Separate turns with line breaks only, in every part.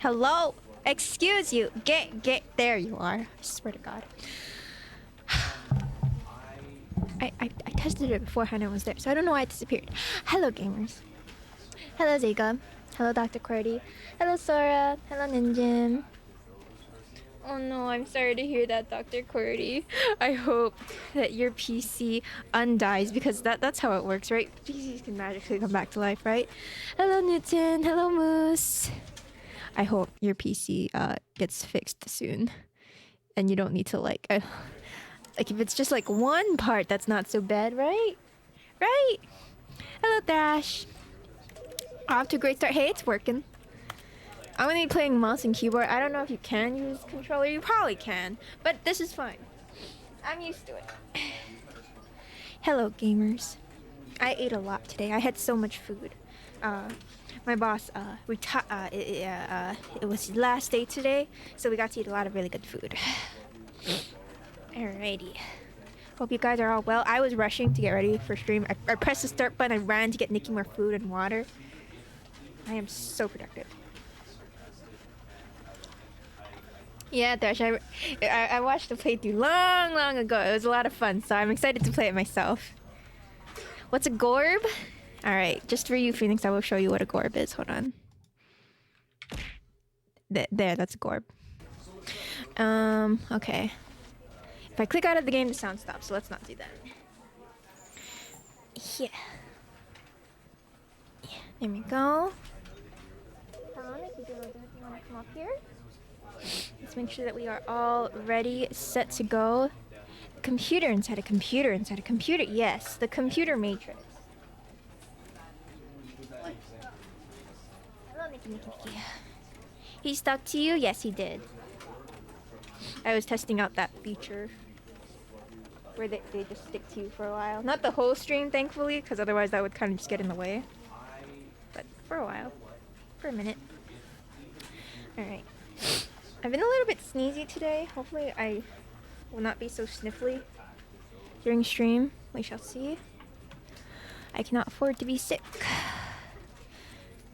Hello? Excuse you. Get. There you are. I swear to God. I tested it before Hannah was there, so I don't know why it disappeared. Hello, gamers. Hello, Zega. Hello, Dr. QWERTY. Hello, Sora. Hello, Ninjin. Oh no, I'm sorry to hear that, Dr. QWERTY. I hope that your PC undies, because that's how it works, right? PCs can magically come back to life, right? Hello, Newton. Hello, Moose. I hope your PC gets fixed soon, and you don't need to like if it's just like one part, that's not so bad, right? Right? Hello, Thrash. Off to a great start. Hey, it's working. I'm gonna be playing mouse and keyboard. I don't know if you can use controller. You probably can, but this is fine. I'm used to it. Hello, gamers. I ate a lot today. I had so much food. My boss it was his last day today, so we got to eat a lot of really good food. Alrighty. Hope you guys are all well. I was rushing to get ready for stream. I pressed the start button. I ran to get Nikki more food and water. I am so productive. Yeah, Thresh, I watched the playthrough long ago. It was a lot of fun, so I'm excited to play it myself. What's a gorb? Alright, just for you, Phoenix, I will show you what a gorb is. Hold on. There, that's a gorb. Okay. If I click out of the game, the sound stops, so let's not do that. Yeah. There we go. Come on, if you want to come up here. Let's make sure that we are all ready, set to go. Computer inside a computer inside a computer. Yes, the computer matrix. Hello, Nikki. He stuck to you? Yes, he did. I was testing out that feature where they just stick to you for a while. Not the whole stream, thankfully, because otherwise that would kind of just get in the way. But for a while. For a minute. Alright. I've been a little bit sneezy today. Hopefully I will not be so sniffly during stream. We shall see. I cannot afford to be sick.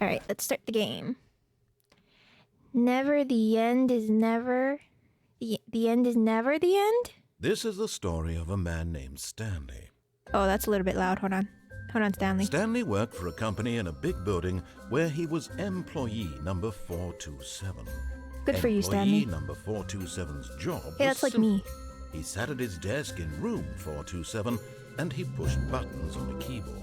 Alright, let's start the game. Never the end is never... The end is never the end?
This is the story of a man named Stanley.
Oh, that's a little bit loud. Hold on. Hold on, Stanley.
Stanley worked for a company in a big building where he was employee number 427.
Good for you, Stanley.
Employee number 427's job
Hey, that's like me.
He sat at his desk in room 427 and he pushed buttons on a keyboard.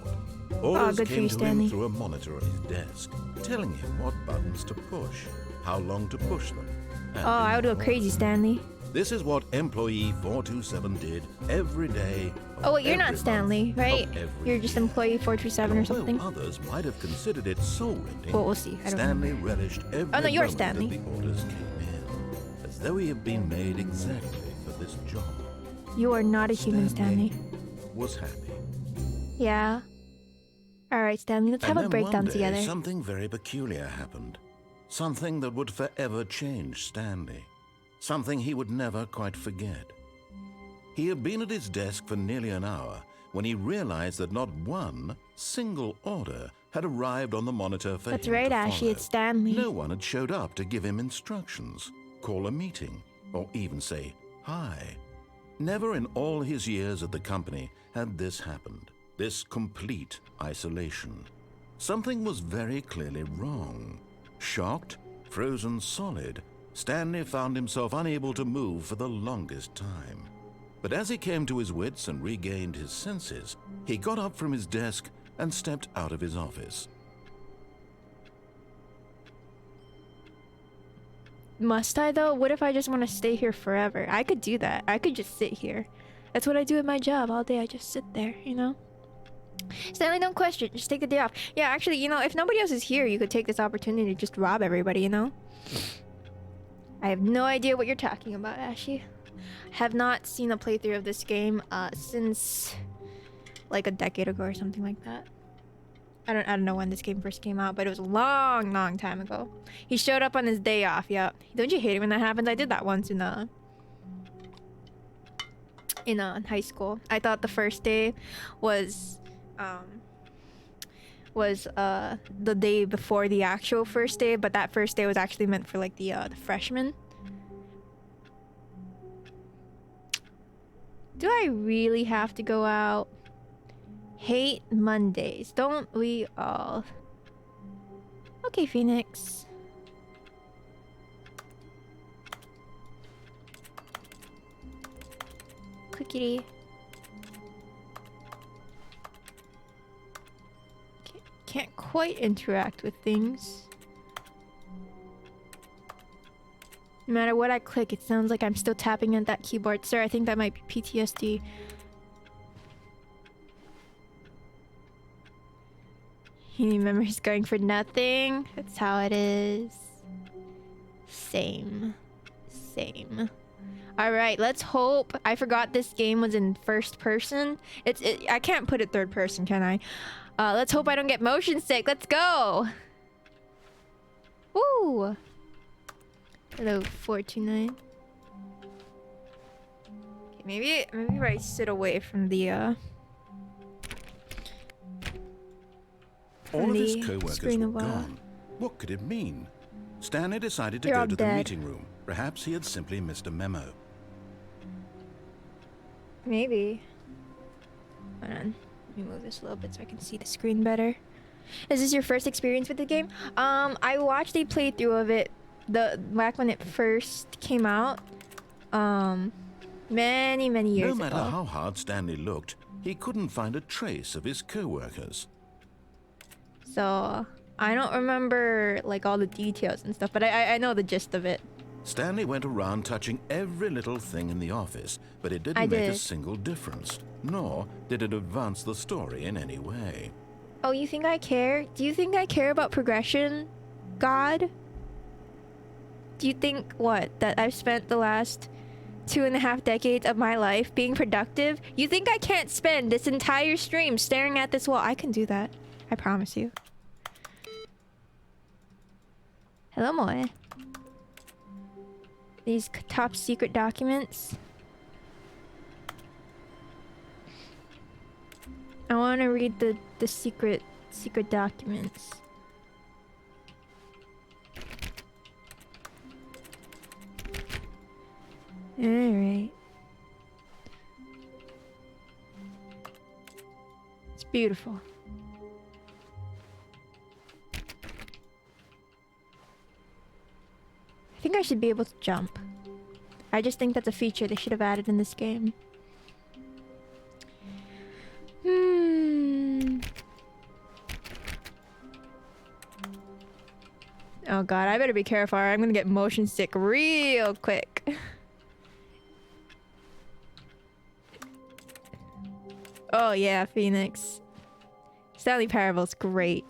Orders
good for
came
you,
to
Stanley.
him through a monitor on his desk, telling him what buttons to push, how long to push them.
Oh, I would go crazy, Stanley.
This is what employee 427 did every day.
Oh, wait, you're not
every
Stanley,
month,
right?
of every
You're just
year.
employee 427 or
Although
something.
others might have considered it soul-rending,
Well, we'll see. I don't
Stanley relished every
Oh, no, you're
moment
Stanley.
that the orders came in, as though he had been made exactly for this job.
You are not a human, Stanley.
Was happy.
Yeah. Alright, Stanley, let's have
And
a
then
breakdown
one day,
together.
something very peculiar happened. Something that would forever change Stanley. Something he would never quite forget. He had been at his desk for nearly an hour when he realized that not one single order had arrived on the monitor for
That's
him
right,
to
Ashy,
follow.
it's Stanley.
No one had showed up to give him instructions, call a meeting, or even say hi. Never in all his years at the company had this happened, this complete isolation. Something was very clearly wrong. Shocked, frozen solid, Stanley found himself unable to move for the longest time. But as he came to his wits and regained his senses, he got up from his desk and stepped out of his office.
Must I, though? What if I just want to stay here forever? I could do that. I could just sit here. That's what I do at my job all day. I just sit there, you know? Stanley, don't question. Just take the day off. Yeah, actually, you know, if nobody else is here, you could take this opportunity to just rob everybody, you know? I have no idea what you're talking about, Ashy. Have not seen a playthrough of this game since like a decade ago or something like that. I don't know when this game first came out, but it was a long time ago. He showed up on his day off. Yeah, don't you hate it when that happens? I did that once in high school. I thought the first day was was the day before the actual first day, but that first day was actually meant for like the freshmen. Do I really have to go out? Hate Mondays, don't we all? Okay, Phoenix. Clickety. Can't quite interact with things. No matter what I click, it sounds like I'm still tapping at that keyboard. Sir, I think that might be PTSD. You remember he's going for nothing? That's how it is. Same. Same. Alright, let's hope. I forgot this game was in first person. I can't put it third person, can I? Let's hope I don't get motion sick. Let's go! Woo! Hello, 429. Okay, maybe if I sit away from the
all of his co-workers were gone. What could it mean? Stanley decided to go to the meeting room. Perhaps he had simply missed a memo.
Maybe. Hold on. Let me move this a little bit so I can see the screen better. Is this your first experience with the game? I watched a playthrough of it back when it first came out. Many years ago.
No matter how hard Stanley looked, he couldn't find a trace of his co-workers.
So, I don't remember like all the details and stuff, but I know the gist of it.
Stanley went around touching every little thing in the office, but it didn't make a single difference, nor did it advance the story in any way.
Oh, you think I care? Do you think I care about progression, God? Do you think, what, that I've spent the last 2.5 decades of my life being productive? You think I can't spend this entire stream staring at this wall? I can do that. I promise you. Hello, Moe. These top secret documents. I want to read the secret documents. All right. It's beautiful. I think I should be able to jump. I just think that's a feature they should have added in this game. Oh god, I better be careful or I'm gonna get motion sick real quick. Oh yeah, Phoenix. Stanley Parable's great.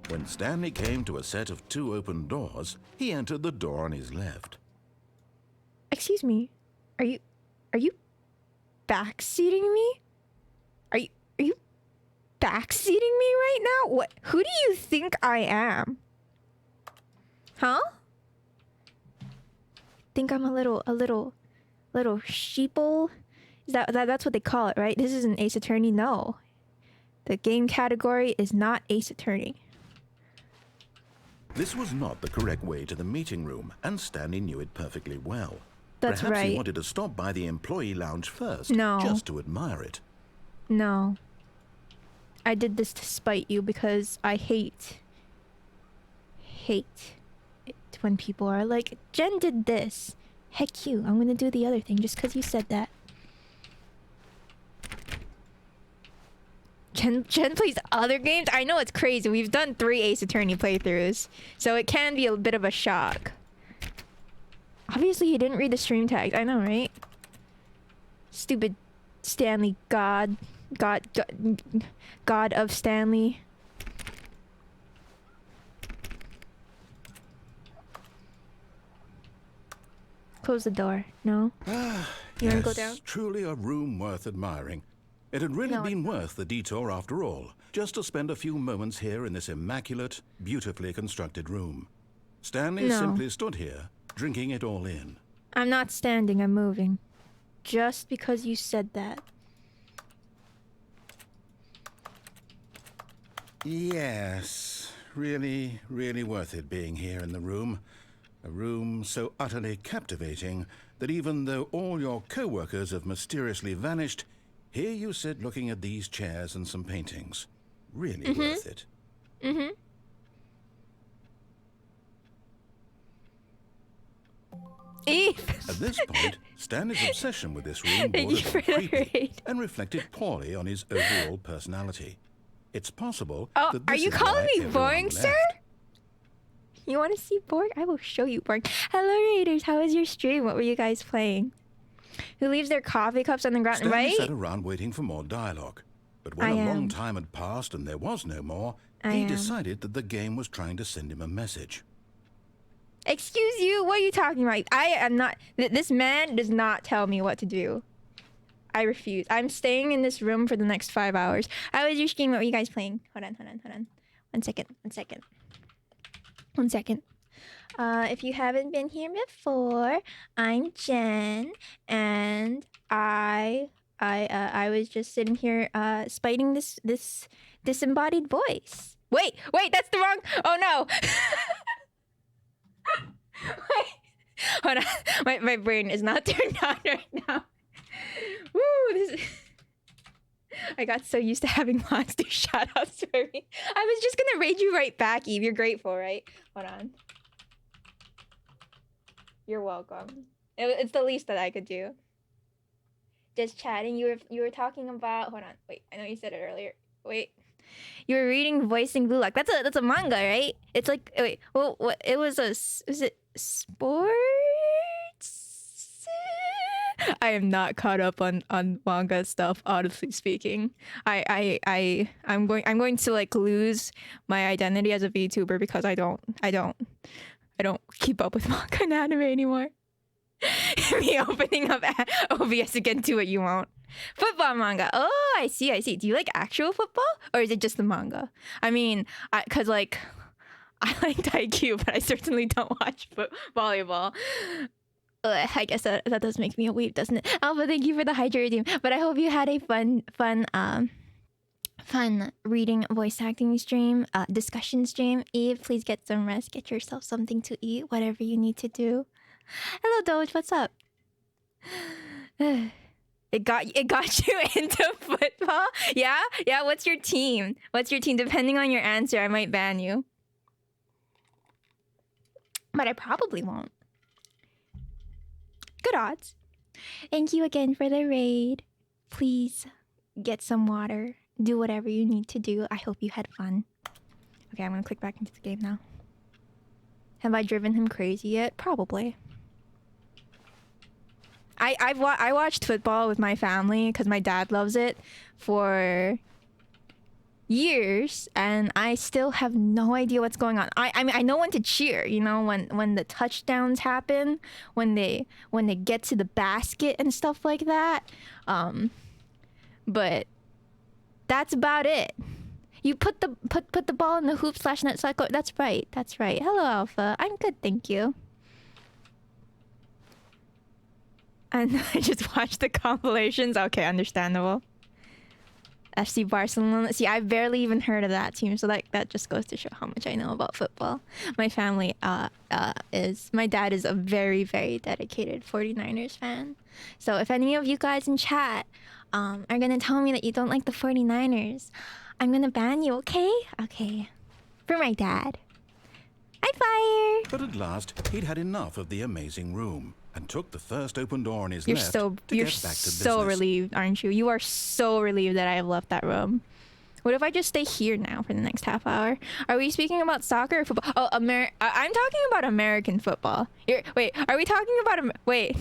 When Stanley came to a set of 2 open doors, he entered the door on his left.
Excuse me. Are you backseating me? Are you backseating me right now? What? Who do you think I am? Huh? Think I'm a little sheeple? Is that's what they call it, right? This isn't Ace Attorney, no. The game category is not Ace Attorney.
This was not the correct way to the meeting room, and Stanley knew it perfectly well.
That's
Perhaps
right.
he wanted to stop by the employee lounge first,
No.
just to admire it.
No. I did this to spite you because I hate it when people are like, Jen did this. Heck you, I'm gonna do the other thing just because you said that. Jen plays other games? I know it's crazy. We've done 3 Ace Attorney playthroughs, so it can be a bit of a shock. Obviously, you didn't read the stream tags. I know, right? Stupid Stanley God of Stanley. Close the door. No? You wanna go down?
Truly a room worth admiring. It had really been worth the detour after all, just to spend a few moments here in this immaculate, beautifully constructed room. Stanley simply stood here, drinking it all in.
I'm not standing, I'm moving. Just because you said that.
Yes, really, really worth it being here in the room. A room so utterly captivating that even though all your co-workers have mysteriously vanished, here you sit looking at these chairs and some paintings. Really worth it.
Eve!
At this point, Stanley's obsession with this room
Thank you
bordered
for
on
the
creepy
raid.
and reflected poorly on his overall personality. It's possible
Oh,
that
are
this
you
is
calling
why
me
everyone
boring,
left.
sir? You want to see Borg? I will show you Borg. Hello, Raiders. How was your stream? What were you guys playing? Who leaves their coffee cups on the ground?
Stanley
Right?
sat around waiting for more dialogue. But when
I
a long
am.
time had passed and there was no more,
I
he
am.
decided that the game was trying to send him a message.
Excuse you? What are you talking about? I am not... This man does not tell me what to do. I refuse. I'm staying in this room for the next 5 hours. How was your stream? What were you guys playing? Hold on. 1 second. If you haven't been here before, I'm Jen, and I was just sitting here spiting this disembodied voice. Wait, that's the wrong... Oh no! Wait. Hold on. My brain is not turned on right now. Woo! I got so used to having monster shoutouts for me. I was just gonna raid you right back, Eve. You're grateful, right? Hold on. You're welcome. It's the least that I could do. Just chatting. You were talking about... Hold on. Wait. I know you said it earlier. Wait. You were reading Voicing Blue Lock. That's a manga, right? It's like... Wait. Well, what? It was a... Was it sports? I am not caught up on manga stuff, honestly speaking. I'm going to like lose my identity as a VTuber because I don't keep up with manga and anime anymore. Me opening up OBS again, do what you want. Football manga. Oh, I see. Do you like actual football or is it just the manga? I mean, cause like I like Taikyu, but I certainly don't watch volleyball. I guess that does make me a weeb, doesn't it? Alpha, thank you for the Hydra redeem. But I hope you had a fun reading voice acting stream, discussion stream. Eve, please get some rest. Get yourself something to eat, whatever you need to do. Hello, Doge. What's up? It got you into football? Yeah. What's your team? Depending on your answer, I might ban you. But I probably won't. Good odds. Thank you again for the raid. Please get some water. Do whatever you need to do. I hope you had fun. Okay, I'm gonna click back into the game now. Have I driven him crazy yet? Probably. I watched football with my family because my dad loves it for years, and I still have no idea what's going on. I mean, I know when to cheer, you know, when the touchdowns happen, when they get to the basket and stuff like that. But that's about it. You put the ball in the hoop / net cycle. That's right. Hello, Alpha. I'm good, thank you. And I just watched the compilations. Okay, understandable. FC Barcelona. See, I've barely even heard of that team, so that just goes to show how much I know about football. My family my dad is a very, very dedicated 49ers fan. So if any of you guys in chat are gonna tell me that you don't like the 49ers, I'm gonna ban you, okay? Okay. For my dad. I fire!
But at last, he'd had enough of the amazing room and took the first open door on his
You're
left
so
to get back to
so
business.
relieved, aren't you? You are so relieved that I have left that room. What if I just stay here now for the next half hour? Are we speaking about soccer or football? Oh, I'm talking about American football. Wait, are we talking about wait?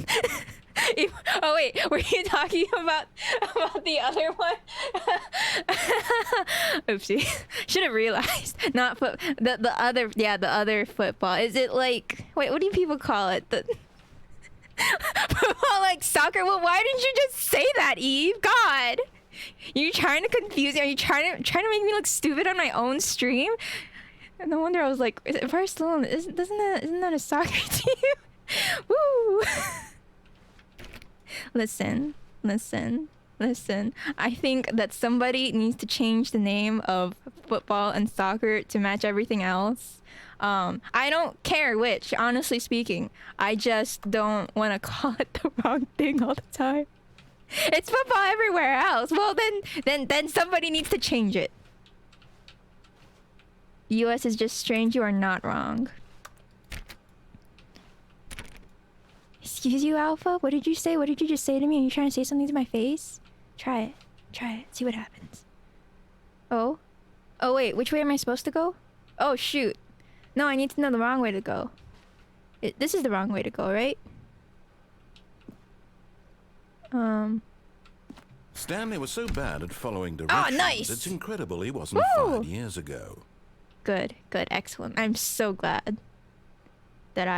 Oh wait, were you talking about the other one? Oopsie, should have realized. Not the other football. Is it like, wait, what do people call it? Football, like soccer? Well, why didn't you just say that, Eve? God, you trying to confuse me? Are you trying to make me look stupid on my own stream? And no wonder I was like, is it Barcelona? Isn't that a soccer team? Woo! Listen, listen, listen. I think that somebody needs to change the name of football and soccer to match everything else. I don't care which, honestly speaking. I just don't want to call it the wrong thing all the time. It's football everywhere else. Well, then somebody needs to change it. US is just strange. You are not wrong. Excuse you, Alpha? What did you say? What did you just say to me? Are you trying to say something to my face? Try it. Try it. See what happens. Oh? Oh, wait. Which way am I supposed to go? Oh, shoot. No, I need to know the wrong way to go. This is the wrong way to go, right?
Stanley was so bad at following directions.
Oh, nice!
It's incredible he wasn't
Woo!
fired years ago.
Good. Good. Excellent. I'm so glad that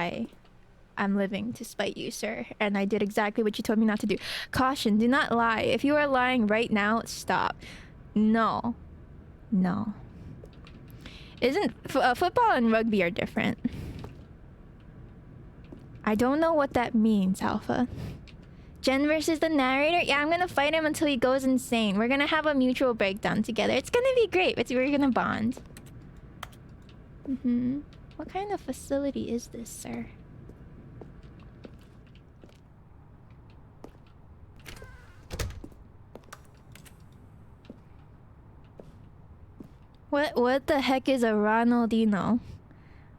I'm living to spite you, sir. And I did exactly what you told me not to do. Caution, do not lie. If you are lying right now, stop. No. No. Isn't... football and rugby are different. I don't know what that means, Alpha. Jen versus the narrator? Yeah, I'm gonna fight him until he goes insane. We're gonna have a mutual breakdown together. It's gonna be great. We're gonna bond. What kind of facility is this, sir? What the heck is a Ronaldinho?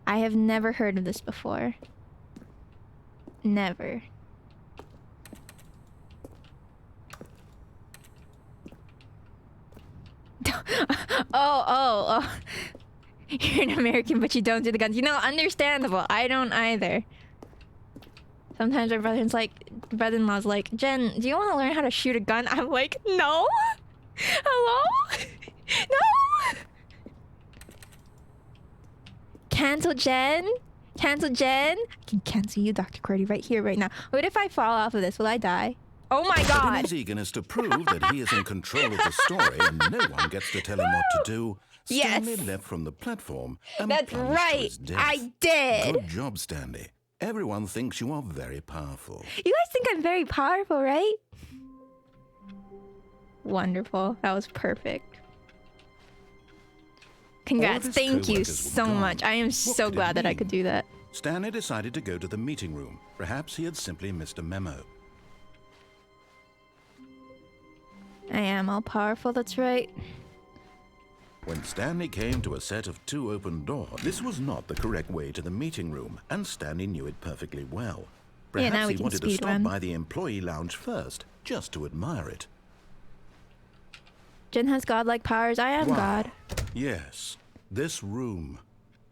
I have never heard of this before. Never. oh. You're an American, but you don't do the guns. You know, understandable. I don't either. Sometimes my brother-in-law's like, Jen, do you want to learn how to shoot a gun? I'm like, no. Hello? No. Cancel Jen? Cancel Jen? I can cancel you, Dr. QWERTY, right here, right now. What if I fall off of this? Will I die? Oh my god!
But in his eagerness to prove that he is in control of the story and no one gets to tell him what to do, Stanley leapt from the platform and
That's
plunged to
right!
his death.
I did!
Good job, Stanley. Everyone thinks you are very powerful.
You guys think I'm very powerful, right? Wonderful. That was perfect. Congrats. Thank you so much. I am so glad that I could do that.
Stanley decided to go to the meeting room. Perhaps he had simply missed a memo.
I am all powerful, that's right.
When Stanley came to a set of 2 open doors, this was not the correct way to the meeting room, and Stanley knew it perfectly well. Perhaps
now we
he
can
wanted to stop
speedrun.
by the employee lounge first, just to admire it.
Jen has godlike powers. I am
Wow.
God.
Yes, this room.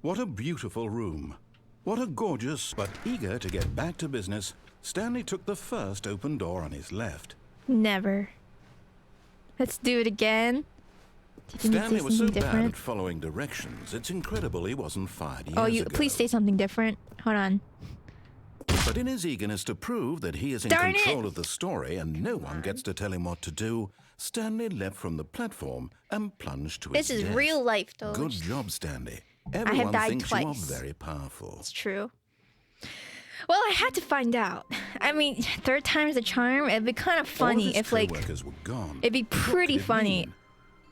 What a beautiful room. What a gorgeous, but eager to get back to business, Stanley took the first open door on his left.
Never. Let's do it again. Do you think
Stanley
say
was so
something
bad
different?
at following directions, it's incredible he wasn't fired years
Oh,
ago.
please say something different. Hold on.
But in his eagerness to prove that he is in
Darn
control
it!
of the story and no one gets to tell him what to do, Stanley leapt from the platform and plunged to his
This is
death.
real life, though.
Good job, Stanley.
have
Everyone
died
thinks
twice.
you are very powerful.
It's true. Well, I had to find out. I mean, third time's the charm. It'd be kind of
All of
funny
his
if, like,
co-workers were gone.
it'd be
What could
pretty
it
funny.
mean?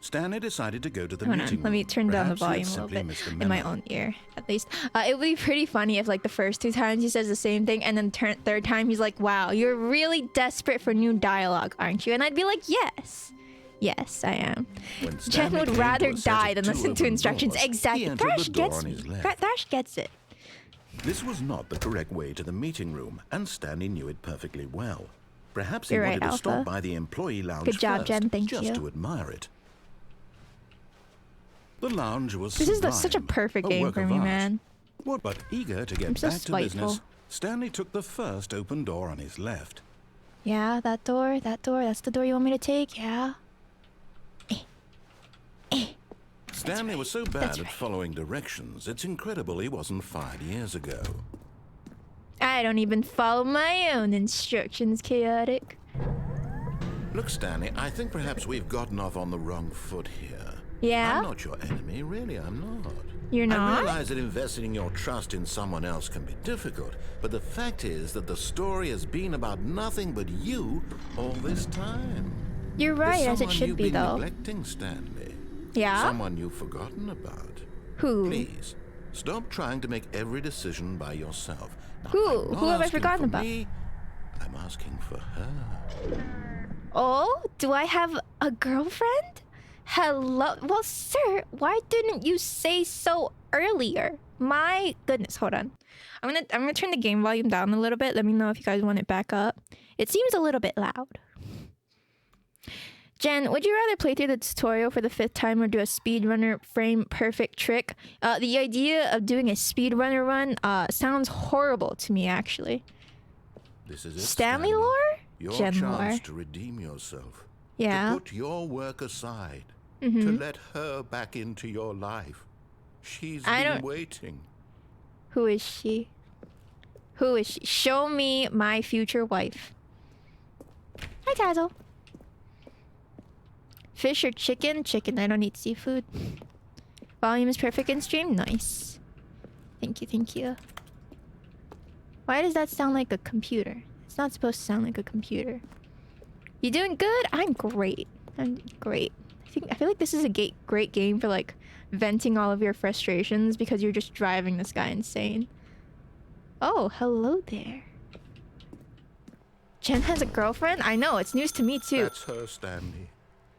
Stanley decided to go to the
Hold
meeting
on, let me
room.
turn down the
Perhaps he had
volume a
simply
little
missed a
bit in my
memo.
own ear, at least. It would be pretty funny if, like, the first 2 times he says the same thing, and then third time he's like, "Wow, you're really desperate for new dialogue, aren't you?" And I'd be like, "Yes, yes, I am."
When
Jen
Stanley
would
came to
rather
a set
die
of
than
2
listen to
open
instructions.
doors, he
Exactly.
entered
Thrash
the door
gets
on
me.
his left.
Thrash gets it.
This was not the correct way to the meeting room, and Stanley knew it perfectly well. Perhaps he
You're
wanted
right,
to stop
Alpha.
by the employee lounge
Good job,
first,
Jen. Thank
just
you.
to admire it. The lounge was
This is
sublime,
such a perfect game
work
for
of
me,
art.
man.
What? But eager to get
I'm so
back to
spiteful.
business, Stanley took the first open door on his left.
Yeah, that door, that's the door you want me to take, yeah?
Stanley was so bad at following directions, it's incredible he wasn't fired years ago.
I don't even follow my own instructions, chaotic.
Look, Stanley, I think perhaps we've gotten off on the wrong foot here.
Yeah?
I'm not your enemy, really, I'm not.
You're
I
not?
realize that investing your trust in someone else can be difficult, but the fact is that the story has been about nothing but you all this time.
You're
There's
right, as it
someone
should
you've
be,
been
though.
neglecting, Stanley.
Yeah?
Someone you've forgotten about.
Who?
Please, stop trying to make every decision by yourself. Now,
Who?
I'm not
Who have I
asking
forgotten
for
about?
me, I'm asking for her.
Oh, do I have a girlfriend? Hello? Well, sir, why didn't you say so earlier? My goodness, hold on. I'm gonna turn the game volume down a little bit. Let me know if you guys want it back up. It seems a little bit loud. Jen, would you rather play through the tutorial for the 5th time or do a speedrunner frame perfect trick? The idea of doing a speedrunner run sounds horrible to me, actually.
This is it,
Stanley lore?
Your
Jen
chance
lore.
to redeem yourself.
Yeah.
To put your work aside.
Mm-hmm.
To let her back into your life. She's
I
been
don't-
waiting.
Who is she? Who is she? Show me my future wife. Hi, Tazzle. Fish or chicken? Chicken. I don't eat seafood. Volume is perfect in stream? Nice. Thank you, thank you. Why does that sound like a computer? It's not supposed to sound like a computer. You doing good? I'm great. I'm great. I feel like this is a great game for like venting all of your frustrations because you're just driving this guy insane. Oh, hello there. Jen has a girlfriend? I know, it's news to me too.
That's her, Stanley.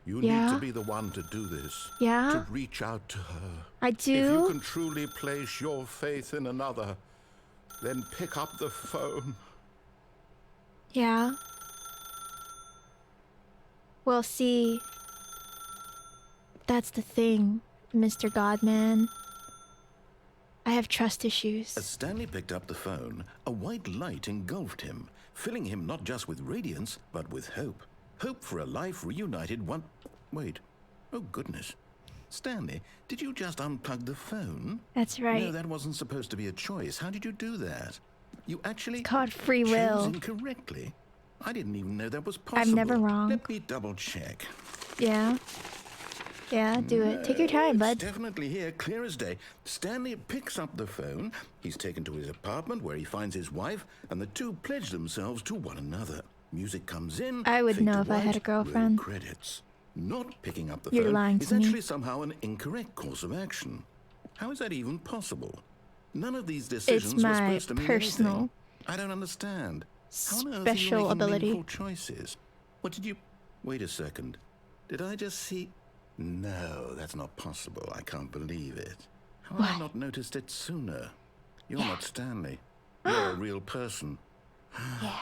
You
Yeah?
need to be the one to do this.
Yeah?
To reach out to her.
I
If you
do?
can truly place your faith in another, then pick up the phone.
Yeah. Well, see, that's the thing, Mr. Godman. I have trust issues.
As Stanley picked up the phone, a white light engulfed him, filling him not just with radiance, but with hope. Hope for a life reunited one... Wait. Oh, goodness. Stanley, did you just unplug the phone?
That's right.
No, that wasn't supposed to be a choice. How did you do that? You actually...
It's called free
chose
will.
incorrectly. I didn't even know that was possible.
I'm never wrong.
Let me double check.
Yeah. Yeah, do it. Take your time, bud.
It's definitely here, clear as day. Stanley picks up the phone. He's taken to his apartment where he finds his wife, and the two pledge themselves to one another. Music comes in.
I would
fade
know
to
if I had a
white,
girlfriend.
roll credits. Not picking up the
You're
phone
lying
is
to me.
actually somehow an incorrect course of action. How is that even possible? None of these decisions were
my
supposed to mean
personal
anything. I don't understand. How on earth are you
special
making
ability.
meaningful choices? What did you... Wait a second. Did I just see... No, that's not possible. I can't believe it. How have I not noticed it sooner? You're not Stanley. You're a real person.
Yeah.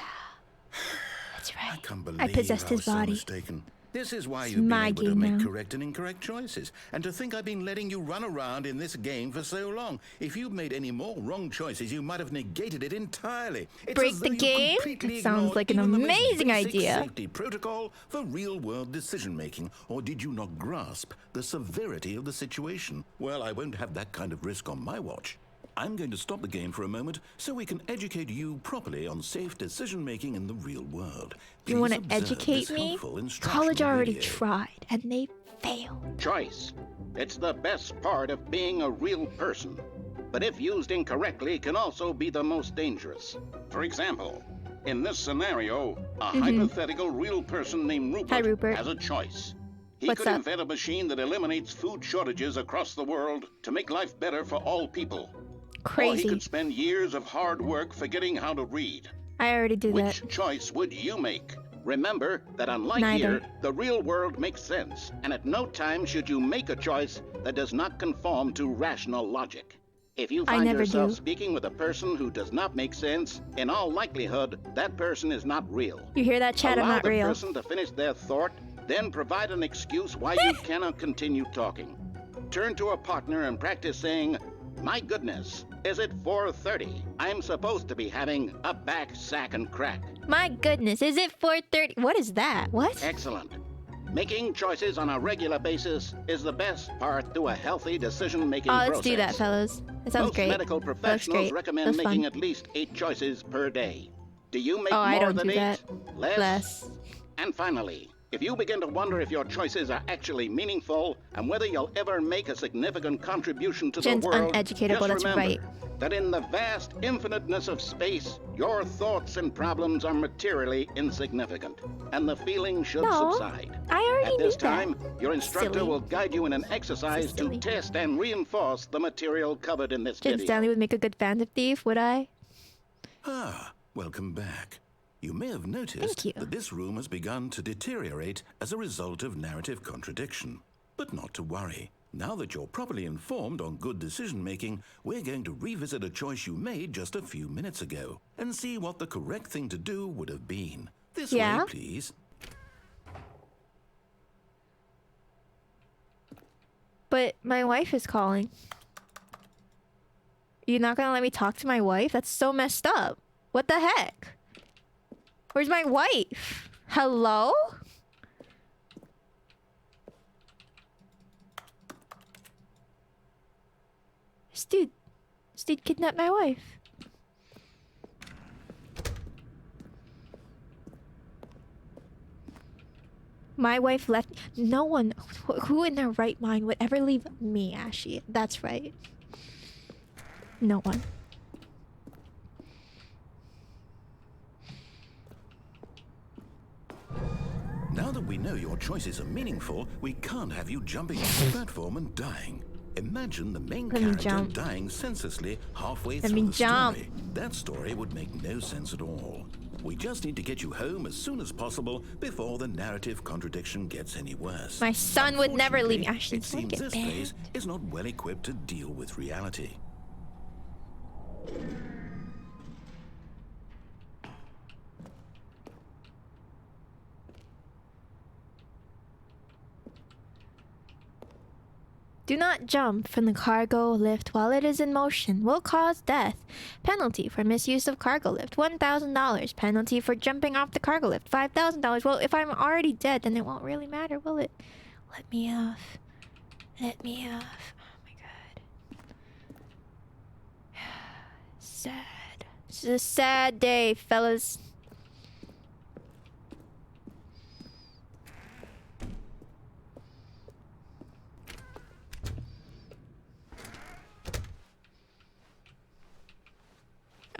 That's
I
right.
can't believe
I possessed
I
his
was so
body.
mistaken. This is why
It's
you've been
my
able to
game
make
now.
correct and incorrect choices. And to think I've been letting you run around in this game for so long. If you'd made any more wrong choices, you might have negated it entirely. It's
Break
as
the
though you
game?
completely
That sounds
ignored
like an
even the most
amazing
basic
idea.
safety protocol for real-world decision-making. Or did you not grasp the severity of the situation? Well, I won't have that kind of risk on my watch. I'm going to stop the game for a moment so we can educate you properly on safe decision-making in the real world.
You want
Please
to
observe
educate
this
me?
helpful instructional
College already
video.
tried, and they failed.
Choice. It's the best part of being a real person. But if used incorrectly, can also be the most dangerous. For example, in this scenario, a hypothetical real person named Rupert,
Hi, Rupert.
has a choice. He
What's
could
up?
invent a machine that eliminates food shortages across the world to make life better for all people. Or he
Crazy.
could spend years of hard work forgetting how to read.
I already did that.
Which choice would you make? Remember that unlike
Neither.
here, the real world makes sense, and at no time should you make a choice that does not conform to rational logic. If you
I
find
never
yourself
do.
speaking with a person who does not make sense, in all likelihood, that person is not real.
You hear that, chat? I'm
Allow
not
the
real.
person to finish their thought, then provide an excuse why you cannot continue talking. Turn to a partner and practice saying, "My goodness, is it 4:30? I'm supposed to be having a back sack and crack."
My goodness, is it 4:30? What is that? What?
Excellent. Making choices on a regular basis is the best part to a healthy decision-making
Oh,
process.
let's do that, fellas. That sounds
Most
great.
medical
That looks
professionals
great.
recommend
That's
making
fun.
at least 8 choices per day. Do you make
Oh, I
more
don't
than
do
8?
that.
Less?
Less.
And finally, If you begin to wonder if your choices are actually meaningful and whether you'll ever make a significant contribution to
Jen's
the world,
uneducatable,
just
that's
remember
right.
that in the vast infiniteness of space, your thoughts and problems are materially insignificant, and the feeling should
No,
subside.
I already
At this
knew that.
time, your instructor
Silly.
will guide you in an exercise to
Silly.
test and reinforce the material covered in this
Jen
video.
Stanley would make a good Phantom Thief, would I?
Ah, welcome back. You may have noticed
Thank you.
that this room has begun to deteriorate as a result of narrative contradiction. But not to worry. Now that you're properly informed on good decision-making, we're going to revisit a choice you made just a few minutes ago and see what the correct thing to do would have been. This
Yeah?
way, please.
But my wife is calling. You're not gonna let me talk to my wife? That's so messed up. What the heck? Where's my wife? Hello? This dude kidnapped my wife. My wife left. No one, who in their right mind would ever leave me, Ashy? That's right. No one.
Now that we know your choices are meaningful, we can't have you jumping off the platform and dying. Imagine the main
Let me
character
jump.
dying senselessly halfway
Let
through
me
the
jump.
story. That story would make no sense at all. We just need to get you home as soon as possible before the narrative contradiction gets any worse.
My son would never leave me.
Unfortunately,
Ashley,
it
don't
seems
get
this
banned.
place is not well equipped to deal with reality.
Do not jump from the cargo lift while it is in motion. Will cause death. Penalty for misuse of cargo lift. $1,000. Penalty for jumping off the cargo lift. $5,000. Well, if I'm already dead, then it won't really matter, will it? Let me off. Let me off. Oh my god. Sad. This is a sad day, fellas.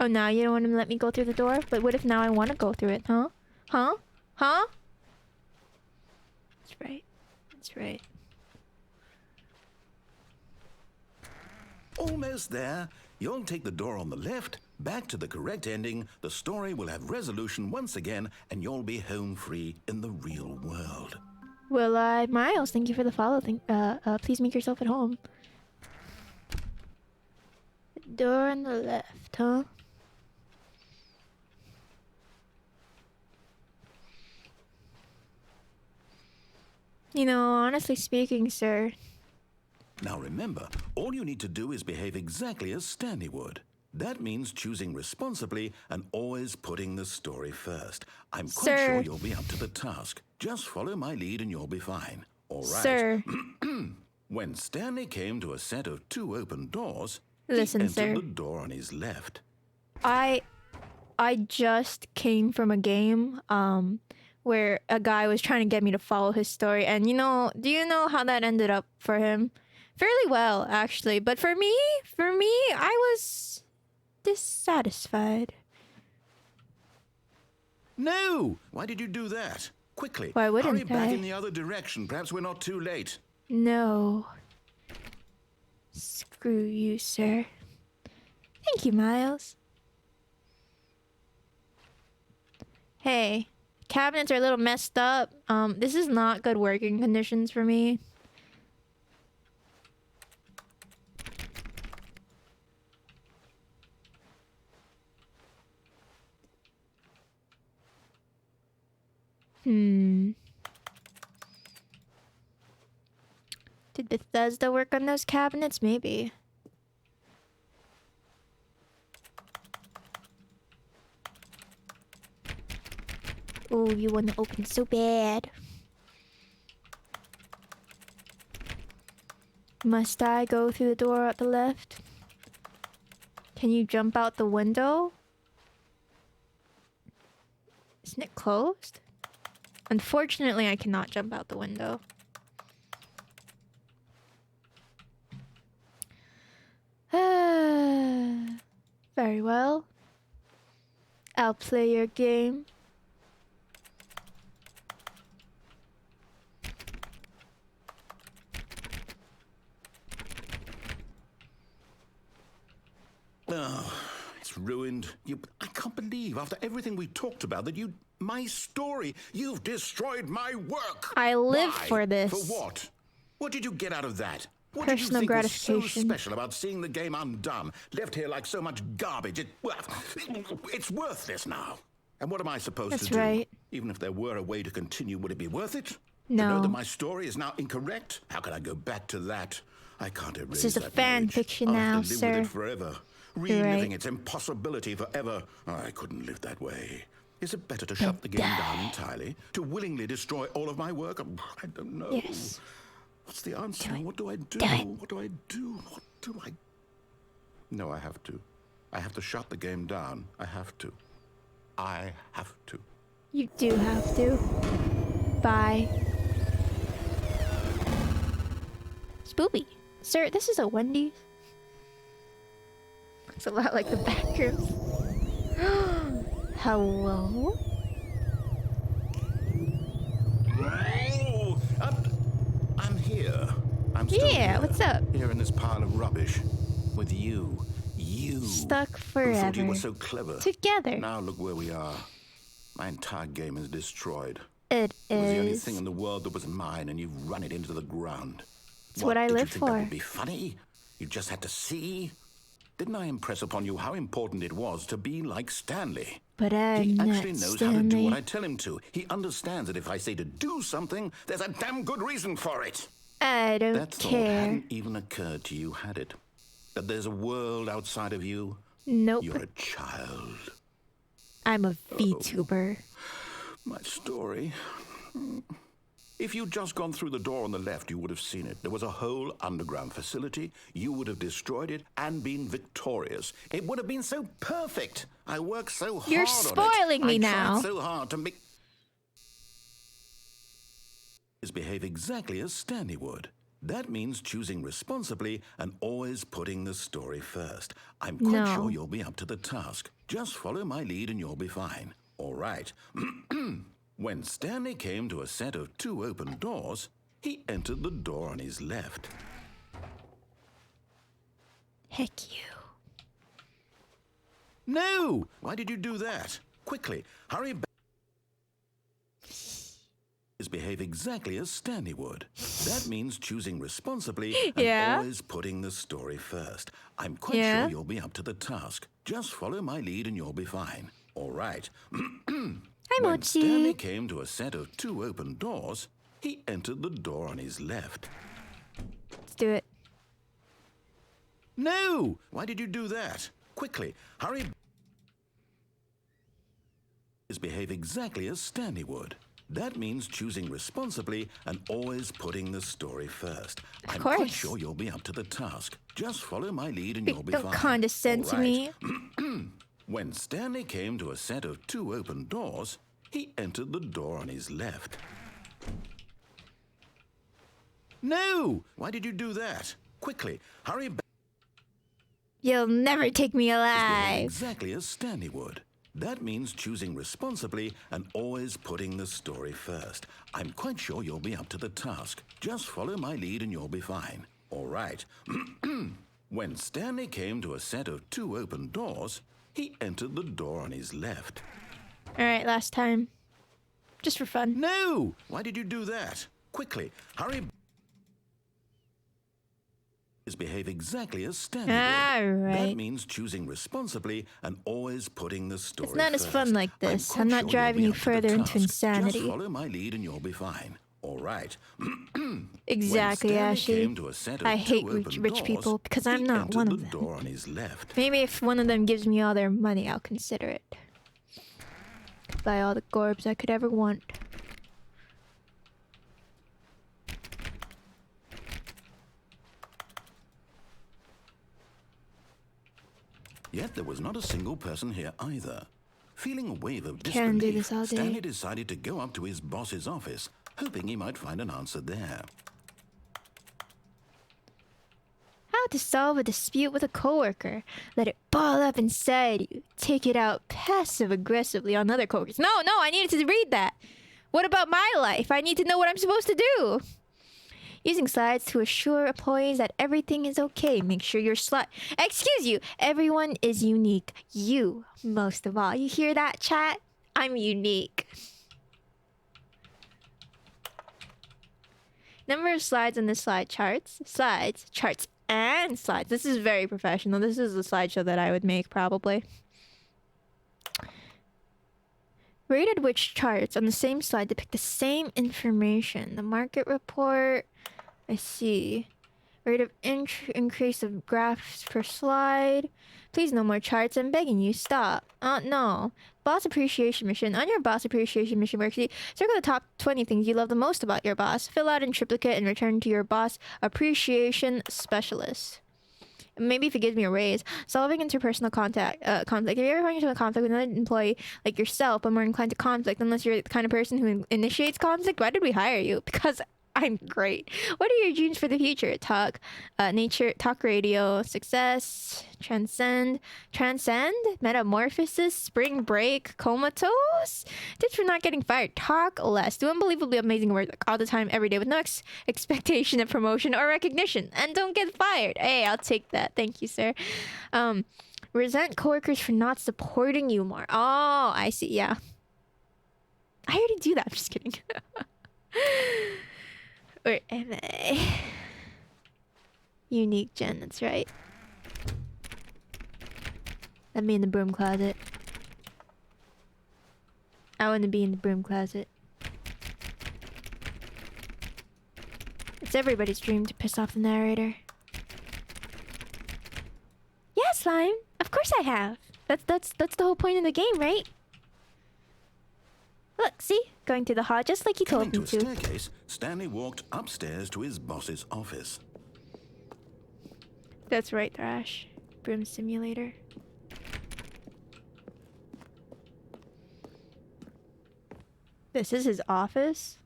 Oh, now you don't want to let me go through the door? But what if now I want to go through it, huh? Huh? Huh? That's right. That's right.
Almost there. You'll take the door on the left, back to the correct ending, the story will have resolution once again, and you'll be home free in the real world.
Will I? Miles, thank you for the follow. Please make yourself at home. Door on the left, huh? You know, honestly speaking, sir,
Now remember, all you need to do is behave exactly as Stanley would. That means choosing responsibly and always putting the story first. I'm quite
Sir.
sure you'll be up to the task. Just follow my lead and you'll be fine. All right.
Sir.
When Stanley came to a set of 2 open doors,
Listen,
he entered
sir.
the door on his left.
I just came from a game where a guy was trying to get me to follow his story, and do you know how that ended up for him? Fairly well, actually. But for me, I was dissatisfied.
No! Why did you do that? Quickly,
Why wouldn't
hurry back
I?
in the other direction. Perhaps we're not too late.
No. Screw you, sir. Thank you, Miles. Hey, cabinets are a little messed up. This is not good working conditions for me. Did Bethesda work on those cabinets? Maybe. Oh, you want to open so bad. Must I go through the door at the left? Can you jump out the window? Isn't it closed? Unfortunately, I cannot jump out the window. Very well. I'll play your game.
Oh, it's ruined. I can't believe, after everything we talked about, that my story, you've destroyed my work.
I live
Why?
for this.
For what? What did you get out of that? What
Personal
did you think was so
gratification.
special about seeing the game undone, left here like so much garbage? It's worthless now. And what am I supposed
That's
to do?
right.
Even if there were a way to continue, would it be worth it? To
No.
know that my story is now incorrect? How can I go back to that? I can't erase
This is a
that
fan
knowledge.
fiction
I'll
now,
have to live
sir.
with it forever.
You're
Reliving
right.
its impossibility forever. I couldn't live that way. Is it better to shut the game down entirely? To willingly destroy all of my work? I don't know.
Yes.
What's the answer? What do I do?
Do it.
What do I do? What do I... No, I have to. I have to shut the game down. I have to. I have to.
You do have to. Bye. Spoopy. Sir, this is a Wendy's. It's a lot like the bathrooms. Hello?
Oh, I'm here. I'm still
Yeah,
here.
what's up?
Here in this pile of rubbish. With you. You.
Stuck
Who thought you
forever.
were so clever.
Together.
Now look where we are. My entire game is destroyed.
It
It was the only
is.
thing in the world that was mine, and you've run it into the ground.
It's what I
did
live
you think that
for.
would be funny? You just had to see? Didn't I impress upon you how important it was to be like Stanley?
But I'm
He
not
actually knows how to do what I
Stanley.
tell him to. He understands that if I say to do something, there's a damn good reason for it.
I don't
That thought
care.
hadn't even occurred to you, had it? That there's a world outside of you?
Nope.
You're a child.
I'm a VTuber.
My story. If you'd just gone through the door on the left, you would have seen it. There was a whole underground facility. You would have destroyed it and been victorious. It would have been so perfect. I worked so hard
You're
on it.
spoiling me
I
now.
tried so hard to make... behave exactly as Stanley would. That means choosing responsibly and always putting the story first. I'm quite
No.
sure you'll be up to the task. Just follow my lead and you'll be fine. All right. When Stanley came to a set of 2 open doors, he entered the door on his left.
Heck you.
No! Why did you do that? Quickly, hurry back. Behave exactly as Stanley would. That means choosing responsibly and
Yeah.
always putting the story first. I'm quite
Yeah.
sure you'll be up to the task. Just follow my lead and you'll be fine. All right.
Hi,
When Stanley
Mochi.
came to a set of 2 open doors, he entered the door on his left.
Let's do it.
No! Why did you do that? Quickly, hurry. Behave exactly as Stanley would. That means choosing responsibly and always putting the story first. I'm quite
course.
sure you'll be up to the task. Just follow my lead and you'll be
Don't
fine.
condescend
All
to
right.
me.
When Stanley came to a set of 2 open doors, he entered the door on his left. No! Why did you do that? Quickly, hurry back.
You'll never take me
Behave
alive.
exactly as Stanley would. That means choosing responsibly and always putting the story first. I'm quite sure you'll be up to the task. Just follow my lead and you'll be fine. All right. When Stanley came to a set of 2 open doors, he entered the door on his left.
Alright, last time. Just for fun.
No! Why did you do that? Quickly, hurry. Behave exactly as Stanley would.
Alright.
That means choosing responsibly and always putting the story
It's not as
first.
fun like
I'm
this.
quite
I'm not
sure you'll
driving
be
you
up to the
further into
task.
insanity.
Just follow my lead and you'll be fine. All right.
Exactly,
When Stanley
Ashley.
came to a set of
I
2
hate
open
rich
doors,
people because I'm
he
not
entered
one
the
of them.
door on his left.
Maybe if one of them gives me all their money, I'll consider it. Buy all the gorbs I could ever want.
Yet there was not a single person here either. Feeling a wave of
Can do
disbelief,
this all day.
Stanley decided to go up to his boss's office, hoping he might find an answer there.
How to solve a dispute with a coworker. Let it ball up inside you. Take it out passive-aggressively on other coworkers. No, I needed to read that. What about my life? I need to know what I'm supposed to do. Using slides to assure employees that everything is okay. Make sure your slide... Excuse you. Everyone is unique. You, most of all. You hear that, chat? I'm unique. Number of slides on this slide charts. Slides, charts, and slides. This is very professional. This is a slideshow that I would make, probably. Rated which charts on the same slide depict the same information. The market report. I see. Rate of increase of graphs per slide. Please no more charts. I'm begging you. Stop. No. Boss appreciation mission. On your boss appreciation mission worksheet, circle the top 20 things you love the most about your boss. Fill out in triplicate and return to your boss appreciation specialist. Maybe if it gives me a raise. Solving interpersonal conflict. If you ever find yourself in conflict with another employee like yourself, but more inclined to conflict, unless you're the kind of person who initiates conflict, why did we hire you? Because I'm great. What are your dreams for the future? Talk, nature, talk radio, success, transcend, metamorphosis, spring break, comatose. Tips for not getting fired. Talk less. Do unbelievably amazing work all the time, every day, with no expectation of promotion or recognition. And don't get fired. Hey, I'll take that. Thank you, sir. Resent coworkers for not supporting you more. Oh, I see. Yeah. I already do that. I'm just kidding. Or am I? Unique Jen, that's right. Let me in the broom closet. I want to be in the broom closet. It's everybody's dream to piss off the narrator. Yeah, Slime. Of course I have. That's the whole point of the game, right? Look, see? Going through the hall just like he told me to.
Coming to a staircase, Stanley walked upstairs to his boss's office.
That's right, Thrash. Broom simulator. This is his office?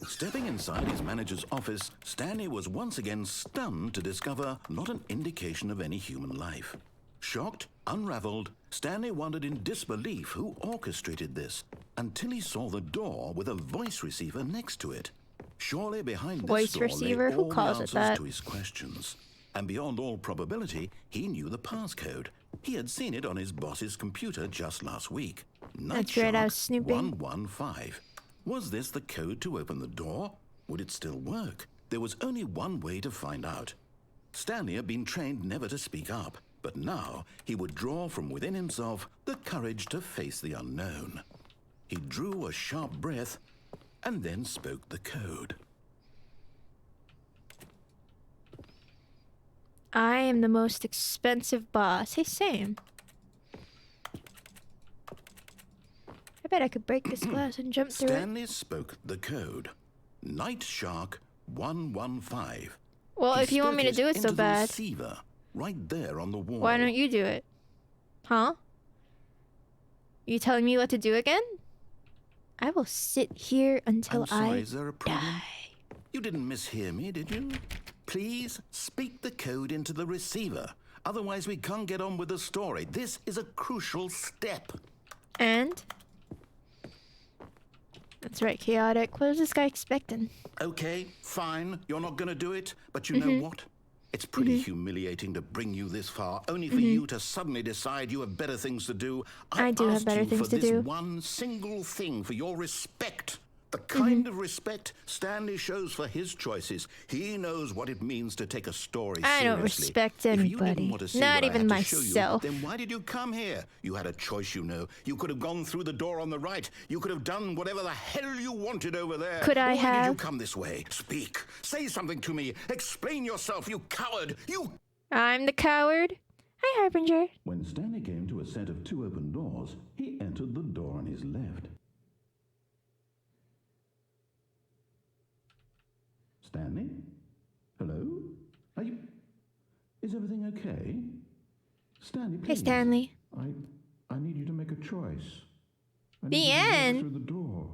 Stepping inside his manager's office, Stanley was once again stunned to discover not an indication of any human life. Shocked, unraveled, Stanley wondered in disbelief who orchestrated this, until he saw the door with a voice receiver next to it. Surely behind this
Voice
door
receiver?
lay
Who
all the
calls it
answers
that?
to his questions. And beyond all probability, he knew the passcode. He had seen it on his boss's computer just last week.
That's right, I was snooping.
115. Was this the code to open the door? Would it still work? There was only one way to find out. Stanley had been trained never to speak up, but now he would draw from within himself the courage to face the unknown. He drew a sharp breath and then spoke the code.
I am the most expensive boss. Hey, Sam. I bet I could break this glass and jump through it.
Stanley spoke the code. Night Shark 115.
Well,
He
if you want me to
spoke
do
it
it so
into the
bad,
receiver, right there on the wall.
why don't you do it? Huh? You telling me what to do again? I will sit here until
I'm sorry,
I
is there a problem?
die.
You didn't mishear me, did you? Please speak the code into the receiver. Otherwise, we can't get on with the story. This is a crucial step.
And? That's right, chaotic. What is this guy expecting?
Okay, fine. You're not going to do it. But you know what? It's pretty humiliating to bring you this far, only for you to suddenly decide you have better things to do.
I do have
asked
better
you
things
for
to
this
do.
one single thing, for your respect. The kind of respect Stanley shows for his choices. He knows what it means to take a story seriously.
I don't respect
If you
anybody.
didn't want to see
Not
what I
even
had to show you,
myself.
then why did you come here? You had a choice, you know. You could have gone through the door on the right. You could have done whatever the hell you wanted over there.
Could I
Why did you
have?
come this way? Speak. Say something to me. Explain yourself, you coward. You...
I'm the coward. Hi, Harbinger.
When Stanley came to a set of 2 open doors, he entered the door on his left. Stanley? Hello? Are you... Is everything okay? Stanley, please.
Hey, Stanley.
I need you to make a choice. I
The
need you to walk
end.
through the door.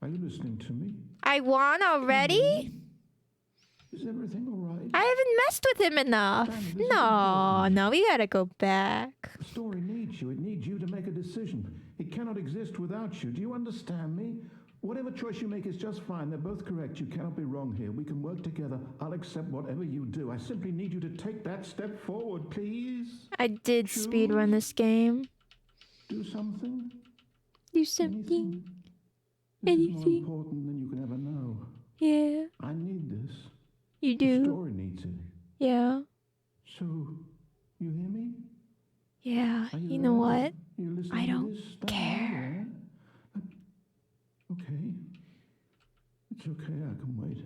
Are you listening to me?
I won already?
Is everything all right?
I haven't messed with him enough.
Stanley, this is
No,
important.
no, we gotta go back.
The story needs you. It needs you to make a decision. It cannot exist without you. Do you understand me? Whatever choice you make is just fine. They're both correct. You cannot be wrong here. We can work together. I'll accept whatever you do. I simply need you to take that step forward, please.
I did speedrun this game.
Do something.
Do something.
Anything. This is more
Anything.
important than you can ever know.
Yeah,
I need this.
you
The
do.
story needs it.
Yeah,
So, you hear me?
yeah.
Are
You know
ready?
what?
You listening
I
to
don't
this? Stanley,
care.
yeah? Okay. It's okay. I can wait.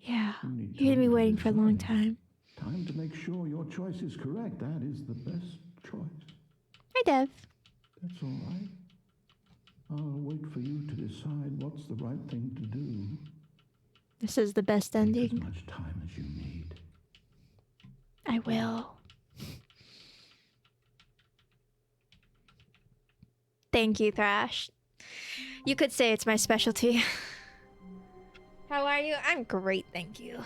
Yeah,
You need
you're gonna be
time to
waiting for a long
decide.
time.
Time to make sure your choice is correct. That is the best choice.
Hi, Dev.
That's all right. I'll wait for you to decide what's the right thing to do.
This is the best
Take as
ending.
much time as you need.
I will. Thank you, Thrash. You could say it's my specialty. How are you? I'm great, thank you.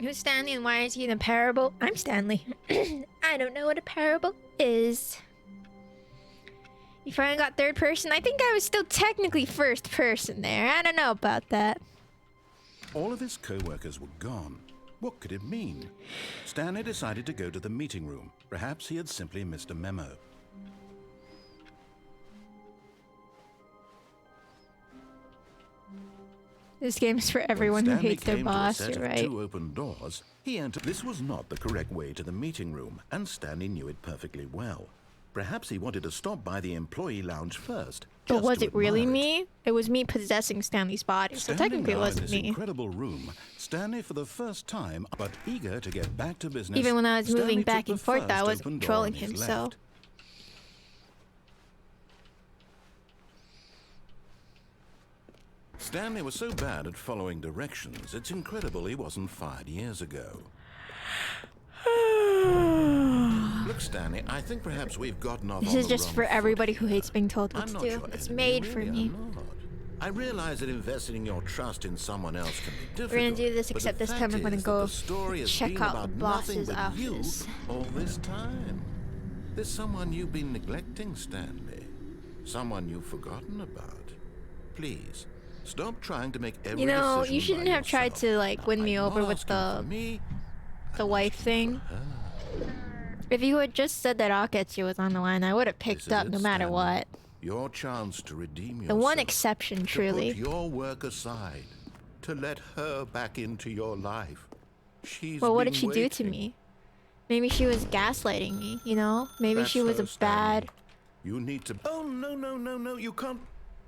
Who's Stanley and why is he in a parable? I'm Stanley. I don't know what a parable is. You finally got third person? I think I was still technically first person there. I don't know about that.
All of his co-workers were gone. What could it mean? Stanley decided to go to the meeting room. Perhaps he had simply missed a memo.
This game's for everyone who
Stanley
hates their
came to a
boss,
set
you're
of
right.
2 open doors. He entered. This was not the correct way to the meeting room, and Stanley knew it perfectly well. Perhaps he wanted to stop by the employee lounge first.
But
just
was
to
it really
admire
me? It was me possessing Stanley's body, so
Standing
technically it
now in
wasn't
this
me.
incredible room, Stanley for the first time, but eager to get back to business.
Even when I was moving
Stanley
back
took
and
the
forth, I
first
was
open door
controlling
on his
him, so...
left. Stanley was so bad at following directions, it's incredible he wasn't fired years ago. Look, Stanley, I think perhaps we've gotten off
This
on
is
the
just
wrong
for
foot
everybody
here.
who hates being told what
I'm
to
not
do.
your
It's
enemy,
made for
really,
me.
I'm not. I realize that investing your trust in someone else can be difficult.
We're gonna do this,
but
except
the
this time
fact
I'm gonna
is that
go
the story has
check
been
out
about
the
nothing
boss's
but you
office.
all this time. There's someone you've been neglecting, Stanley. Someone you've forgotten about. Please, stop trying to make every
You know,
decision
you shouldn't
by
have tried
yourself.
to, like, win
Now,
me
I'm
over
not
with
asking for me,
the
I'm
wife
asking
thing.
for her.
If you had just said that Akachi was on the line, I would have
This
picked
is
up
it,
no matter
Stanley.
what.
Your chance to redeem yourself.
The one exception,
To
truly.
put your work aside. To let her back into your life. She's
Well, what
been
did she do to
waiting.
me? Maybe she was gaslighting me, you know? Maybe
That's
she was
her,
a
Stanley.
bad...
You need to... Oh, no, you can't...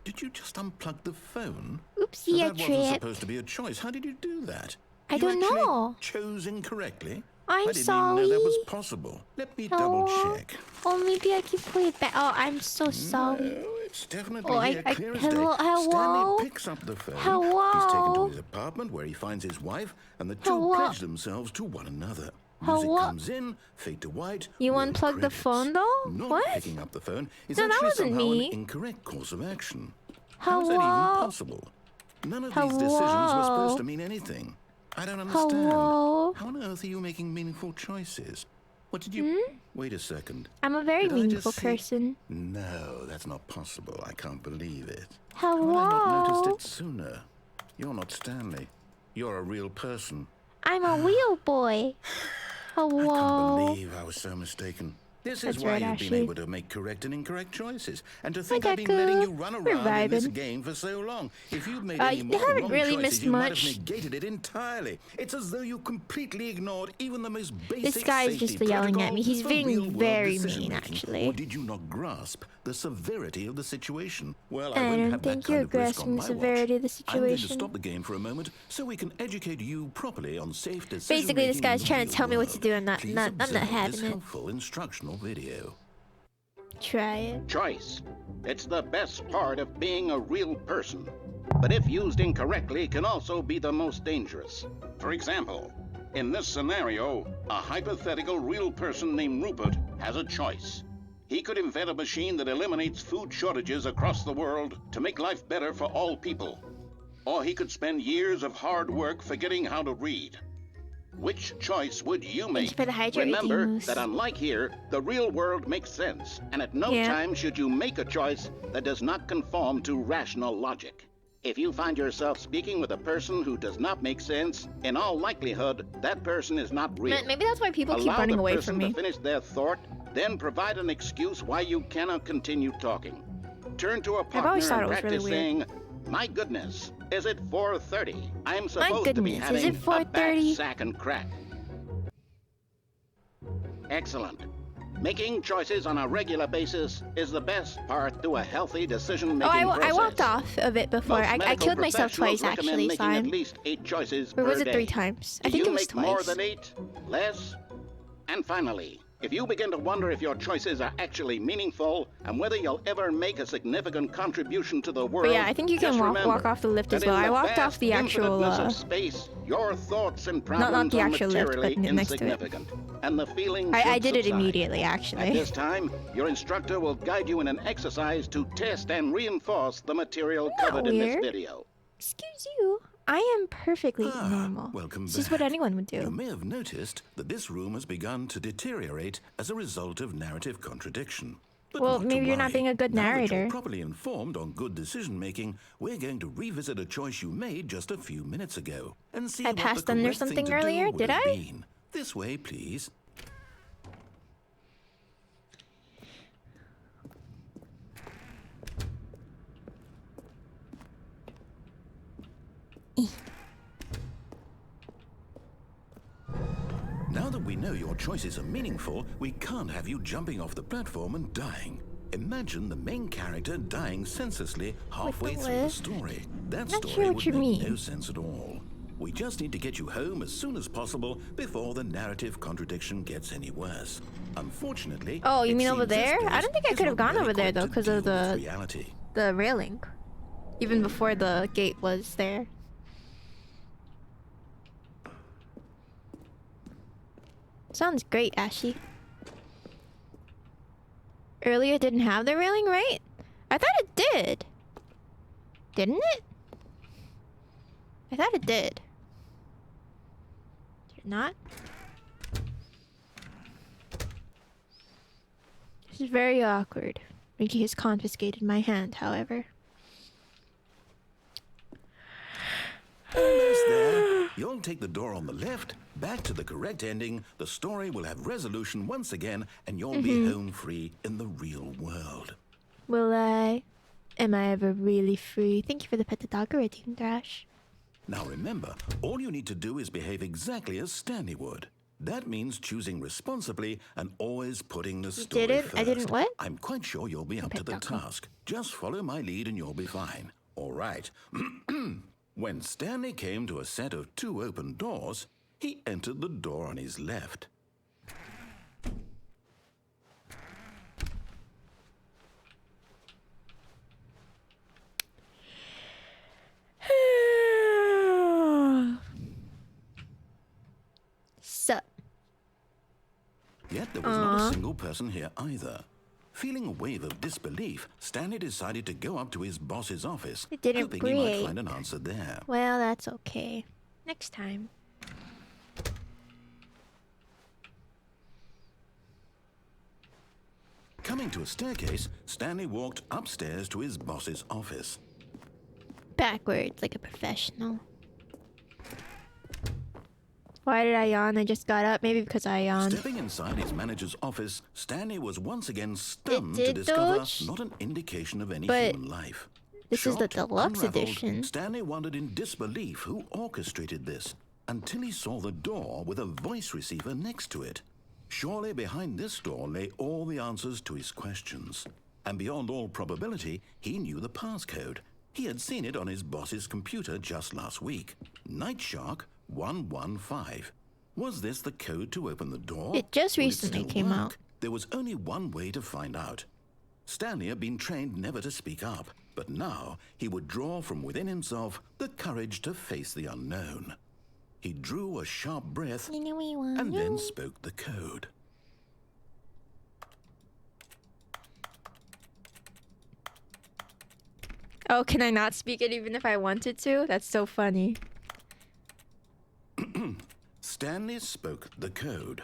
Did you just unplug the phone?
Oopsie, I
That wasn't
tripped.
supposed to be a choice. How did you do that?
I
You
don't
actually
know.
chose incorrectly?
I'm
I didn't even know that was
sorry.
possible. Let me
Oh.
double check.
Oh, maybe I can play it back. Oh, I'm so sorry.
No, it's definitely
Oh,
here, clear as day.
hello?
Stanley picks up the phone. He's taken
Hello?
to his apartment where he finds his wife, and the two
Hello?
pledge themselves to one another. Music
Hello?
comes in, fade to white.
You
roll
unplugged the
credits.
phone, though?
Not
What?
picking up the phone is
No, that
actually
wasn't
somehow
me.
an incorrect course of action. How is that even
Hello?
possible? None of these decisions were
Hello?
supposed to mean anything. I don't understand.
Hello?
How on earth are you making meaningful choices? What did you... Wait a second.
I'm a very
Did I just
meaningful
see-
person.
No, that's not possible. I can't believe it. How had I not
Hello?
noticed it sooner? You're not Stanley. You're a real person.
I'm a wheel boy.
I can't
Hello?
believe I was so mistaken. This
That's
is why
right,
you've been
Ashley.
able to make correct and incorrect choices. And to think
Hi,
I've been letting
Deku.
you run
We're
around in this
vibing.
game for so long. If you'd made
You
any more
haven't
wrong
really
choices,
missed
you might
much.
have negated it entirely. It's as though you completely ignored even the most basic
This guy's
safety
just yelling at me.
protocols
He's
for
being
real-world
very mean,
decision-making.
actually.
Or did you not grasp the severity of the situation? Well, I
I
won't
don't
have that
think
kind
you're
of risk
grasping
on
the
my
severity
watch.
of the
I'm going to
situation.
stop the game for a moment so we can educate you properly on safe decision-making.
Basically, this guy's
in the
trying to
real
tell me what to
world.
do. I'm not
Please
having
observe this
it.
helpful instructional video.
Try it.
Choice. It's the best part of being a real person. But if used incorrectly, can also be the most dangerous. For example, in this scenario, a hypothetical real person named Rupert has a choice. He could invent a machine that eliminates food shortages across the world to make life better for all people. Or he could spend years of hard work forgetting how to read. Which choice would you
Thanks
make?
for the hydrate
Remember
moose.
that unlike here, the real world makes sense, and at no
Yeah.
time should you make a choice that does not conform to rational logic. If you find yourself speaking with a person who does not make sense, in all likelihood, that person is not real.
Maybe that's why people keep
Allow
running
the
away
person
from me.
to finish their thought, then provide an excuse why you cannot continue talking. Turn to a partner
always thought
and
it was really
practice saying, "My goodness, is it 4:30? I'm supposed to be
goodness, is
having
it
a
4:30?
bad sack and crack." Excellent. Making choices on a regular basis is the best part to a healthy decision-making
Oh,
process.
I walked off of it before.
Most
I
medical
killed myself
professionals
twice,
recommend
actually,
making
so
at
I'm...
least 8 choices
Or
per
was it
day.
3 times? I
Do
think
you
it was
make
twice.
more than 8? Less? And finally, if you begin to wonder if your choices are actually meaningful and whether you'll ever make a significant contribution to the world,
But yeah, I think you can
just
walk
remember
off the lift as
that
well.
in
I
the
walked off
vast
the actual,
infiniteness of space, your thoughts and
not
problems
the
are
actual lift, but
materially
next to it.
insignificant, and the feeling
I
should
did it
subside.
immediately,
At
actually.
this time, your instructor will guide you in an exercise to test and reinforce the material
Not
covered in this
weird.
video.
Excuse you. I am perfectly normal.
Welcome
This
back.
is what anyone would
You
do.
may have noticed that this room has begun to deteriorate as a result of narrative contradiction. But
Well,
not to
maybe you're not
worry.
being a good
Now that
narrator.
you're properly informed on good decision-making, we're going to revisit a choice you made just a few minutes ago and see
I
what the
passed under
correct thing
something
to do
earlier,
would
did
have
I?
been. This way, please. Now that we know your choices are meaningful, we can't have you jumping off the platform and dying. Imagine the main character dying senselessly halfway through the
lift?
story. That
Not
story
sure what
would
you
make
mean.
no sense at all. We just need to get you home as soon as possible before the narrative contradiction gets any worse. Unfortunately,
Oh, you
it
mean over
seems this
there? I
place
don't think I
is
could have
not
gone
really
over there,
equipped
though,
to
'cause of
deal with
the-
reality.
The railing. Even before the gate was there. Sounds great, Ashy. Earlier it didn't have the railing, right? I thought it did. Didn't it? I thought it did. Did it not? This is very awkward. Ricky has confiscated my hand, however.
Almost there. You'll take the door on the left, back to the correct ending, the story will have resolution once again, and you'll be home free in the real world.
Will I? Am I ever really free? Thank you for the pet the dog rating, Thrash.
Now remember, all you need to do is behave exactly as Stanley would. That means choosing responsibly and always putting the story
didn't?
first.
I didn't what?
I'm quite sure you'll be up to the
Pet dog.
task. Just follow my lead and you'll be fine. All right. When Stanley came to a set of 2 open doors, he entered the door on his left.
Sup?
Yet there was not a single person here either. Feeling a wave of disbelief, Stanley decided to go up to his boss's office,
It didn't
hoping he might
break.
find an answer there.
Well, that's okay. Next time.
Coming to a staircase, Stanley walked upstairs to his boss's office.
Backwards, like a professional. Why did I yawn? I just got up. Maybe because I yawned.
Stepping inside his manager's office, Stanley was once again stunned
It
to
did
discover
dodge,
not an indication of any
but
human life.
this is the
Shocked,
deluxe
unraveled,
edition.
Stanley wondered in disbelief who orchestrated this until he saw the door with a voice receiver next to it. Surely behind this door lay all the answers to his questions. And beyond all probability, he knew the passcode. He had seen it on his boss's computer just last week. Nightshark 115. Was this the code to open the door?
It just
Would
recently
still
came
work?
out.
There was only one way to find out. Stanley had been trained never to speak up, but now he would draw from within himself the courage to face the unknown. He drew a sharp breath and then spoke the code.
Oh, can I not speak it even if I wanted to? That's so funny.
Stanley spoke the code.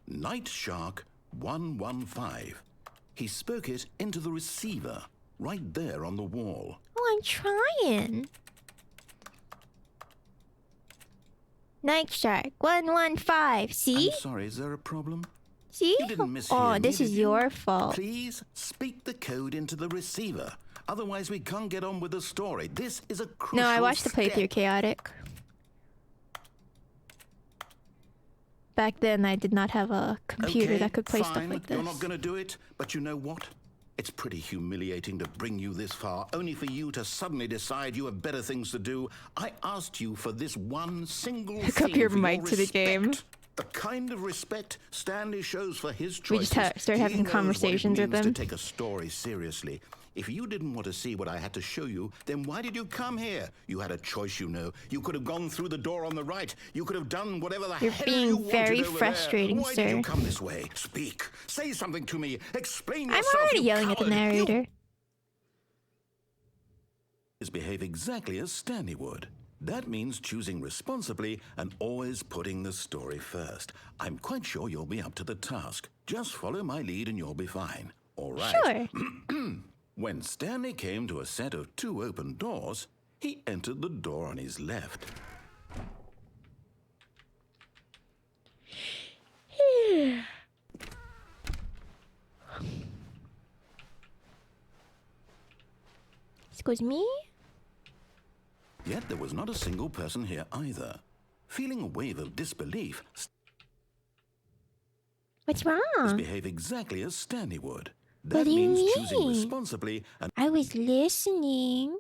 Nightshark 115. He spoke it into the receiver, right there on the wall.
Oh, I'm trying. Nightshark 115. See?
I'm sorry, is there a problem?
See?
You didn't mishear
Oh,
me,
this is
did you?
your fault.
Please speak the code into the receiver. Otherwise, we can't get on with the story. This is a crucial
No, I watched the playthrough
step.
chaotic. Back then, I did not have a computer
Okay,
that could play
fine.
stuff like this.
You're not going to do it, but you know what? It's pretty humiliating to bring you this far, only for you to suddenly decide you have better things to do. I asked you for this one single
Hook
thing
up your
for
mic to the game.
respect. The kind of respect Stanley shows for his
We
choices.
just start
He
having
knows
conversations
what it
with
means
him.
to take a story seriously. If you didn't want to see what I had to show you, then why did you come here? You had a choice, you know. You could have gone through the door on the right. You could have done whatever the
You're
hell
being
you wanted
very
over
frustrating,
there. Why
sir.
did you come this way? Speak. Say something to me. Explain
I'm
yourself.
already
you
yelling at the
coward.
narrator.
You behave exactly as Stanley would. That means choosing responsibly and always putting the story first. I'm quite sure you'll be up to the task. Just follow my lead and you'll be fine. All right.
Sure.
When Stanley came to a set of 2 open doors, he entered the door on his left.
Excuse me?
Yet there was not a single person here either. Feeling a wave of disbelief,
What's wrong?
behave exactly as Stanley would.
What
That
do you
means choosing
mean?
responsibly and
I was listening.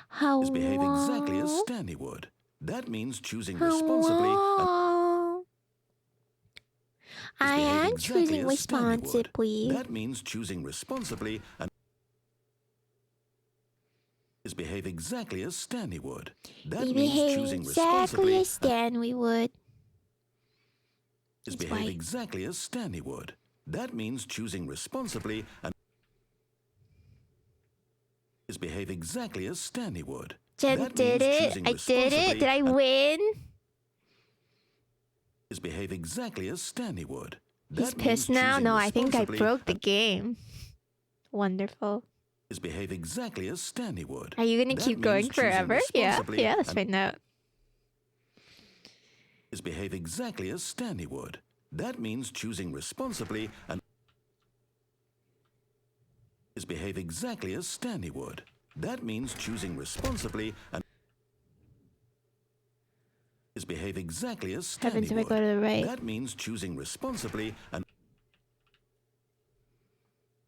Hello?
behave exactly as Stanley would. That means choosing responsibly and
Hello? I
behave
am
exactly
choosing
as Stanley would.
responsibly.
That means choosing responsibly and behave exactly as Stanley would. That
We
means
behave
choosing
exactly
responsibly
as Stanley would.
is
It's
behave
white.
exactly as Stanley would. That means choosing responsibly and is behave exactly as Stanley would.
Jen
That
did
means
it.
choosing
I did it. Did I
responsibly
win?
is behave exactly as Stanley would.
He's
That means
pissed now?
choosing
No, I think I
responsibly
broke the game. Wonderful.
is behave exactly as Stanley would.
Are you gonna
That
keep
means
going
choosing
forever? Yeah,
responsibly
yeah, let's
and
find out.
is behave exactly as Stanley would. That means choosing responsibly and is behave exactly as Stanley would. That means choosing responsibly and is behave exactly as Stanley
Happens if I
would.
go to the right.
That means choosing responsibly and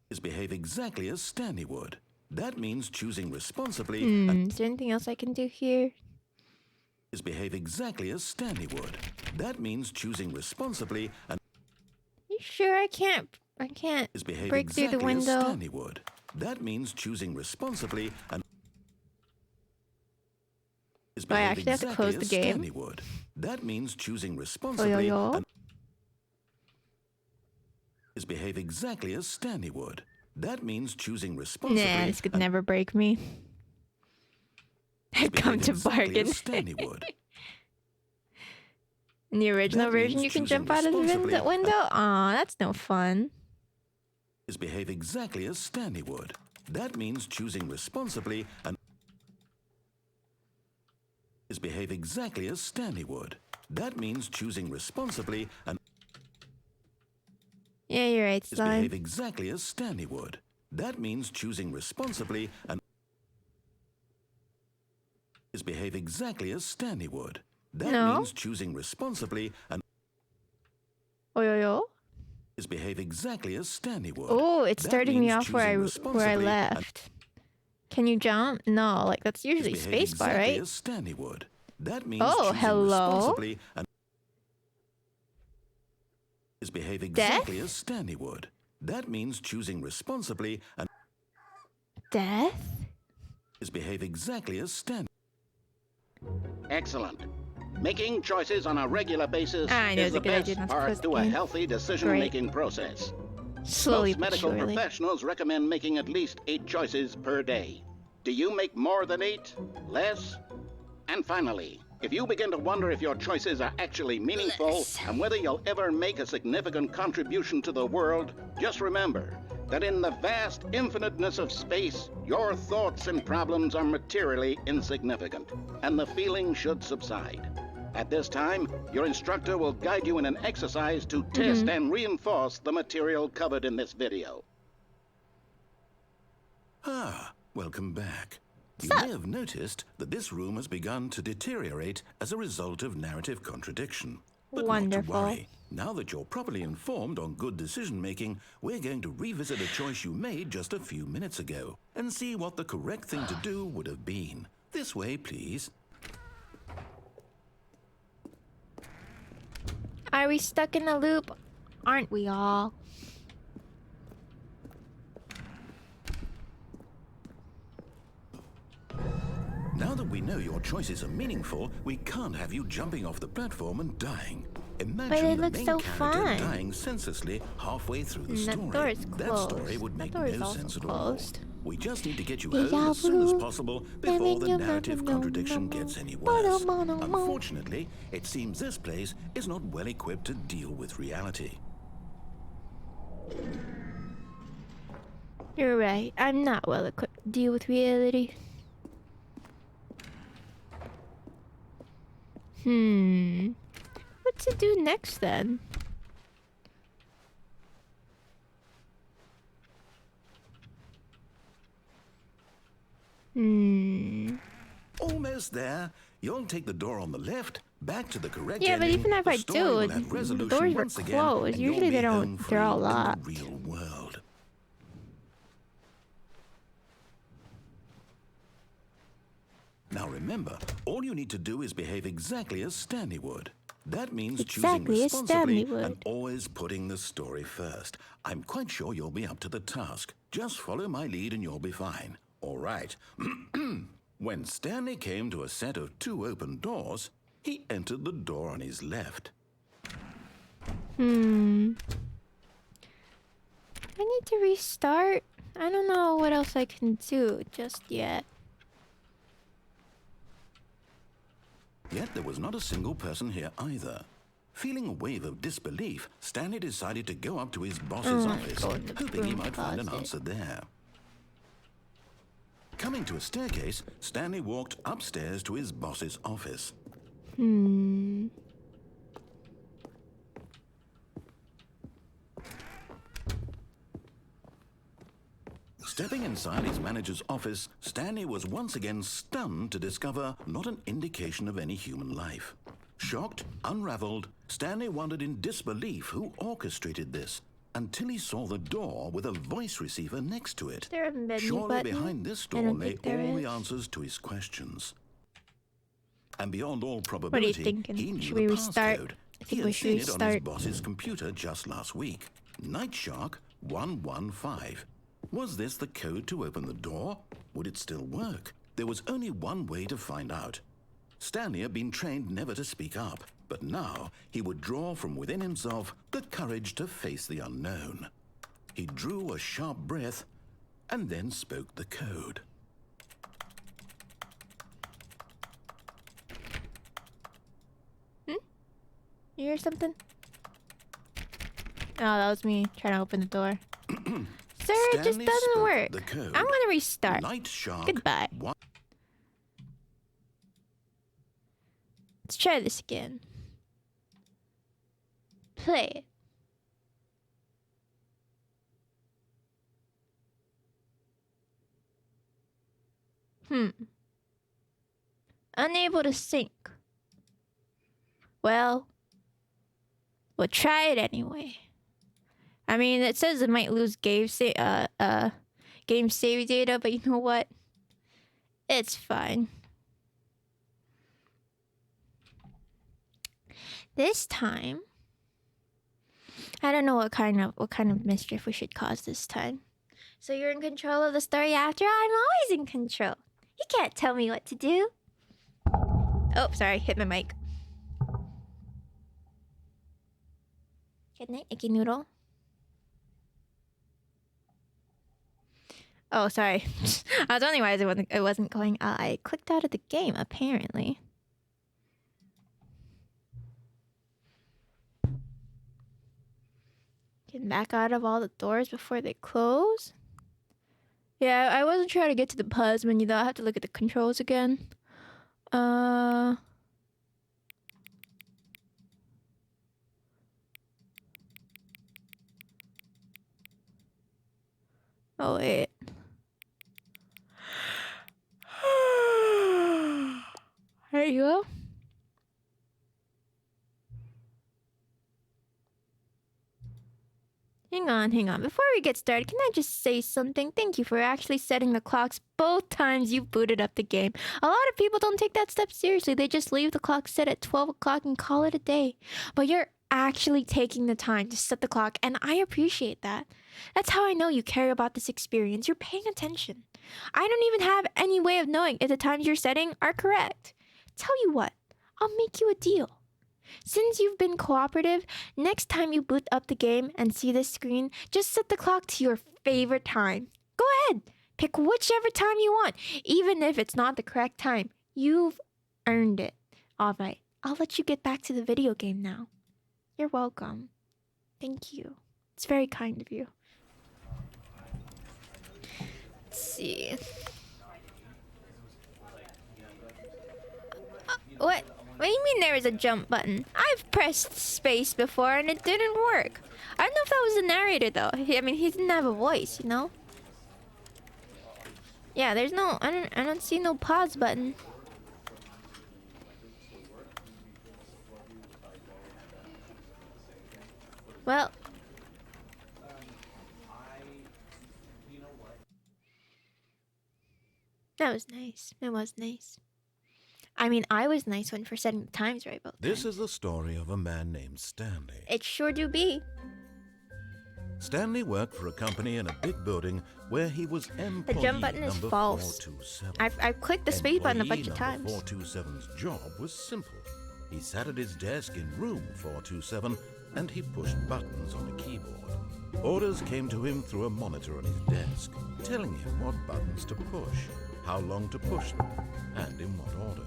is behave exactly as Stanley would. That means choosing responsibly and
Is there anything else I can do here?
is behave exactly as Stanley would. That means choosing responsibly and
You sure I can't
is behave
break through
exactly
the
as
window?
Stanley would. That means choosing responsibly and is
Do I
behave
actually have to
exactly
close the
as
game?
Stanley would. That means choosing responsibly
yo.
and is behave exactly as Stanley would. That means choosing responsibly
Nah, this could
and
never break me.
is
I've come
behave
to
exactly
bargain.
as Stanley would.
In the original
That
version,
means
you can
choosing
jump out of the
responsibly
window? Aw, that's no fun.
Is behave exactly as Stanley would. That means choosing responsibly and is behave exactly as Stanley would. That means choosing responsibly and
Yeah, you're right,
behave
slime.
exactly as Stanley would. That means choosing responsibly and behave exactly as Stanley would. That
No.
means choosing responsibly and
Oyoyo.
behave exactly as Stanley would.
Oh, it's
That
starting me
means
off where I
choosing responsibly and
left. Can you jump? No, like that's usually
behave
spacebar,
exactly
right?
as Stanley would. That means
Oh,
choosing
hello.
responsibly and behave exactly as Stanley would. That means choosing responsibly and
Death?
behave exactly as Stanley.
Excellent. Making choices on a regular basis
I know
is
it's
the
a good idea
best
not to
part
close
to
the
a
game.
healthy decision-making process.
Slowly
Most
but
medical
surely.
professionals recommend making at least 8 choices per day. Do you make more than 8? Less? And finally, if you begin to wonder if your choices are actually meaningful
Less.
and whether you'll ever make a significant contribution to the world, just remember that in the vast infiniteness of space, your thoughts and problems are materially insignificant, and the feeling should subside. At this time, your instructor will guide you in an exercise to test and reinforce the material covered in this video.
Ah, welcome back. You
Sup?
may have noticed that this room has begun to deteriorate as a result of narrative contradiction. But
Wonderful.
not to worry. Now that you're properly informed on good decision-making, we're going to revisit a choice you made just a few minutes ago and see what the correct thing to do would have been. This way, please.
Are we stuck in a loop? Aren't we all?
Now that we know your choices are meaningful, we can't have you jumping off the platform and dying. Imagine
it
the
looks
main
so
character
fun.
dying senselessly halfway through the
That
story.
door is
That story
closed.
would
That
make
door is
no
also
sense at
closed.
all. We just need to get you
Yeah,
home as soon as
boo.
possible before the narrative contradiction gets any worse. Unfortunately, it seems this place is not well equipped to deal with reality.
You're right. I'm not well equipped to deal with reality. What to do next then?
Almost there. You'll take the door on the left, back to the correct
Yeah, but
ending.
even if
The
I
story
do,
will have
the
resolution
doors were
once again,
closed.
and you'll
Usually they
be
don't-
home
they're all
free in the
locked.
real world. Now remember, all you need to do is behave exactly as Stanley would. That means
Exactly
choosing
as
responsibly
Stanley would.
and always putting the story first. I'm quite sure you'll be up to the task. Just follow my lead and you'll be fine. All right. When Stanley came to a set of 2 open doors, he entered the door on his left.
I need to restart. I don't know what else I can do just yet.
Yet there was not a single person here either. Feeling a wave of disbelief, Stanley decided to go up to his boss's office,
go in the
hoping he
broom
might find an
closet.
answer there. Coming to a staircase, Stanley walked upstairs to his boss's office. Stepping inside his manager's office, Stanley was once again stunned to discover not an indication of any human life. Shocked, unraveled, Stanley wondered in disbelief who orchestrated this, until he saw the door with a voice receiver next to it.
Is there a menu
Surely
button?
behind this
I
door
don't
lay
think there
all the
is.
answers to his questions. And beyond all
What are
probability,
you thinking?
he knew
Should
the
we restart?
passcode.
I
He
think we
had
should
seen it on his
restart.
boss's computer just last week. Nightshark 115. Was this the code to open the door? Would it still work? There was only one way to find out. Stanley had been trained never to speak up, but now he would draw from within himself the courage to face the unknown. He drew a sharp breath and then spoke the code.
You hear something? Oh, that was me trying to open the door. Sir, it just
Stanley
doesn't
spoke
work.
the code.
I'm gonna restart.
Nightshark.
Goodbye. Let's try this again. Play it. Unable to sync. Well, we'll try it anyway. I mean, it says it might lose game save data, but you know what? It's fine. This time, I don't know what kind of mischief we should cause this time. So you're in control of the story after? I'm always in control. You can't tell me what to do. Oh, sorry, hit my mic. Good night, Icky Noodle. Oh, sorry. I was wondering why it wasn't going. I clicked out of the game, apparently. Getting back out of all the doors before they close. Yeah, I wasn't trying to get to the pause menu though. I have to look at the controls again. Oh wait. There you go. Hang on. Before we get started, can I just say something? Thank you for actually setting the clocks both times you booted up the game. A lot of people don't take that step seriously. They just leave the clock set at 12 o'clock and call it a day. But you're actually taking the time to set the clock, and I appreciate that. That's how I know you care about this experience. You're paying attention. I don't even have any way of knowing if the times you're setting are correct. Tell you what, I'll make you a deal. Since you've been cooperative, next time you boot up the game and see this screen, just set the clock to your favorite time. Go ahead, pick whichever time you want, even if it's not the correct time. You've earned it. All right, I'll let you get back to the video game now. You're welcome. Thank you. It's very kind of you. Let's see. What? What do you mean there is a jump button? I've pressed space before and it didn't work. I don't know if that was the narrator though. I mean, he didn't have a voice, you know? Yeah, there's no... I don't see no pause button. Well... that was nice. It was nice. I mean, I was nice one for setting the times right both
This
times.
is the story of a man named Stanley.
It sure do be.
Stanley worked for a company in a big building where he was employee
The jump button is
number
false.
427.
I've clicked the space button a bunch of
Employee number
times.
427's job was simple. He sat at his desk in room 427 and he pushed buttons on a keyboard. Orders came to him through a monitor on his desk, telling him what buttons to push, how long to push them, and in what order.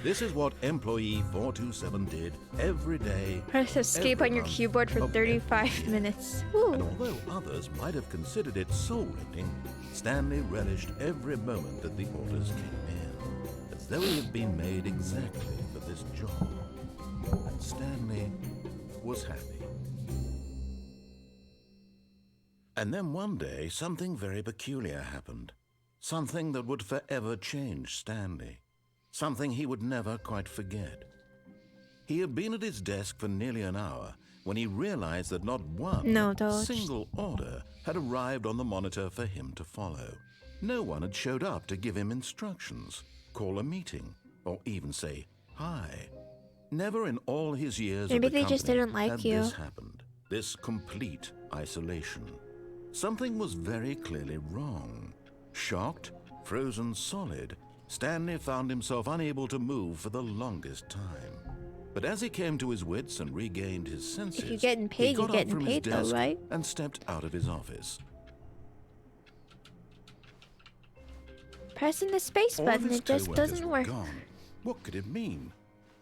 This is what employee 427 did every day.
Press escape
every
on your
month
keyboard for
of
35
every year.
minutes.
And
Ooh.
although others might have considered it soul-rending, Stanley relished every moment that the orders came in, as though he had been made exactly for this job. And Stanley was happy. And then one day, something very peculiar happened. Something that would forever change Stanley. Something he would never quite forget. He had been at his desk for nearly an hour when he realized that not one single order had arrived on the monitor for him to follow. No one had showed up to give him instructions, call a meeting, or even say hi. Never in all his years
Maybe
at the
they just
company
didn't like
had
you.
this happened. This complete isolation. Something was very clearly wrong. Shocked, frozen solid, Stanley found himself unable to move for the longest time. But as he came to his wits and regained his senses,
If you're getting
he
paid,
got
you're
up
getting
from his
paid though,
desk
right?
and stepped out of his office.
Pressing the space
All of
button,
his
it just
co-workers
doesn't
were
work.
gone. What could it mean?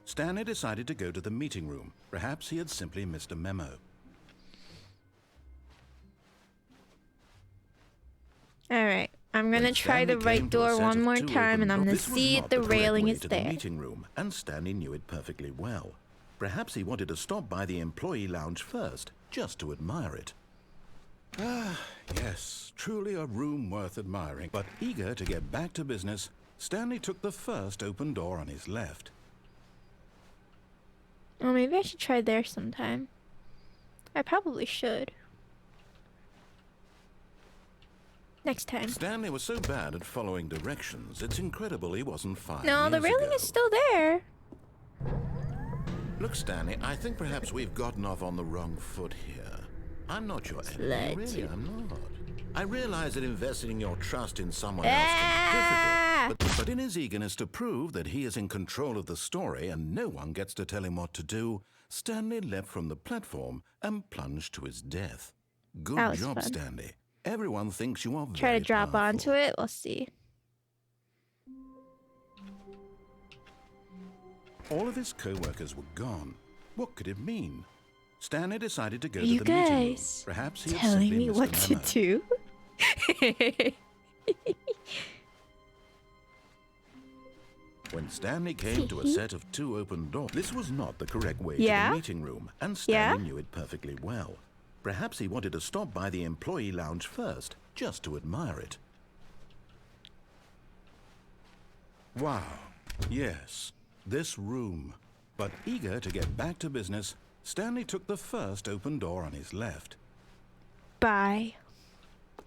Stanley decided to go to the meeting room. Perhaps he had simply missed a memo.
Alright, I'm gonna
When
try the
Stanley
right
came to a
door
set
one
of
more
two
time and
open
I'm gonna
doors, this was
see
not
if the
correct
railing
way
is
to the
there.
meeting room, and Stanley knew it perfectly well. Perhaps he wanted to stop by the employee lounge first, just to admire it. Ah, yes, truly a room worth admiring. But eager to get back to business, Stanley took the first open door on his left.
Oh, maybe I should try there sometime. I probably should. Next time.
Stanley was so bad at following directions, it's incredible he wasn't 5
No, the
years
railing
ago.
is still there.
Look, Stanley, I think perhaps we've gotten off on the wrong foot here. I'm not your enemy,
Let
really,
you.
I'm not. I realize that investing your trust in someone else can be difficult, but in his eagerness to prove that he is in control of the story and no one gets to tell him what to do, Stanley leapt from the platform and plunged to his death. Good
That was
job,
fun.
Stanley. Everyone thinks you are
Try
very
to drop
powerful.
onto it. We'll see.
All of his co-workers were gone. What could it mean? Stanley decided to go
You
to the meeting room.
guys
Perhaps he had
telling
simply
me
missed
what
a
to
memo.
do.
When Stanley came to a set of 2 open doors, this was not the correct way to
Yeah?
the meeting room, and Stanley knew it perfectly well. Perhaps he wanted to stop by the employee lounge first, just to admire it. Wow, yes, this room. But eager to get back to business, Stanley took the first open door on his left.
Bye.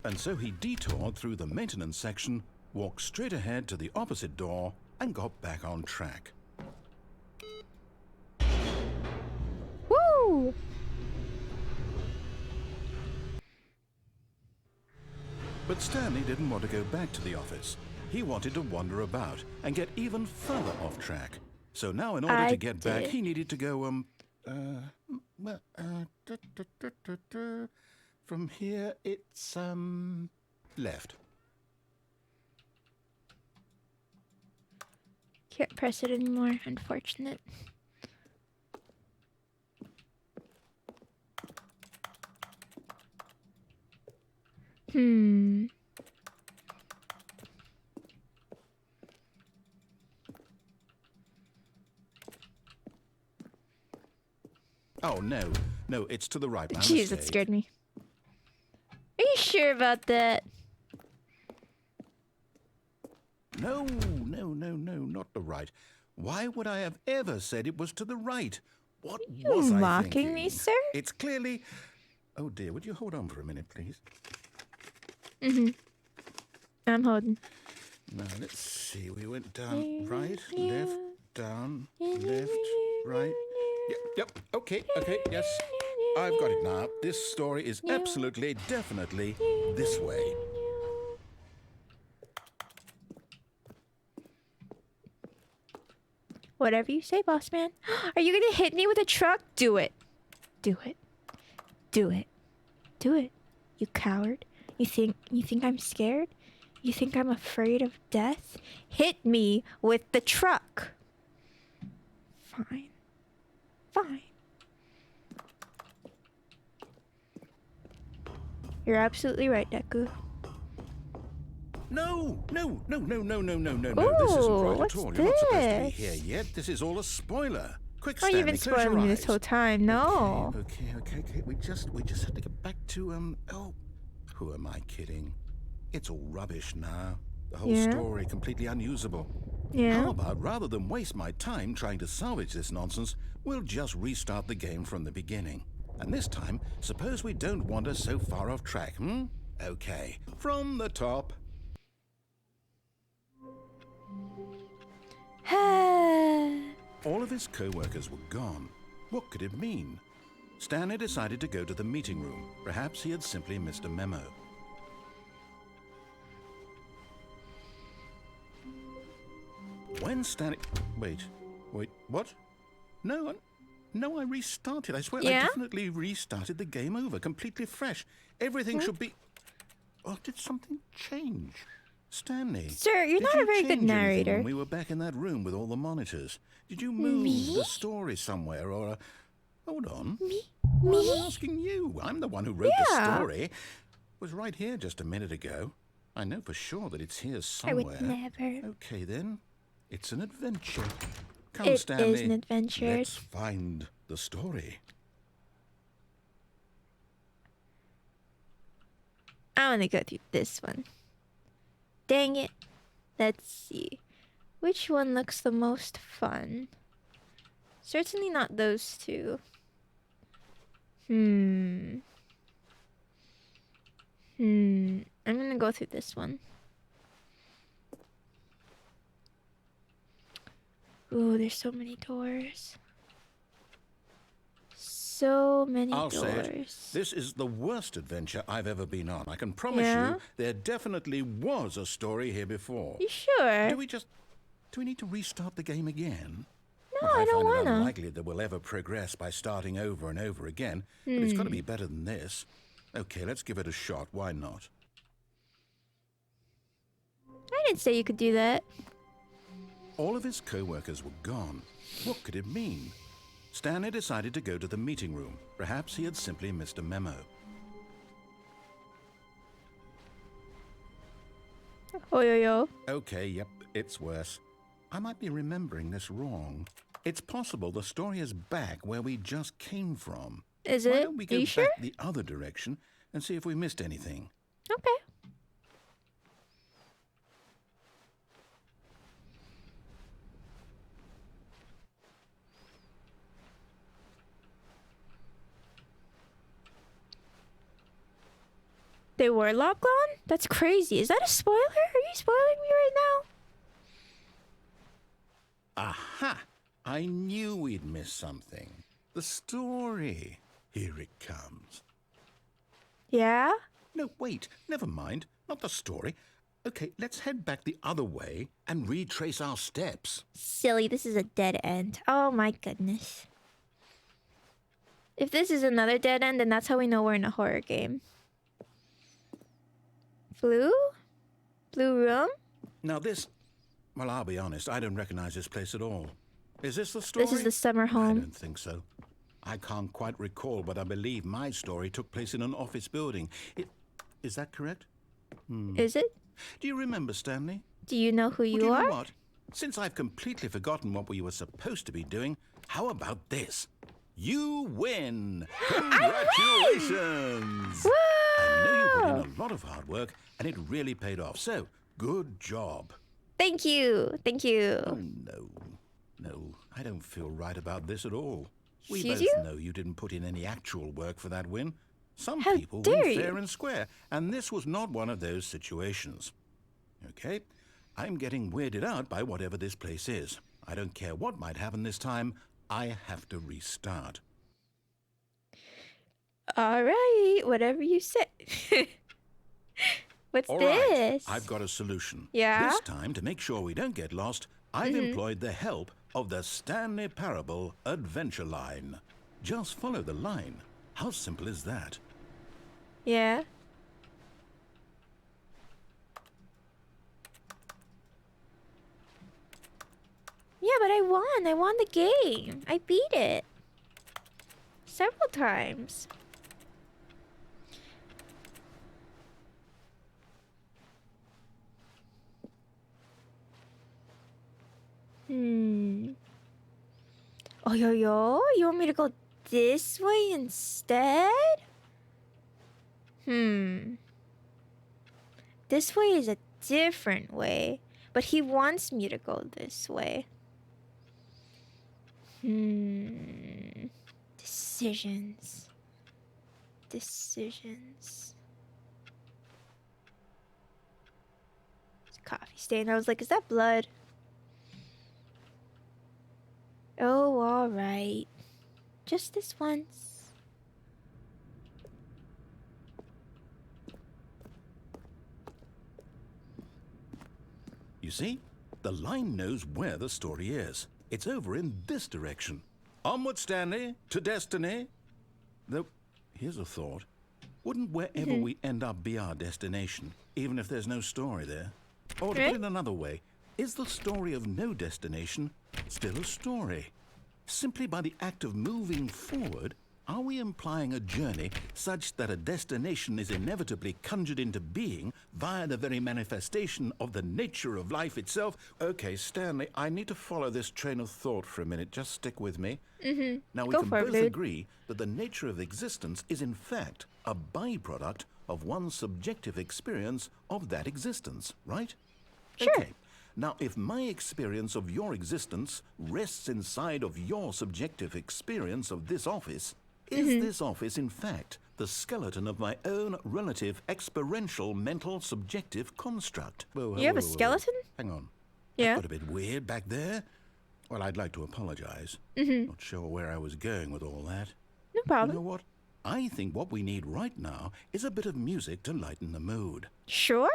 And so he detoured through the maintenance section, walked straight ahead to the opposite door, and got back on track.
Woo!
But Stanley didn't want to go back to the office. He wanted to wander about and get even further off track. So now in order
I
to get back,
did.
he needed to go, from here it's, left.
Can't press it anymore. Unfortunate.
Oh, no, no, it's to the right. My
Jeez, that
mistake.
scared me. Are you sure about that?
No, not the right. Why would I have ever said it was to the right? What was I
mocking
thinking?
me, sir?
It's clearly... Oh dear, would you hold on for a minute, please?
I'm holding.
Now, let's see. We went down right, left, down, left, right. Yep, okay, yes. I've got it now. This story is absolutely, definitely this way.
Whatever you say, boss man. Are you gonna hit me with a truck? Do it. Do it. Do it. Do it. You coward. You think I'm scared? You think I'm afraid of death? Hit me with the truck. Fine. Fine. You're absolutely right, Deku.
No.
Ooh,
This isn't right
what's
at all. You're not supposed to be
this?
here yet. This is all a spoiler. Quick,
Oh,
Stanley,
you've been
close your
spoiling me this
eyes.
whole time. No.
Okay. We just have to get back to, oh, who am I kidding? It's all rubbish now. The whole
Yeah.
story completely unusable.
Yeah.
How about, rather than waste my time trying to salvage this nonsense, we'll just restart the game from the beginning. And this time, suppose we don't wander so far off track, Okay, from the top. All of his co-workers were gone. What could it mean? Stanley decided to go to the meeting room. Perhaps he had simply missed a memo. When Stanley... Wait, what? No, I restarted. I swear,
Yeah?
I definitely restarted the game over, completely fresh. Everything should be... Oh, did something change? Stanley.
Sir, you're
did
not
you
a very good
change anything
narrator.
When we were back in that room with all the monitors. Did you move the story somewhere or... Hold on.
Me?
Well,
Me?
I'm asking you. I'm the one who wrote the
Yeah.
story. It was right here just a minute ago. I know for sure that it's here
I
somewhere.
would never.
Okay, then. It's an adventure. Come,
It is
Stanley.
an adventure.
Let's find the story.
I want to go through this one. Dang it. Let's see. Which one looks the most fun? Certainly not those two. I'm gonna go through this one. Ooh, there's so many doors. So many
I'll
doors.
say it. This is the worst adventure I've ever been on. I can promise
Yeah?
you there definitely was a story here before.
You sure?
Do we need to restart the game again?
No,
Well,
I don't
find it
wanna.
unlikely that we'll ever progress by starting over and over again, but it's got to be better than this. Okay, let's give it a shot. Why not?
I didn't say you could do that.
All of his co-workers were gone. What could it mean? Stanley decided to go to the meeting room. Perhaps he had simply missed a memo.
Oh, yo.
Okay, yep, it's worse. I might be remembering this wrong. It's possible the story is back where we just came from.
Is
Why
it?
don't we
Are
go
you
back
sure?
the other direction and see if we missed anything?
Okay. They were locked on? That's crazy. Is that a spoiler? Are you spoiling me right now?
Aha! I knew we'd miss something. The story. Here it comes.
Yeah?
No, wait, never mind. Not the story. Okay, let's head back the other way and retrace our steps.
Silly, this is a dead end. Oh my goodness. If this is another dead end, then that's how we know we're in a horror game. Blue? Blue room?
Now this... Well, I'll be honest, I don't recognize this place at all. Is this the story?
This is the summer
I
home.
don't think so. I can't quite recall, but I believe my story took place in an office building. Is that correct?
Is it?
Do you remember, Stanley?
Do you know who
Well,
you
do you
are?
know what? Since I've completely forgotten what we were supposed to be doing, how about this? You win! Congratulations!
Woo!
I know you put in a lot of hard work, and it really paid off. So, good job.
Thank you. Thank you.
Oh, no, I don't feel right about this at all. We
Excuse
both
you?
know you didn't put in any actual work for that win. Some
How
people
dare
win
you.
fair and square, and this was not one of those situations. Okay, I'm getting weirded out by whatever this place is. I don't care what might happen this time. I have to restart.
All right. Whatever you say. What's
All right,
this?
I've got a solution.
Yeah?
This time, to make sure we don't get lost, I've employed the help of the Stanley Parable Adventure Line. Just follow the line. How simple is that?
Yeah. Yeah, but I won. I won the game. I beat it. Several times. Oh, yo. You want me to go this way instead? This way is a different way, but he wants me to go this way. Decisions. It's coffee stain. I was like, is that blood? Oh, all right. Just this once.
You see, the line knows where the story is. It's over in this direction. Onward, Stanley, to destiny. Though, here's a thought. Wouldn't wherever we end up be our destination, even if there's no story there? Or to put it another way, is the story of no destination still a story? Simply by the act of moving forward, Are we implying a journey such that a destination is inevitably conjured into being via the very manifestation of the nature of life itself? Okay, Stanley, I need to follow this train of thought for a minute. Just stick with me. Now, we
Go
can
for it,
both
dude.
agree that the nature of existence is in fact a byproduct of one's subjective experience of that existence, right?
Sure.
Okay. Now, if my experience of your existence rests inside of your subjective experience of this office, is this office, in fact, the skeleton of my own relative experiential mental subjective construct?
You have a skeleton?
Hang on.
Yeah.
That got a bit weird back there. Well, I'd like to apologize. Not sure where I was going with all that.
No
You
problem.
know what? I think what we need right now is a bit of music to lighten the mood.
Sure.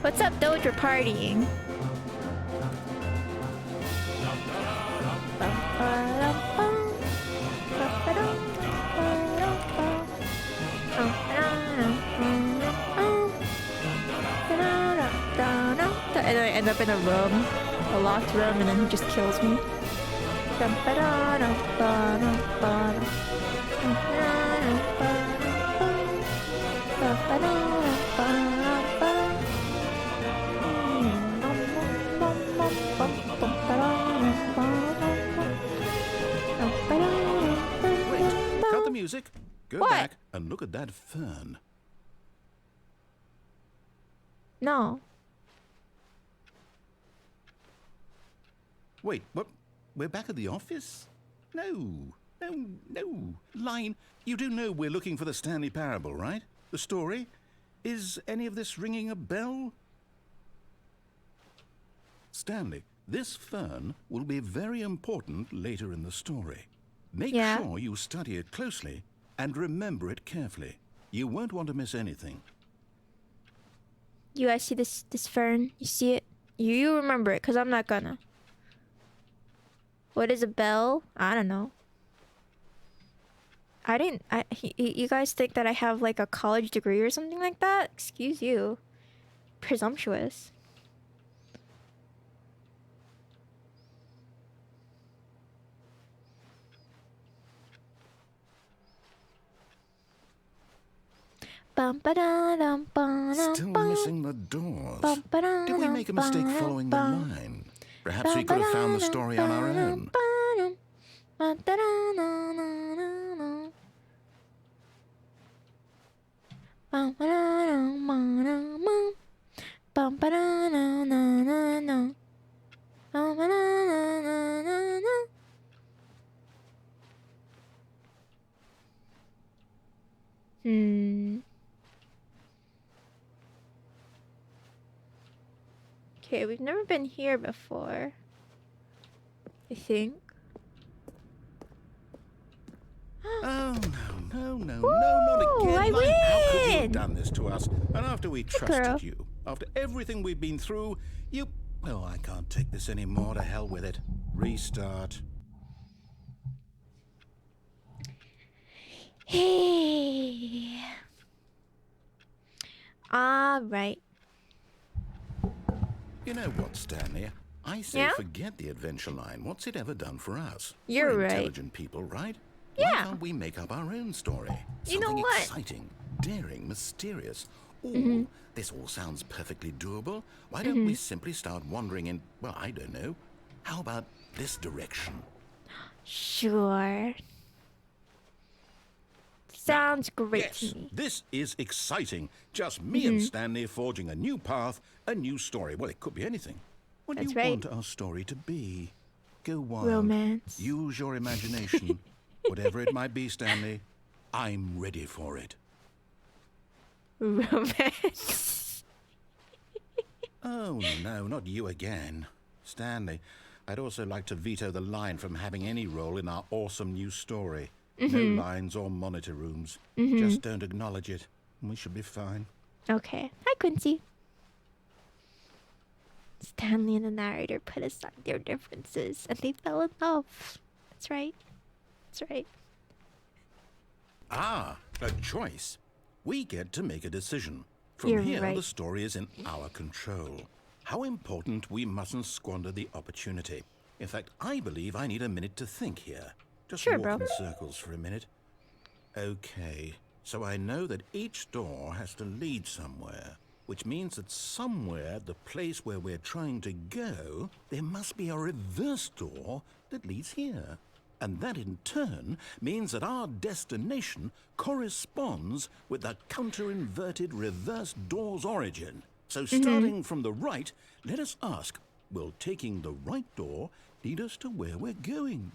What's up, Doge? We're partying. And I end up in a room, a locked room, and then he just kills me.
Wait, cut the music. Go
What?
back and look at that fern.
No.
Wait, what? We're back at the office? No. Line, you do know we're looking for the Stanley Parable, right? The story? Is any of this ringing a bell? Stanley, this fern will be very important later in the story. Make
Yeah.
sure you study it closely and remember it carefully. You won't want to miss anything.
You guys see this fern? You see it? You remember it, because I'm not gonna. What is a bell? I don't know. You guys think that I have like a college degree or something like that? Excuse you. Presumptuous.
Still missing the doors. Did we make a mistake following the line? Perhaps we could have found the story on our own.
Okay, we've never been here before. I think.
Oh, no, not again.
I
How could you have
win!
done this to us? And after we
girl.
trusted you, after everything we've been through, you... Well, I can't take this anymore. To hell with it. Restart.
Hey. right.
You know what, Stanley? I say
Yeah?
forget the adventure line. What's it ever done for us?
You're
We're
right.
intelligent people, right?
Yeah.
Why can't we make up our own story?
You know
Something
what?
exciting, daring, mysterious. Ooh, this all sounds perfectly doable. Why don't we simply start wandering in, well, I don't know. How about this direction?
Sure. Sounds great
Yes,
to me.
this is exciting. Just me and Stanley forging a new path, a new story. Well, it could be anything. What
That's
do you
right.
want our story to be? Go wild.
Romance.
Use your imagination. Whatever it might be, Stanley, I'm ready for it.
Romance.
Oh, no, not you again. Stanley, I'd also like to veto the line from having any role in our awesome new story. No lines or monitor rooms. Just don't acknowledge it, and we should be fine.
Okay. Hi, Quincy. Stanley and the narrator put aside their differences and they fell in love. That's right. That's right.
Ah, a choice. We get to make a decision. From
You're
here,
right.
the story is in our control. How important we mustn't squander the opportunity. In fact, I believe I need a minute to think here. Just
Sure,
walk
bro.
in circles for a minute. Okay, so I know that each door has to lead somewhere, which means that somewhere, the place where we're trying to go, there must be a reverse door that leads here. And that in turn means that our destination corresponds with the counter-inverted reverse door's origin. So starting from the right, let us ask, will taking the right door lead us to where we're going?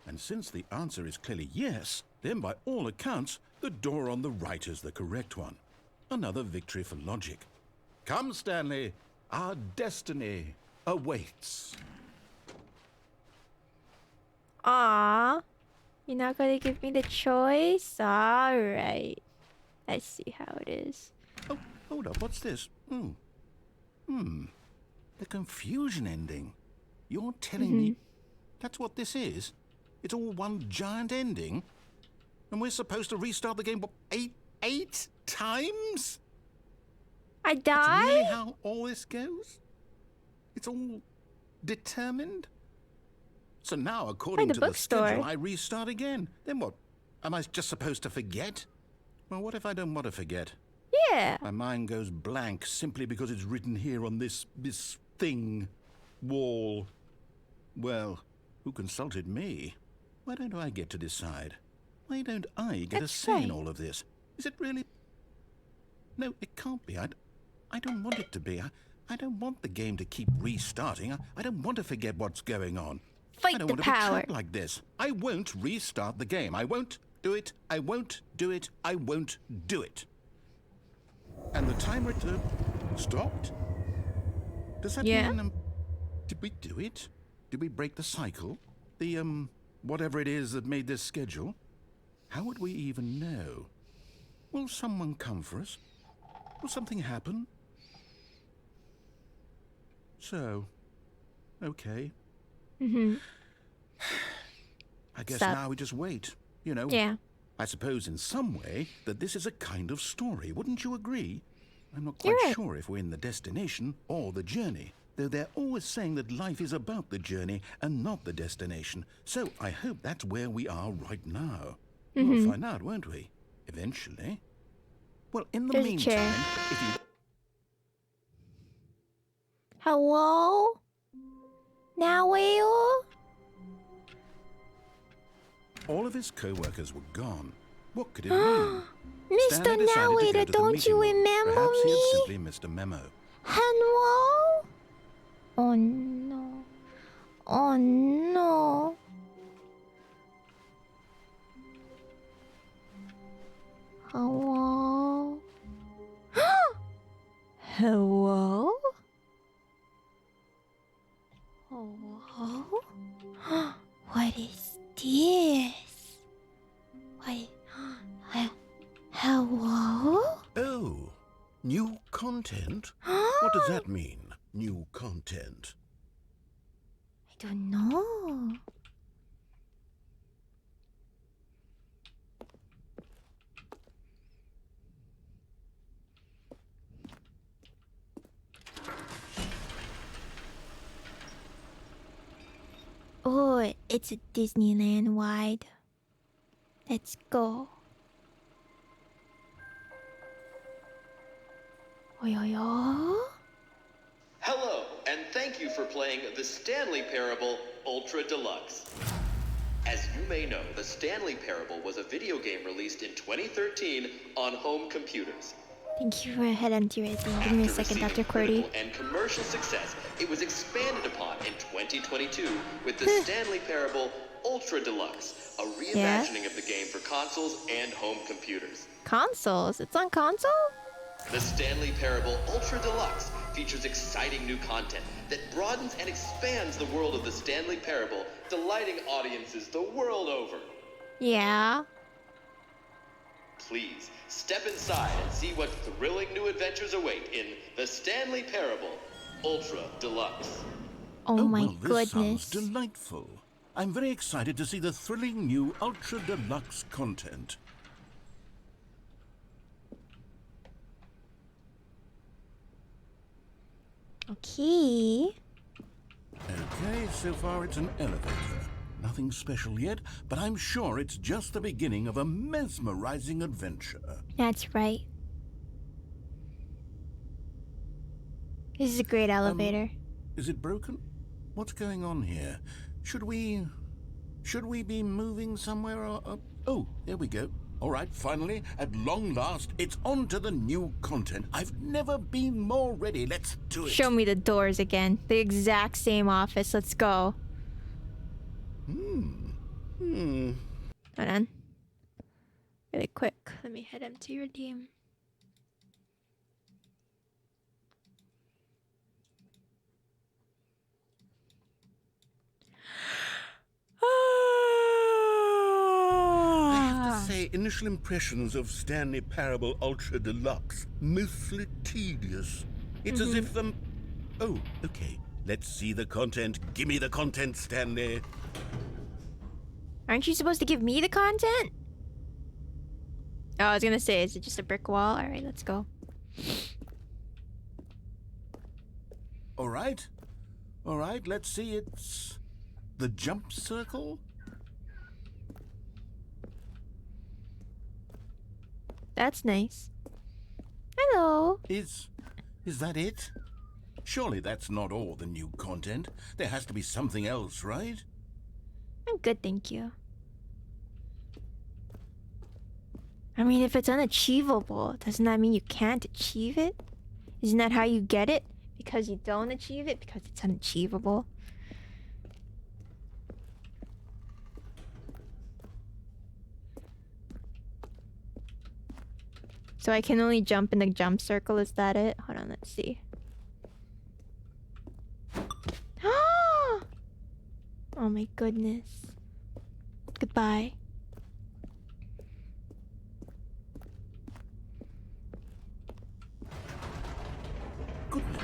And since the answer is clearly yes, then by all accounts, the door on the right is the correct one. Another victory for logic. Come, Stanley, our destiny awaits.
Aw. You're not gonna give me the choice? Alright. I see how it is.
Oh, hold up, what's this? The confusion ending. You're telling me that's what this is? It's all one giant ending? And we're supposed to restart the game, what, eight times?
I
That's really
die?
how all this goes? It's all determined? So now, according
the
to the
bookstore.
schedule, I restart again. Then what? Am I just supposed to forget? Well, what if I don't want to forget?
Yeah.
My mind goes blank simply because it's written here on this thing, wall. Well, who consulted me? Why don't I get to decide? Why don't I get a
That's
say in
right.
all of this? Is it really? No, it can't be. I don't want it to be. I don't want the game to keep restarting. I don't want to forget what's going on.
Fight
I don't
the
want to be
power.
trapped like this. I won't restart the game. I won't do it. I won't do it. I won't do it. And the timer stopped? Does that
Yeah.
mean, did we do it? Did we break the cycle? The, whatever it is that made this schedule? How would we even know? Will someone come for us? Will something happen? So, okay. I guess
Stop.
now we just wait, you know.
Yeah.
I suppose in some way that this is a kind of story, wouldn't you agree? I'm not quite
You're right.
sure if we're in the destination or the journey, though they're always saying that life is about the journey and not the destination. So I hope that's where we are right now. We'll find out, won't we? Eventually. Well, in the
There's a chair.
meantime, if you...
Hello? Naweo?
All of his co-workers were gone. What could it mean?
Mr.
Stanley decided to go
Narrator,
to the
don't
meeting
you
room.
remember
Perhaps he had
me?
simply missed a memo.
Hello? Oh no. Oh no. Hello? Hello? Hello? What is this? What? Hello?
Oh, new content? What does that mean, new content?
I don't know. It's a Disneyland wide. Let's go. Oyoyo.
Hello, and thank you for playing the Stanley Parable Ultra Deluxe. As you may know, the Stanley Parable was a video game released in 2013 on home computers.
Thank you for head empty rating. Give me a second,
After
Dr.
receiving
Cordy.
critical and commercial success, it was expanded upon in 2022 with the Stanley Parable Ultra Deluxe, a reimagining of the game for consoles and home computers.
Consoles? It's on console?
The Stanley Parable Ultra Deluxe features exciting new content that broadens and expands the world of the Stanley Parable, delighting audiences the world over.
Yeah.
Please, step inside and see what thrilling new adventures await in the Stanley Parable Ultra Deluxe.
Oh my
well, this
goodness.
sounds delightful. I'm very excited to see the thrilling new Ultra Deluxe content.
Okay.
Okay, so far it's an elevator. Nothing special yet, but I'm sure it's just the beginning of a mesmerizing adventure.
That's right. This is a great elevator.
Is it broken? What's going on here? Should we be moving somewhere or... Oh, there we go. All right, finally, at long last, it's on to the new content. I've never been more ready. Let's do it.
Show me the doors again. The exact same office. Let's go. Hold on. Really quick. Let me head empty redeem.
I have to say, initial impressions of Stanley Parable Ultra Deluxe, mostly tedious. It's as if Oh, okay. Let's see the content. Give me the content, Stanley.
Aren't you supposed to give me the content? Oh, I was gonna say, is it just a brick wall? Alright, let's go.
All right, let's see. It's the jump circle.
That's nice. Hello.
Is that it? Surely that's not all the new content. There has to be something else, right?
I'm good, thank you. I mean, if it's unachievable, doesn't that mean you can't achieve it? Isn't that how you get it? Because you don't achieve it? Because it's unachievable? So I can only jump in the jump circle, is that it? Hold on, let's see. Oh my goodness. Goodbye.
Goodness,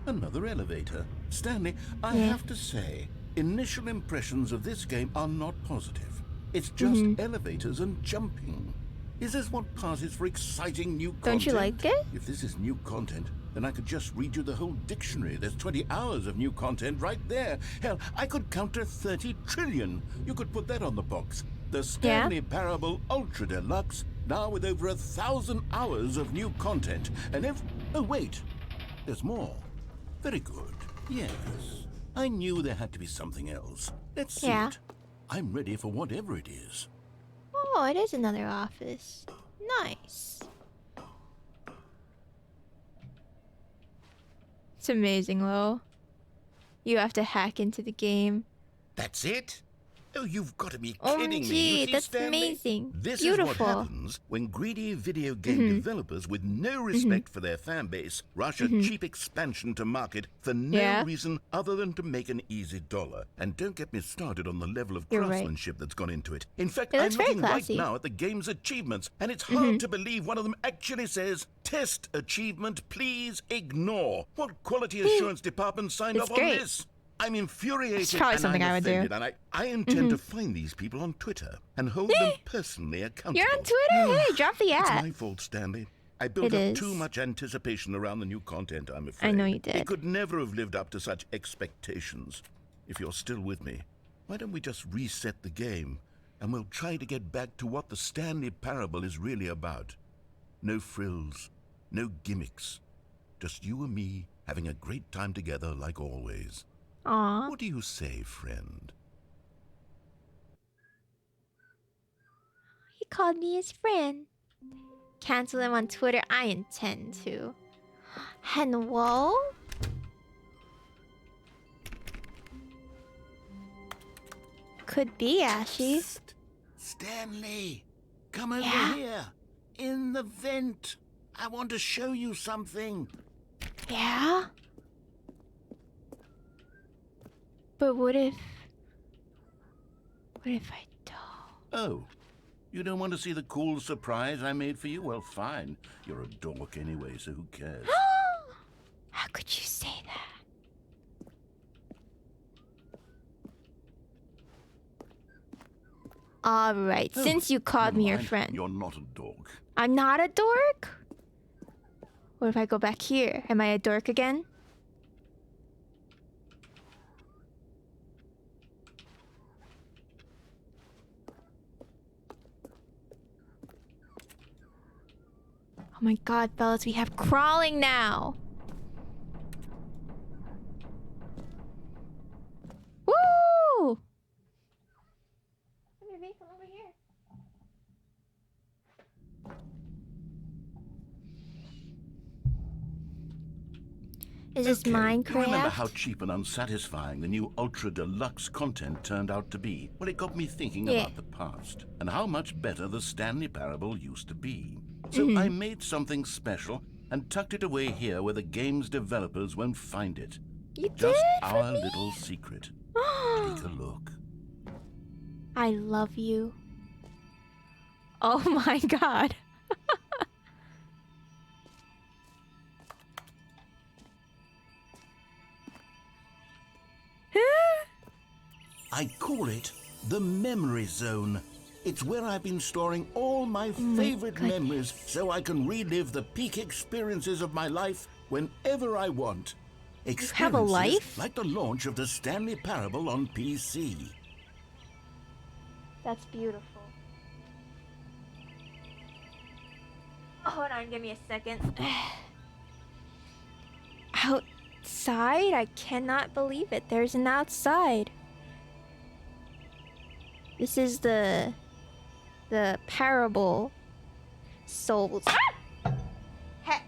another elevator. Stanley, I
Yeah.
have to say, initial impressions of this game are not positive. It's just elevators and jumping. Is this what passes for exciting new content?
Don't you like it?
If this is new content, then I could just read you the whole dictionary. There's 20 hours of new content right there. Hell, I could count to 30 trillion. You could put that on the box. The Stanley Parable Ultra Deluxe, now with over 1,000 hours of new content. And oh, wait. There's more. Very good. Yes. I knew there had to be something else. Let's see it. I'm ready for whatever it is.
Oh, it is another office. Nice. It's amazing, Lo. You have to hack into the game.
That's it? Oh, you've got to be kidding me. You
OMG,
see,
that's
Stanley?
amazing.
This
Beautiful.
is what happens when greedy video game developers with no respect for their fan base rush a cheap expansion to market for no reason other than to make an easy dollar. And don't get me started on the level of craftsmanship that's gone into it. In fact, I'm looking right now at the game's achievements, and it's hard to believe one of them actually says, "Test achievement, please ignore." What quality assurance department signed off on this? I'm infuriated.
It's probably something I would do.
And I intend to find these people on Twitter and hold them personally accountable.
You're on Twitter? Hey, drop the
It's
app.
my fault, Stanley. I built up too much anticipation around the new content, I'm afraid.
I know you did.
It could never have lived up to such expectations. If you're still with me, Why don't we just reset the game, and we'll try to get back to what the Stanley Parable is really about? No frills, no gimmicks. Just you and me having a great time together like always.
Aw.
What do you say, friend?
He called me his friend. Cancel him on Twitter. I intend to. Hello? Could be Ashy.
Psst. Stanley, come over
Yeah?
here. In the vent. I want to show you something.
Yeah? But what if I don't?
Oh, you don't want to see the cool surprise I made for you? Well, fine. You're a dork anyway, so who cares?
How could you say that? Alright,
Oh,
since you called
never
me your
mind.
friend.
You're not a dork.
I'm not a dork? What if I go back here? Am I a dork again? Oh my god, fellas, we have crawling now! Woo! Come here, babe, come over here. Is this
Okay, you remember
Minecraft?
how cheap and unsatisfying the new Ultra Deluxe content turned out to be? Well, it got me thinking
Yeah.
about the past and how much better the Stanley Parable used to be. So
Mm-hmm.
I made something special and tucked it away here where the game's developers won't find it.
You
Just
did for
our
me?
little secret. Take a look.
I love you. Oh my god.
I call it the Memory Zone. It's where I've been storing all my favorite
goodness.
memories so I can relive the peak experiences of my life whenever I want.
have a
Experiences
life?
like the launch of the Stanley Parable on PC.
That's beautiful. Hold on, give me a second. Outside? I cannot believe it. There's an outside. This is the parable souls. Heck.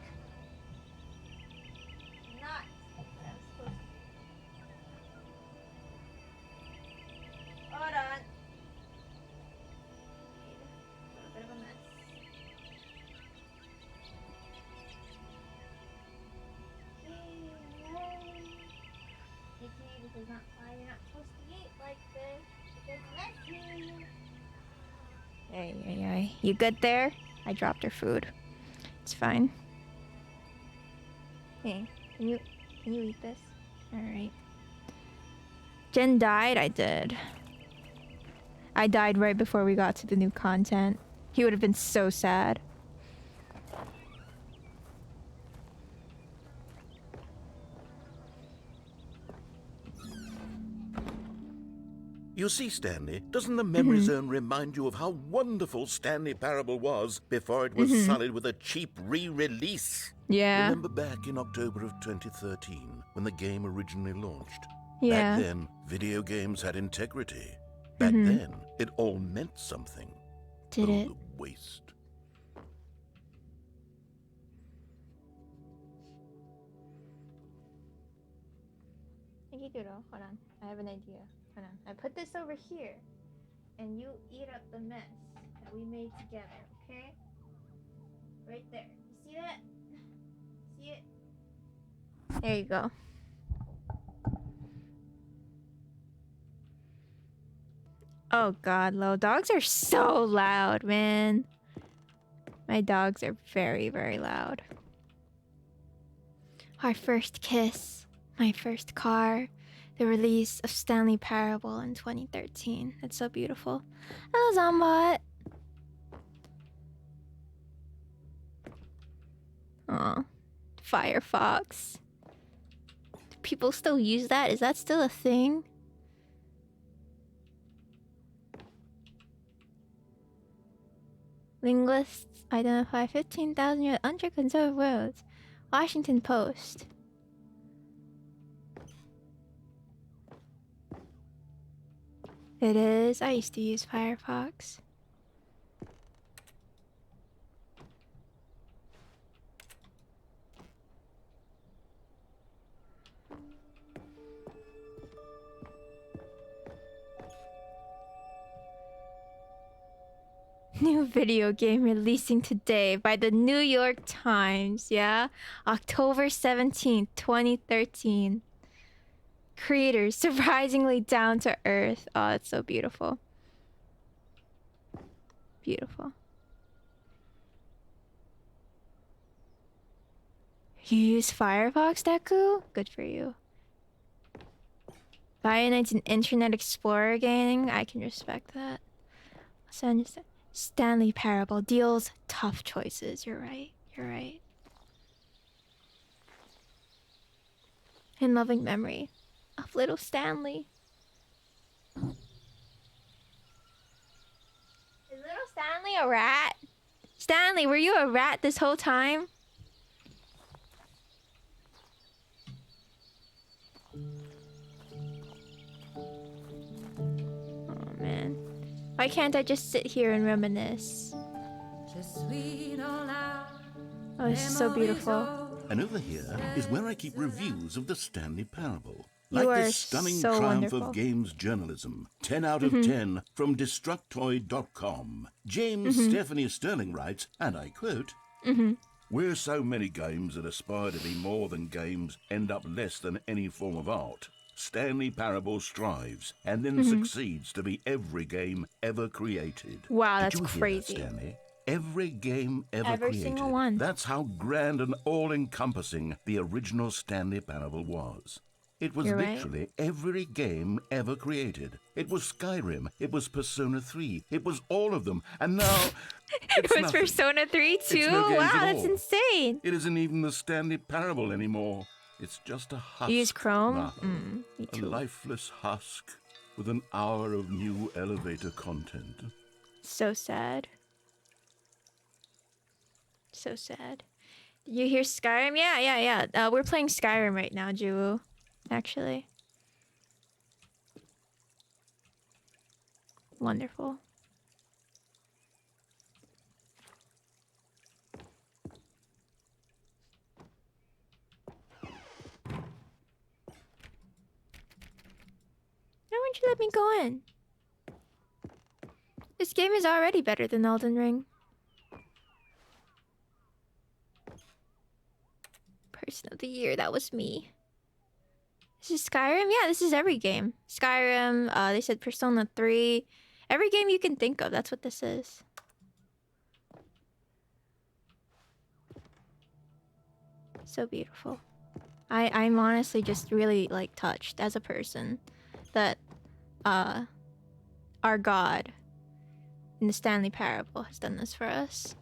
Not what I was supposed to do. Hold on. Made a little bit of a mess. This is not why you're not supposed to eat like this. It's messy. Hey. You good there? I dropped her food. It's fine. Hey, can you eat this? Alright. Jen died? I did. I died right before we got to the new content. He would have been so sad.
You see, Stanley, doesn't the Memory Zone remind you of how wonderful Stanley Parable was before it was sullied with a cheap re-release?
Yeah.
Remember back in October of 2013, when the game originally launched?
Yeah.
Back then, video games had integrity. Back then, it all meant something.
Did
Oh,
it?
the waste.
Thank you, Doodle. Hold on. I have an idea. Hold on. I put this over here, and you eat up the mess that we made together, okay? Right there. You see that? See it? There you go. Oh god, Lo. Dogs are so loud, man. My dogs are very, very loud. Our first kiss. My first car. The release of Stanley Parable in 2013. It's so beautiful. Hello, Zombot. Aw. Firefox. Do people still use that? Is that still a thing? Linguists identify 15,000 underconserved words. Washington Post. It is. I used to use Firefox. New video game releasing today by the New York Times, yeah? October 17th, 2013. Creators surprisingly down to earth. Oh, it's so beautiful. Beautiful. You use Firefox, Deku? Good for you. Violates an Internet Explorer game? I can respect that. So understand. Stanley Parable deals tough choices. You're right. You're right. In loving memory of little Stanley. Is little Stanley a rat? Stanley, were you a rat this whole time? Oh man. Why can't I just sit here and reminisce? Oh, this is so beautiful.
And over here is where I keep reviews of the Stanley Parable.
You
Like
are
this stunning
so
triumph
wonderful.
of games journalism. 10 out of 10 from Destructoid.com. James Stephanie Sterling writes, and I quote, "Where so many games that aspire to be more than games end up less than any form of art, Stanley Parable strives and then succeeds to be every game ever created."
Wow,
Did
that's
you hear
crazy.
that, Stanley? Every game ever
Every
created.
single one.
That's how grand and all-encompassing the original Stanley Parable was. It was
You're right.
literally every game ever created. It was Skyrim. It was Persona 3. It was all of them. And now
It
it's
was
nothing.
Persona 3 too?
no games
Wow,
at
that's
all.
insane.
It isn't even the Stanley Parable anymore. It's just a husk.
You use Chrome?
now.
Me
A
too.
lifeless husk with an hour of new elevator content.
So sad. So sad. Did you hear Skyrim? Yeah. We're playing Skyrim right now, Juwu. Actually. Wonderful. Why won't you let me go in? This game is already better than Elden Ring. Person of the year, that was me. This is Skyrim? Yeah, this is every game. Skyrim, they said Persona 3. Every game you can think of, that's what this is. So beautiful. I'm honestly just really, like, touched as a person that, our God in the Stanley Parable has done this for us.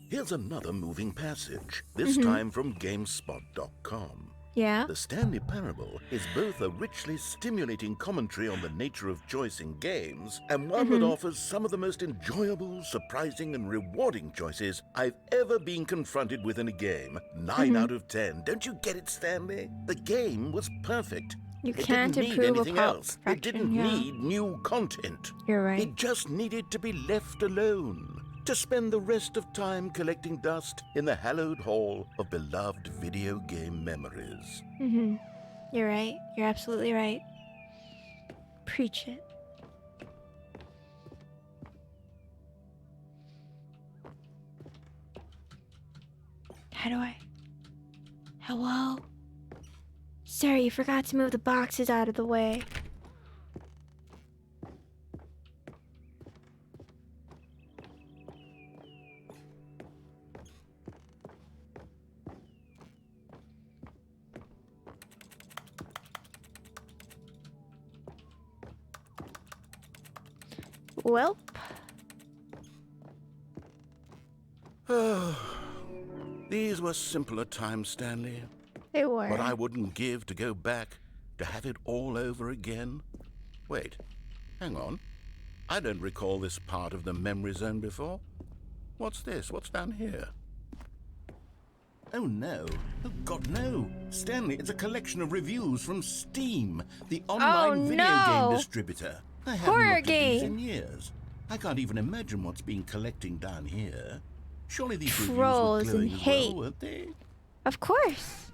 Here's another moving passage, this time from GameSpot.com.
Yeah?
The Stanley Parable is both a richly stimulating commentary on the nature of choice in games, and one that offers some of the most enjoyable, surprising, and rewarding choices I've ever been confronted with in a game. 9 out of 10. Don't you get it, Stanley? The game was perfect.
You
It
can't
didn't need
improve
anything
upon
else. It
perfection,
didn't
yeah.
need new content.
You're right.
It just needed to be left alone, to spend the rest of time collecting dust in the hallowed hall of beloved video game memories.
You're right. You're absolutely right. Preach it. How do I? Hello? Sir, you forgot to move the boxes out of the way. Welp.
These were simpler times, Stanley.
They were.
What I wouldn't give to go back, to have it all over again. Wait, hang on. I don't recall this part of the memory zone before. What's this? What's down here? Oh no. Oh God, no. Stanley, it's a collection of reviews from Steam, the online video game distributor. I haven't
Horror
looked at these
game.
in years. I can't even imagine what's being collecting down here. Surely these
Trolls
reviews were
and
glowing as
hate.
well, weren't they?
Of course.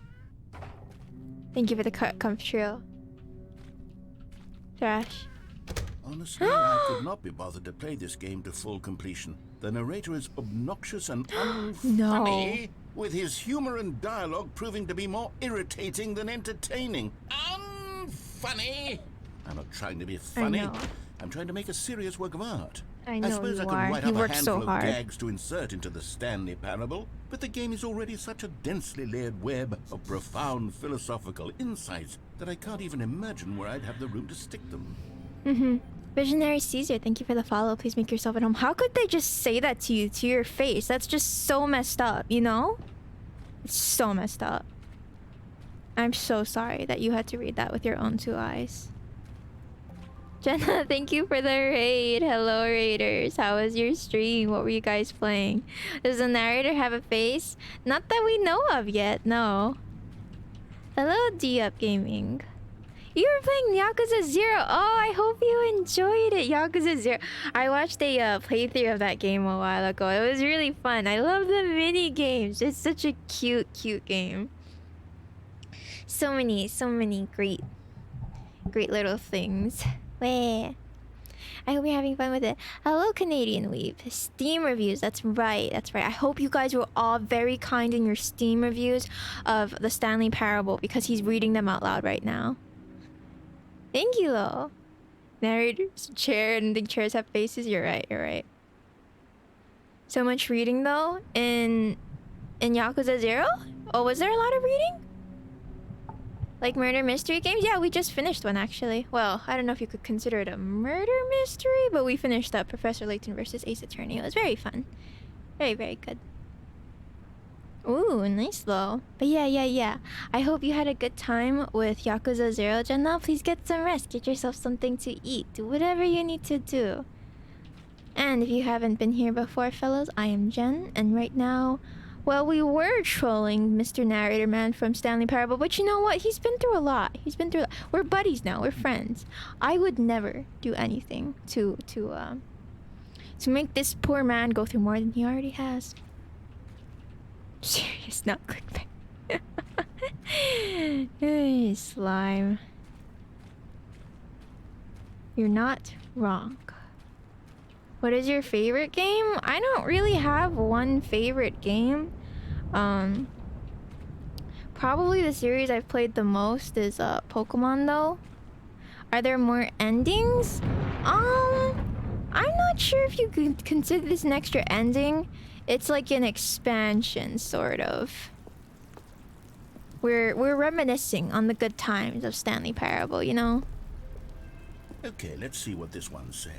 Thank you for the comp trail. Trash.
Honestly, I could not be bothered to play this game to full completion. The narrator is obnoxious and unfunny, with his humor and dialogue proving to be more irritating than entertaining. Unfunny! I'm not trying to be funny.
know.
I'm trying to make a serious work of art.
I know
suppose
you
I could
are.
write
You
up a
work so
handful of
hard.
gags to insert into the Stanley Parable, but the game is already such a densely layered web of profound philosophical insights that I can't even imagine where I'd have the room to stick them.
Visionary Caesar, thank you for the follow. Please make yourself at home. How could they just say that to you, to your face? That's just so messed up, you know? It's so messed up. I'm so sorry that you had to read that with your own two eyes. Jenna, thank you for the raid. Hello, raiders. How was your stream? What were you guys playing? Does the narrator have a face? Not that we know of yet, no. Hello, D-Up Gaming. You were playing Yakuza 0. Oh, I hope you enjoyed it. Yakuza 0. I watched a playthrough of that game a while ago. It was really fun. I love the mini games. It's such a cute, cute game. So many great little things. Wah. I hope you're having fun with it. Hello, Canadian Weeb. Steam reviews. That's right. That's right. I hope you guys were all very kind in your Steam reviews of the Stanley Parable because he's reading them out loud right now. Thank you, though. Narrator's chair and the chairs have faces. You're right. You're right. So much reading though in Yakuza 0? Oh, was there a lot of reading? Like murder mystery games? Yeah, we just finished one actually. Well, I don't know if you could consider it a murder mystery, but we finished up Professor Layton versus Ace Attorney. It was very fun. Very, very good. Ooh, nice though. But yeah. I hope you had a good time with Yakuza 0, Jenna. Please get some rest. Get yourself something to eat. Do whatever you need to do. And if you haven't been here before, fellows, I am Jen. And right now, well, we were trolling Mr. Narrator Man from Stanley Parable. But you know what? He's been through a lot. We're buddies now. We're friends. I would never do anything to make this poor man go through more than he already has. Serious, not clickbait. Hey, slime. You're not wrong. What is your favorite game? I don't really have one favorite game. Probably the series I've played the most is Pokemon though. Are there more endings? I'm not sure if you could consider this an extra ending. It's like an expansion, sort of. We're reminiscing on the good times of Stanley Parable, you know?
Okay, let's see what this one says.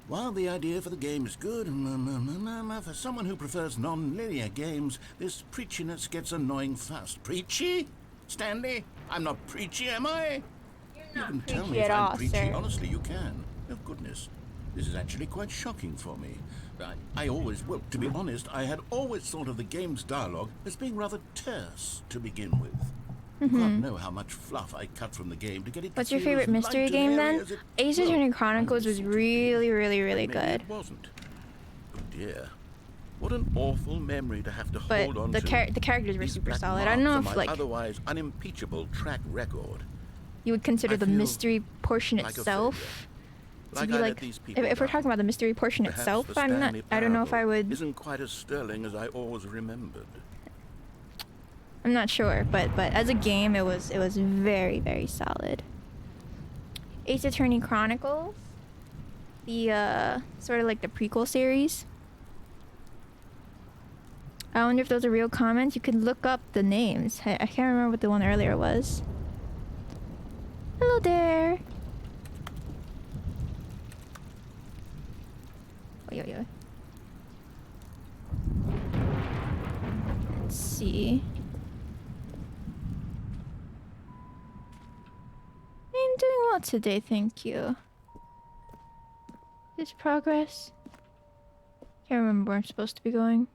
While the idea for the game is good, for someone who prefers non-linear games, this preachiness gets annoying fast. Preachy? Stanley? I'm not preachy, am I?
You're not
you can tell
preachy
me if
at
I'm
all,
preachy.
sir.
Honestly, you can. Oh, goodness. This is actually quite shocking for me. Well, to be honest, I had always thought of the game's dialogue as being rather terse to begin with. You can't know how much fluff I cut from the game to get it to
What's your
feel as
favorite mystery
light
game
and
then?
airy as it-
Ace
well,
Attorney Chronicles was
I guess it
really, really, really
Maybe
good.
It wasn't. Oh dear. What an awful memory to have to
But
hold on
the
to.
the characters were
These
super
black
solid. I don't know
marks
if
on my
like
otherwise unimpeachable track record.
you would consider
I
the
feel
mystery portion
like a
itself
failure.
to
Like
be
I let
like
these people
if we're
down.
talking about the mystery portion
Perhaps
itself,
the
I
Stanley
don't know if I
Parable
would.
Isn't quite as sterling as I always remembered.
I'm not sure, but as a game, it was very, very solid. Ace Attorney Chronicles, the sort of like the prequel series. I wonder if those are real comments. You could look up the names. I can't remember what the one earlier was. Hello there. Oi. Let's see. I'm doing well today, thank you. This progress? Can't remember where I'm supposed to be going.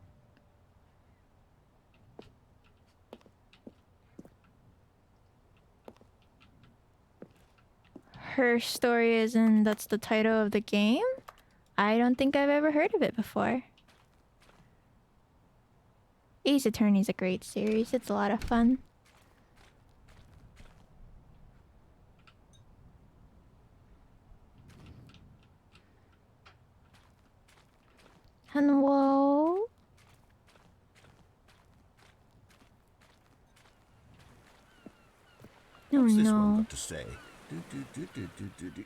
Her story is in that's the title of the game? I don't think I've ever heard of it before. Ace Attorney is a great series. It's a lot of fun. Hello? Oh
What's this one
no.
got to say?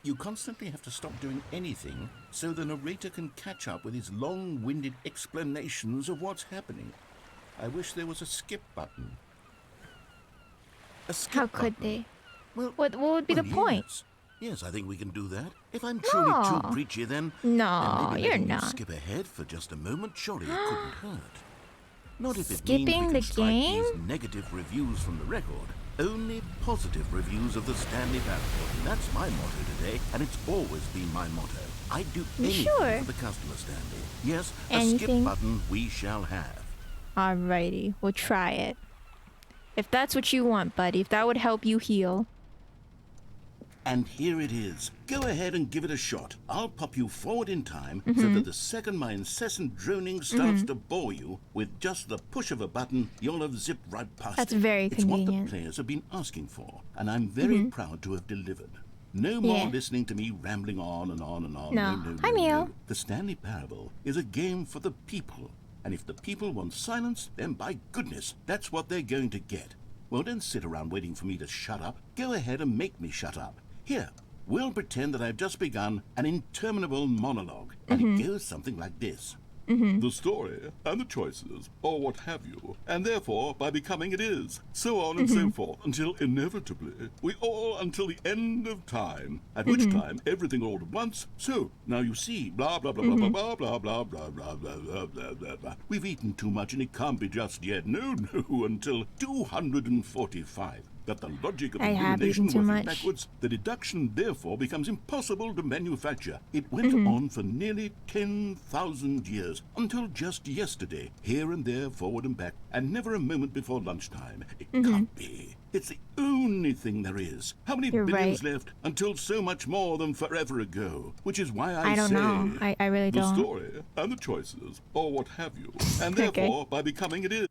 You constantly have to stop doing anything so the narrator can catch up with his long-winded explanations of what's happening. I wish there was a skip button. A skip
How
button.
could they?
Well,
What would be the point?
yes. Yes, I think we can do that. If I'm truly too
No.
preachy, then
No,
maybe
you're
letting you
not.
skip ahead for just a moment surely it couldn't hurt. Not if it
Skipping
means we
the
can strike
game?
these negative reviews from the record. Only positive reviews of the Stanley Parable. That's my motto today, and it's always been my motto. I'd do anything
Sure.
for the customer, Stanley. Yes, a
Anything.
skip button we shall have.
Alrighty, we'll try it. If that's what you want, buddy, if that would help you heal.
And here it is. Go ahead and give it a shot. I'll pop you forward in time
Mm-hmm.
so that the second my incessant droning starts to bore you, with just the push of a button, you'll have zipped right past
That's
it.
very
It's what
convenient.
the players have been asking for, and I'm very proud to have delivered. No more
Yeah.
listening to me rambling on and on and on.
No. Hi, Mio.
The Stanley Parable is a game for the people. And if the people want silence, then by goodness, that's what they're going to get. Well, don't sit around waiting for me to shut up. Go ahead and make me shut up. Here, we'll pretend that I've just begun an interminable monologue, and it goes something like this. The story and the choices, or what have you, and therefore by becoming it is, so on and so forth, until inevitably we all until the end of time, at which time everything all at once. So now you see, blah blah blah blah blah blah blah blah blah blah blah blah blah blah blah. We've eaten too much and it can't be just yet. No, until 245. That the logic of
I have
elimination
eaten too
working
much.
backwards, the deduction therefore becomes impossible to manufacture. It went on for nearly 10,000 years, until just yesterday, here and there, forward and back, and never a moment before lunchtime. It can't be. It's the only thing there is. How many
You're
billions
right.
left until so much more than forever ago? Which is why I
don't
say
know. I really
the
don't.
story and the choices, or what have you, and
Okay.
therefore by becoming it is.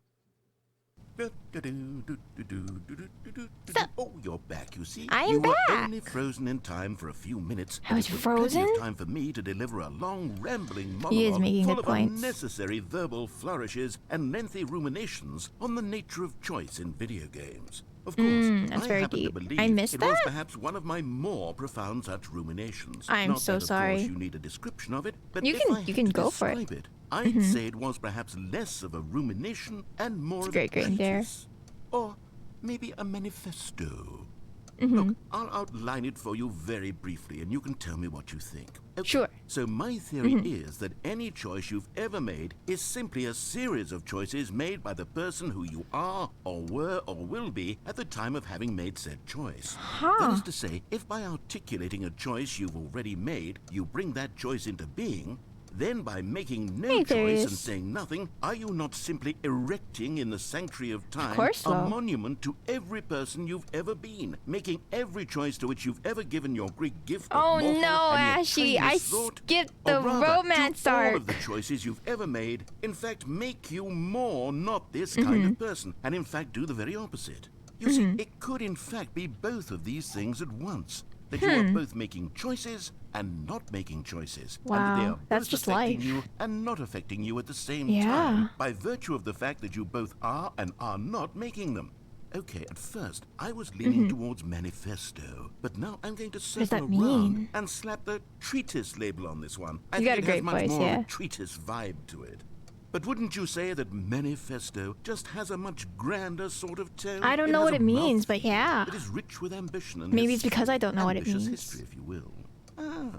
Oh, you're back, you see.
I am
you were
back.
only frozen in time for a few minutes.
I
but
was
it plenty
frozen?
of time for me to deliver a long, rambling
He is
monologue
making
full
good
of
points.
unnecessary verbal flourishes and lengthy ruminations on the nature of choice in video games. Of course,
that's
I
very
happen
deep.
to believe
I missed
it was
that?
perhaps one of my more profound such ruminations.
I'm
Not
so
that, of
sorry.
course, you need a description of it, but
You
if
can-
I
you
had
can
to
go for it.
describe it, I'd say it was perhaps less of a rumination and more
It's
of
great,
a
great there.
treatise. Or maybe a manifesto.
Mm-hmm.
Look, I'll outline it for you very briefly, and you can tell me what you think. Okay,
Sure.
So my theory is that any choice you've ever made is simply a series of choices made by the person who you are, or were, or will be at the time of having made said choice. That is to say, if by articulating a choice you've already made, you bring that choice into being, then by making no
Hey, there
choice
is.
and saying nothing, are you not simply erecting in the sanctuary of time
course
a
so.
monument to every person you've ever been, making every choice to which you've ever given your Greek gift of
Oh
mortal
no,
and yet
Ashley, I
timeless thought?
skipped
Or
the
rather,
romance
do all
arc.
of the choices you've ever made, in fact, make you more not this
Mm-hmm.
kind of person, and in fact do the very opposite. You see, it could in fact be both of these things at once. That you are both making choices and not making choices. And that they
Wow,
are
that's
both
just
affecting
life.
you and not affecting you at the same
Yeah.
time, by virtue of the fact that you both are and are not making them. Okay, at first, I was leaning towards manifesto, but now I'm going to
Mm-hmm. does
circle
that
around
mean?
and slap the treatise label on this one. I
You
think
got a
it has
great
much
voice,
more of
yeah.
a treatise vibe to it. But wouldn't you say that manifesto just has a much grander sort of tone?
I don't know
has
what
a
it means, but
mouthfeel.
yeah.
It is rich with ambition and
Maybe it's
history.
because I don't know what it
Ambitious
means.
history, if you will. Ah.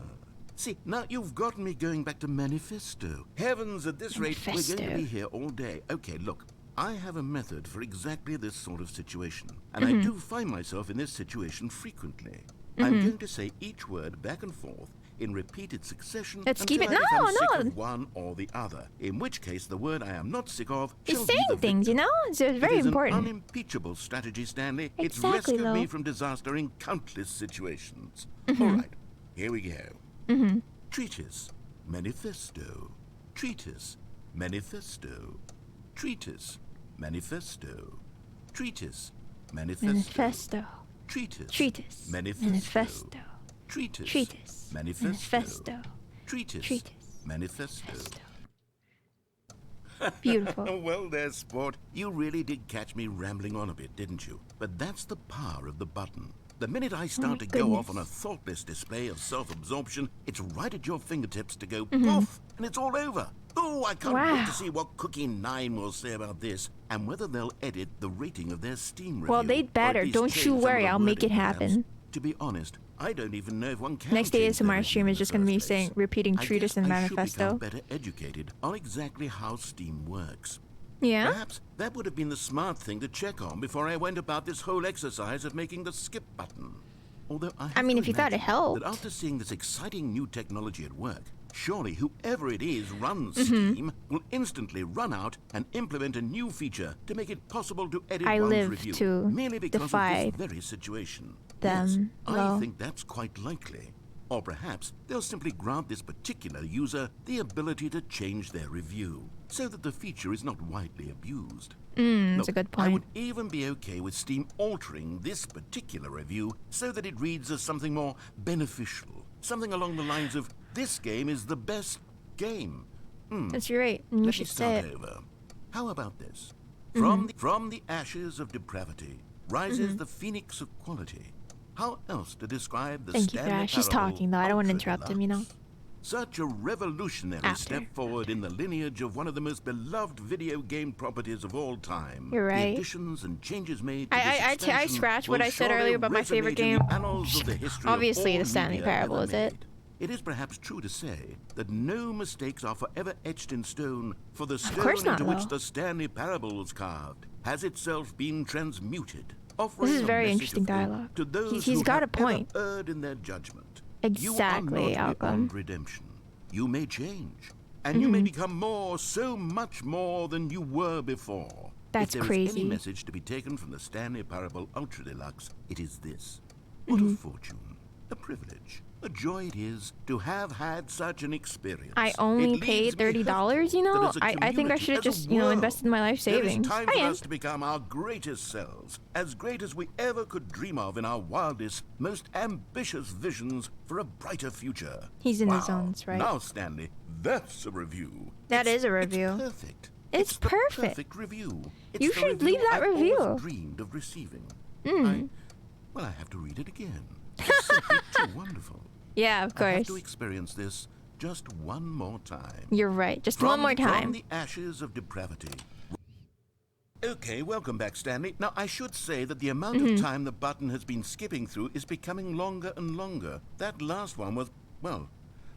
See, now you've gotten me going back to manifesto. Heavens, at this rate, we're going to
Manifesto.
be here all day. Okay, look. I have a method for exactly this sort of situation, and
Mm-hmm.
I do find myself in this situation frequently. I'm going to say each word back and forth, in repeated succession
Let's keep
until
it-
I
no,
become sick
no.
of one or the other, in which case the word I am not sick of
He's
shall be the
saying things, you
victim.
know? So it's very
It is
important.
an unimpeachable strategy, Stanley. It's
Exactly,
rescued me
Lo.
from disaster in countless situations.
Mm-hmm.
All right, here we go. Treatise, manifesto. Treatise, manifesto. Treatise, manifesto. Treatise, manifesto.
Manifesto.
Treatise,
Treatise.
manifesto.
Manifesto.
Treatise,
Treatise.
manifesto.
Manifesto.
Treatise,
Treatise.
manifesto.
Beautiful.
Well there, sport. You really did catch me rambling on a bit, didn't you? But that's the power of the button. The minute I start to go off on a thoughtless display of self-absorption, it's right at your fingertips to go poof, and it's all over. Oh, I can't wait
Wow.
to see what Cookie 9 will say about this, and whether they'll edit the rating of their Steam review.
Well, they'd
or at
better.
least
Don't
change
you
some of
worry,
the
I'll make
wording,
it
perhaps.
happen.
To be honest, I don't even know if one can
Next day
change their
ASMR stream
review
is
in
just
the
gonna be
first place.
saying, repeating
I
treatise
guess
and
I should
manifesto.
become better educated on exactly how Steam works.
Yeah?
Perhaps that would have been the smart thing to check on before I went about this whole exercise of making the skip button. Although I have
mean,
to
if you thought it
imagine
helped.
that after seeing this exciting new technology at work, surely whoever it is runs
Mm-hmm.
Steam will instantly run out and implement a new feature to make it possible to edit
I
one's
live
review
to
merely because
defy
of this very situation.
them,
Yes, I
Lo.
think that's quite likely. Or perhaps they'll simply grant this particular user the ability to change their review, so that the feature is not widely abused.
That's a good
I
point.
would even be okay with Steam altering this particular review so that it reads as something more beneficial. Something along the lines of, this game is the best game.
That's right. And you
Let me
should say
start
it.
over. How about this?
Mm-hmm.
From the ashes of depravity rises the phoenix of quality. How else to describe the
Thank you for
Stanley
that. She's
Parable
talking, though. I don't want to
Ultra
interrupt him, you know?
Deluxe? Such a revolutionary
After.
step forward in the lineage of one of the most beloved video game properties of all time.
You're right.
The additions and changes made to
I
this expansion
scratched what
will
I said
surely
earlier about my favorite
resonate in the
game.
annals of the history of
Obviously,
all
the Stanley
media
Parable,
ever
is it?
made. It is perhaps true to say that no mistakes are forever etched in stone, for the stone
course not,
into which
Lo.
the Stanley Parable was carved has itself been transmuted.
This is
offering a
very
message
interesting
of hope
dialogue.
to those
He's
who
got
have
a point.
ever erred in their judgment.
Exactly,
you are not
Outcome.
beyond redemption. You may change, and you may become more, so much more than you were before.
That's
if there is
crazy.
any message to be taken from the Stanley Parable Ultra Deluxe, it is this. What a fortune, a privilege, a joy it is to have had such an experience.
I
It
only
leaves
paid
me
$30, you know?
that as a
I think I
community,
should have
as a
just, you know,
world,
invested in my life savings.
There is time
I
for
am.
us to become our greatest selves, as great as we ever could dream of in our wildest, most ambitious visions for a brighter future.
He's in the
Wow.
zones, right?
Now, Stanley, that's a review.
That
It's-
is a review.
It's perfect.
It's
the
perfect.
perfect review. It's
You
the
should leave that
I've
review.
always dreamed of receiving. Well, I have to read it again. It's simply too wonderful.
Yeah, of
I have
course.
to experience this just one more time.
You're right. Just one more
From
time.
the ashes of depravity. Okay, welcome back, Stanley. Now, I should say that the amount
Mm-hmm.
of time the button has been skipping through is becoming longer and longer. That last one was, well,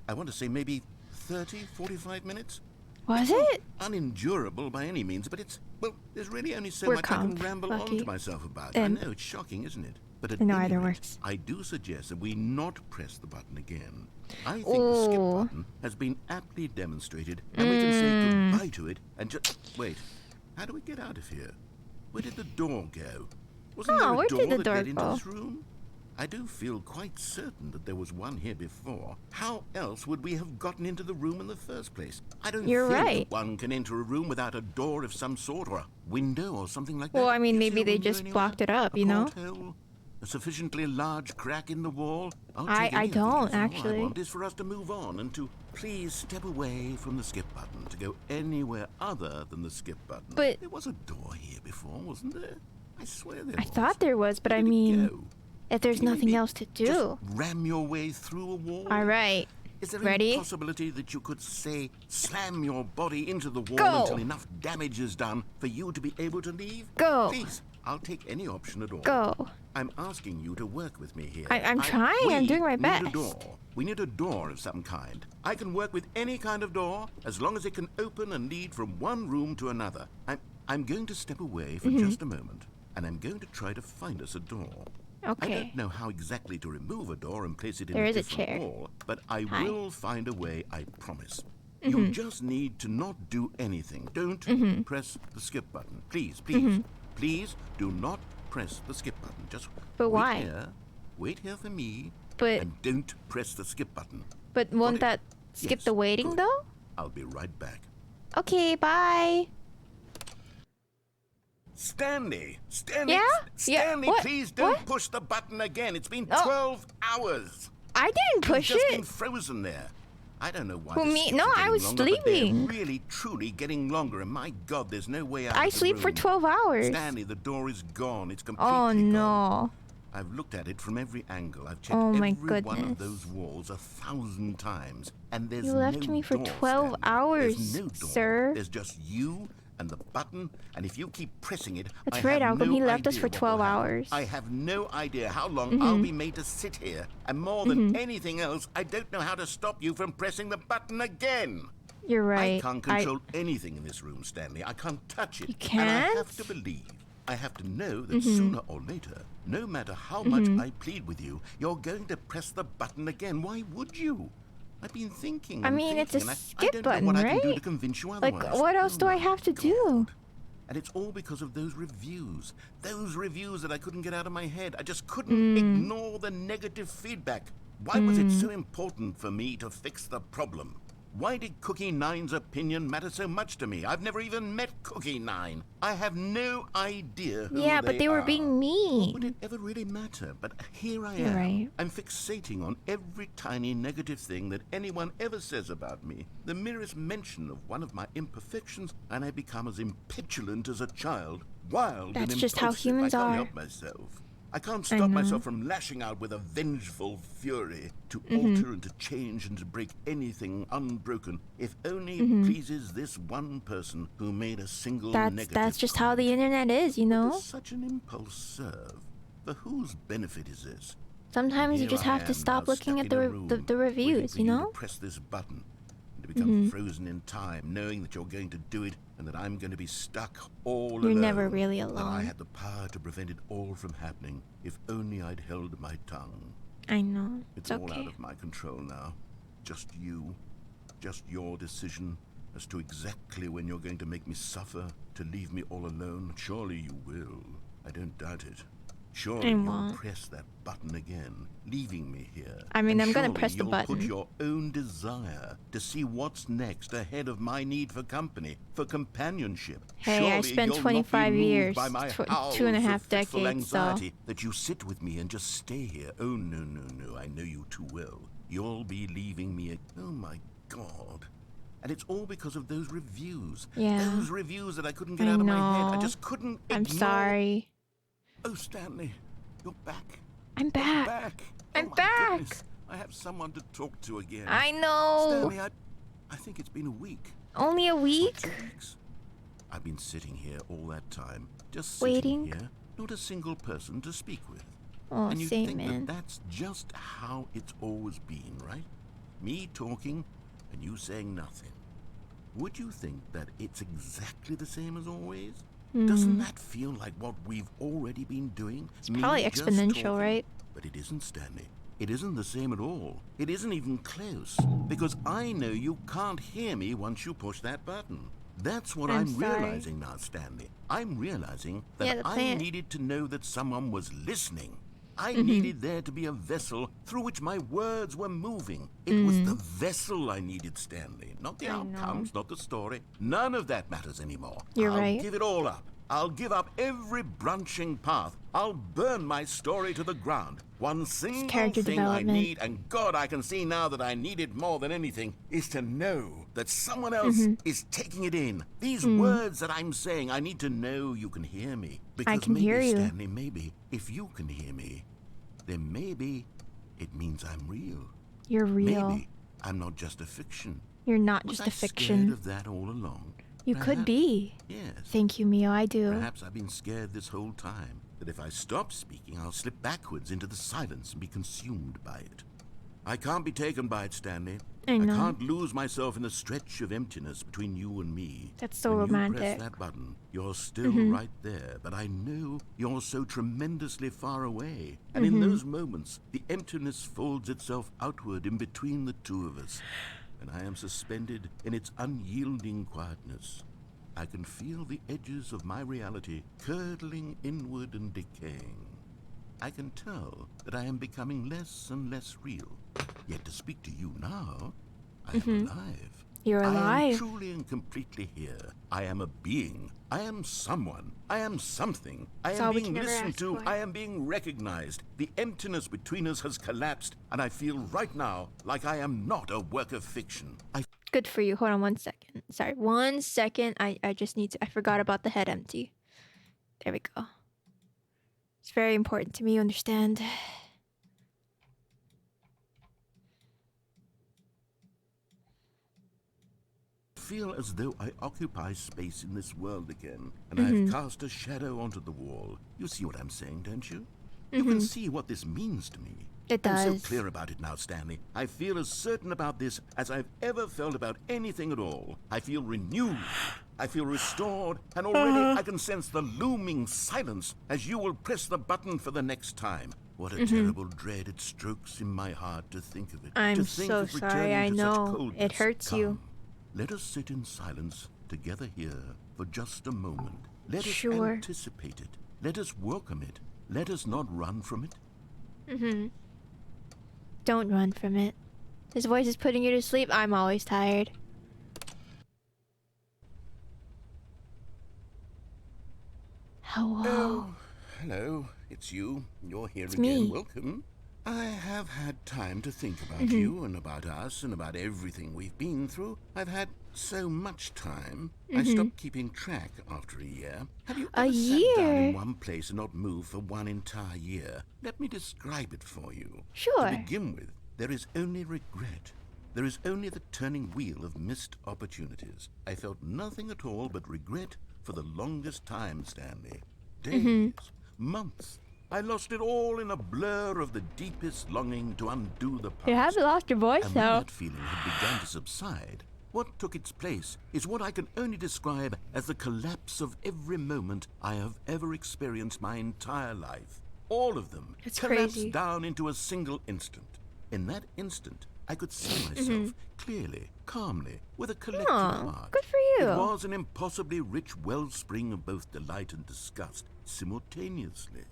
I want to say maybe 30, 45 minutes?
Was it?
Unendurable by any means, but it's, well, there's really only so
We're
much I can
comp,
ramble
Lucky.
on to myself about.
And-
I know, it's shocking, isn't it? But at
No,
any
either
rate,
works.
I do suggest that we not press the button again. I think the skip
Ooh.
button has been aptly demonstrated, and we can say goodbye to it and just... Wait, how do we get out of here? Where did the door go? Wasn't there a
where
door
did the
that
door
led into
go?
this room? I do feel quite certain that there was one here before. How else would we have gotten into the room in the first place? I don't
You're
think
right.
that one can enter a room without a door of some sort or a window or something like that.
Well, I mean,
Do you see
maybe
a
they
window
just
anywhere?
blocked it up,
A
you know?
porthole? A sufficiently large crack in the wall? I'll
I
take any of these.
don't,
All
actually.
I want is for us to move on and to please step away from the skip button to go anywhere other than the skip button.
But-
there was a door here before, wasn't there? I swear there
I
was.
thought there was, but
Where
I
did it
mean,
go?
if there's
Can you
nothing
maybe
else to do.
just ram your way through a wall?
All right.
Is there
Ready?
any possibility that you could, say, slam your body into the wall
Go.
until enough damage is done for you to be able to leave?
Go.
Please, I'll take any option at all.
Go.
I'm asking you to work with me here.
I'm trying. I'm
we
doing my
need
best.
a door. We need a door of some kind. I can work with any kind of door as long as it can open and lead from one room to another. I'm going to step away for
Mm-hmm.
just a moment, and I'm going to try to find us a door. I
Okay.
don't know how exactly to remove a door and place it in
There
a
is a
different
chair.
wall, but I
Hi.
will find a way, I promise.
Mm-hmm.
You just need to not do anything. Don't press the skip button. Please, please, please do not press the skip button. Just
But
wait
why?
here. Wait here for me.
But
And don't press the skip button.
but won't
it?
that skip
Yes,
the waiting
good.
though?
I'll be right back.
Okay, bye.
Stanley! Stanley!
Yeah?
Stanley,
Yeah, what?
please don't
What?
push the button again. It's been
Oh.
12 hours.
I didn't push
It's just
it.
been frozen there. I don't know why.
Who,
the
me?
skips
No,
are
I
getting
was
longer, but they're
sleeping.
really, truly getting longer, and my God, there's no way out
I
of the
sleep for
room.
12 hours.
Stanley, the door is gone. It's completely
Oh
gone.
no.
I've looked at it from every angle. I've checked
Oh, my
every one of
goodness.
those walls 1,000 times, and there's
You left
no
me for
door,
12
Stanley.
hours,
There's no door.
sir.
There's just you and the button, and if you keep pressing it,
That's
I
right,
have
how come
no
he left us
idea
for
what will
12
happen.
hours?
I have no idea how long I'll be made to sit here, and more than anything else, I don't know how to stop you from pressing the button again.
You're right.
I can't control anything in this room, Stanley. I can't touch it.
You
And I
can't?
have to believe. I have to know that sooner or later, no matter how much I plead with you, you're going to press the button again. Why would you? I've been thinking.
I
and
mean, it's a
thinking, and I
skip
don't
button,
know what I can do
right?
to convince you
Like,
otherwise.
what else do I
my
have to do?
God. And it's all because of those reviews. Those reviews that I couldn't get out of my head. I just couldn't ignore the negative feedback. Why was it so important for me to fix the problem? Why did Cookie Nine's opinion matter so much to me? I've never even met Cookie Nine. I have no idea who
Yeah, but they were
are.
being
Would
mean.
it ever really matter? But here I
You're
am.
right.
I'm fixating on every tiny negative thing that anyone ever says about me. The merest mention of one of my imperfections, and I become as impetulant as a child. Wild
That's
and
just how
impulsive.
humans
I can't
are.
help myself. I can't
I
stop
know.
myself from lashing out with a vengeful fury to
Mm-hmm.
alter and to change and to break anything unbroken, if only
Mm-hmm.
it pleases this one person who made a single negative
That's just how the
comment.
internet is, you
What
know?
does such an impulse serve? For whose benefit is this?
Sometimes you
Here
just
I
have to
am
stop
now
looking
stuck
at
in a
the
room,
the
waiting
reviews,
for
you
to
know?
press this button and to become frozen in time, knowing that you're going to do it and that I'm going to be stuck all
You're
alone.
never really
That I
alone.
had the power to prevent it all from happening if only I'd held my tongue.
I know.
It's
It's
all
okay.
out of my control now. Just you. Just your decision as to exactly when you're going to make me suffer, to leave me all alone. Surely you will. I don't doubt it. Surely
I
you'll
won't.
press that button again, leaving me here.
I mean,
And
I'm gonna
surely
press the
you'll
button.
put your own desire to see what's next ahead of my need for company, for companionship.
Hey, I
Surely
spent
you'll not be
25
moved
years,
by my howls
2.5
of fitful
decades, so-
anxiety that you sit with me and just stay here. Oh, no, no, no. I know you too well. You'll be leaving me. Oh, my God. And it's all because of those reviews.
Yeah.
Those reviews that I couldn't get
I
out of my head. I
know.
just couldn't
I'm
ignore.
sorry.
Oh, Stanley, you're back.
I'm
You're
back.
back.
I'm
oh, my
back.
Goodness. I have someone to talk to again.
I know.
Stanley, I think it's been a week.
Only a week?
2 weeks. I've been sitting here all that time, just
Waiting?
sitting here, not a single person to speak with.
Oh,
And you
same,
think
man.
that that's just how it's always been, right? Me talking and you saying nothing. Would you think that it's exactly the same as always? Doesn't that feel like what we've already been doing?
Hmm. It's probably exponential, right?
But it isn't, Stanley. It isn't the same at all. It isn't even close. Because I know you can't hear me once you push that button. That's what
I'm
I'm
sorry.
realizing now, Stanley. I'm realizing that
Yeah, the
I
plant.
needed to know that someone was listening. I
Mm-hmm.
needed there to be a vessel through which my words were moving. It was the vessel I needed, Stanley. Not the
Mm. I
outcomes, not the story. None of that matters anymore.
You're
I'll
right.
give it all up. I'll give up every branching path. I'll burn my story to the ground. One single
character
thing I
development.
need, and God, I can see now that I need it more than anything, is to know that someone else is taking it in. These words that I'm saying, I need to know you can hear me. Because
can
maybe,
hear you.
Stanley, maybe, if you can hear me, then maybe it means I'm real.
You're real.
Maybe I'm not just a fiction.
You're not
Was
just
I
a
scared
fiction.
of that all along?
You could
Perhaps.
be.
Yes.
Thank you, Mio. I do.
Perhaps I've been scared this whole time, that if I stop speaking, I'll slip backwards into the silence and be consumed by it. I can't be taken by it, Stanley.
I know.
can't lose myself in the stretch of emptiness between you and me.
That's so
when
romantic.
you press that button, you're still right there, but I know you're so tremendously far away. And in those moments, the emptiness folds itself outward in between the two of us, and I am suspended in its unyielding quietness. I can feel the edges of my reality curdling inward and decaying. I can tell that I am becoming less and less real. Yet to speak to you now, I am alive.
You're
I am
alive.
truly and completely here. I am a being. I am someone. I am something. I
That's
am
all we
being
can ever
listened
ask
to.
for.
I am being recognized. The emptiness between us has collapsed, and I feel right now like I am not a work of fiction.
Good for you. Hold on 1 second. Sorry, 1 second. I just need to. I forgot about the head empty. There we go. It's very important to me, you understand?
feel as though I occupy space in this world again, and I've cast a shadow onto the wall. You see what I'm saying, don't you? You can see what this means to me.
It
I'm
does.
so clear about it now, Stanley. I feel as certain about this as I've ever felt about anything at all. I feel renewed. I feel restored, and already I can sense the looming silence as you will press the button for the next time. What a terrible dread it strokes in my heart to think of it.
I'm
to think
so
of
sorry,
returning
I
to such
know.
coldness.
It hurts you.
Come, let us sit in silence together here for just a moment. Let us
Sure.
anticipate it. Let us welcome it. Let us not run from it.
Don't run from it. His voice is putting you to sleep. I'm always tired. Hello.
Oh, hello. It's you. You're here
It's
again.
me.
Welcome. I have had time to think about you and about us and about everything we've been through. I've had so much time. I stopped keeping track after a year. Have you
A
ever sat down
year?
in one place and not moved for one entire year? Let me describe it for you.
Sure.
To begin with, there is only regret. There is only the turning wheel of missed opportunities. I felt nothing at all but regret for the longest time, Stanley. Days, months. I lost it all in a blur of the deepest longing to undo the past.
You haven't lost your voice,
And when
though.
that feeling had begun to subside, what took its place is what I can only describe as the collapse of every moment I have ever experienced my entire life. All of them
That's
collapsed
crazy.
down into a single instant. In that instant, I could see myself clearly, calmly, with a collective
Aw,
heart.
good for you.
It was an impossibly rich wellspring of both delight and disgust simultaneously.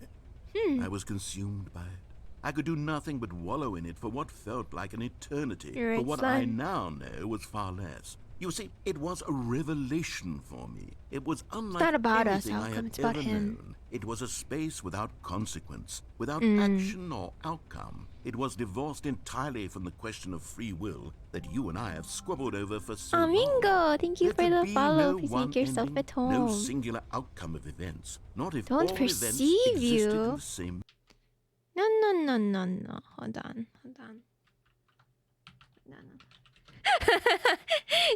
I was consumed by it. I could do nothing but wallow in it for what felt like an eternity,
You're
for
right,
what
son.
I now know was far less. You see, it was a revelation for me. It was unlike
not about us,
anything I
Malcolm,
had
it's about
ever
him.
known. It was a space without consequence, without action or outcome. It was divorced entirely from the question of free will that you and I have squabbled over for so long.
Amingo, thank you
There
for
could
the
be
follow.
no
Please
one
make yourself
ending,
at home.
no singular outcome of events. Not if
Don't
all events
perceive
existed
you.
in the same.
No, no, no, no, no. Hold on, hold on.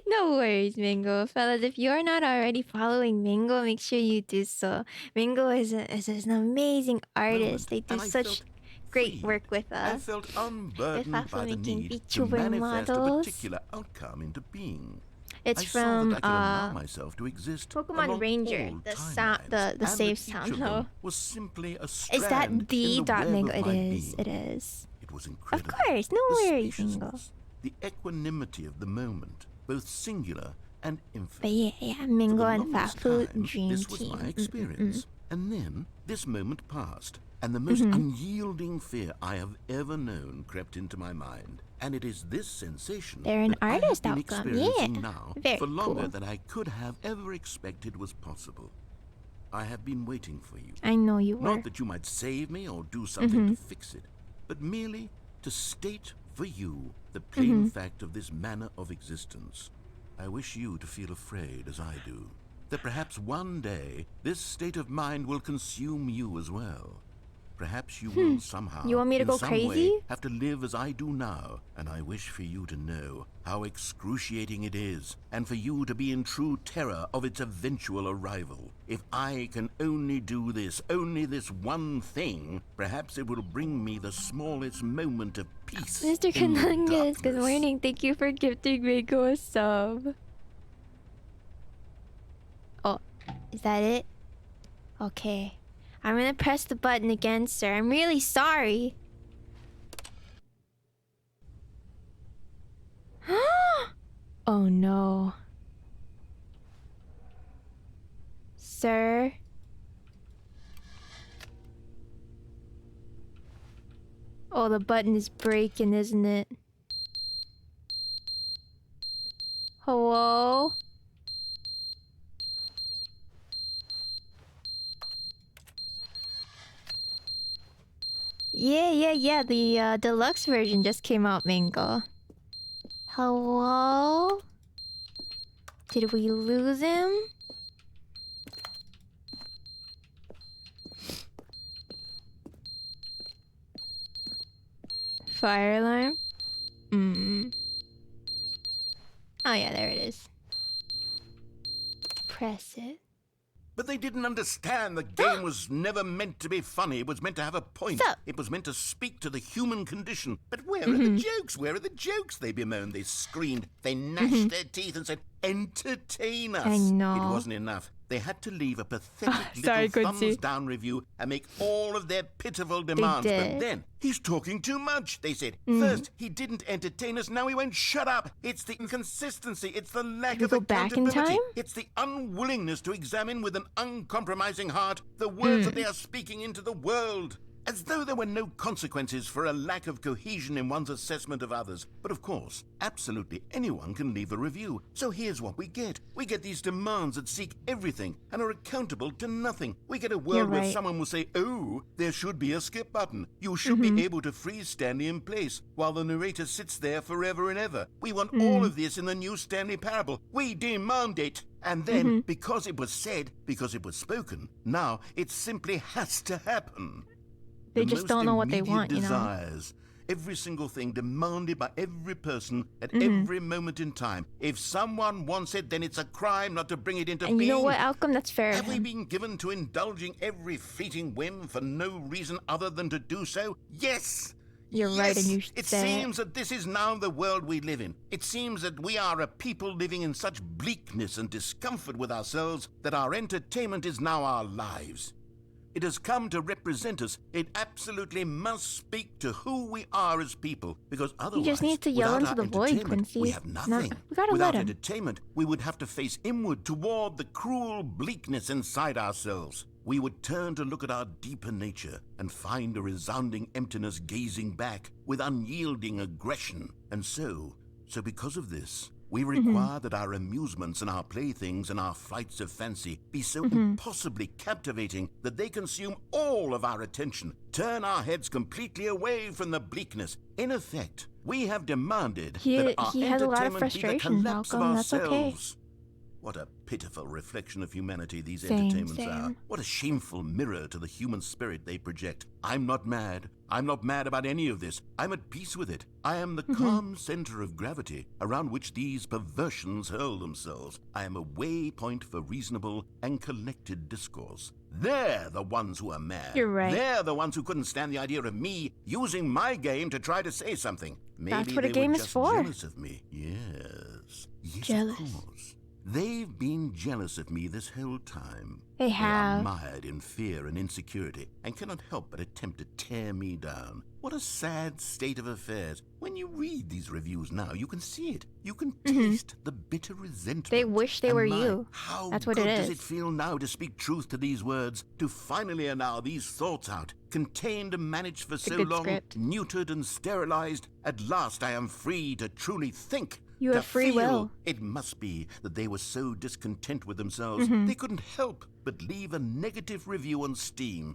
No worries, Mingo. Fellas, if you're not already following Mingo, make sure you do so. Mingo is an amazing artist. They do
and I
such
felt
great
freed.
work with
I
us.
felt unburdened
also
by the
making
need to
VTuber
manifest a
models.
particular outcome into being.
It's
I saw
from
that I could allow myself to exist
Pokemon
along
Ranger,
all
the sound,
timelines,
the
and
save
that each
sound
of
though.
them was simply a
Is
strand
that the
in the
dot
web
Mingo?
of
It
my
is.
being.
It is.
It was
Of
incredible.
course, no
The
worries, Mingo.
spaciousness, the equanimity of the moment, both singular and infinite.
But yeah,
For
Mingo
the
and
longest
Fafu
time,
Dream
this was
Team.
my experience. And then this moment passed, and the most unyielding fear I have ever known crept into my mind. And it is this sensation
They're an
that I have
artist
been
outcome,
experiencing
yeah.
now
Very
for longer
cool.
than I could have ever expected was possible. I have been waiting for you.
I know you were.
Not that you might save me or do something to fix it, but merely to state for you the plain fact of this manner of existence. I wish you to feel afraid as I do, that perhaps one day this state of mind will consume you as well. perhaps you will somehow,
You want me to
in
go
some
crazy?
way, have to live as I do now. And I wish for you to know how excruciating it is, and for you to be in true terror of its eventual arrival. If I can only do this, only this one thing, perhaps it will bring me the smallest moment of peace.
Mr.
in the
Canangas, good
darkness.
morning. Thank you for gifting Mako a sub. Oh, is that it? Okay. I'm gonna press the button again, sir. I'm really sorry. Oh no. Sir? Oh, the button is breaking, isn't it? Hello? Yeah. The deluxe version just came out, Mango. Hello? Did we lose him? Fire alarm? Oh yeah, there it is. Press it.
But they didn't understand the game was never meant to be funny. It was meant to have a point.
So-
It was meant to speak to the human condition. But where are the jokes? Where are the jokes? They bemoaned, they screamed, they gnashed their teeth and said, entertain us.
I know.
It wasn't enough. They had to leave a pathetic
Sorry,
little
Quincy.
thumbs down review and make all of their pitiful demands.
did.
But then, he's talking too much, they said. First, he didn't entertain us, now he won't shut up. It's the inconsistency, it's the lack
we
of
go back in
accountability.
time?
It's the unwillingness to examine with an uncompromising heart the words that they are speaking into the world. As though there were no consequences for a lack of cohesion in one's assessment of others. But of course, absolutely anyone can leave a review. So here's what we get. We get these demands that seek everything and are accountable to nothing. We get a world
You're
where
right.
someone will say, oh, there should be a skip button. You should be able to freeze Stanley in place while the narrator sits there forever and ever. We want all of this in the new Stanley Parable. We demand it. And then, because it was said, because it was spoken, now it simply has to happen.
They
The
just
most
don't know what they
immediate
want, you know?
desires, every single thing demanded by every person at every moment in time. If someone wants it, then it's a crime not to bring it into
And
being.
you know what, Outcome? That's fair of
Have we
him.
been given to indulging every fleeting whim for no reason other than to do so? Yes!
You're right, and you should
It
say it.
seems that this is now the world we live in. It seems that we are a people living in such bleakness and discomfort with ourselves that our entertainment is now our lives. It has come to represent us. It absolutely must speak to who we are as people, because otherwise,
just need to yell
without
into
our
the void,
entertainment,
Quincy.
we have
No,
nothing.
we gotta
Without
let him.
entertainment, we would have to face inward toward the cruel bleakness inside ourselves. We would turn to look at our deeper nature and find a resounding emptiness gazing back with unyielding aggression. And so because of this, we require that our amusements and our playthings and our flights of fancy be so impossibly captivating that they consume all of our attention, turn our heads completely away from the bleakness. In effect, we have demanded that our
he has a lot of
entertainment be the
frustrations,
collapse of
Malcolm. That's okay.
ourselves. What a pitiful reflection of humanity these
Same,
entertainments are.
same.
What a shameful mirror to the human spirit they project. I'm not mad. I'm not mad about any of this. I'm at peace with it. I am the calm center of gravity around which these perversions hurl themselves. I am a waypoint for reasonable and collected discourse. They're the ones who are mad.
You're right.
They're the ones who couldn't stand the idea of me using my game to try to say something. Maybe
That's what a
they
game
were
is
just
for.
jealous of me. Yes. Yes,
Jealous.
of course. They've been jealous of me this whole time.
They have.
They are mired in fear and insecurity and cannot help but attempt to tear me down. What a sad state of affairs. When you read these reviews now, you can see it. You can taste the bitter resentment.
They wish they
And
were
my,
you.
How
That's what
good
it
does
is.
it feel now to speak truth to these words, to finally allow these thoughts out, contained and managed for so
good
long,
script.
neutered and sterilized. At last I am free to truly think.
You
to
have free
feel.
will.
It must be that they were so discontent with themselves,
Mm-hmm.
they couldn't help but leave a negative review on Steam.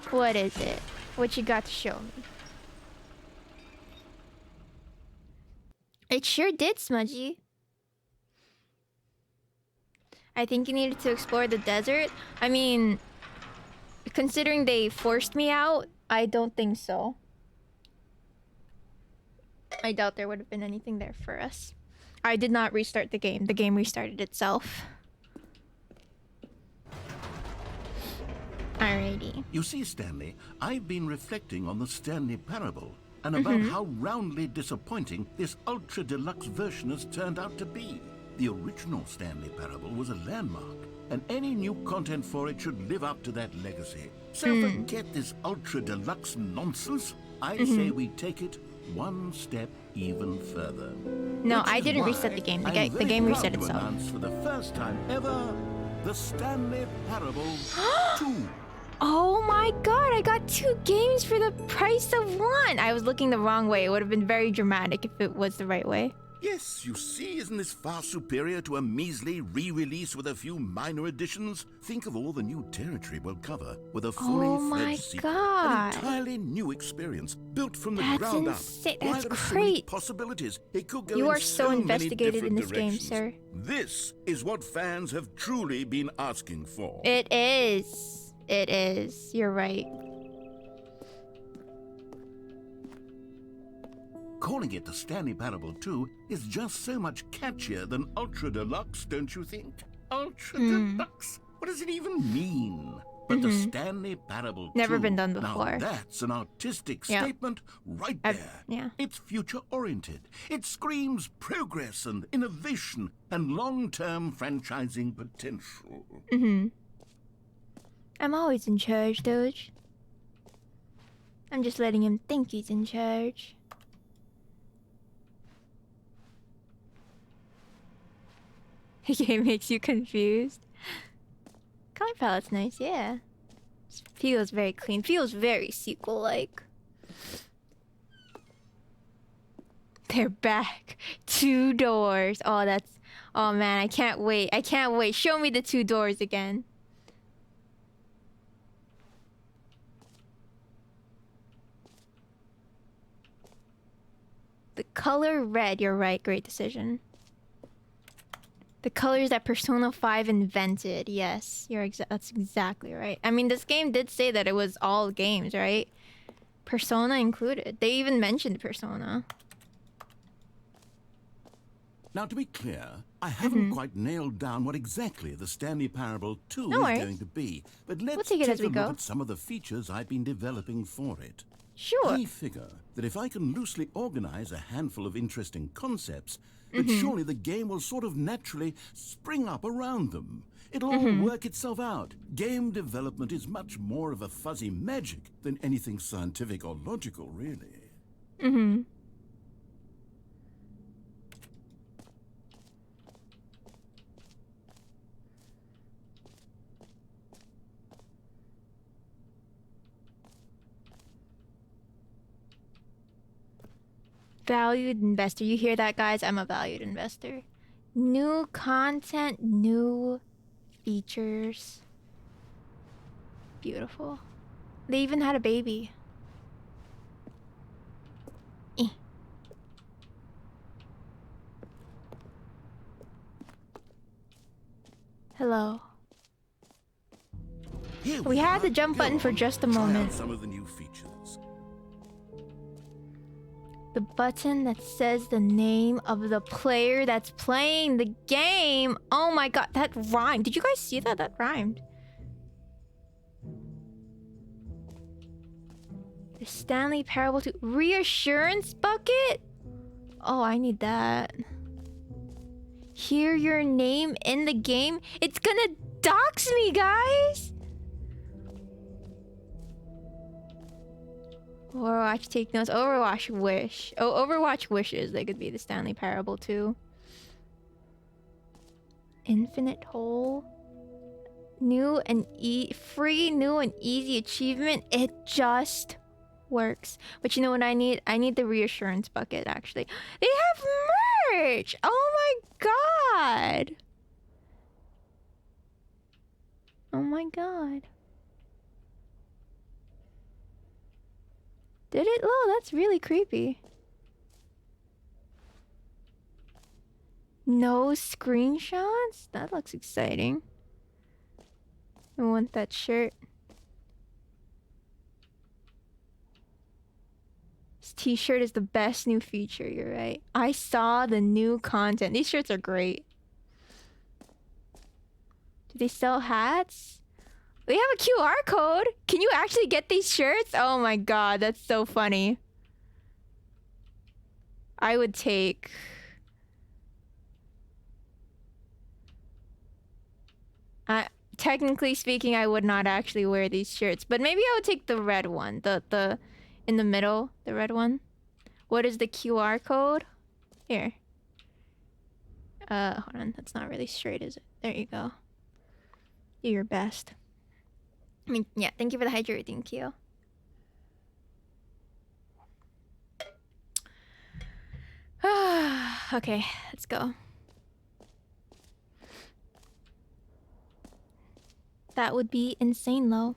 What is it? What you got to show me? It sure did, Smudgy. I think you needed to explore the desert. I mean, considering they forced me out, I don't think so. I doubt there would have been anything there for us. I did not restart the game. The game restarted itself. Alrighty.
You see, Stanley, I've been reflecting on the Stanley Parable and about how roundly disappointing this ultra deluxe version has turned out to be. The original Stanley Parable was a landmark, and any new content for it should live up to that legacy. So forget this ultra deluxe nonsense. I say we take it one step even further.
No,
Which
I
is
didn't
why
reset the game. The
I'm very
game
proud
reset
to
itself.
announce for the first time ever, the Stanley Parable 2.
Oh my god, I got 2 games for the price of 1. I was looking the wrong way. It would have been very dramatic if it was the right way.
Yes, you see, isn't this far superior to a measly re-release with a few minor additions? Think of all the new territory we'll cover with a fully
Oh my
fledged sequel.
God.
An entirely new experience, built from the
That's
ground
insane.
up. Why,
That's
there are so many
great.
possibilities. It could go
You
in
are so
many
investigated in
different
this game,
directions.
sir.
This is what fans have truly been asking for.
It is. It is. You're right.
Calling it the Stanley Parable 2 is just so much catchier than Ultra Deluxe, don't you think? Ultra Deluxe? What does it even mean? But the Stanley Parable 2...
Never been done before.
Now that's an artistic
Yeah.
statement right there.
Yeah.
It's future-oriented. It screams progress and innovation and long-term franchising potential.
I'm always in charge, Doge. I'm just letting him think he's in charge. The game makes you confused. Color palette's nice, yeah. Feels very clean. Feels very sequel-like. They're back. 2 doors. Oh, that's... Oh, man, I can't wait. I can't wait. Show me the 2 doors again. The color red. You're right. Great decision. The colors that Persona 5 invented. Yes, that's exactly right. I mean, this game did say that it was all games, right? Persona included. They even mentioned Persona.
Now, to be clear, I haven't quite nailed down what exactly the Stanley Parable 2
No
is
worries.
going to be, but let's
take it as
a
we
look
go.
at some of the features I've been developing for it.
Sure.
I figure that if I can loosely organize a handful of interesting concepts, then surely the game will sort of naturally spring up around them. It'll all work itself out. Game development is much more of a fuzzy magic than anything scientific or logical, really.
Valued investor. You hear that, guys? I'm a valued investor. New content, new features. Beautiful. They even had a baby. Eh. Hello.
Here
We had
are.
the jump
Go
button for
on,
just a
try out
moment.
some of the new features.
The button that says the name of the player that's playing the game. Oh my god, that rhymed. Did you guys see that? That rhymed. The Stanley Parable 2 reassurance bucket? Oh, I need that. Hear your name in the game? It's gonna dox me, guys! Overwatch take notes. Overwatch wish. Oh, Overwatch wishes they could be the Stanley Parable 2. Infinite hole. New and free, new and easy achievement. It just works. But you know what I need? I need the reassurance bucket, actually. They have merch! Oh my god! Oh my god. Did it? Oh, that's really creepy. No screenshots? That looks exciting. I want that shirt. This t-shirt is the best new feature, you're right. I saw the new content. These shirts are great. Do they sell hats? They have a QR code. Can you actually get these shirts? Oh my god, that's so funny. I would take... technically speaking, I would not actually wear these shirts, but maybe I would take the red one, the in the middle, the red one. What is the QR code? Here. Hold on, that's not really straight, is it? There you go. You're your best. I mean, yeah, thank you for the hydrate, thank you. Okay, let's go. That would be insane, though.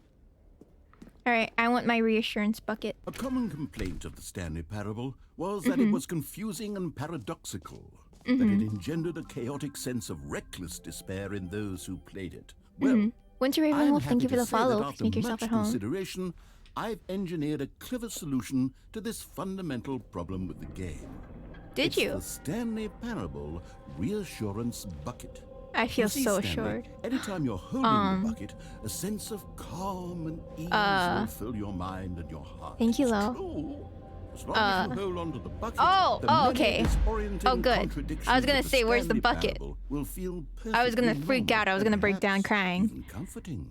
Alright, I want my reassurance bucket.
A common complaint of the Stanley Parable was that it was confusing and paradoxical, that it engendered a chaotic sense of reckless despair in those who played it. Well,
Winter
I am
Raven Wolf,
happy
thank you for
to
the
say that
follow.
after
Make yourself
much
at home.
consideration, I've engineered a clever solution to this fundamental problem with the game.
Did
It's
you?
the Stanley Parable Reassurance Bucket.
I feel
You see,
so
Stanley,
assured.
anytime you're holding the bucket, a sense of calm and ease will fill your mind and your heart.
Thank you,
It's
Lo.
true. As long as you hold onto the bucket,
Oh,
the
oh,
many
okay.
disorienting
Oh, good.
contradictions
I was gonna
of the
say, where's the
Stanley
bucket?
Parable will feel
I was gonna
perfectly
freak
normal
out. I was
and
gonna break down
perhaps
crying.
even comforting.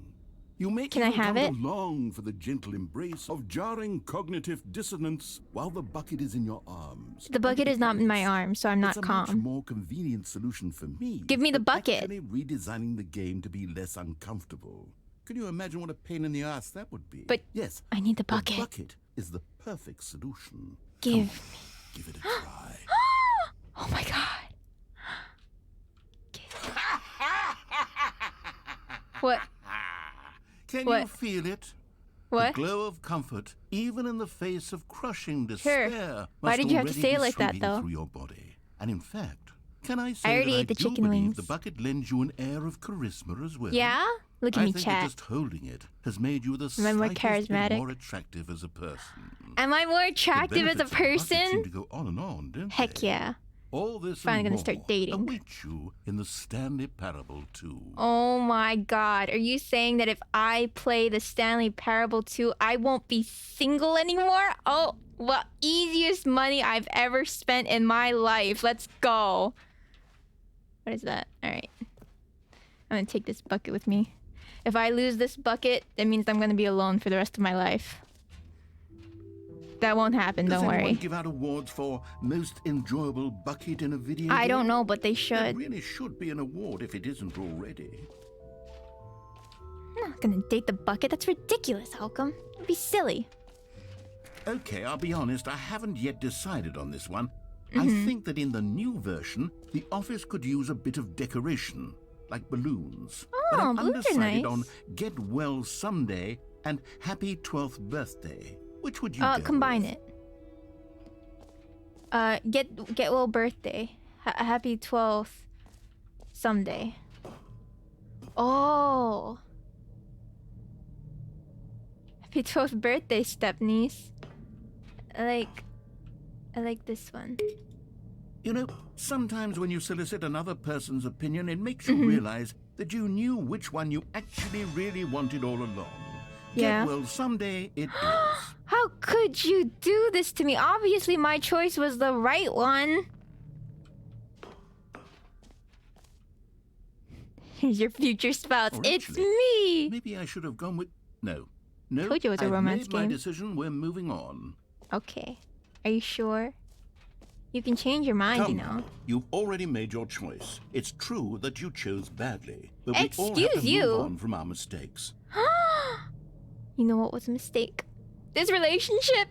You may
Can I
even
have
come
it?
to long for the gentle embrace of jarring cognitive dissonance while the bucket is in your arms.
The bucket is not in my
It's
arms, so I'm not
a much
calm.
more convenient solution for me.
Give me the
than
bucket.
Actually redesigning the game to be less uncomfortable. Can you imagine what a pain in the ass that would be?
But
yes,
I need the bucket.
The bucket is the perfect solution.
Give
Come
me.
on, give it a try.
Oh my god. What?
Can
What?
you feel it?
What?
The glow of comfort, even in the face of crushing despair.
Sure. Why
must
did you have to
already
say it
be
like that,
sweeping
though?
Through your body. And in fact, can I say
already
that
ate the
do
chicken
believe
wings.
the bucket lends you an air of charisma as well?
Yeah? Look at
I
me,
think that
chat.
just holding it has made you the
Am I more
slightest bit
charismatic?
more attractive as a person.
Am I more
The
attractive as a
benefits of the bucket seem
person?
to go on and on, don't
Heck
they?
yeah.
All this
Finally
and
gonna
more
start dating.
await you in the Stanley Parable 2.
Oh my god. Are you saying that if I play the Stanley Parable 2, I won't be single anymore? Oh, well, easiest money I've ever spent in my life. Let's go. What is that? Alright. I'm gonna take this bucket with me. If I lose this bucket, that means I'm gonna be alone for the rest of my life. That won't happen,
Does
don't
anyone
worry.
give out awards for most enjoyable bucket in a video
I
game?
don't know, but they
There
should.
really should be an award if it isn't already.
I'm not gonna date the bucket. That's ridiculous, Halcom. It'd be silly.
Okay, I'll be honest, I haven't yet decided on this one. I
Mm-hmm.
think that in the new version, the office could use a bit of decoration, like balloons. But
Oh,
I'm
balloons are
undecided
nice.
on Get Well Someday and Happy 12th Birthday. Which would you go
Combine
with?
it. Get well birthday. Happy 12th someday. Oh. Happy 12th birthday, step niece. I like this one.
You know, sometimes when you solicit another person's opinion, it makes you
Mm-hmm.
realize that you knew which one you actually really wanted all along.
Yeah.
Get well someday it is.
How could you do this to me? Obviously my choice was the right one. Here's your future spouse.
Or
It's
actually,
me.
Maybe I should have gone with... No. No,
Told you it was a
I've
romance
made my
game.
decision. We're moving on.
Okay. Are you sure? You can change your mind, you
Come,
know.
you've already made your choice. It's true that you chose badly. But we all have
Excuse
to
you.
move on from our mistakes.
You know what was a mistake? This relationship.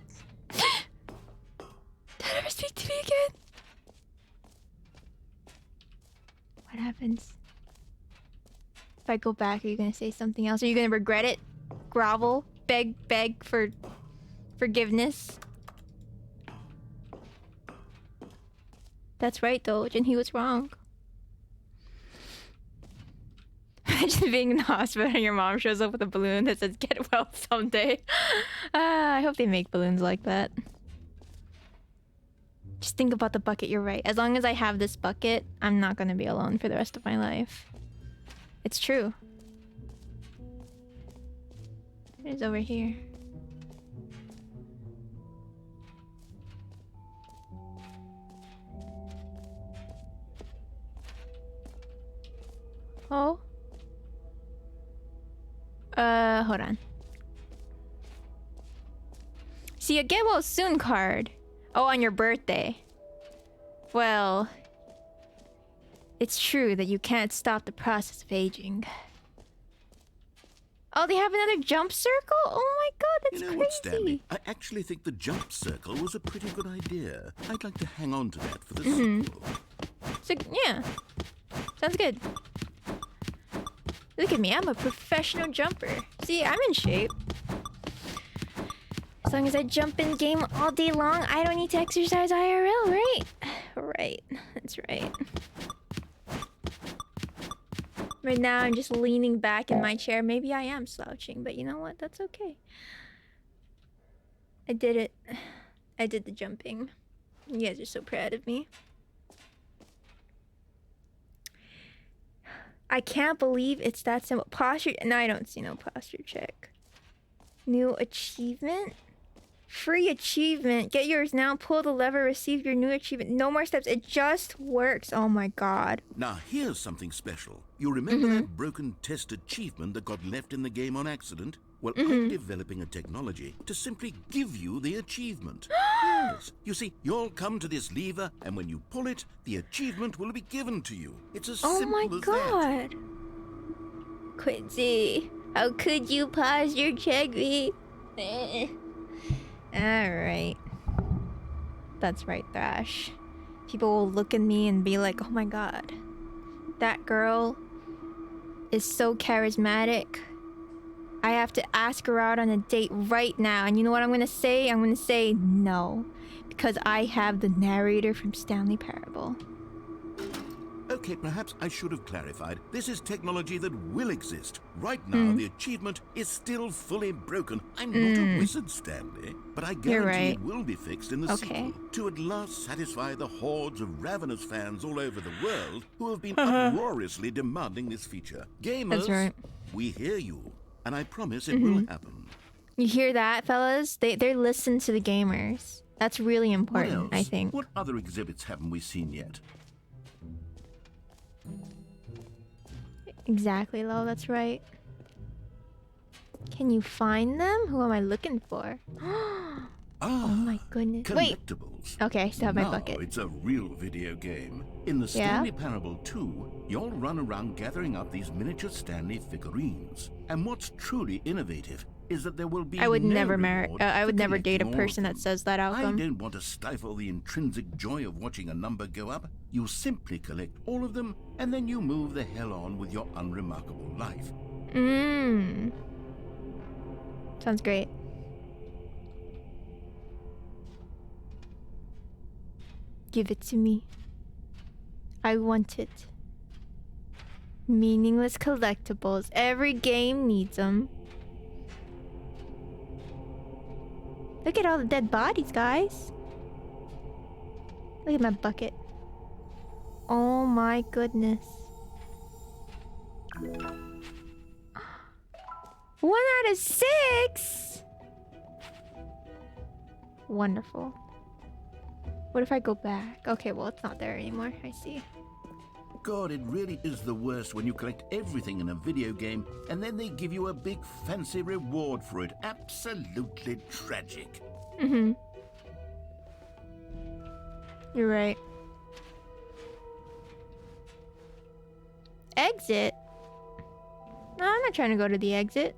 Don't ever speak to me again. What happens? If I go back, are you gonna say something else? Are you gonna regret it? Grovel? Beg for Forgiveness. That's right, though. Jinhee was wrong. Imagine being in the hospital and your mom shows up with a balloon that says, "Get well someday." I hope they make balloons like that. Just think about the bucket, you're right. As long as I have this bucket, I'm not gonna be alone for the rest of my life. It's true. It is over here. Oh. Hold on. See, a get well soon card. Oh, on your birthday. Well, it's true that you can't stop the process of aging. Oh, they have another jump circle? Oh my god, that's
You know
crazy.
what, Stanley? I actually think the jump circle was a pretty good idea. I'd like to hang on to that for the sequel.
So, yeah. Sounds good. Look at me, I'm a professional jumper. See, I'm in shape. As long as I jump in game all day long, I don't need to exercise IRL, right? Right, that's right. Right now, I'm just leaning back in my chair. Maybe I am slouching, but you know what? That's okay. I did it. I did the jumping. You guys are so proud of me. I can't believe it's that simple. Posture. No, I don't see no posture check. New achievement? Free achievement. Get yours now. Pull the lever. Receive your new achievement. No more steps. It just works. Oh my god.
Now, here's something special. You remember that broken test achievement that got left in the game on accident? Well, I'm developing a technology to simply give you the achievement. Yes. You see, you'll come to this lever, and when you pull it, the achievement will be given to you. It's as
Oh
simple
my
as
god. Quincy, how could you pause your check me? Alright. That's right, Thrash. People will look at me and be like, oh my god. That girl is so charismatic. I have to ask her out on a date right now. And you know what I'm gonna say? I'm gonna say no. Because I have the narrator from Stanley Parable.
Okay, perhaps I should have clarified. This is technology that will exist. Right now, the achievement is still fully broken. I'm not a wizard, Stanley, but I guarantee
right.
it will be fixed in the sequel to at last satisfy the hordes of ravenous fans all over the world who have been uproariously demanding this feature. Gamers,
That's right.
we hear you, and I promise it will happen.
You hear that, fellas? They listen to the gamers. That's really
What
important,
else?
I think.
What other exhibits haven't we seen yet?
Exactly, Lo, that's right. Can you find them? Who am I looking for? Oh my goodness. Wait!
Collectibles.
Okay, I still have my
Now
bucket.
it's a real video game. In the Stanley Parable 2, you'll run around gathering up these miniature Stanley figurines. And what's truly innovative is that there will be
I would
no
never
reward
I would
for
never date a
collecting all of
person that
them.
says that
I
outcome.
don't want to stifle the intrinsic joy of watching a number go up. You simply collect all of them, and then you move the hell on with your unremarkable life.
Sounds great. Give it to me. I want it. Meaningless collectibles. Every game needs them. Look at all the dead bodies, guys. Look at my bucket. Oh my goodness. 1 out of 6? Wonderful. What if I go back? Okay, well, it's not there anymore. I see.
God, it really is the worst when you collect everything in a video game and then they give you a big fancy reward for it. Absolutely tragic.
You're right. Exit? No, I'm not trying to go to the exit.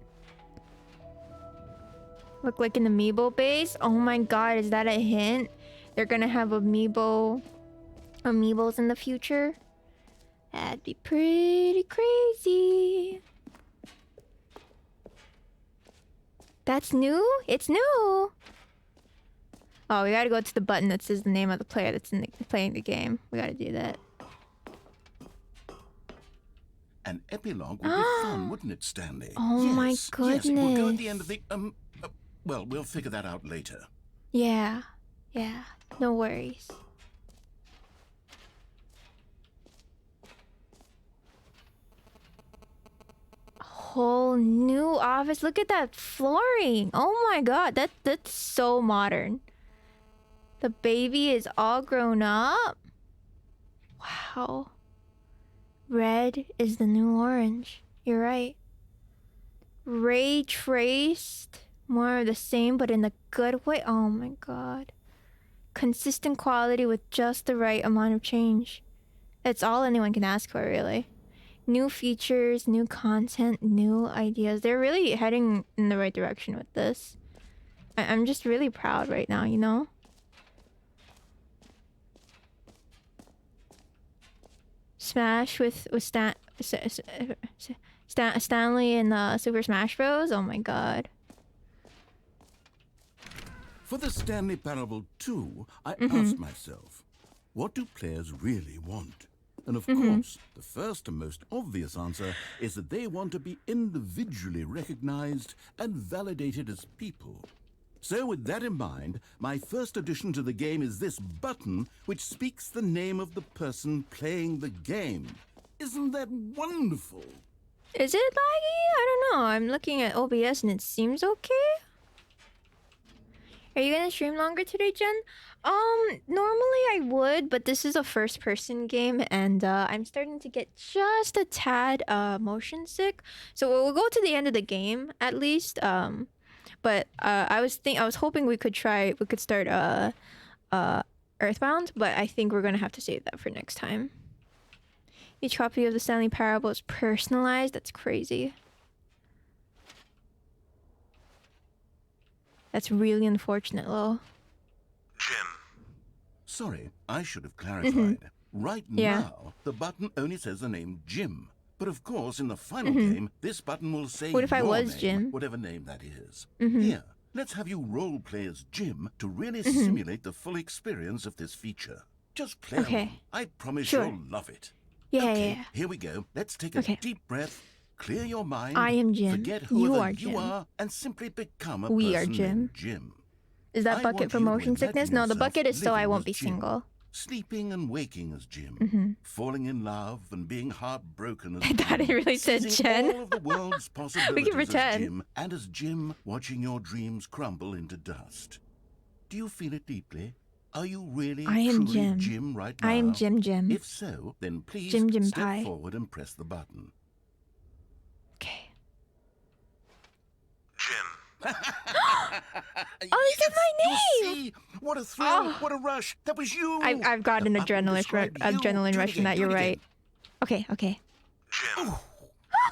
Look like an amiibo base? Oh my god, is that a hint? They're gonna have amiibos in the future? That'd be pretty crazy. That's new? It's new! Oh, we gotta go to the button that says the name of the player that's playing the game. We gotta do that.
An epilogue would be fun, wouldn't it, Stanley?
Oh my
Yes, it will go at the
goodness.
end of the well, we'll figure that out later.
Yeah. Yeah. No worries. Whole new office. Look at that flooring. Oh my god, that's so modern. The baby is all grown up. Wow. Red is the new orange. You're right. Ray traced. More of the same, but in a good way. Oh my god. Consistent quality with just the right amount of change. It's all anyone can ask for, really. New features, new content, new ideas. They're really heading in the right direction with this. I'm just really proud right now, you know? Smash with Stanley and Super Smash Bros. Oh my god.
For the Stanley Parable 2, I asked myself, what do players really want? And of course, the first and most obvious answer is that they want to be individually recognized and validated as people. So with that in mind, my first addition to the game is this button which speaks the name of the person playing the game. Isn't that wonderful?
Is it laggy? I don't know. I'm looking at OBS and it seems okay. Are you gonna stream longer today, Jen? Normally I would, but this is a first-person game, and I'm starting to get just a tad motion sick. So we'll go to the end of the game at least. But I was hoping we could start Earthbound, but I think we're gonna have to save that for next time. Each copy of the Stanley Parable is personalized. That's crazy. That's really unfortunate, Lo.
Jim.
Sorry, I should have clarified. Right
Yeah.
now, the button only says the name Jim. But of course, in the final game, this button will say
What if I
your
was
name,
Jim?
whatever name that is. Here, let's have you role play as Jim to really simulate the full experience of this feature. Just play
Okay.
along. I promise
Sure.
you'll love it.
Yeah,
Okay,
yeah.
here we go. Let's take a
Okay.
deep breath, clear your mind,
I am Jim.
forget
You
whoever
are
you
Jim.
are, and simply become a
We are
person
Jim.
named Jim.
Is that
I
bucket
want
for
you to
motion
imagine
sickness? No, the
yourself
bucket is so I
living
won't
as
be
Jim.
single.
Sleeping and waking as Jim, falling in love and being heartbroken as
I thought it really said
seizing
Jen.
all of the world's possibilities as
pretend.
Jim, and as Jim, watching your dreams crumble into dust. Do you feel it deeply? Are you really
I am
truly
Jim.
right now?
I am Jim.
If so, then please
Jim
step
pie.
forward and press the button.
Okay.
Jim.
Oh, they said my
You
name!
see? What a thrill!
Oh.
What a rush! That was you!
I've got
The
an
button
adrenaline
described you.
adrenaline
Do it
rush from
again,
that.
do
You're
it
right.
again.
Okay.
Jim.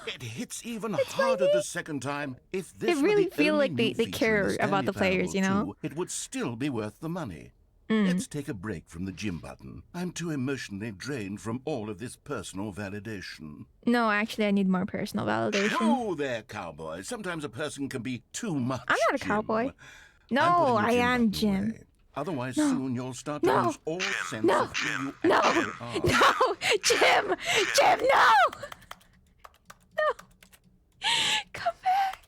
It hits even harder the second time. If this
They
were
really
the
feel
only
like
new
they
feature
care
in the
about the
Stanley
players, you
Parable
know?
2, it would still be worth the money.
Mm.
Let's take a break from the gym button. I'm too emotionally drained from all of this personal validation.
No, actually, I need more personal validation.
Oh, there, cowboy. Sometimes a person can be too much.
I'm not a
Jim.
cowboy.
I'm
No,
putting the
I
gym
am
button
Jim.
away. Otherwise, soon you'll start to
No.
lose all sense
No.
of who you
No.
actually are.
No, Jim! Jim, no! No! Come back!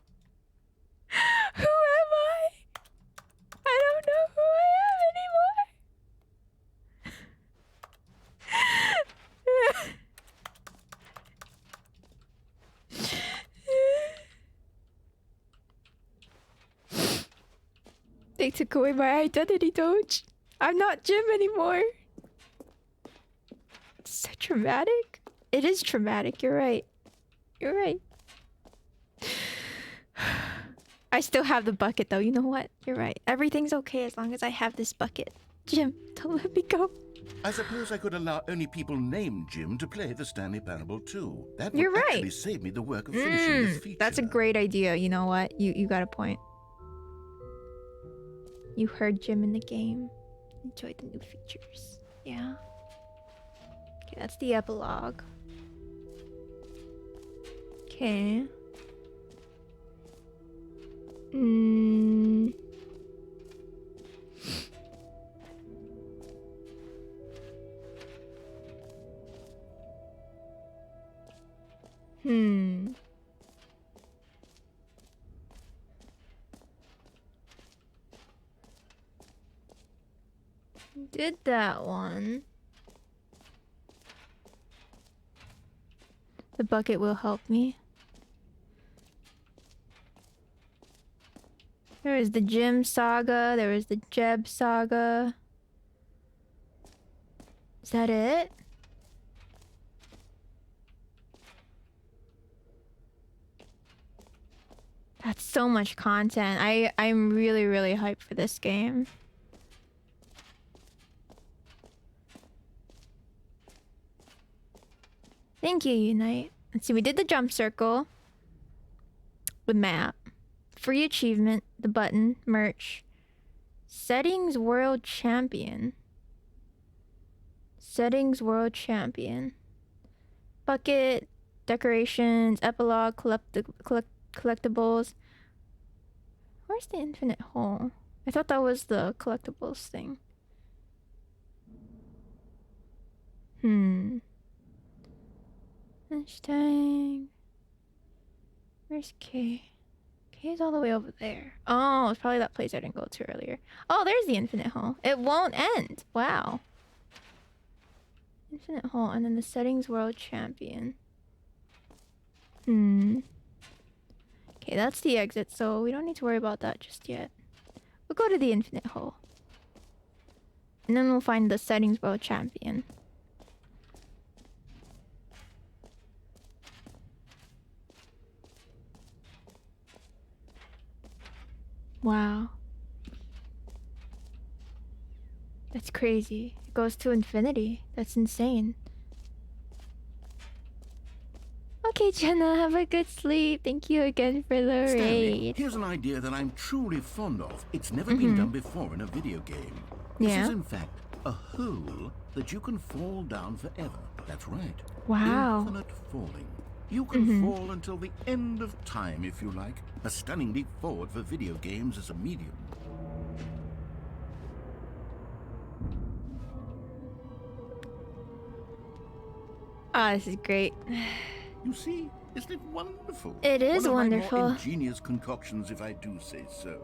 Who am I? I don't know who I am anymore. They took away my identity, Doge. I'm not Jim anymore. It's so traumatic. It is traumatic, you're right. You're right. I still have the bucket though, you know what? You're right. Everything's okay as long as I have this bucket. Jim, don't let me go.
I suppose I could allow only people named Jim to play the Stanley Parable too. That would
You're right.
actually save me the work of finishing this feature.
That's a great idea, you know what? You got a point. You heard Jim in the game. Enjoy the new features. Yeah. Okay, that's the epilogue. Okay. did that one. The bucket will help me. There is the Jim saga. There is the Jeb saga. Is that it? That's so much content. I'm really, really hyped for this game. Thank you, Unite. Let's see, we did the jump circle. The map. Free achievement. The button. Merch. Settings World Champion. Settings World Champion. Bucket. Decorations. Epilogue. Collectibles. Where's the infinite hole? I thought that was the collectibles thing. Hashtag. Where's K? K is all the way over there. Oh, it's probably that place I didn't go to earlier. Oh, there's the infinite hole. It won't end. Wow. Infinite hole, and then the settings world champion. Okay, that's the exit, so we don't need to worry about that just yet. We'll go to the infinite hole. And then we'll find the settings world champion. Wow. That's crazy. It goes to infinity. That's insane. Okay, Jenna, have a good sleep. Thank you again for the
Stanley,
raid.
here's an idea that I'm truly fond of. It's never been done before in a video game. This
Yeah.
is, in fact, a hole that you can fall down forever. That's right.
Wow.
Infinite falling. You can fall until the end of time, if you like. A stunning leap forward for video games as a medium.
Ah, this is great.
You see, isn't it wonderful?
It is
One of my
wonderful.
more ingenious concoctions, if I do say so.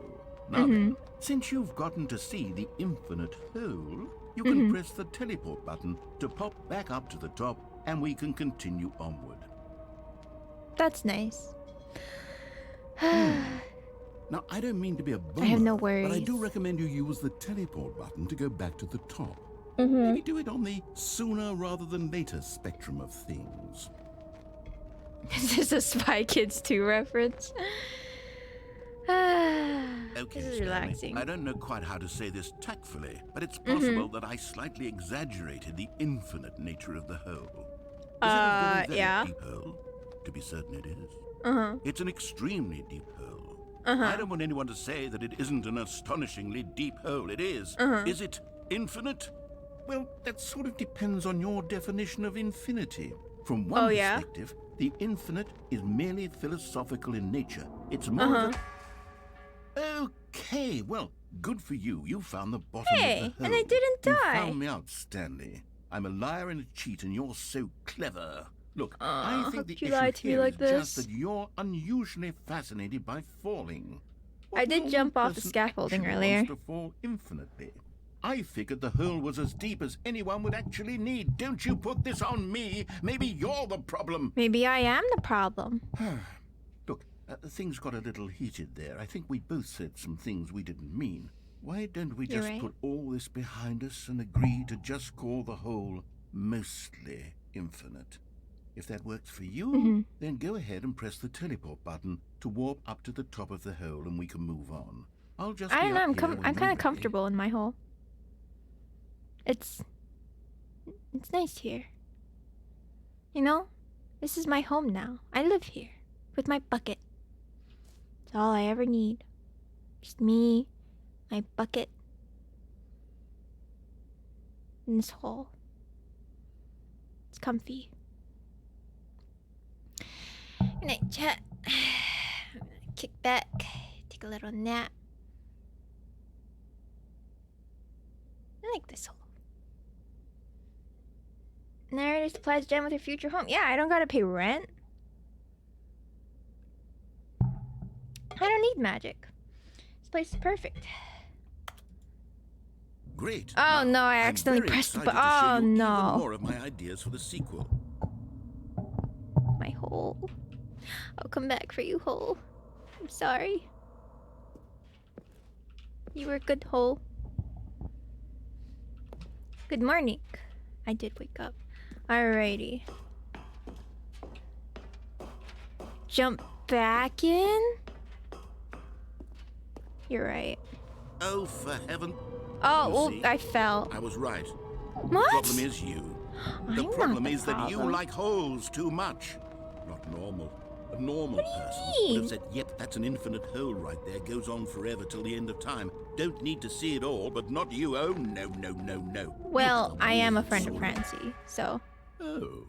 Now then, since you've gotten to see the infinite hole, you can press the teleport button to pop back up to the top, and we can continue onward.
That's nice.
Now, I don't mean to be a bummer,
I have no
but I
worries.
do recommend you use the teleport button to go back to the top. Maybe do it on the sooner rather than later spectrum of things.
Is this a Spy Kids 2 reference?
Okay,
This is
Stanley,
relaxing.
I don't know quite how to say this tactfully, but it's possible that I slightly exaggerated the infinite nature of the hole. Is it a very, very
yeah.
deep hole? To be certain it is. It's an extremely deep hole. I don't want anyone to say that it isn't an astonishingly deep hole. It is. Is it infinite? Well, that sort of depends on your definition of infinity. From one perspective, the infinite is merely philosophical in nature. It's more of a... Okay, well, good for you. You found the bottom of the hole.
And I didn't
You
die.
found me out, Stanley. I'm a liar and a cheat, and you're so clever. Look, I
how
think the
could you
issue
lie to me
here
like
is just
this?
that you're unusually fascinated by falling. What
I did
normal
jump off the
person
scaffolding
actually
earlier.
wants to fall infinitely? I figured the hole was as deep as anyone would actually need. Don't you put this on me. Maybe you're the problem.
Maybe I am the problem.
Look, things got a little heated there. I think we both said some things we didn't mean. Why don't we
You're
just
right.
put all this behind us and agree to just call the hole mostly infinite? If that works for you, then go ahead and press the teleport button to warp up to the top of the hole and we can move on. I'll just
I
be
don't know.
up
I'm
here when
I'm
you're
kind of
ready.
comfortable in my hole. It's nice here. You know, this is my home now. I live here with my bucket. It's all I ever need. Just me, my bucket, and this hole. It's comfy. Good night, chat. I'm gonna kick back, take a little nap. I like this hole. Narrator supplies gem with your future home. Yeah, I don't gotta pay rent. I don't need magic. This place is perfect.
great.
Oh
Now,
no, I
I'm
accidentally
very
pressed the
excited
button.
to show
Oh
you even
no.
more of my ideas for the sequel.
My hole. I'll come back for you, hole. I'm sorry. You were a good hole. Good morning. I did wake up. Alrighty. Jump back in? You're right.
Oh, for heaven.
Oh,
You
well,
see,
I fell.
I was right.
What?
The problem is you. The
I'm
problem
not the
is that you
problem.
like holes too much. Not normal. A normal person would
mean?
have said, yep, that's an infinite hole right there. Goes on forever till the end of time. Don't need to see it all, but not you. Oh, no, no, no, no. You
Well,
have
I am a
weird
friend of
sort
Francie, so.
Oh.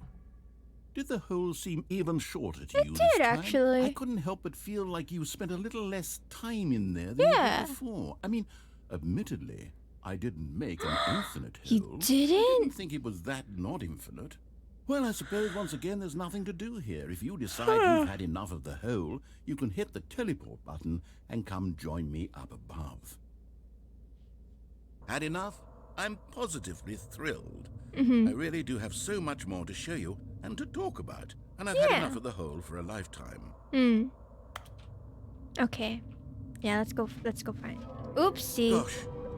Did the hole seem even shorter to
It
you
did,
this time?
actually.
I couldn't help but feel like you spent a little less time in there than
Yeah.
you did before. I mean, admittedly, I didn't make an infinite hole.
You
I
didn't?
didn't think it was that not infinite. Well, I suppose once again there's nothing to do here. If you decide you've had enough of the hole, you can hit the teleport button and come join me up above. Had enough? I'm positively thrilled. I really do have so much more to show you and to talk about, and I've had
Yeah.
enough of the hole for a lifetime.
Okay. Yeah, let's go find. Oopsie.
Gosh,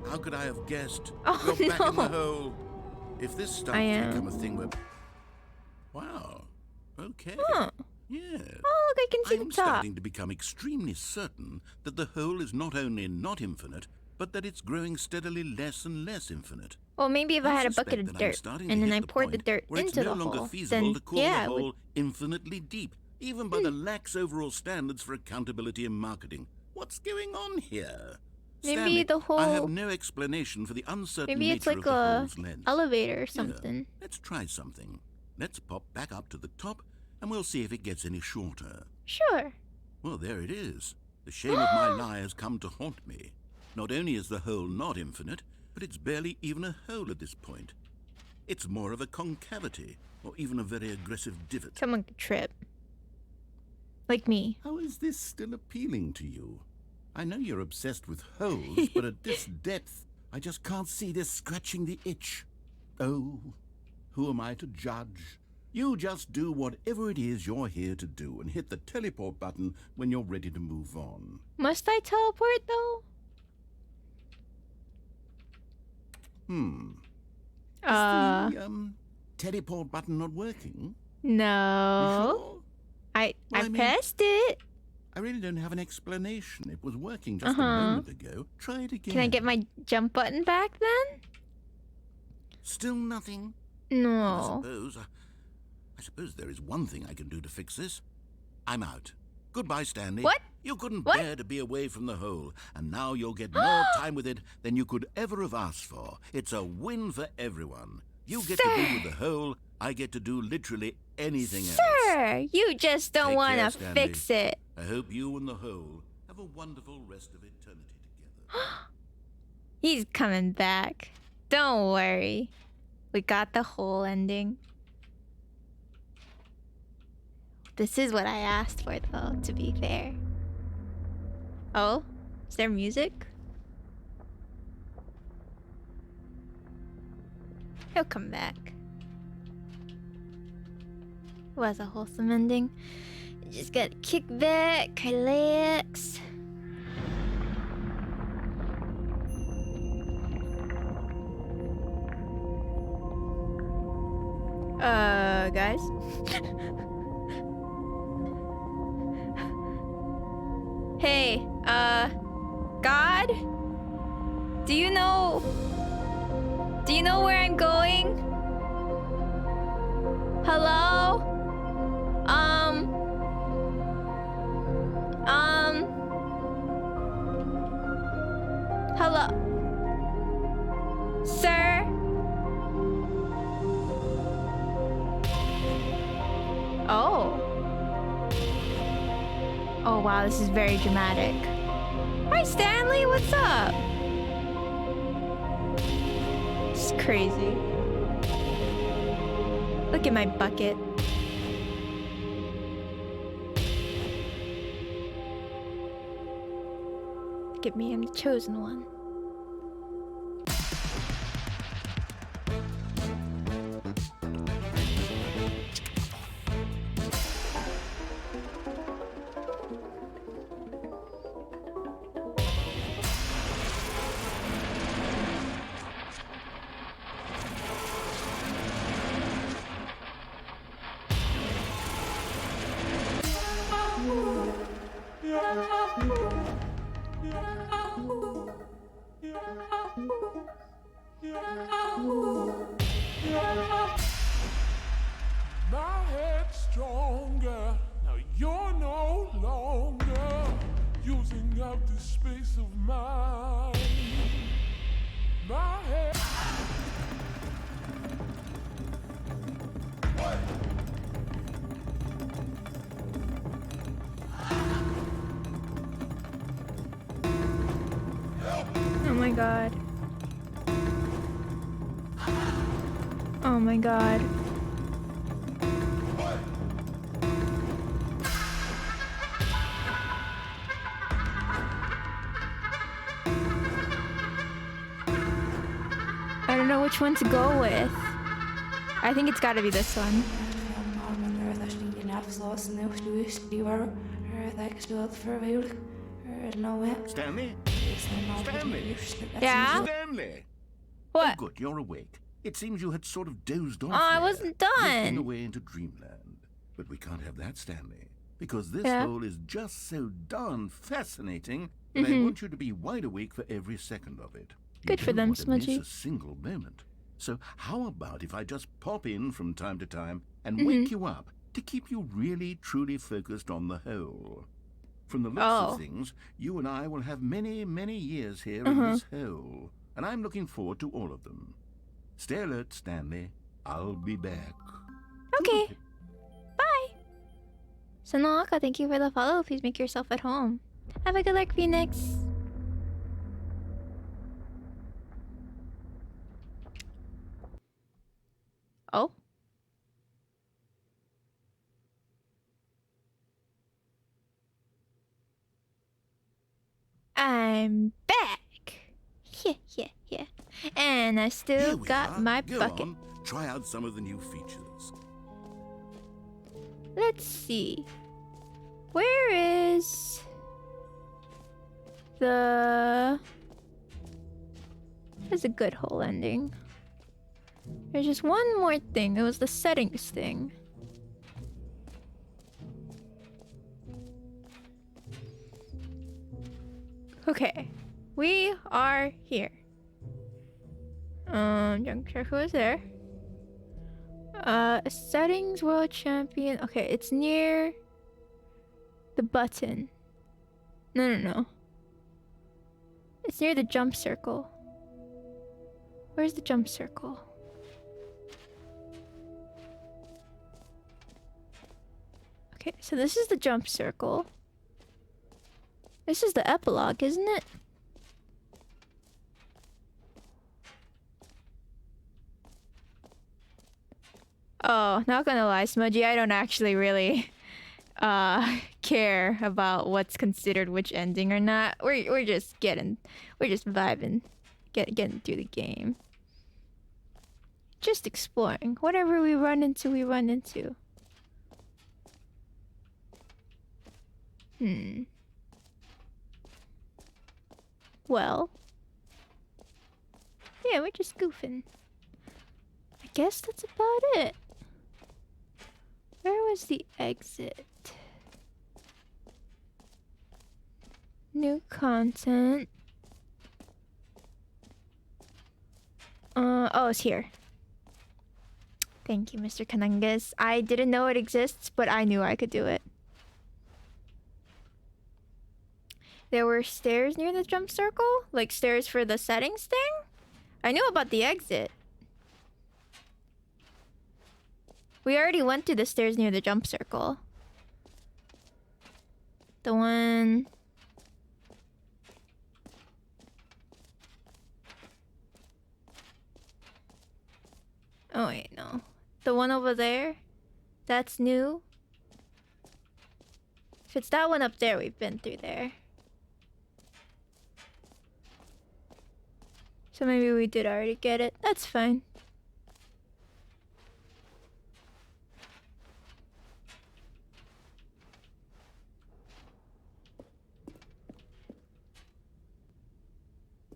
how could I have guessed?
Oh,
You're back in the
no.
hole. If this starts
I
to
am.
become a thing where... Wow. Okay.
Huh.
Yes.
Oh, look, I can see
I'm
the top.
starting to become extremely certain that the hole is not only not infinite, but that it's growing steadily less and less infinite.
Well, maybe if I had a bucket
suspect
of
that I'm
dirt
starting to
and then
hit
I
the
poured the
point
dirt
where
into
it's no
the
longer
hole,
feasible
then
to call
yeah,
the
it would.
hole infinitely deep, even by the lax overall standards for accountability and marketing. What's going on here?
Maybe
Stanley,
the
I have
hole-
no explanation for the uncertain
Maybe it's
nature
like
of the
a
hole's length.
elevator or
Here,
something.
let's try something. Let's pop back up to the top, and we'll see if it gets any shorter.
Sure.
Well, there it is. The shame of my lie has come to haunt me. Not only is the hole not infinite, but it's barely even a hole at this point. It's more of a concavity, or even a very aggressive divot.
Someone could trip. Like me.
How is this still appealing to you? I know you're obsessed with holes, but at this depth, I just can't see this scratching the itch. Oh, who am I to judge? You just do whatever it is you're here to do and hit the teleport button when you're ready to move on.
Must I teleport though?
Is the teleport button not working?
No.
You sure?
I
Well, I mean-
pressed it.
I really don't have an explanation. It was working just a moment ago. Try it again.
Can I get my jump button back then?
Still nothing?
No.
I suppose there is one thing I can do to fix this. I'm out. Goodbye, Stanley.
What?
You couldn't
What?
bear to be away from the hole, and now you'll get more time with it than you could ever have asked for. It's a win for everyone. You get to be with the hole, I get to do literally anything else.
Sir, you just don't
Take
want
care,
to
Stanley.
fix it.
I hope you and the hole have a wonderful rest of eternity together.
He's coming back. Don't worry. We got the whole ending. This is what I asked for, though, to be fair. Oh? Is there music? He'll come back. It was a wholesome ending. You just gotta kick back, relax. Guys? Hey, God? Do you know where I'm going? Hello? Hello? Sir? Oh. Oh wow, this is very dramatic. Hi Stanley, what's up? This is crazy. Look at my bucket. Look at me, I'm the chosen one.
My head's stronger. Now you're no longer using up the space of mine. My head.
Oh my god. Oh my god. I don't know which one to go with. I think it's gotta be this one.
Stanley? Stanley?
Yeah?
Stanley!
What?
Oh, good, you're awake. It seems you had sort of dozed off.
Oh, I
there,
wasn't
drifting
done.
away into dreamland. But we can't have that, Stanley. Because this
Yeah.
hole is just so darn fascinating that I want you to be wide awake for every second of it. You
Good for
don't
them,
want to miss
Smudgy.
a single moment. So how about if I just pop in from time to time and wake you up to keep you really, truly focused on the hole? From the looks
Oh.
of things, you and I will have many, many years here in this hole. And I'm looking forward to all of them. Stay alert, Stanley. I'll be back.
Okay. Bye. Sanaka, thank you for the follow. Please make yourself at home. Have a good luck, Phoenix. Oh. I'm back. Yeah. And I
Here
still
we
got
are.
my
Go
bucket.
on. Try out some of the new features.
Let's see. Where is the... There's a good hole ending. There's just one more thing. It was the settings thing. Okay. We are here. Junk Circle is there. Settings World Champion. Okay, it's near the button. No. It's near the jump circle. Where's the jump circle? Okay, so this is the jump circle. This is the epilogue, isn't it? Oh, not gonna lie, Smudgy, I don't actually really care about what's considered which ending or not. We're just vibing, getting through the game. Just exploring. Whatever we run into, we run into. Well. Yeah, we're just goofing. I guess that's about it. Where was the exit? New content. Oh, it's here. Thank you, Mr. Kanangas. I didn't know it exists, but I knew I could do it. There were stairs near the jump circle? Like stairs for the settings thing? I knew about the exit. We already went to the stairs near the jump circle. The one... Oh wait, no. The one over there? That's new? If it's that one up there, we've been through there. So maybe we did already get it. That's fine.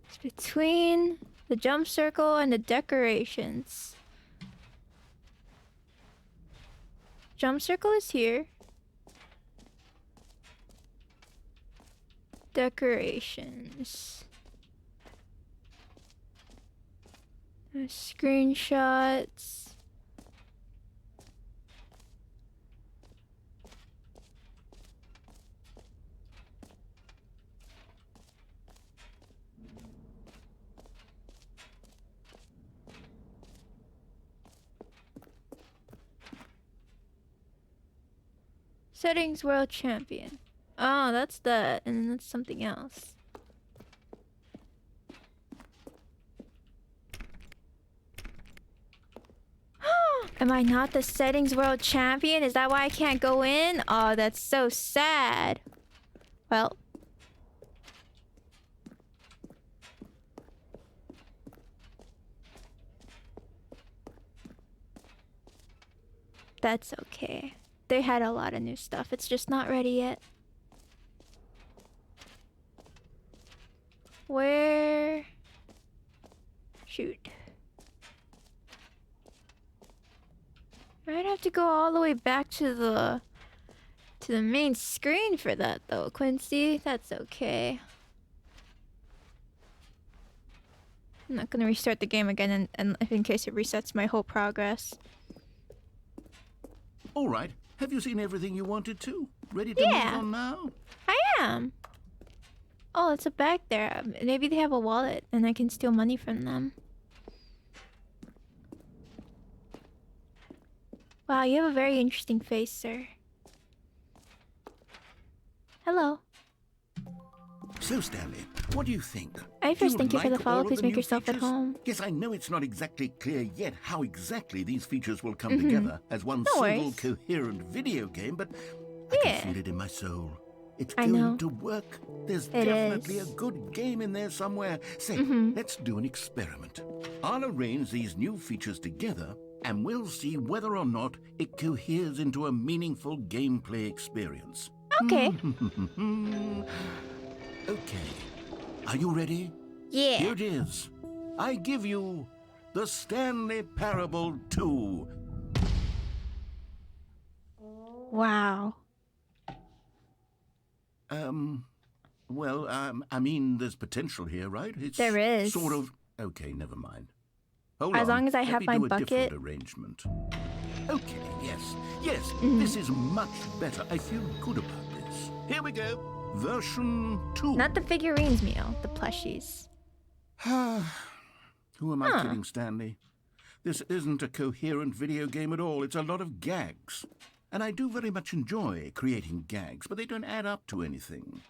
It's between the jump circle and the decorations. Jump circle is here. Decorations. Screenshots. Settings world champion. Oh, that's that, and then that's something else. Am I not the settings world champion? Is that why I can't go in? Oh, that's so sad. Well. That's okay. They had a lot of new stuff. It's just not ready yet. Where? Shoot. I'd have to go all the way back to the main screen for that though, Quincy. That's okay. I'm not gonna restart the game again and in case it resets my whole progress.
All right. Have you seen everything you wanted to? Ready to move on now?
I am. Oh, it's a bag there. Maybe they have a wallet and I can steal money from them. Wow, you have a very interesting face, sir. Hello.
So, Stanley, what do you think?
I first thank you for the
like
follow.
all of
Please
the
make
new
yourself at
features?
home.
Yes, I know it's not exactly clear yet how exactly these features will come together as one
No
single
worries.
coherent video game, but I
Yeah.
can feel it in my soul. It's
I
going
know.
to work. There's
It
definitely
is.
a good game in there somewhere. Say, let's do an experiment. I'll arrange these new features together, and we'll see whether or not it coheres into a meaningful gameplay experience.
Okay.
Okay. Are you ready?
Yeah.
Here it is. I give you the Stanley Parable 2.
Wow.
Well, I mean, there's potential here, right? It's
There is.
Sort of. Okay, never mind. Hold
As
on.
long as I
Let
have
me
my
do a
bucket.
different arrangement. Okay, yes, this is much better. I feel good about this. Here we go. Version 2.
Not the figurines meal, the plushies.
Who am I kidding, Stanley? This isn't a coherent video game at all. It's a lot of gags. And I do very much enjoy creating gags, but they don't add up to anything.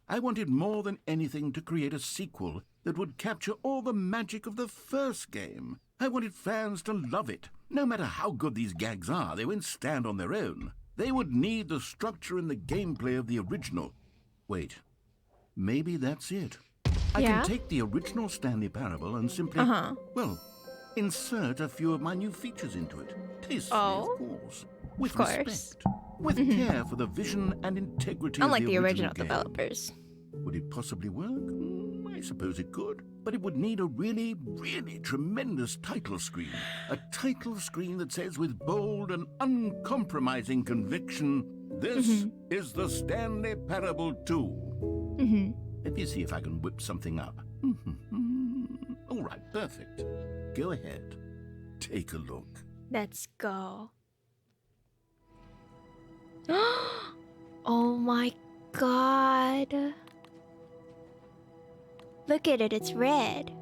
I wanted more than anything to create a sequel that would capture all the magic of the first game. I wanted fans to love it. No matter how good these gags are, they won't stand on their own. They would need the structure and the gameplay of the original. Wait, maybe that's it. I
Yeah?
can take the original Stanley Parable and simply, well, insert a few of my new features into it. Tastefully, of course. With
course.
respect. With care for the vision and integrity
Unlike
of
the original
game.
developers.
Would it possibly work? I suppose it could. But it would need a really, really tremendous title screen. A title screen that says with bold and uncompromising conviction, this is the Stanley Parable 2. Let me see if I can whip something up. All right, perfect. Go ahead. Take a look.
Let's go. Oh my god. Look at it, it's red.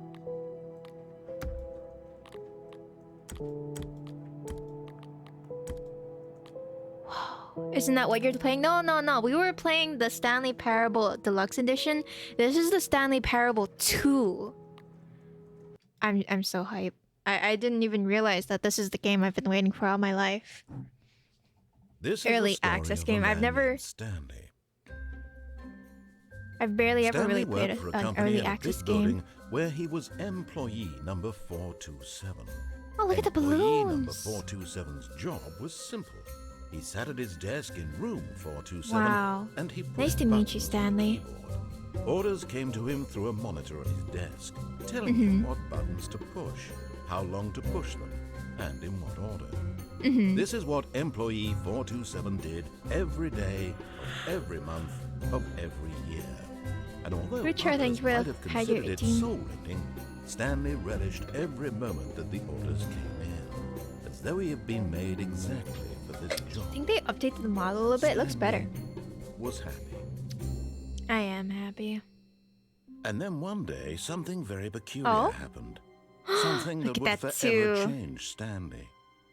Isn't that what you're playing? No. We were playing the Stanley Parable Deluxe Edition. This is the Stanley Parable 2. I'm so hyped. I didn't even realize that this is the game I've been waiting for all my life.
This
Early
is the story
access
of a
game. I've
man
never-
named Stanley.
I've barely ever
Stanley
really played
worked for a
an
company
early
in a
access
big
game.
building where he was employee number 427.
Oh, look at the
Employee number
balloons.
427's job was simple. He sat at his desk in room 427
Wow.
and he pushed
Nice to meet you,
buttons on the
Stanley.
keyboard. Orders came to him through a monitor on his desk, telling him what buttons to push, how long to push them, and in what order. This is what employee 427 did every day, of every month, of every year. And although
Richard, thank
others
you for
might have
had your
considered it
18.
soul-rending, Stanley relished every moment that the orders came in, as though he had been made exactly for this job.
I think they updated the model a little bit. It looks better.
Was happy.
I am happy.
And then one day, something very peculiar
Oh?
happened. Something
Look
that
at
would
that
forever
too.
change Stanley.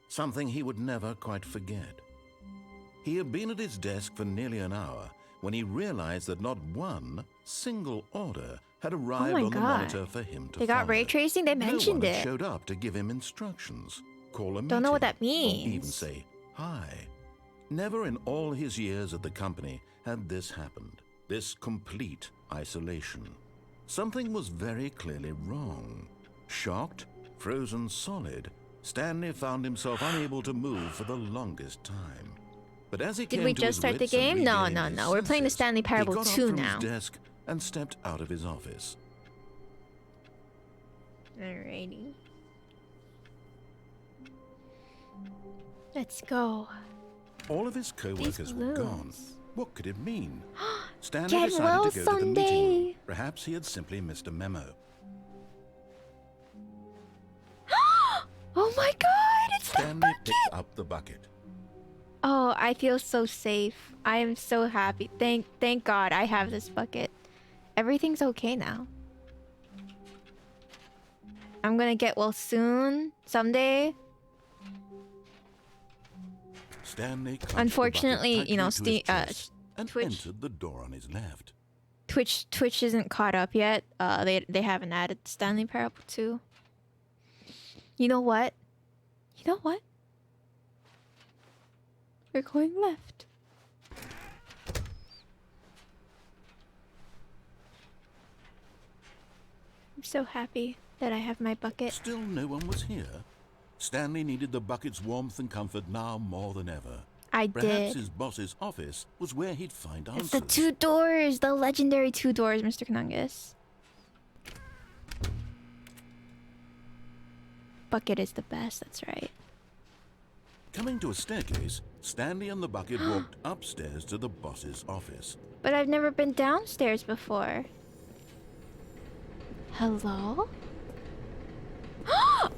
Something he would never quite forget. He had been at his desk for nearly an hour when he realized that not one single order had arrived
my
on the
God.
monitor for him to
They got
follow.
ray tracing? They mentioned
no one
it.
had showed up to give him instructions, call a
Don't know what
meeting,
that means.
or even say hi. Never in all his years at the company had this happened. This complete isolation. Something was very clearly wrong. Shocked, frozen solid, Stanley found himself unable to move for the longest time. But as he
Did
came
we
to
just
his
start the
wits and
game? No,
regained
no,
his
no. We're playing the
senses,
Stanley Parable
he got
2
up from
now.
his desk and stepped out of his office.
Alrighty. Let's go.
All of his co-workers were gone.
balloons.
What could it mean? Stanley
Get
decided
well
to go to the meeting room.
someday.
Perhaps he had simply missed a memo.
Oh my god, it's the
Stanley
bucket!
picked up the bucket.
Oh, I feel so safe. I am so happy. Thank God I have this bucket. Everything's okay now. I'm gonna get well soon. Someday.
Stanley clutched
Unfortunately,
the bucket
you know,
tightly to his
Ste-
chest and
Twitch-
entered the door on his left.
Twitch isn't caught up yet. They haven't added Stanley Parable 2. You know what? You know what? We're going left. I'm so happy that I have my bucket.
Still no one was here. Stanley needed the bucket's warmth and comfort now more than ever.
I
Perhaps
did.
his boss's office was where he'd find answers.
It's the 2 doors, the legendary 2 doors, Mr. Kanungus. Bucket is the best, that's right.
Coming to a staircase, Stanley and the bucket walked upstairs to the boss's office.
But I've never been downstairs before. Hello?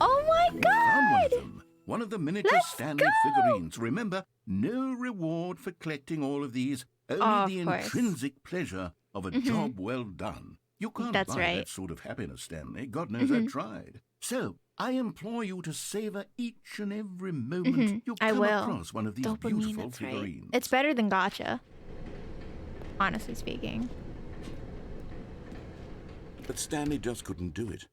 Oh my
We found one of
god!
them. One of the miniature
Let's
Stanley
go!
figurines. Remember, no reward for collecting all of these. Only
Of
the
course.
intrinsic pleasure of a job well done. You can't
That's
buy
right.
that sort of happiness, Stanley. God knows I tried. So, I implore you to savor each and every moment you
I
come
will.
across one of these
Dopamine,
beautiful
that's right.
figurines.
It's better than Gacha. Honestly speaking.
But Stanley just couldn't do it.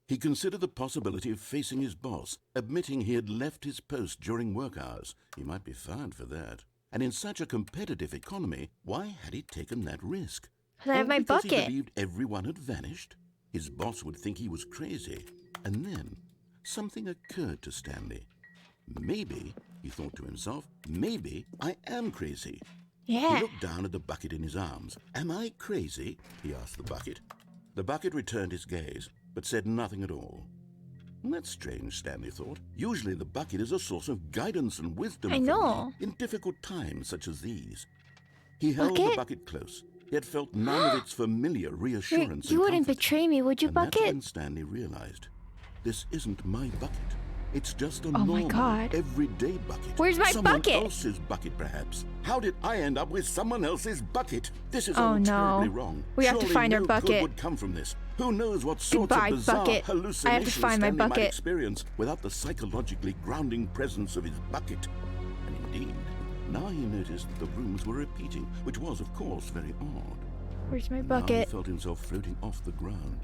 He considered the possibility of facing his boss, admitting he had left his post during work hours. He might be fired for that. And in such a competitive economy, why had he taken that risk?
'Cause I have
All
my
because he
bucket.
believed everyone had vanished? His boss would think he was crazy. And then something occurred to Stanley. Maybe, he thought to himself, maybe I am crazy. He
Yeah.
looked down at the bucket in his arms. Am I crazy? He asked the bucket. The bucket returned his gaze, but said nothing at all. That's strange, Stanley thought. Usually the bucket is a source of guidance and wisdom
I
for
know.
me in difficult times such as these. He held the
Bucket?
bucket close, yet felt none of its familiar reassurance
You
and
wouldn't
comfort.
betray me, would you,
And that's when
Bucket?
Stanley realized, this isn't my bucket. It's just a
Oh my
normal,
God.
everyday bucket.
Where's my
Someone
bucket?
else's bucket, perhaps. How did I end up with someone else's bucket? This is
Oh,
all
no.
terribly wrong.
We have to
Surely
find our
no
bucket.
good would come from this. Who knows what sorts
Goodbye,
of bizarre
bucket.
hallucinations
I have to find my
Stanley might
bucket.
experience without the psychologically grounding presence of his bucket. And indeed, now he noticed the rooms were repeating, which was, of course, very odd.
Where's my
Now he
bucket?
felt himself floating off the ground.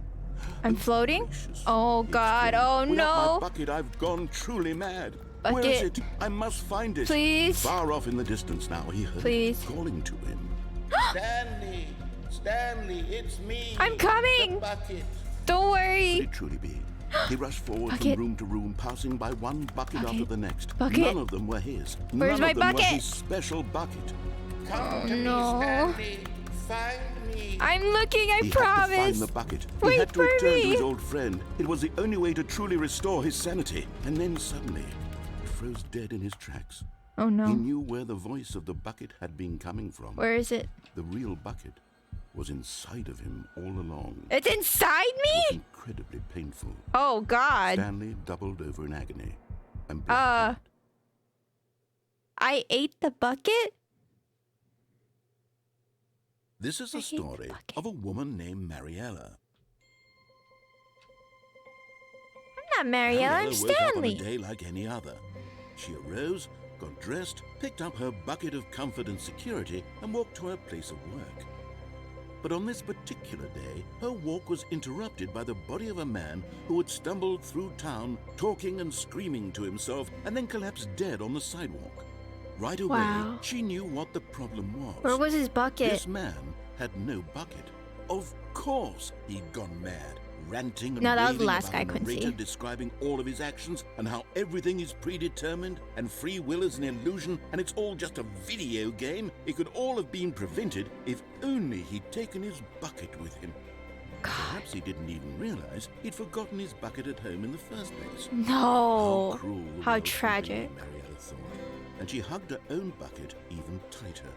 I'm floating?
Gracious,
Oh
he
god,
exclaimed.
oh
Without
no!
my bucket, I've gone truly mad. Where is
Bucket.
it? I must find it.
Please.
Far off in the distance now, he heard
Please.
it calling to him.
Stanley! Stanley, it's me!
I'm coming!
The bucket!
Don't
Could
worry!
it truly be? He rushed forward
Bucket.
from room to room, passing by one bucket after
Bucket.
the next.
Bucket.
None of them were his.
Where's
None
my
of them
bucket?
were his special bucket.
Come to
no.
me, Stanley! Find me!
I'm looking, I
He had to find
promise!
the bucket.
Wait
he had to
for
return
me.
to his old friend. It was the only way to truly restore his sanity. And then suddenly, he froze dead in his tracks.
Oh
He
no.
knew where the voice of the bucket had been coming from.
Where is it?
The real bucket was inside of him all along.
It's inside
It was
me?
incredibly painful.
Oh god.
Stanley doubled over in agony and
Uh,
blacked out.
I ate the bucket?
This is
I
a
hate the
story
bucket.
of a woman named Mariella.
I'm not Mariella, I'm
Mariella woke up on a
Stanley.
day like any other. She arose, got dressed, picked up her bucket of comfort and security, and walked to her place of work. But on this particular day, her walk was interrupted by the body of a man who had stumbled through town, talking and screaming to himself, and then collapsed dead on the sidewalk. Right away,
Wow.
she knew what the problem was.
Where was his bucket?
This man had no bucket. Of course he'd gone mad, ranting and
No, that was the
raving
last
about
guy,
a narrator
Quincy.
describing all of his actions and how everything is predetermined and free will is an illusion and it's all just a video game. It could all have been prevented if only he'd taken his bucket with him. Perhaps he didn't even realize he'd forgotten his bucket at home in the first place.
No.
How cruel. the
How
world can be,
tragic.
Mariella thought, and she hugged her own bucket even tighter.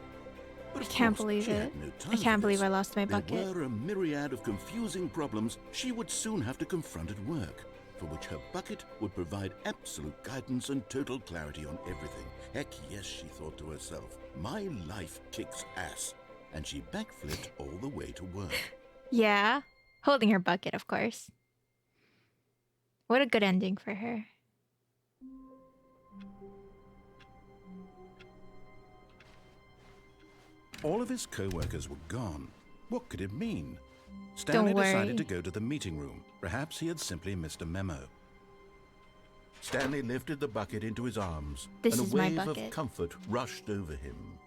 But
I
of
can't
course,
believe
she
it.
had no time
I can't
for
believe
this.
I lost my
There
bucket.
were a myriad of confusing problems she would soon have to confront at work, for which her bucket would provide absolute guidance and total clarity on everything. Heck yes, she thought to herself, my life kicks ass. And she backflipped all the way to work.
Yeah. Holding her bucket, of course. What a good ending for her.
All of his co-workers were gone. What could it mean? Stanley
Don't worry.
decided to go to the meeting room. Perhaps he had simply missed a memo. Stanley lifted the bucket into his arms,
This
and
is
a
my
wave of
bucket.
comfort rushed over him.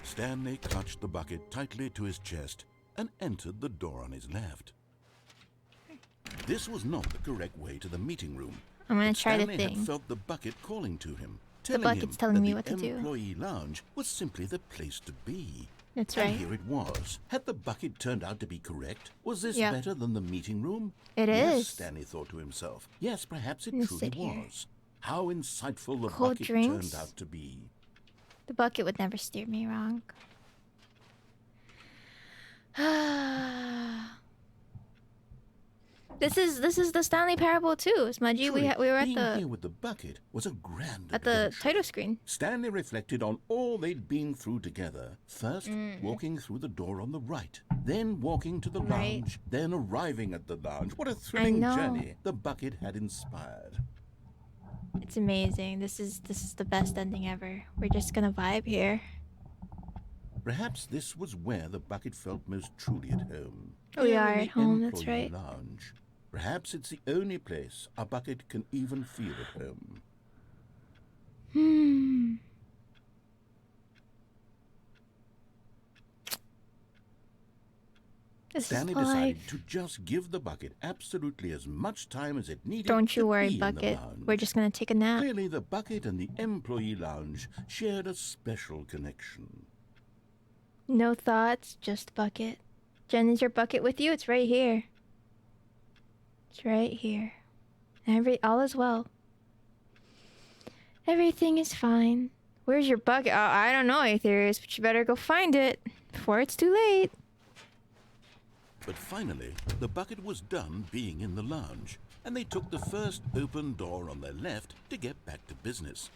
Stanley clutched the bucket tightly to his chest and entered the door on his left. This was not the correct way to the meeting room.
I'm gonna
but
try the
Stanley had
thing.
felt the bucket calling to him, telling
bucket's
him
telling
that
me
the
what to do.
employee lounge was simply the place to be.
That's
And
right.
here it was. Had the bucket turned out to be correct? Was this
Yeah.
better than the meeting room?
It
Yes,
is.
Stanley thought to himself. Yes, perhaps it
gonna
truly
sit here.
was. How insightful the
Cold
bucket
drinks?
turned out to be.
The bucket would never steer me wrong. This is the Stanley Parable too, Smudgy. We
Truly,
were at
being
the
here with the bucket was a grand
at the
adventure.
title screen.
Stanley reflected on all they'd been through together. First,
Mm.
walking through the door on the right, then walking to the
Right.
lounge, then arriving at the lounge. What a thrilling
know.
journey the bucket had inspired.
It's amazing. This is the best ending ever. We're just gonna vibe here.
Perhaps this was where the bucket felt most truly at home.
We
Here
are
in
at
the
home, that's
employee
right.
Lounge. Perhaps it's the only place a bucket can even feel at home.
This
Stanley
is
decided
life.
to just give the bucket absolutely as much time as it needed.
Don't
to
you worry,
be in the
bucket.
lounge.
We're just gonna take a nap.
Clearly, the bucket and the employee lounge shared a special connection.
No thoughts, just bucket. Jen, is your bucket with you? It's right here. It's right here. All is well. Everything is fine. Where's your bucket? I don't know, Aetherius, but you better go find it before it's too late.
But finally, the bucket was done being in the lounge, and they took the first open door on their left to get back to business.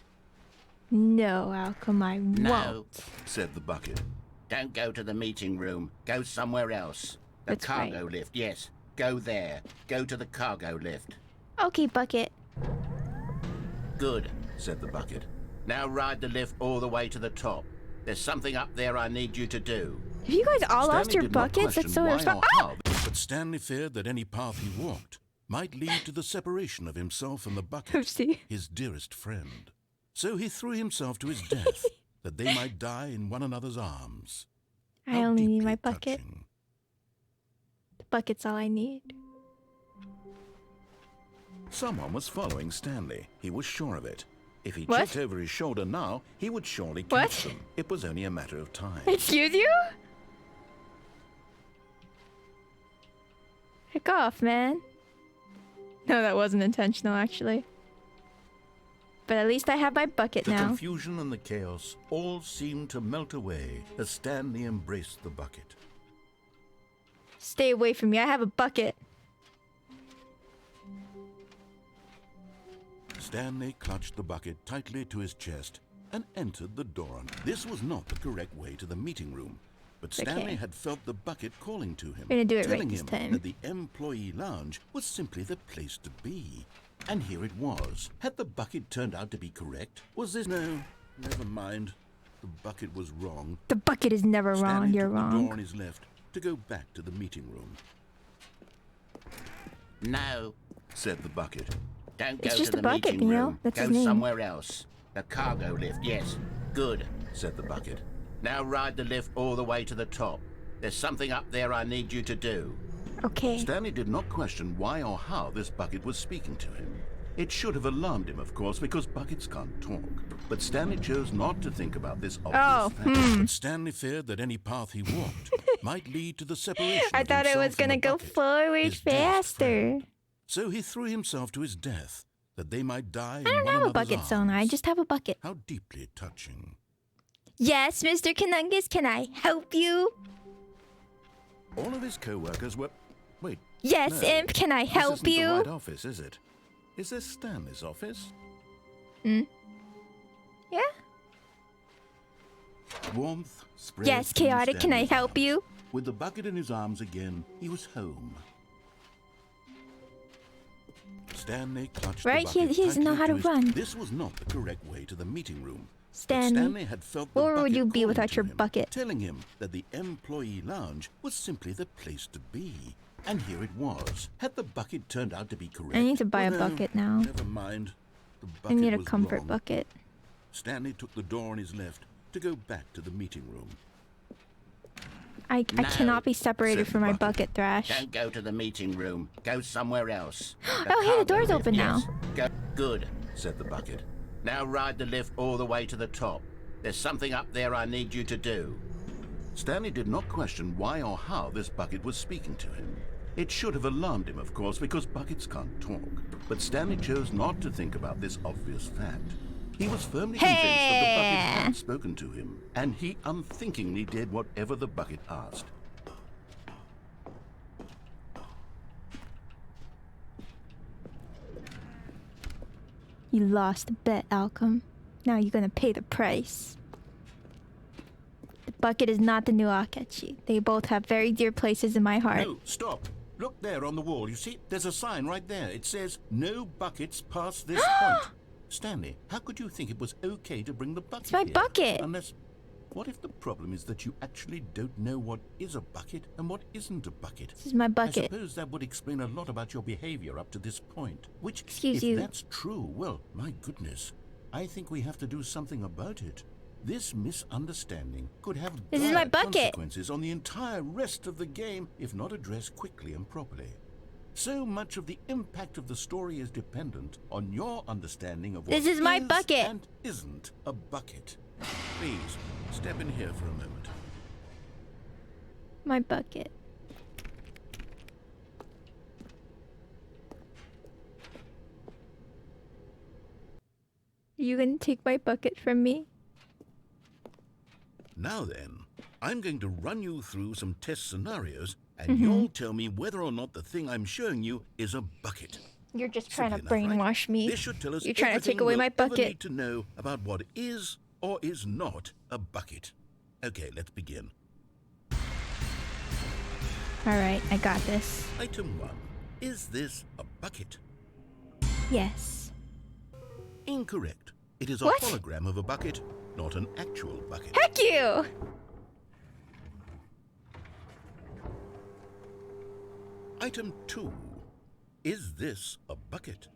No, Alchem, I
No,
won't.
Said the bucket.
don't go to the meeting room. Go somewhere else. The
That's
cargo
right.
lift, yes. Go there. Go to the cargo lift.
Okay, bucket.
Good.
Said the bucket.
Now ride the lift all the way to the top. There's something up there I need you to do.
Have you guys all lost
Stanley
your
did not
buckets?
question
That's so
why
irresponsible.
or how, but Stanley feared that any path he walked might lead to the separation of himself and the bucket,
Oopsie.
his dearest friend. So he threw himself to his death, that they might die in one another's arms.
I
How
only need
deeply
my bucket.
touching.
The bucket's all I need.
Someone was following Stanley. He was sure of it. If he
What?
checked over his shoulder now, he would surely
What?
catch them. It was only a matter of time.
Excuse you? Heck off, man. No, that wasn't intentional, actually. But at least I have my bucket
The
now.
confusion and the chaos all seemed to melt away as Stanley embraced the bucket.
Stay away from me. I have a bucket.
Stanley clutched the bucket tightly to his chest and entered the door. This was not the correct way to the meeting room, but Stanley
okay.
had felt the bucket calling to him,
We're gonna do it right
telling
this
him
time.
that the employee lounge was simply the place to be. And here it was. Had the bucket turned out to be correct? Was this... No, never mind. The bucket was wrong.
The bucket is never
Stanley
wrong. You're
took the door
wrong.
on his left to go back to the meeting room.
No,
Said the bucket.
don't
It's
go
just
to
a
the
bucket,
meeting
you know?
room.
That's
Go
his name.
somewhere else. The cargo lift, yes. Good.
Said the bucket.
Now ride the lift all the way to the top. There's something up there I need you to do.
Okay.
Stanley did not question why or how this bucket was speaking to him. It should have alarmed him, of course, because buckets can't talk. But Stanley chose not to think about this obvious fact. But Stanley feared that any path he walked might lead to the separation
I
of
thought it
himself
was gonna
and the
go
bucket,
forward
his dearest friend.
faster.
So he threw himself to his death, that they might die in
I don't
one
have a
another's
bucket, Sona. I
arms.
just have a bucket.
How deeply touching.
Yes, Mr. Kanungus, can I help you?
All of his co-workers were... Wait.
Yes,
no,
Imp, can I
this
help
isn't the
you?
right office, is it? Is this Stanley's office?
Yeah?
Warmth spread
Yes,
through
Chaotic, can I
Stanley's
help
arms.
you?
With the bucket in his arms again, he was home. Stanley clutched
Right,
the bucket
he doesn't know
tightly
how to
his-
run.
This was not the correct way to the meeting room. But
Stanley,
Stanley had felt the
where would
bucket
you be
calling
without
to
your
him,
bucket?
telling him that the employee lounge was simply the place to be. And here it was. Had the bucket turned out to be correct?
I need to buy a
No,
bucket now.
Never mind. The
I
bucket
need a
was
comfort
wrong.
bucket.
Stanley took the door on his left to go back to the meeting room.
I
No,
cannot be separated
said
from my
Bucket.
bucket, Thrash.
Don't go to the meeting room. Go somewhere else.
Oh, hey, the
cargo
door's
lift,
open
yes.
now.
Go. Good.
Said the bucket.
Now ride the lift all the way to the top. There's something up there I need you to do.
Stanley did not question why or how this bucket was speaking to him. It should have alarmed him, of course, because buckets can't talk. But Stanley chose not to think about this obvious fact. He was firmly convinced that the bucket had spoken to him, and he unthinkingly did whatever the bucket asked.
You lost the bet, Alchem. Now you're gonna pay the price. The bucket is not the new Akechi. They both have very dear places in my heart.
No, stop. Look there on the wall. You see, there's a sign right there. It says, "No buckets past this point." Stanley, how could you think it was okay to bring the bucket
It's my
here?
bucket.
Unless... What if the problem is that you actually don't know what is a bucket and what isn't a bucket?
This is my
I
bucket.
suppose that would explain a lot about your behavior up to this point. Which,
Excuse
if
you.
that's true, well, my goodness, I think we have to do something about it. This misunderstanding could have
This is
dire
my bucket.
consequences on the entire rest of the game if not addressed quickly and properly. So much of the impact of the story is dependent on your understanding of what
This is my bucket.
and isn't a bucket. Please, step in here for a moment.
My bucket. You gonna take my bucket from me?
Now then, I'm going to run you through some test scenarios, and
Mm-hmm.
you'll tell me whether or not the thing I'm showing you is a bucket.
You're just trying to
Simple enough, right?
brainwash me.
This should tell us
You're trying to take
everything
away
we'll
my
ever
bucket.
need to know about what is or is not a bucket. Okay, let's begin.
Alright, I got this.
Item 1. Is this a bucket?
Yes.
Incorrect. It is a
What?
hologram of a bucket, not an actual bucket.
Heck you!
Item 2. Is this a bucket?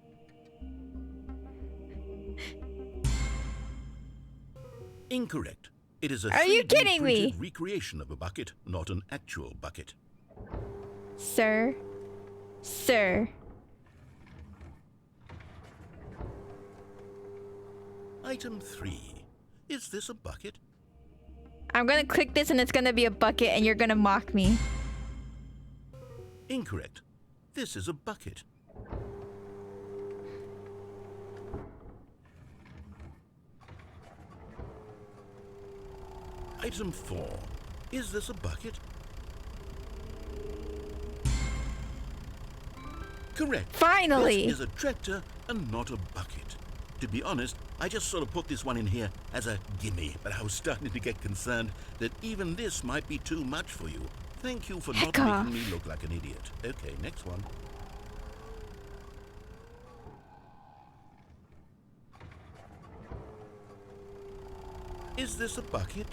Incorrect. It is a
Are you
3D
kidding me?
printed recreation of a bucket, not an actual bucket.
Sir. Sir.
Item 3. Is this a bucket?
I'm gonna click this and it's gonna be a bucket and you're gonna mock me.
Incorrect. This is a bucket. Item 4. Is this a bucket? Correct.
Finally.
This is a tractor and not a bucket. To be honest, I just sort of put this one in here as a gimme, but I was starting to get concerned that even this might be too much for you. Thank you for not
Heck off.
making me look like an idiot. Okay, next one. Is this a bucket?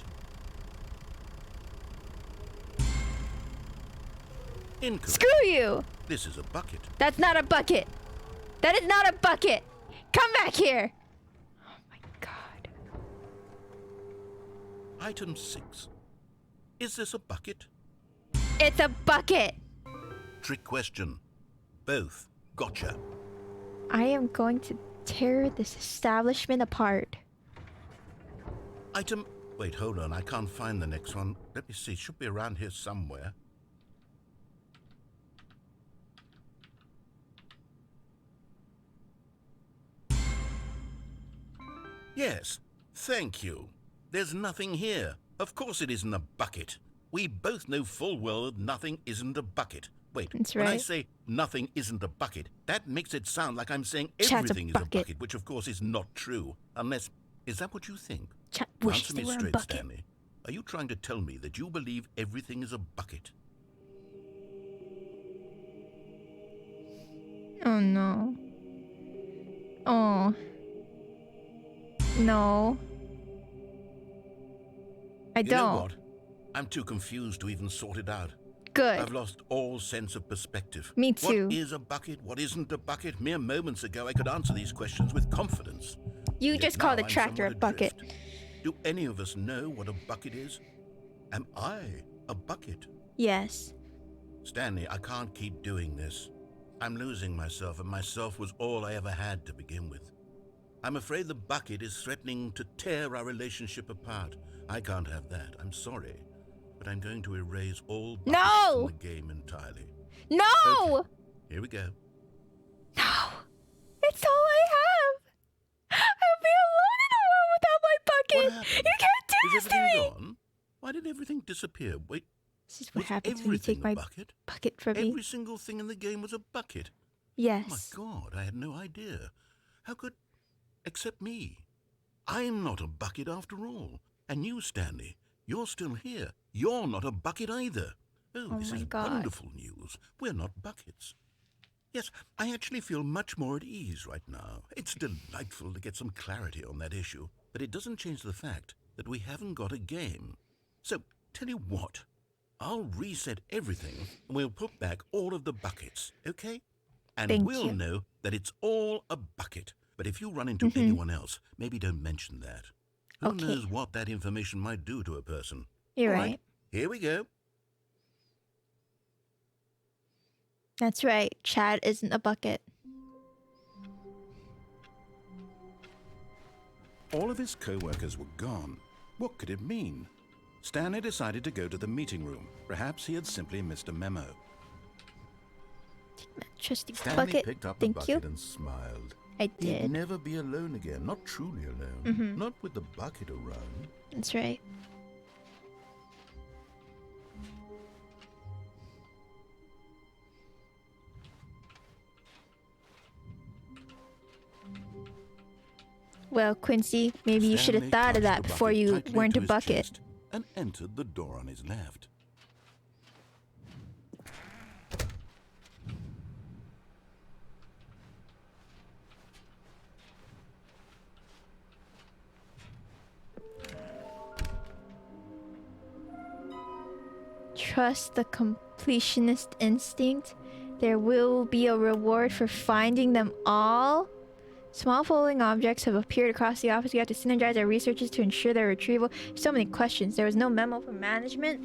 Incorrect.
Screw you.
This is a bucket.
That's not a bucket. That is not a bucket. Come back here. Oh my god.
Item 6. Is this a bucket?
It's a bucket.
Trick question. Both. Gotcha.
I am going to tear this establishment apart.
Item... Wait, hold on. I can't find the next one. Let me see. It should be around here somewhere. Yes. Thank you. There's nothing here. Of course it isn't a bucket. We both know full well that nothing isn't a bucket. Wait,
That's
when I
right.
say nothing isn't a bucket, that makes it sound like I'm saying
Chad's a
everything is a
bucket.
bucket, which of course is not true. Unless... Is that what you think?
Chat wishes
Answer
they
me
were a
straight,
bucket.
Stanley. Are you trying to tell me that you believe everything is a bucket?
Oh no. Oh. No. I
You know
don't.
what? I'm too confused to even sort it out.
Good.
I've lost all sense of perspective.
Me too.
What is a bucket? What isn't a bucket? Mere moments ago, I could answer these questions with confidence.
You
Yet
just
now
called a
I'm
tractor a
somewhat
bucket.
adrift. Do any of us know what a bucket is? Am I a bucket?
Yes.
Stanley, I can't keep doing this. I'm losing myself, and myself was all I ever had to begin with. I'm afraid the bucket is threatening to tear our relationship apart. I can't have that. I'm sorry. But I'm going to erase all buckets
No!
from the game entirely.
No!
Okay, here we go.
No! It's all I have! I'll be alone in the world without my bucket!
What happened?
You can't do
Is
this to
everything
me!
gone? Why did everything disappear? Wait,
This is what
was
happens when you
everything
take
a
my
bucket?
bucket from me.
Every single thing in the game was a bucket.
Yes.
Oh my God, I had no idea. How could... Except me. I'm not a bucket after all. And you, Stanley, you're still here. You're not a bucket either. Oh, this
my
is
God.
wonderful news. We're not buckets. Yes, I actually feel much more at ease right now. It's delightful to get some clarity on that issue, but it doesn't change the fact that we haven't got a game. So, tell you what, I'll reset everything and we'll put back all of the buckets, okay? And
Thank
we'll
you.
know that it's all a bucket. But if you run into anyone else, maybe don't mention that. Who
Okay.
knows what that information might do to a person?
You're
All
right.
Here we go.
That's right. Chad isn't a bucket.
All of his co-workers were gone. What could it mean? Stanley decided to go to the meeting room. Perhaps he had simply missed a memo.
Trusty
Stanley
bucket.
picked up the
Thank
bucket
you.
and smiled.
I
He'd
did.
never be alone again, not truly alone. Not with the bucket around.
That's right. Well, Quincy, maybe you should have
Stanley
thought of
clutched
that
the
before
bucket
you
tightly
weren't
to
a
his
bucket.
chest and entered the door on his left.
Trust the completionist instinct. There will be a reward for finding them all. Small floating objects have appeared across the office. We have to synergize our researches to ensure their retrieval. So many questions. There was no memo from management.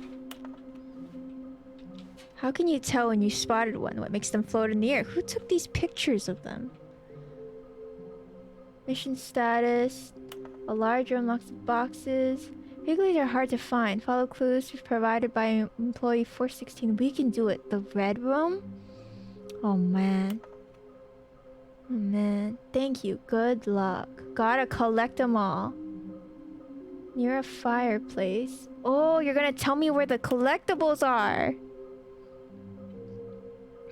How can you tell when you spotted one? What makes them float in the air? Who took these pictures of them? Mission status. A large room, lots of boxes. Wigglies are hard to find. Follow clues provided by employee 416. We can do it. The red room? Oh man. Oh man. Thank you. Good luck. Gotta collect them all. Near a fireplace. Oh, you're gonna tell me where the collectibles are.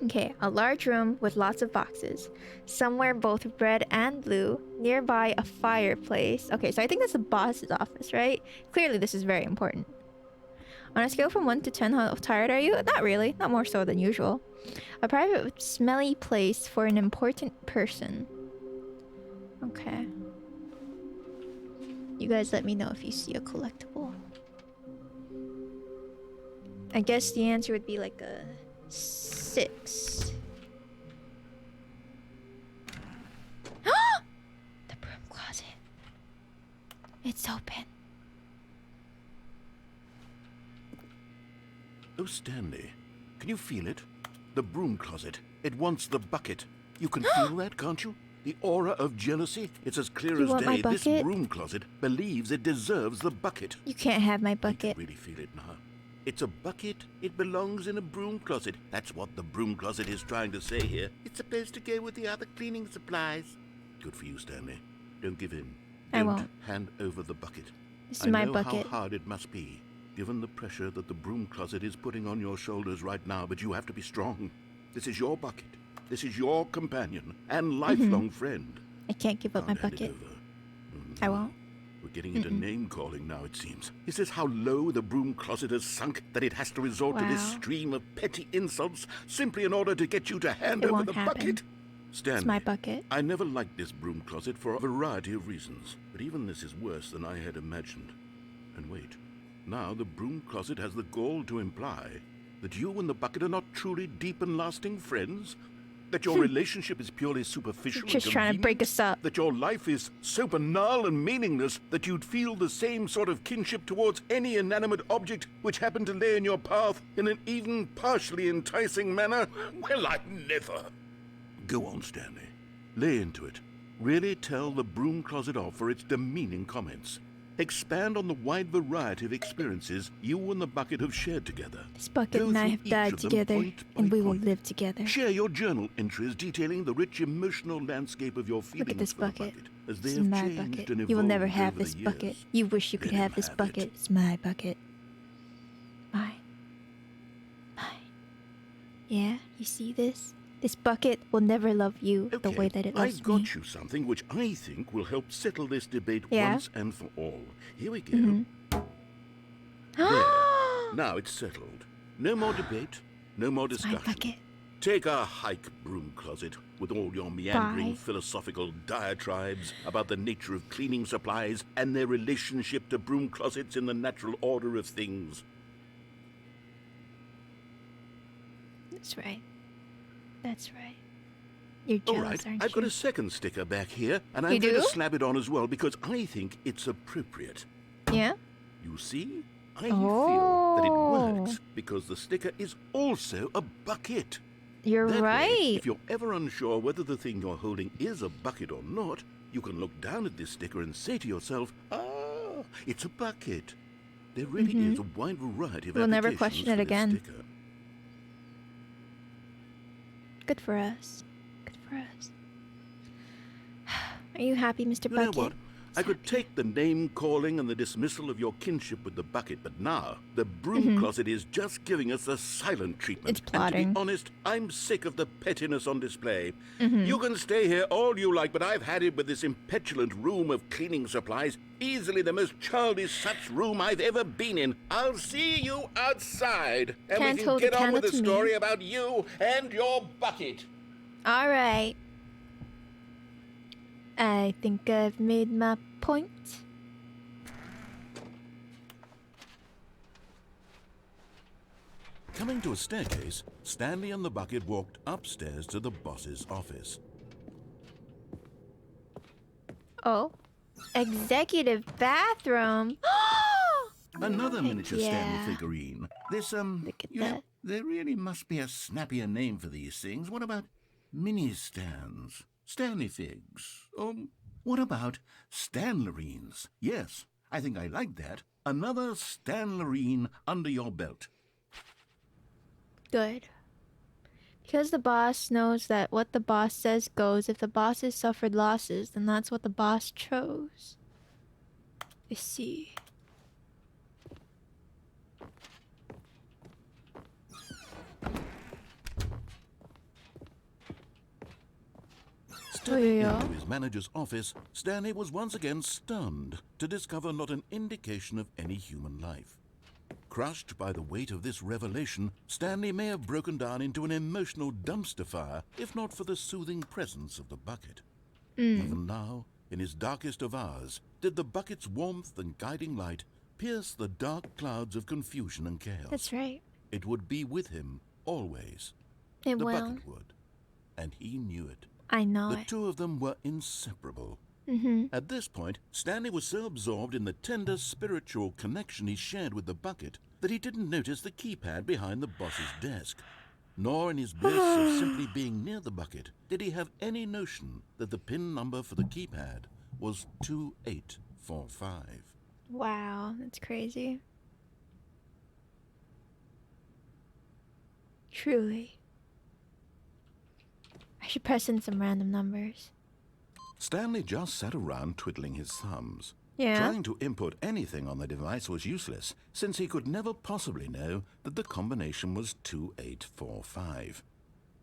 Okay, a large room with lots of boxes. Somewhere both red and blue. Nearby a fireplace. Okay, so I think that's the boss's office, right? Clearly this is very important. On a scale from 1 to 10, how tired are you? Not really. Not more so than usual. A private, smelly place for an important person. Okay. You guys let me know if you see a collectible. I guess the answer would be like a 6. The broom closet. It's open.
Oh, Stanley, can you feel it? The broom closet. It wants the bucket. You can feel that, can't you? The aura of jealousy. It's as clear
You
as
want my
day. This
bucket?
broom closet believes it deserves the bucket.
You can't have my
I can
bucket.
really feel it now. It's a bucket. It belongs in a broom closet. That's what the broom closet is trying to say here. It's supposed to go with the other cleaning supplies. Good for you, Stanley. Don't give in.
I
Don't
won't.
hand over the bucket.
This is
I
my
know
bucket.
how hard it must be, given the pressure that the broom closet is putting on your shoulders right now, but you have to be strong. This is your bucket. This is your companion and lifelong friend.
I can't give up my
Can't hand it
bucket.
over.
I won't.
We're getting into name-calling now, it seems. Is this how low the broom closet has sunk, that it has to resort to this
Wow.
stream of petty insults simply in order to get you to hand
It
over
won't
the
happen.
bucket? Stanley,
It's my bucket.
I never liked this broom closet for a variety of reasons, but even this is worse than I had imagined. And wait, now the broom closet has the gall to imply that you and the bucket are not truly deep and lasting friends? That your relationship is purely superficial and
Just trying to break
convenient?
us up.
That your life is so banal and meaningless that you'd feel the same sort of kinship towards any inanimate object which happened to lay in your path in an even partially enticing manner? Well, I never. Go on, Stanley. Lay into it. Really tell the broom closet off for its demeaning comments. Expand on the wide variety of experiences you and the bucket have shared together.
This bucket
Go
and I
through
have
each
died
of them
together,
point by
and we will
point.
live together.
Share your journal entries detailing the rich emotional landscape of your feelings
Look at this
for the
bucket.
as they
This is
have
my
changed
bucket.
and
You will never
evolved
have
over
this
the
bucket.
years.
You wish you could
Let
have
him
this
have it.
bucket. It's my bucket. Mine. Mine. Yeah, you see this? This bucket will never love you the way that it loves
I've got
me.
you something which I think will help settle this debate
Yeah?
once and for all. Here we go.
Mhm.
There. Now it's settled. No more debate, no more
It's my
discussion.
bucket.
Take a hike, broom closet, with all your meandering
Bye.
philosophical diatribes about the nature of cleaning supplies and their relationship to broom closets in the natural order of things.
That's right. That's right. You're
All
jealous,
right,
aren't
I've
you?
got a second sticker back here, and
You
I'm going to
do?
slap it on as well because I think it's appropriate.
Yeah?
You see? I feel that it
Oh.
works because the sticker is also a bucket.
You're
That way,
right.
if you're ever unsure whether the thing you're holding is a bucket or not, you can look down at this sticker and say to yourself, ah, it's a bucket. There really is a wide variety of
We'll never
applications
question
for
it
this
again.
sticker.
Good for us. Good for us. Are you happy, Mr.
You know
Bucket?
what? I could take the name-calling and the dismissal of your kinship with the bucket, but now the broom closet is just giving us a silent treatment.
It's plotting.
And to be honest, I'm sick of the pettiness on display. You can stay here all you like, but I've had it with this impetulant room of cleaning supplies. Easily the most childish such room I've ever been in. I'll see you outside, and
Can't
we can
hold a
get on with the
candle to me.
story about you and your bucket.
All right. I think I've made my point.
Coming to a staircase, Stanley and the bucket walked upstairs to the boss's office.
Oh. Executive bathroom.
Another miniature
yeah.
Stanley figurine. This,
Look at
you know,
that.
there really must be a snappier name for these things. What about mini stands? Stanley figs? What about Stanlerines? Yes, I think I like that. Another Stanlerine under your belt.
Good. Because the boss knows that what the boss says goes. If the boss has suffered losses, then that's what the boss chose. I see.
Stepping
yeah.
into his manager's office, Stanley was once again stunned to discover not an indication of any human life. Crushed by the weight of this revelation, Stanley may have broken down into an emotional dumpster fire if not for the soothing presence of the bucket. Even now, in his darkest of hours, did the bucket's warmth and guiding light pierce the dark clouds of confusion and chaos.
That's right.
It would be with him always.
It
The
will.
bucket would. And he knew it.
I know
The
it.
two of them were inseparable. At this point, Stanley was so absorbed in the tender spiritual connection he shared with the bucket that he didn't notice the keypad behind the boss's desk. Nor in his bliss of simply being near the bucket did he have any notion that the PIN number for the keypad was 2845.
Wow, that's crazy. Truly. I should press in some random numbers.
Stanley just sat around twiddling his thumbs.
Yeah.
Trying to input anything on the device was useless, since he could never possibly know that the combination was 2845.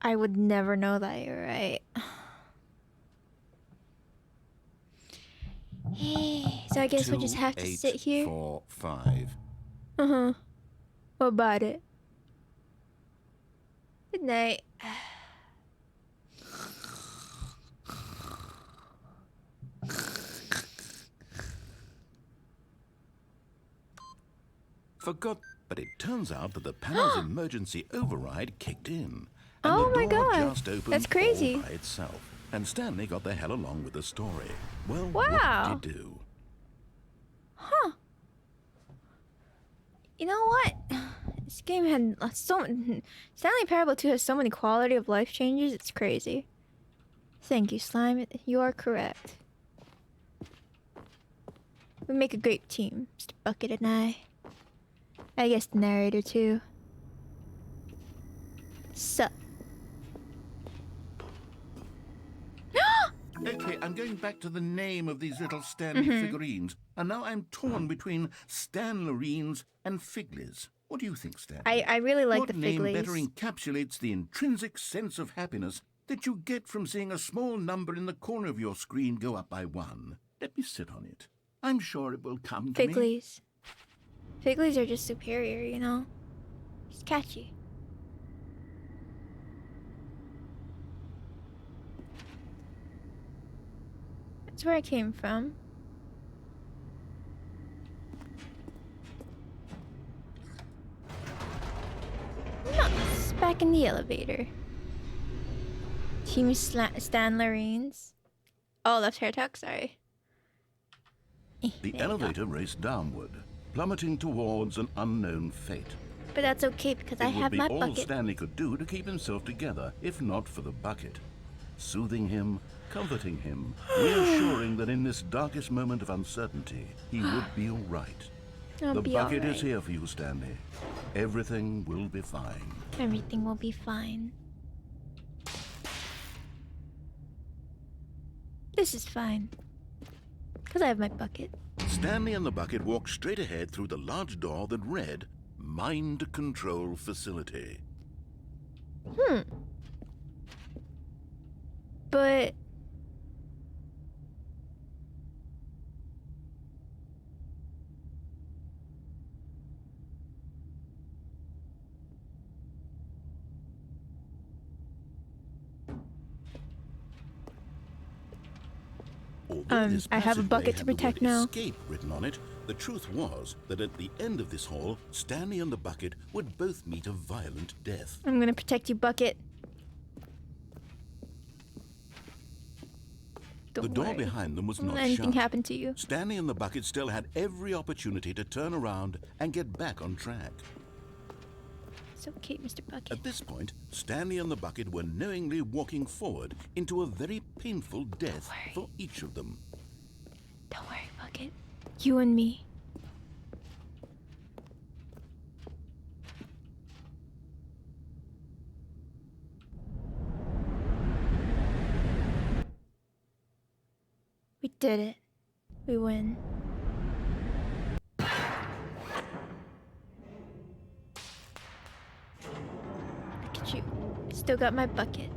I would never know that, you're right. So I guess we'll just have to sit here.
2845.
What about it? Good night.
Forgot, but it turns out that the panel's emergency override kicked in. And
Oh
the
my
door
God,
just opened
that's crazy.
all by itself. And Stanley got the hell along with the story. Well,
Wow.
what did he do?
You know what? This game had Stanley Parable 2 has so many quality of life changes, it's crazy. Thank you, Slime. You are correct. We make a great team, Mr. Bucket and I. I guess the narrator too. Sup?
Okay, I'm going back to the name of these little Stanley figurines. And now I'm torn between Stanlerines and Figlies. What do you think, Stanley?
I really like
what
the
name
Figlies.
better encapsulates the intrinsic sense of happiness that you get from seeing a small number in the corner of your screen go up by 1? Let me sit on it. I'm sure it will come to me.
Figlies. Figlies are just superior, you know? It's catchy. That's where I came from. Nice. Back in the elevator. Team Stanlerines. Oh, that's hair talk, sorry.
The
There you go.
elevator raced downward, plummeting towards an unknown fate.
But that's okay because I
It would
have
be
my
all
bucket.
Stanley could do to keep himself together, if not for the bucket. Soothing him, comforting him, reassuring that in this darkest moment of uncertainty, he would be all right.
I'll
The
be
bucket
alright.
is here for you, Stanley. Everything will be fine.
Everything will be fine. This is fine. Because I have my bucket.
Stanley and the bucket walked straight ahead through the large door that read, Mind Control Facility.
But...
Although this
I have a
passageway
bucket to
had the
protect
word
now.
Escape written on it, the truth was that at the end of this hall, Stanley and the bucket would both meet a violent death.
I'm gonna protect you, bucket. Don't
The door
worry.
behind them was
Don't
not
let anything
shut.
happen to you.
Stanley and the bucket still had every opportunity to turn around and get back on track.
It's okay, Mr. Bucket.
At this point, Stanley and the bucket were knowingly walking forward into a very painful death
worry.
for each of them.
Don't worry, bucket. You and me. We did it. We win. Look at you. I still got my bucket.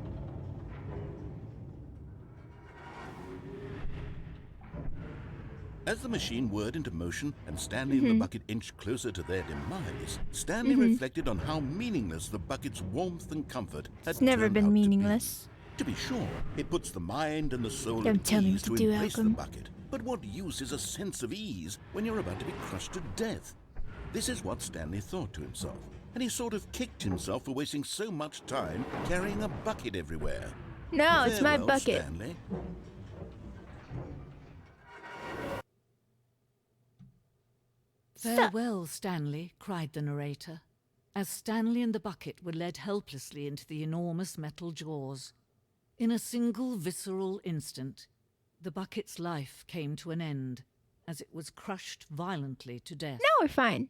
As the machine whirred into motion and Stanley and the bucket inched closer to their demise, Stanley reflected on how meaningless the bucket's warmth and comfort had
It's never
turned
been
out
meaningless.
To be sure, it puts the mind and the soul
Don't
at
tell me
ease
what
to
to do,
embrace the
Malcolm.
bucket. But what use is a sense of ease when you're about to be crushed to death? This is what Stanley thought to himself, and he sort of kicked himself for wasting so much time carrying a bucket everywhere.
No, it's my
Farewell,
bucket.
Stanley.
"Farewell, Stanley," cried the narrator, as Stanley and the bucket were led helplessly into the enormous metal jaws. In a single visceral instant, the bucket's life came to an end, as it was crushed violently to death.
Now we're fine.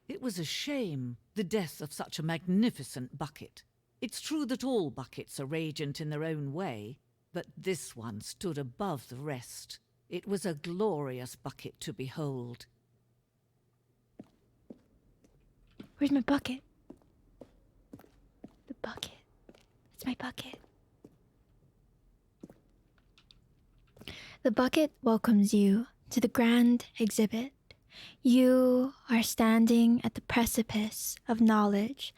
It was a shame, the death of such a magnificent bucket. It's true that all buckets are radiant in their own way, but this one stood above the rest. It was a glorious bucket to behold.
Where's my bucket? The bucket. It's my bucket. The bucket welcomes you to the grand exhibit. You are standing at the precipice of knowledge.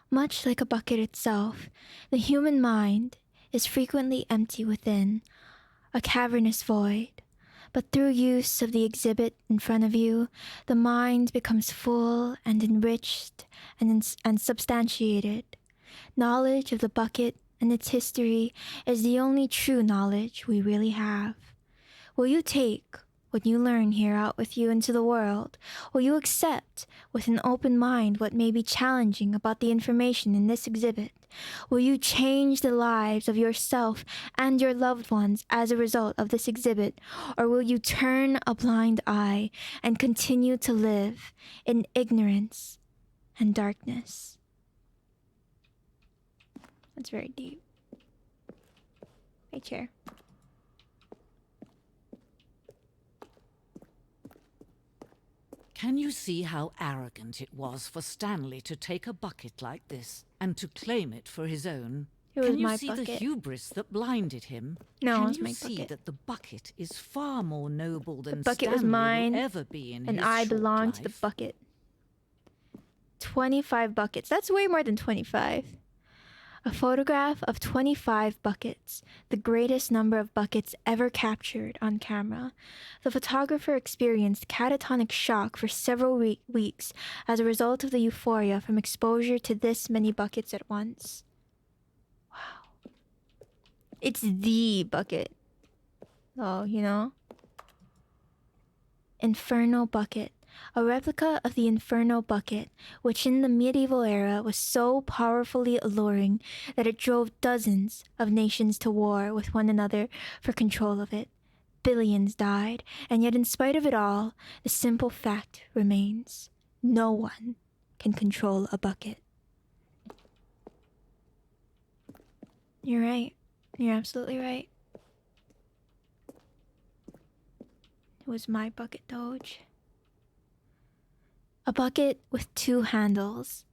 Much like a bucket itself, the human mind is frequently empty within, a cavernous void. But through use of the exhibit in front of you, the mind becomes full and enriched and substantiated. Knowledge of the bucket and its history is the only true knowledge we really have. Will you take what you learn here out with you into the world? Will you accept with an open mind what may be challenging about the information in this exhibit? Will you change the lives of yourself and your loved ones as a result of this exhibit? Or will you turn a blind eye and continue to live in ignorance and darkness? That's very deep. Hey, chair.
Can you see how arrogant it was for Stanley to take a bucket like this and to claim it for his own?
It was
Can you
my
see the
bucket.
hubris that blinded him?
No, it
Can
was
you
my
see
bucket.
that the bucket is far more noble than
Bucket was
Stanley
mine,
will ever be in
and
his
I
short
belong to the
life?
bucket. 25 buckets. That's way more than 25. A photograph of 25 buckets, the greatest number of buckets ever captured on camera. The photographer experienced catatonic shock for several weeks as a result of the euphoria from exposure to this many buckets at once. Wow. It's the bucket. Oh, you know? Inferno bucket. A replica of the Inferno bucket, which in the medieval era was so powerfully alluring that it drove dozens of nations to war with one another for control of it. Billions died, and yet in spite of it all, the simple fact remains. No one can control a bucket. You're right. You're absolutely right. It was my bucket, Doge. A bucket with two handles.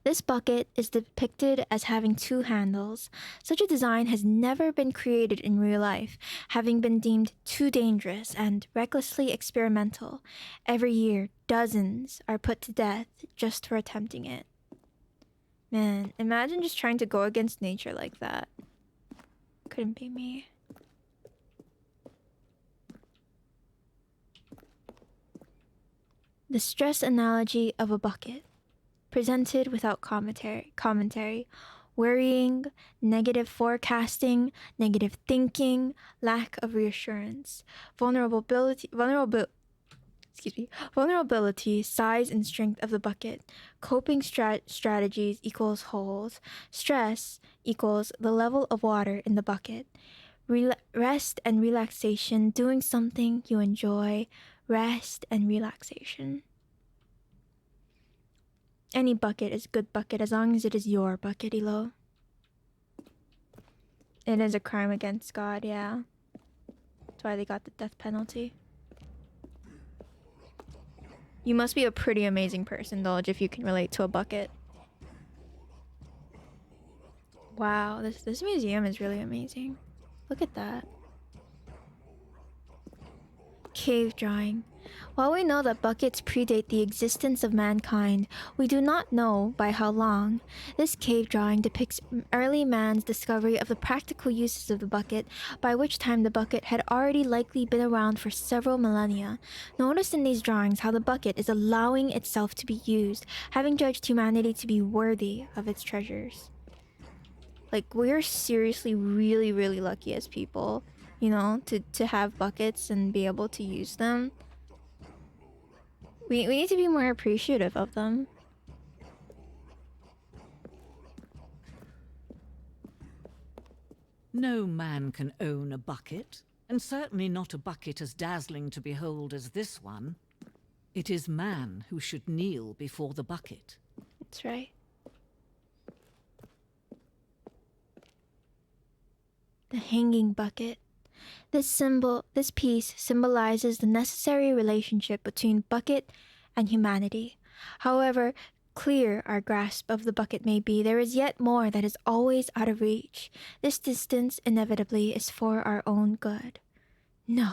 This bucket is depicted as having two handles. Such a design has never been created in real life, having been deemed too dangerous and recklessly experimental. Every year, dozens are put to death just for attempting it. Man, imagine just trying to go against nature like that. Couldn't be me. The stress analogy of a bucket, presented without commentary, worrying, negative forecasting, negative thinking, lack of reassurance, vulnerability, size and strength of the bucket, coping strategies equals holes, stress equals the level of water in the bucket, rest and relaxation, doing something you enjoy, rest and relaxation. Any bucket is a good bucket as long as it is your bucket, Elo. It is a crime against God, yeah. That's why they got the death penalty. You must be a pretty amazing person, Dolge, if you can relate to a bucket. Wow, this museum is really amazing. Look at that. Cave drawing. While we know that buckets predate the existence of mankind, we do not know by how long. This cave drawing depicts early man's discovery of the practical uses of the bucket, by which time the bucket had already likely been around for several millennia. Notice in these drawings how the bucket is allowing itself to be used, having judged humanity to be worthy of its treasures. Like, we're seriously really, really lucky as people, you know, to have buckets and be able to use them. We need to be more appreciative of them.
No man can own a bucket, and certainly not a bucket as dazzling to behold as this one. It is man who should kneel before the bucket.
That's right. The hanging bucket. This piece symbolizes the necessary relationship between bucket and humanity. However clear our grasp of the bucket may be, there is yet more that is always out of reach. This distance inevitably is for our own good. No,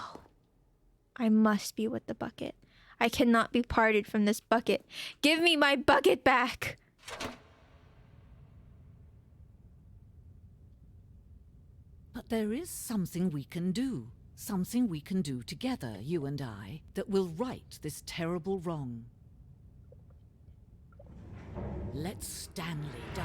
I must be with the bucket. I cannot be parted from this bucket. Give me my bucket back!
But there is something we can do. Something we can do together, you and I, that will right this terrible wrong. Let Stanley die.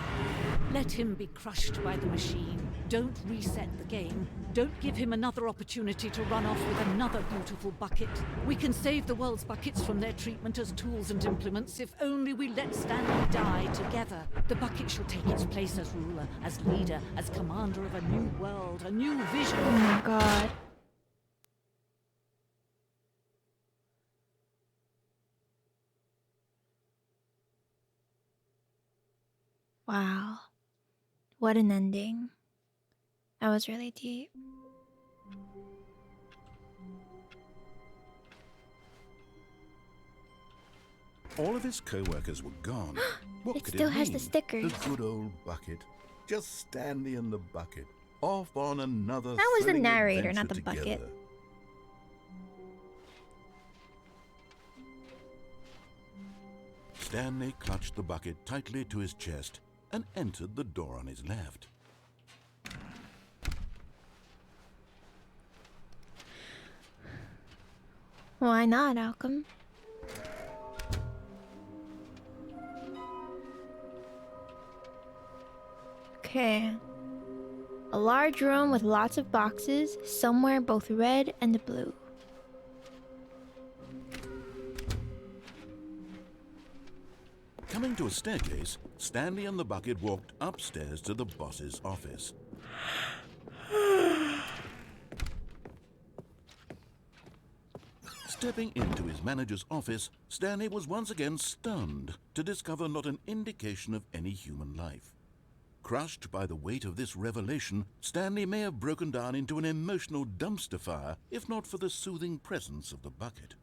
Let him be crushed by the machine. Don't reset the game. Don't give him another opportunity to run off with another beautiful bucket. We can save the world's buckets from their treatment as tools and implements if only we let Stanley die together. The bucket shall take its place as ruler, as leader, as commander of a new world, a new vision.
Oh my god. Wow. What an ending. That was really deep.
All of his co-workers were gone. What
It
could
still
it
has
mean?
the stickers.
The good old bucket. Just Stanley and the bucket. Off on another
That was the
thrilling
narrator, not
adventure
the bucket.
together. Stanley clutched the bucket tightly to his chest and entered the door on his left.
Why not, Malcolm? Okay. A large room with lots of boxes, somewhere both red and blue.
Coming to a staircase, Stanley and the bucket walked upstairs to the boss's office. Stepping into his manager's office, Stanley was once again stunned to discover not an indication of any human life. Crushed by the weight of this revelation, Stanley may have broken down into an emotional dumpster fire if not for the soothing presence of the bucket.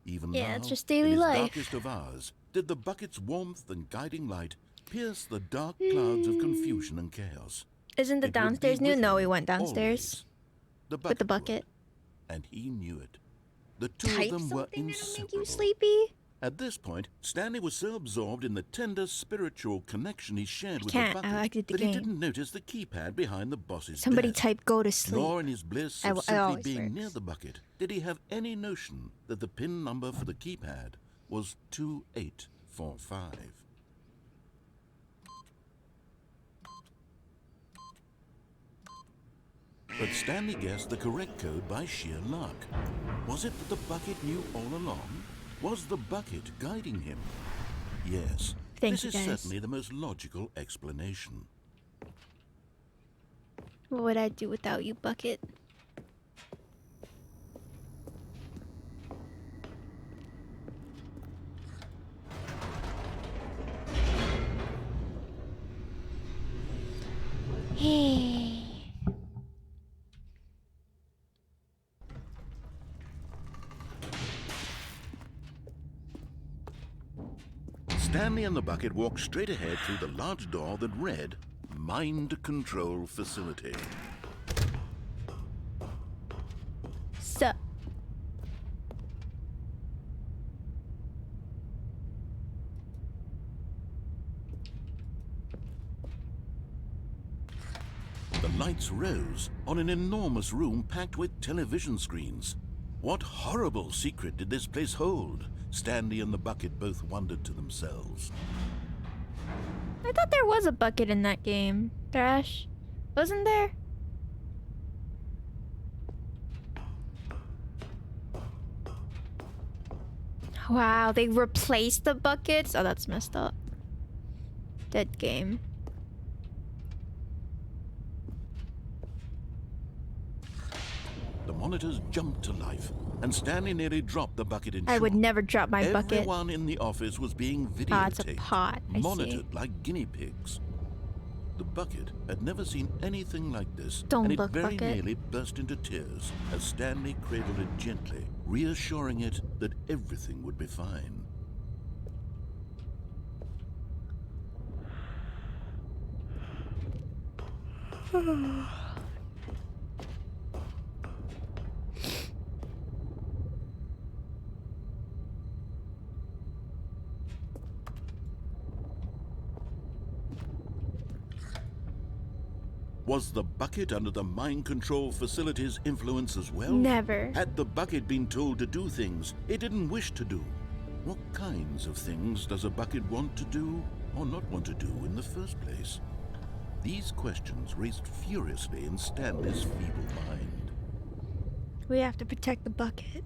Even
Yeah,
now,
it's just daily
in his
life.
darkest of hours, did the bucket's warmth and guiding light pierce the dark clouds of confusion and chaos.
Isn't the
It would be
downstairs new?
with
No,
him
we went downstairs.
always. The
With the
would,
bucket.
and he knew it. The two
Type
of them were
something that'll
inseparable.
make you sleepy?
At this point, Stanley was so absorbed in the tender spiritual connection he shared with
can't.
the
I
bucket
liked the
that he
game.
didn't notice the keypad behind the boss's
Somebody
desk.
type go to sleep.
Nor in his bliss
I
of
w- it
simply
always
being
works.
near the bucket did he have any notion that the pin number for the keypad was 2845. But Stanley guessed the correct code by sheer luck. Was it that the bucket knew all along? Was the bucket guiding him? Yes,
Thank
this
you,
is
guys.
certainly the most logical explanation.
What would I do without you, bucket? Hey.
Stanley and the bucket walked straight ahead through the large door that read, Mind Control Facility.
So.
The lights rose on an enormous room packed with television screens. What horrible secret did this place hold? Stanley and the bucket both wondered to themselves.
I thought there was a bucket in that game. Thrash. Wasn't there? Wow, they replaced the buckets? Oh, that's messed up. Dead game.
The monitors jumped to life, and Stanley nearly dropped the bucket in
I would
shock.
never drop my bucket.
Everyone in the office was being videotaped,
Ah, it's a pot. I see.
monitored like guinea pigs. The bucket had never seen anything like this,
Don't
and it
look,
very
bucket.
nearly burst into tears as Stanley cradled it gently, reassuring it that everything would be fine. Was the bucket under the mind control facility's influence as well?
Never.
Had the bucket been told to do things it didn't wish to do? What kinds of things does a bucket want to do or not want to do in the first place? These questions raced furiously in Stanley's feeble mind.
We have to protect the bucket.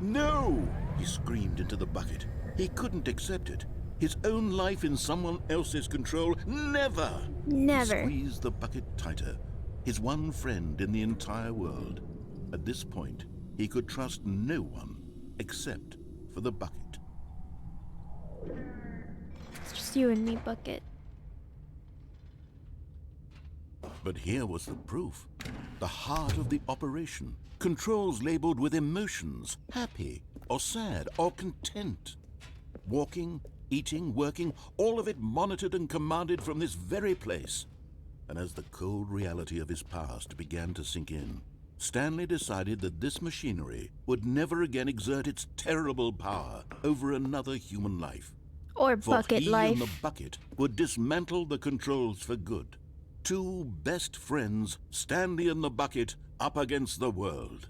No! He screamed into the bucket. He couldn't accept it. His own life in someone else's control, never!
Never.
He squeezed the bucket tighter. His one friend in the entire world. At this point, he could trust no one except for the bucket.
It's just you and me, bucket.
But here was the proof. The heart of the operation. Controls labeled with emotions, happy or sad or content. Walking, eating, working, all of it monitored and commanded from this very place. And as the cold reality of his past began to sink in, Stanley decided that this machinery would never again exert its terrible power over another human life.
Or
For
bucket
he
life.
and the bucket would dismantle the controls for good. Two best friends, Stanley and the bucket, up against the world.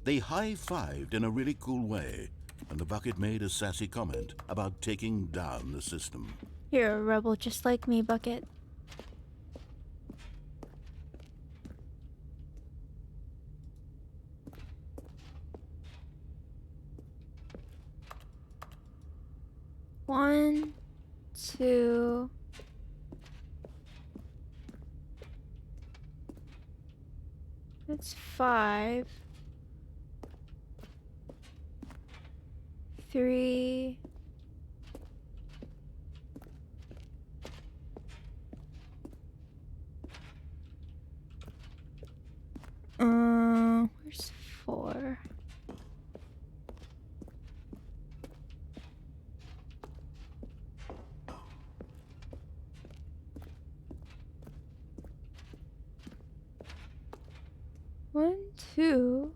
They high-fived in a really cool way, and the bucket made a sassy comment about taking down the system.
You're a rebel just like me, bucket. One, two. That's 5. 3. Where's 4? One, 2.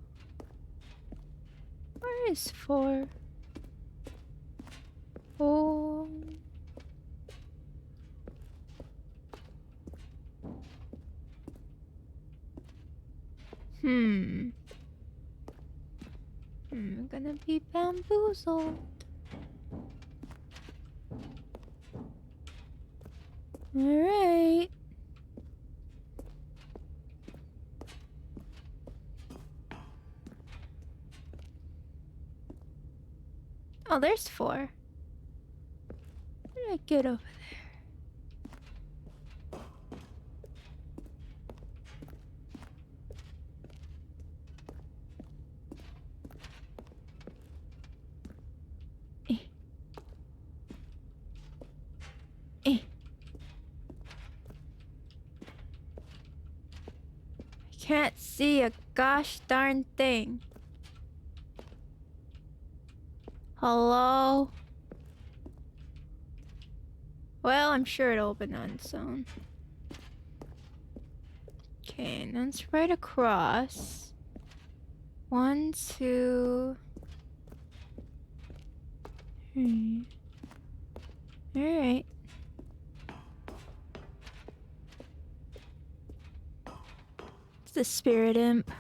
Where is 4? Oh. I'm gonna be bamboozled. Alright. Oh, there's 4. How did I get over there? Eh. Eh. I can't see a gosh darn thing. Hello? Well, I'm sure it'll open on its own. Okay, and let's right across. 1, 2, 3. Alright. It's the spirit imp.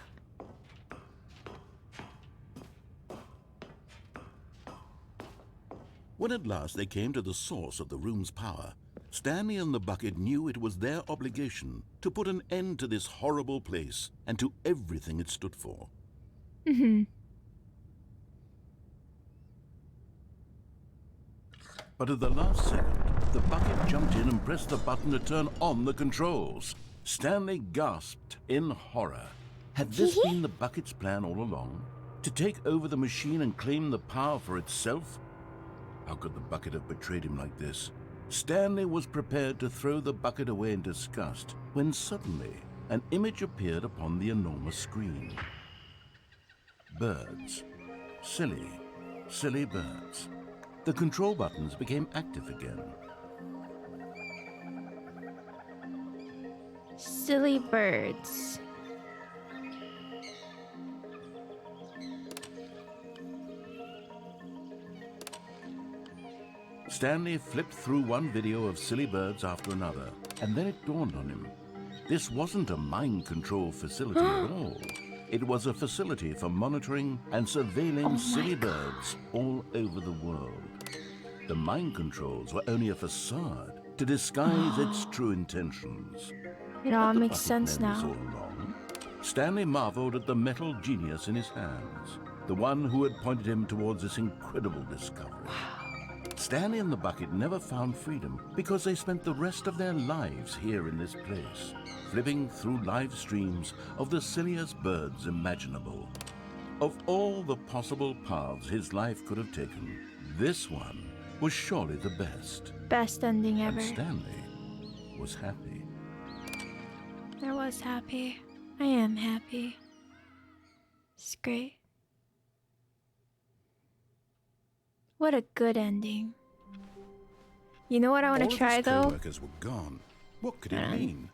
When at last they came to the source of the room's power, Stanley and the bucket knew it was their obligation to put an end to this horrible place and to everything it stood for. But at the last second, the bucket jumped in and pressed the button to turn on the controls. Stanley gasped in horror. Had this been the bucket's plan all along? To take over the machine and claim the power for itself? How could the bucket have betrayed him like this? Stanley was prepared to throw the bucket away in disgust when suddenly an image appeared upon the enormous screen. Birds. Silly, silly birds. The control buttons became active again.
Silly birds.
Stanley flipped through one video of silly birds after another, and then it dawned on him. This wasn't a mind control facility at all. It was a facility for monitoring and surveilling silly birds all over the world. The mind controls were only a facade to disguise its true intentions.
It all
Had the
makes
bucket
sense
known this
now.
all along? Stanley marveled at the metal genius in his hands, the one who had pointed him towards this incredible discovery. Stanley and the bucket never found freedom because they spent the rest of their lives here in this place, flipping through live streams of the silliest birds imaginable. Of all the possible paths his life could have taken, this one was surely the best.
Best ending ever.
And Stanley was happy.
I was happy. I am happy. It's great. What a good ending. You know what I want
All
to
of
try
his
though?
co-workers were gone. What could it mean?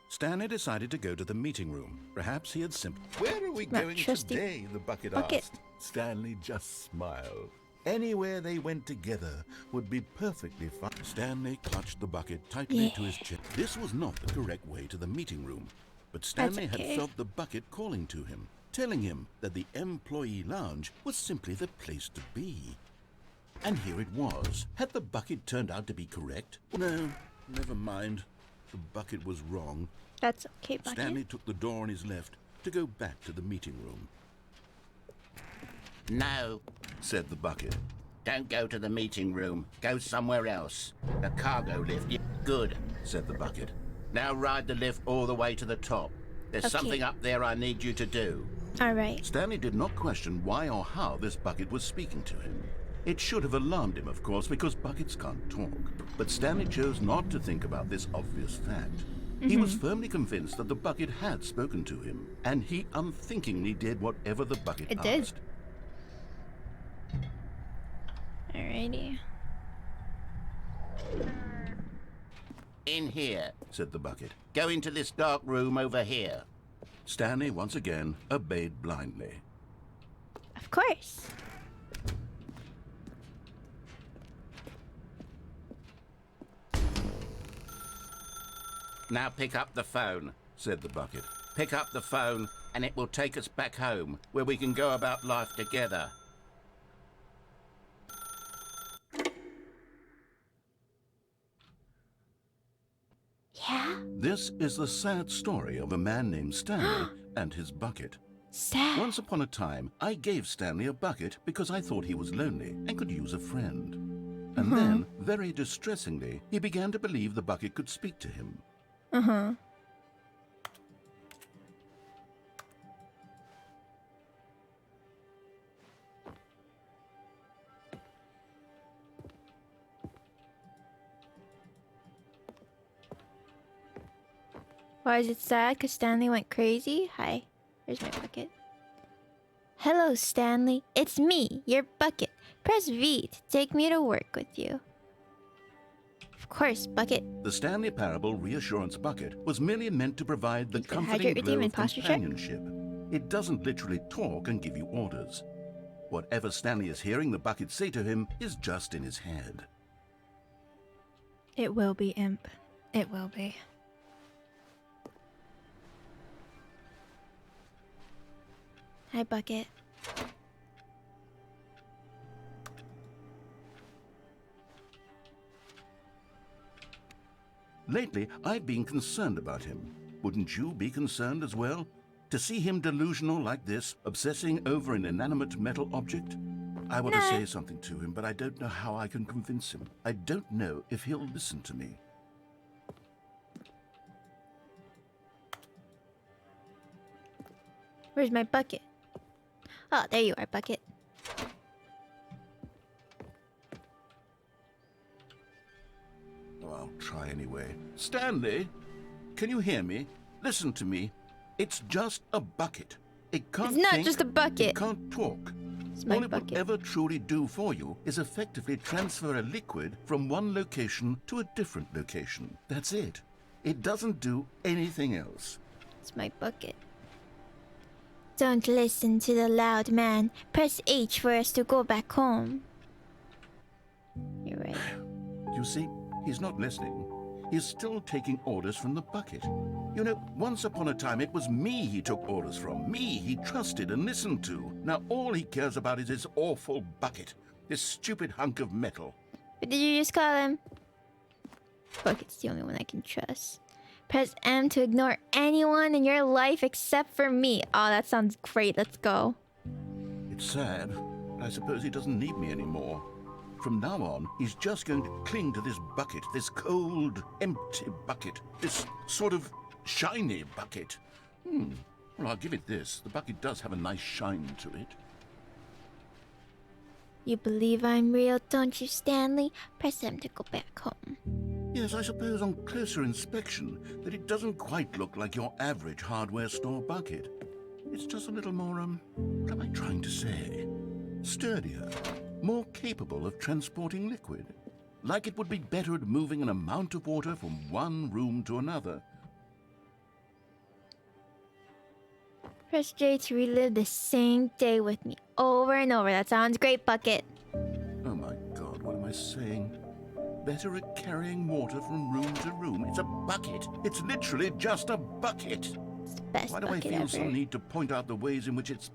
Stanley decided to go to the meeting room. Perhaps he had simply... Where are we
Not
going
trusty.
today? The bucket
Bucket.
asked. Stanley just smiled. Anywhere they went together would be perfectly fine. Stanley clutched the bucket tightly to his chest. This was not the correct way to the meeting room, but Stanley
okay.
had felt the bucket calling to him, telling him that the employee lounge was simply the place to be. And here it was. Had the bucket turned out to be correct? No, never mind. The bucket was wrong.
That's okay, Bucket.
Stanley took the door on his left to go back to the meeting room.
No,
Said the bucket.
don't go to the meeting room. Go somewhere else. The cargo lift. Good,
Said the bucket.
now ride the lift all the way to the top. There's
Okay.
something up there I need you to do.
Alright.
Stanley did not question why or how this bucket was speaking to him. It should have alarmed him, of course, because buckets can't talk. But Stanley chose not to think about this obvious fact. He was firmly convinced that the bucket had spoken to him, and he unthinkingly did whatever the bucket
It did.
asked.
Alrighty.
In here.
Said the bucket.
Go into this dark room over here.
Stanley once again obeyed blindly.
Of course.
Now pick up the phone.
Said the bucket.
Pick up the phone, and it will take us back home, where we can go about life together.
Yeah?
This is the sad story of a man named Stanley and his bucket.
Sad.
Once upon a time, I gave Stanley a bucket because I thought he was lonely and could use a friend. And then, very distressingly, he began to believe the bucket could speak to him.
Why is it sad? Because Stanley went crazy? Hi. Here's my bucket. Hello, Stanley. It's me, your bucket. Press V to take me to work with you. Of course, bucket.
The Stanley Parable reassurance bucket was merely meant to provide the
He's gonna
comforting
hydrate with you
glow
and
of
posture check?
companionship. It doesn't literally talk and give you orders. Whatever Stanley is hearing the bucket say to him is just in his head.
It will be, Imp. It will be. Hi, bucket.
Lately, I've been concerned about him. Wouldn't you be concerned as well? To see him delusional like this, obsessing over an inanimate metal object? I want to say something to him, but I don't know how I can convince him. I don't know if he'll listen to me.
Where's my bucket? Oh, there you are, bucket.
Oh, I'll try anyway. Stanley, can you hear me? Listen to me. It's just a bucket. It can't
It's not
think,
just a bucket.
It can't talk.
It's my
All it
bucket.
would ever truly do for you is effectively transfer a liquid from one location to a different location. That's it. It doesn't do anything else.
It's my bucket. Don't listen to the loud man. Press H for us to go back home. You're right.
You see, he's not listening. He's still taking orders from the bucket. You know, once upon a time it was me he took orders from. Me he trusted and listened to. Now all he cares about is his awful bucket. This stupid hunk of metal.
What did you just call him? Bucket's the only one I can trust. Press M to ignore anyone in your life except for me. Oh, that sounds great. Let's go.
It's sad, but I suppose he doesn't need me anymore. From now on, he's just going to cling to this bucket, this cold, empty bucket, this sort of shiny bucket. Well, I'll give it this. The bucket does have a nice shine to it.
You believe I'm real, don't you, Stanley? Press M to go back home.
Yes, I suppose on closer inspection that it doesn't quite look like your average hardware store bucket. It's just a little more, what am I trying to say? Sturdier, more capable of transporting liquid. Like it would be better at moving an amount of water from one room to another.
Press J to relive the same day with me over and over. That sounds great, Bucket.
Oh my God, what am I saying? Better at carrying water from room to room. It's a bucket. It's literally just a bucket.
It's the best
Why do I
bucket
feel
ever.
some need to point out the ways in which it's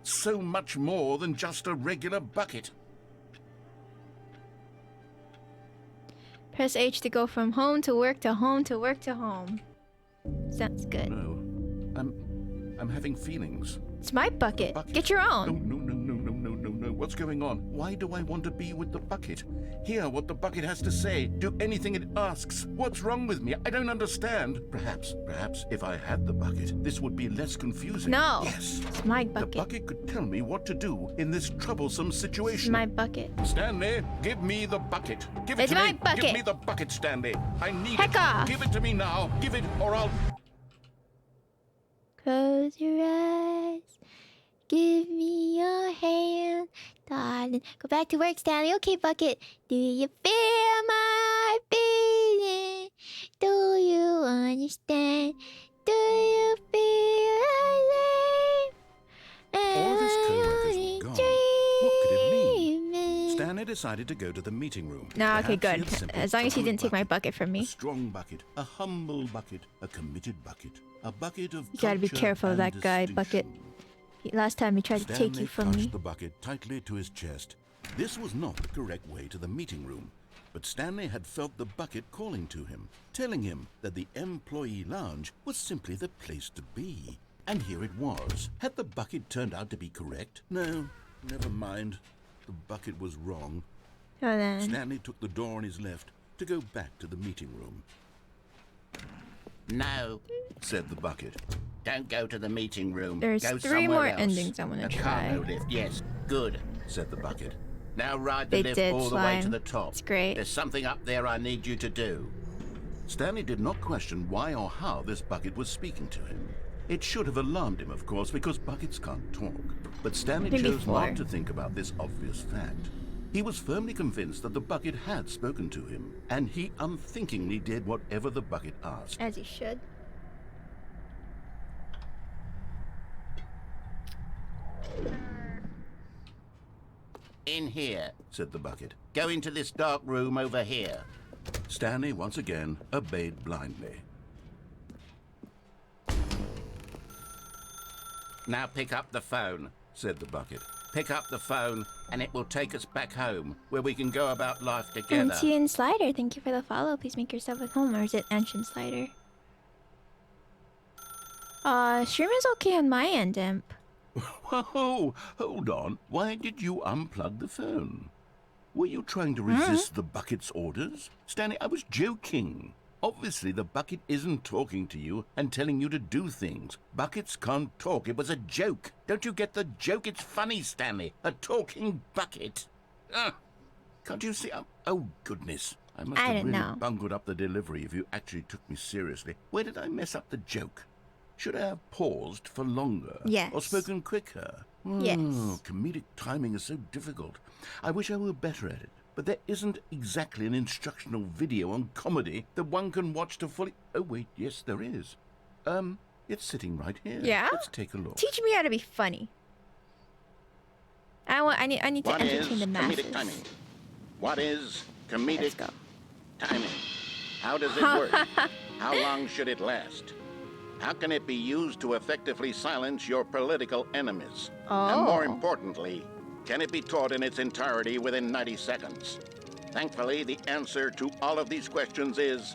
so much more than just a regular bucket?
Press H to go from home to work to home to work to home. Sounds good.
No, I'm having feelings.
It's my bucket.
Bucket.
Get your
No,
own.
no, no, no, no, no, no, no. What's going on? Why do I want to be with the bucket? Hear what the bucket has to say. Do anything it asks. What's wrong with me? I don't understand. Perhaps, if I had the bucket, this would be less confusing.
No.
Yes.
It's my
The
bucket.
bucket could tell me what to do in this troublesome
It's
situation.
my bucket.
Stanley, give me the bucket. Give it
It's
to
my
me.
bucket.
Give me the bucket, Stanley. I need
Heck
it.
off.
Give it to me now. Give it, or I'll...
Close your eyes. Give me your hand, darling. Go back to work, Stanley. Okay, Bucket. Do you feel my feeling? Do you understand? Do you feel alive?
All of his co-workers were gone. What could it mean?
Dreaming.
Stanley decided to go to the meeting room.
No, okay,
Perhaps
good.
he had simply
As long as he
forgotten
didn't take my
bucket.
bucket from
A
me.
strong bucket, a humble bucket, a committed bucket, a bucket of
You gotta be
culture
careful of
and
that guy, Bucket.
distinction.
Last time he tried to
Stanley
take you from
clutched
me.
the bucket tightly to his chest. This was not the correct way to the meeting room, but Stanley had felt the bucket calling to him, telling him that the employee lounge was simply the place to be. And here it was. Had the bucket turned out to be correct? No, never mind. The bucket was wrong.
Oh, then.
Stanley took the door on his left to go back to the meeting room.
No,
Said the bucket.
don't go to the meeting room.
There's
go
3
somewhere
more
else.
endings I want to
A
try.
cargo lift, yes. Good.
Said the bucket.
Now ride the
They
lift
did,
all the way to
Slime.
the top.
It's great.
There's something up there I need you to do.
Stanley did not question why or how this bucket was speaking to him. It should have alarmed him, of course, because buckets can't talk. But Stanley
Maybe
chose
four.
not to think about this obvious fact. He was firmly convinced that the bucket had spoken to him, and he unthinkingly did whatever the bucket asked.
As he should.
In here, said the bucket. Go into this dark room over here.
Stanley once again obeyed blindly.
Now pick up the phone,
Said the bucket.
pick up the phone, and it will take us back home, where we can go about life together.
Ancient Slider, thank you for the follow. Please make yourself at home. Or is it Ancient Slider? Stream is okay on my end, Imp.
Whoa, hold on. Why did you unplug the phone? Were you trying to resist the bucket's orders? Stanley, I was joking. Obviously, the bucket isn't talking to you and telling you to do things. Buckets can't talk. It was a joke. Don't you get the joke? It's funny, Stanley. A talking bucket. Can't you see? Oh, goodness. I must
I
have
don't
really
know.
bungled up the delivery if you actually took me seriously. Where did I mess up the joke? Should I have paused for longer?
Yes.
Or spoken quicker?
Yes.
Comedic timing is so difficult. I wish I were better at it. But there isn't exactly an instructional video on comedy that one can watch to fully... Oh, wait, yes, there is. It's sitting right here.
Yeah?
Let's take a look.
Teach me how to be funny. I need to
What is
entertain the masses.
comedic timing? What is
Let's
comedic
go.
timing? How does it work? How long should it last? How can it be used to effectively silence your political enemies? And more
Oh.
importantly, can it be taught in its entirety within 90 seconds? Thankfully, the answer to all of these questions is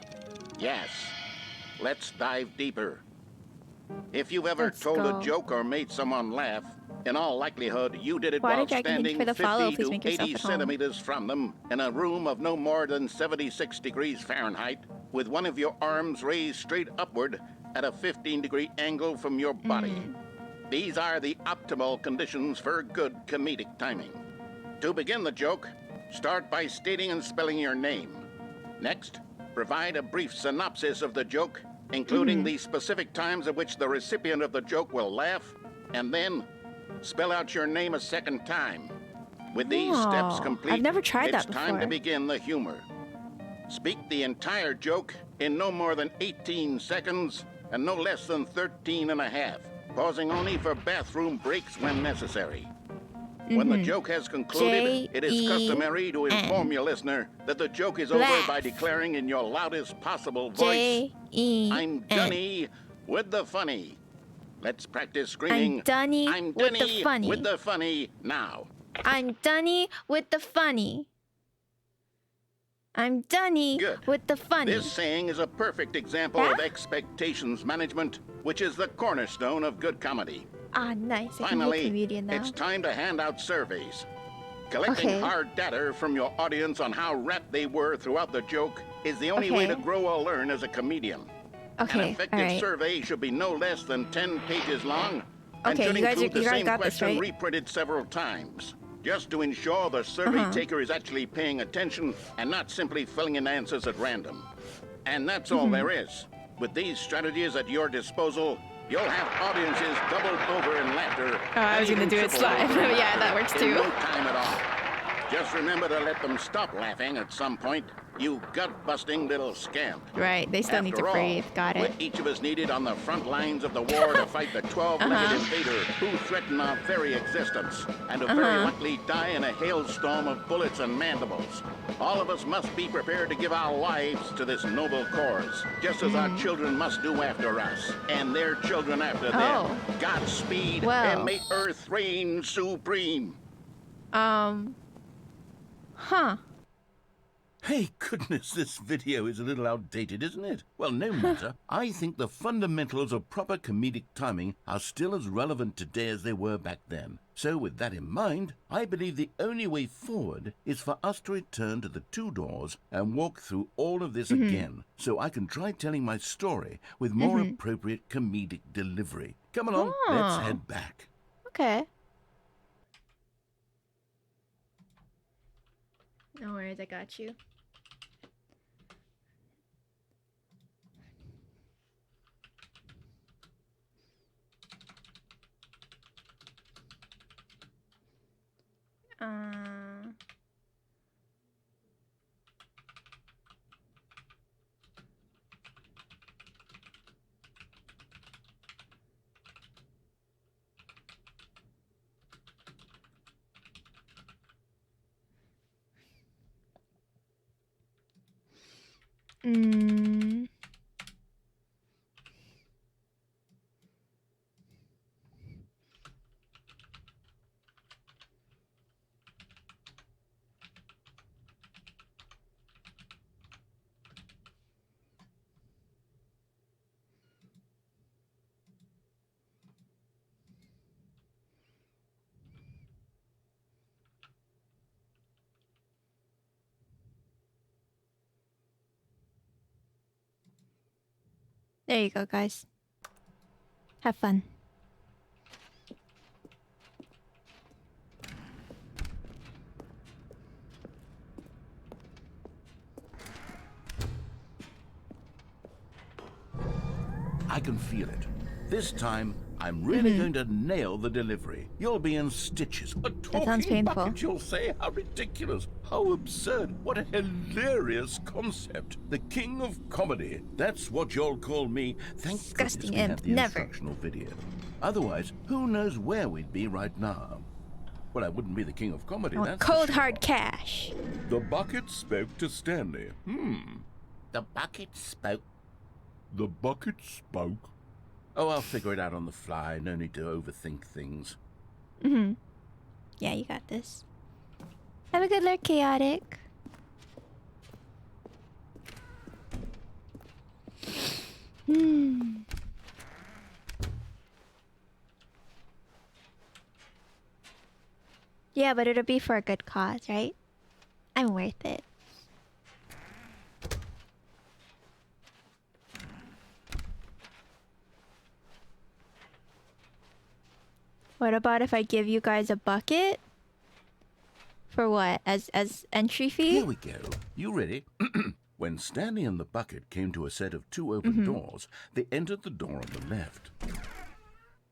yes. Let's dive deeper. If you've ever
Let's
told
go.
a joke or made someone laugh, in all likelihood, you did it while
Water Dragon, thank you
standing
for the follow.
50
Please
to
make yourself
80
at home.
centimeters from them in a room of no more than 76 degrees Fahrenheit, with one of your arms raised straight upward at a 15-degree angle from your body. These are the optimal conditions for good comedic timing. To begin the joke, start by stating and spelling your name. Next, provide a brief synopsis of the joke, including the specific times at which the recipient of the joke will laugh, and then spell out your name a second time. With these steps
Oh,
complete,
I've never tried
it's
that
time to
before.
begin the humor. Speak the entire joke in no more than 18 seconds and no less than 13 and a half, pausing only for bathroom breaks when necessary. When the joke has concluded, it is customary to inform your listener that the joke is over
Laugh.
by declaring in your loudest possible voice, I'm Dunny with the funny. Let's practice screaming,
I'm Dunny
I'm
with the
Dunny
funny.
with the funny now.
I'm Dunny with the funny. I'm Dunny
Good.
with the funny.
This saying is a perfect example
Yeah?
of expectations management, which is the cornerstone of good comedy.
Ah, nice. I can be a
Finally,
comedian now.
it's time to hand out surveys. Collecting
Okay.
hard data from your audience on how rapt they were throughout the joke is the only way to
Okay.
grow or learn as a comedian. An
Okay,
effective
alright.
survey should be no less than 10 pages long and
Okay,
should
you guys
include the
already
same
got this,
question
right?
reprinted several times, just to ensure the survey
Uh-huh.
taker is actually paying attention and not simply filling in answers at random. And that's all
Mm-hmm.
there is. With these strategies at your disposal, you'll have audiences doubled over in laughter.
Oh, I was
and
gonna
even
do it
tripled
live.
over in
Yeah, that
laughter
works
in
too.
no time at all. Just remember to let them stop laughing at some point, you gut-busting little scamp.
Right, they still need to
After all,
breathe. Got
we're
it.
each of us needed on the front lines of the war to fight the 12-legged
Uh-huh.
invader who threaten our very existence and to very
Uh-huh.
likely die in a hailstorm of bullets and mandibles. All of us must be prepared to give our lives to this noble cause, just as our children must do after us, and their children after
Oh.
them. Godspeed,
Well.
and may Earth reign supreme.
Huh.
Hey, goodness, this video is a little outdated, isn't it? Well, no matter. I think the fundamentals of proper comedic timing are still as relevant today as they were back then. So with that in mind, I believe the only way forward is for us to return to the two doors and walk through all of this again, so I can try telling my story with more appropriate comedic delivery. Come along, let's
Oh.
head back.
Okay. No worries, I got you. Mm. There you go, guys. Have fun.
I can feel it. This time, I'm really going to nail the delivery. You'll be in stitches. A
That sounds
talking
painful.
bucket, you'll say? How ridiculous. How absurd. What a hilarious concept. The king of comedy. That's what you'll call me. Thank
Disgusting
goodness we
imp.
have the
Never.
instructional video. Otherwise, who knows where we'd be right now? Well, I wouldn't be the king of comedy,
I want
that's for
cold
sure.
hard cash.
The bucket spoke to Stanley.
The bucket spoke.
The bucket spoke. Oh, I'll figure it out on the fly. No need to overthink things.
Yeah, you got this. Have a good look, chaotic. Yeah, but it'll be for a good cause, right? I'm worth it. What about if I give you guys a bucket? For what? As entry fee?
Here we go. You ready? When Stanley and the bucket came to a set of two open doors, they entered the door on the left.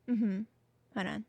Hold on.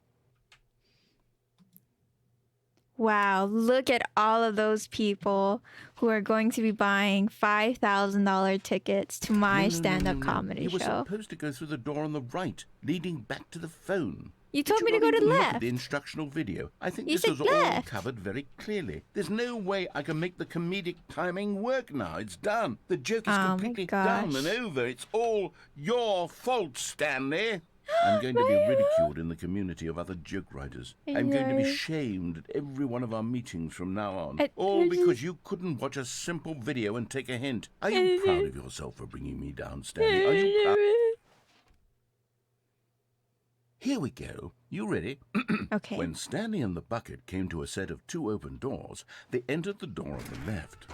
Wow, look at all of those people who are going to be buying $5,000 tickets to my stand-up comedy
You were
show.
supposed to go through the door on the right, leading back to the phone.
You
Did
told me to
not
go to
even look
left.
at the instructional video. I think
You
this
said
was all
left.
covered very clearly. There's no way I can make the comedic timing work now. It's done. The joke is
Oh my
completely done
gosh.
and over. It's all your fault, Stanley. I'm going to be ridiculed in the community of other joke writers. I'm going to be
No.
shamed at every one of our meetings from now on.
I-
All because you couldn't watch a simple video and take a hint. Are you proud of yourself for bringing me down, Stanley? Are you proud? Here we go. You ready?
Okay.
When Stanley and the bucket came to a set of two open doors, they entered the door on the left.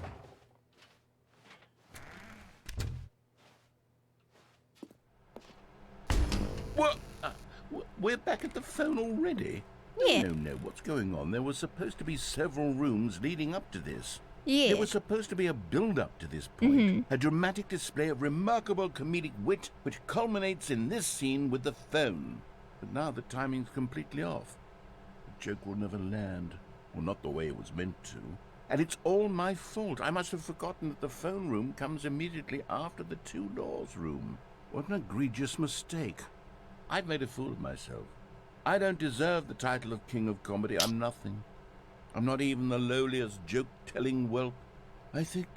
What? We're back at the phone already?
Yeah.
No, what's going on? There was supposed to be several rooms leading up to this.
Yeah.
There was supposed to be a build-up to this point, a dramatic display of remarkable comedic wit which culminates in this scene with the phone. But now the timing's completely off. The joke will never land, or not the way it was meant to. And it's all my fault. I must have forgotten that the phone room comes immediately after the two doors room. What an egregious mistake. I've made a fool of myself. I don't deserve the title of King of Comedy. I'm nothing. I'm not even the lowliest joke-telling whelp. I think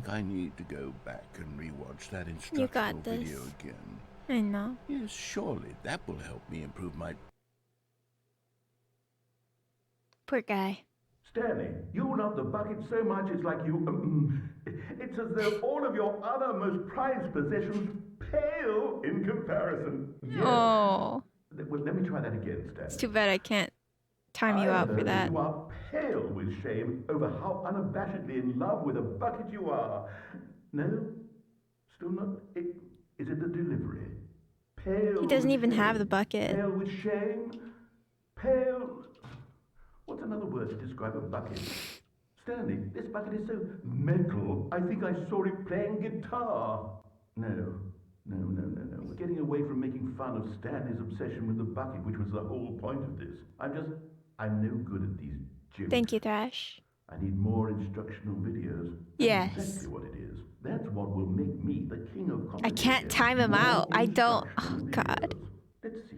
I need to go back and rewatch that instructional
got this.
video again.
I know.
Yes, surely that will help me improve my...
Poor guy.
Stanley, you love the bucket so much it's like you... it's as though all of your other most prized possessions pale in comparison. Yes.
Oh.
Well, let me try that again, Stanley.
It's too bad I can't time you out for that.
You are pale with shame over how unabashedly in love with a bucket you are. No? Still not? Is it the delivery? Pale
He doesn't
with
even have
shame.
the bucket.
Pale with shame? Pale... What's another word to describe a bucket? Stanley, this bucket is so metal, I think I saw it playing guitar. No. We're getting away from making fun of Stanley's obsession with the bucket, which was the whole point of this. I'm no good at these jokes.
Thank you, Thrash.
I need more instructional videos.
Yes.
That's exactly what it is. That's what will make me the king of comedy.
I can't
again.
time him
More
out. I don't. Oh,
instructional
God.
videos. Let's see.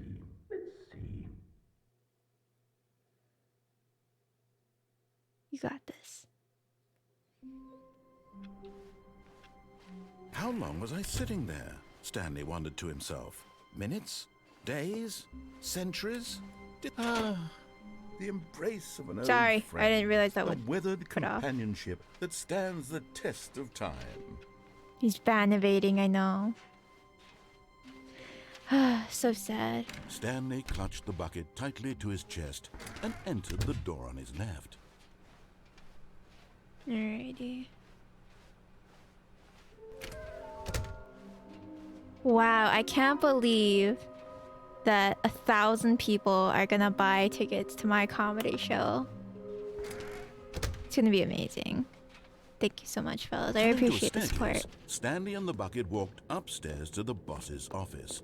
You got this.
How long was I sitting there? Stanley wondered to himself. Minutes? Days? Centuries? The embrace of an
Sorry,
old friend.
I didn't realize that
the
would
weathered
cut off.
companionship that stands the test of time.
He's fan evading, I know. So sad.
Stanley clutched the bucket tightly to his chest and entered the door on his left.
Alrighty. Wow, I can't believe that 1,000 people are gonna buy tickets to my comedy show. It's gonna be amazing. Thank you so much, fellas. I
Turning to a
appreciate the support.
staircase, Stanley and the bucket walked upstairs to the boss's office.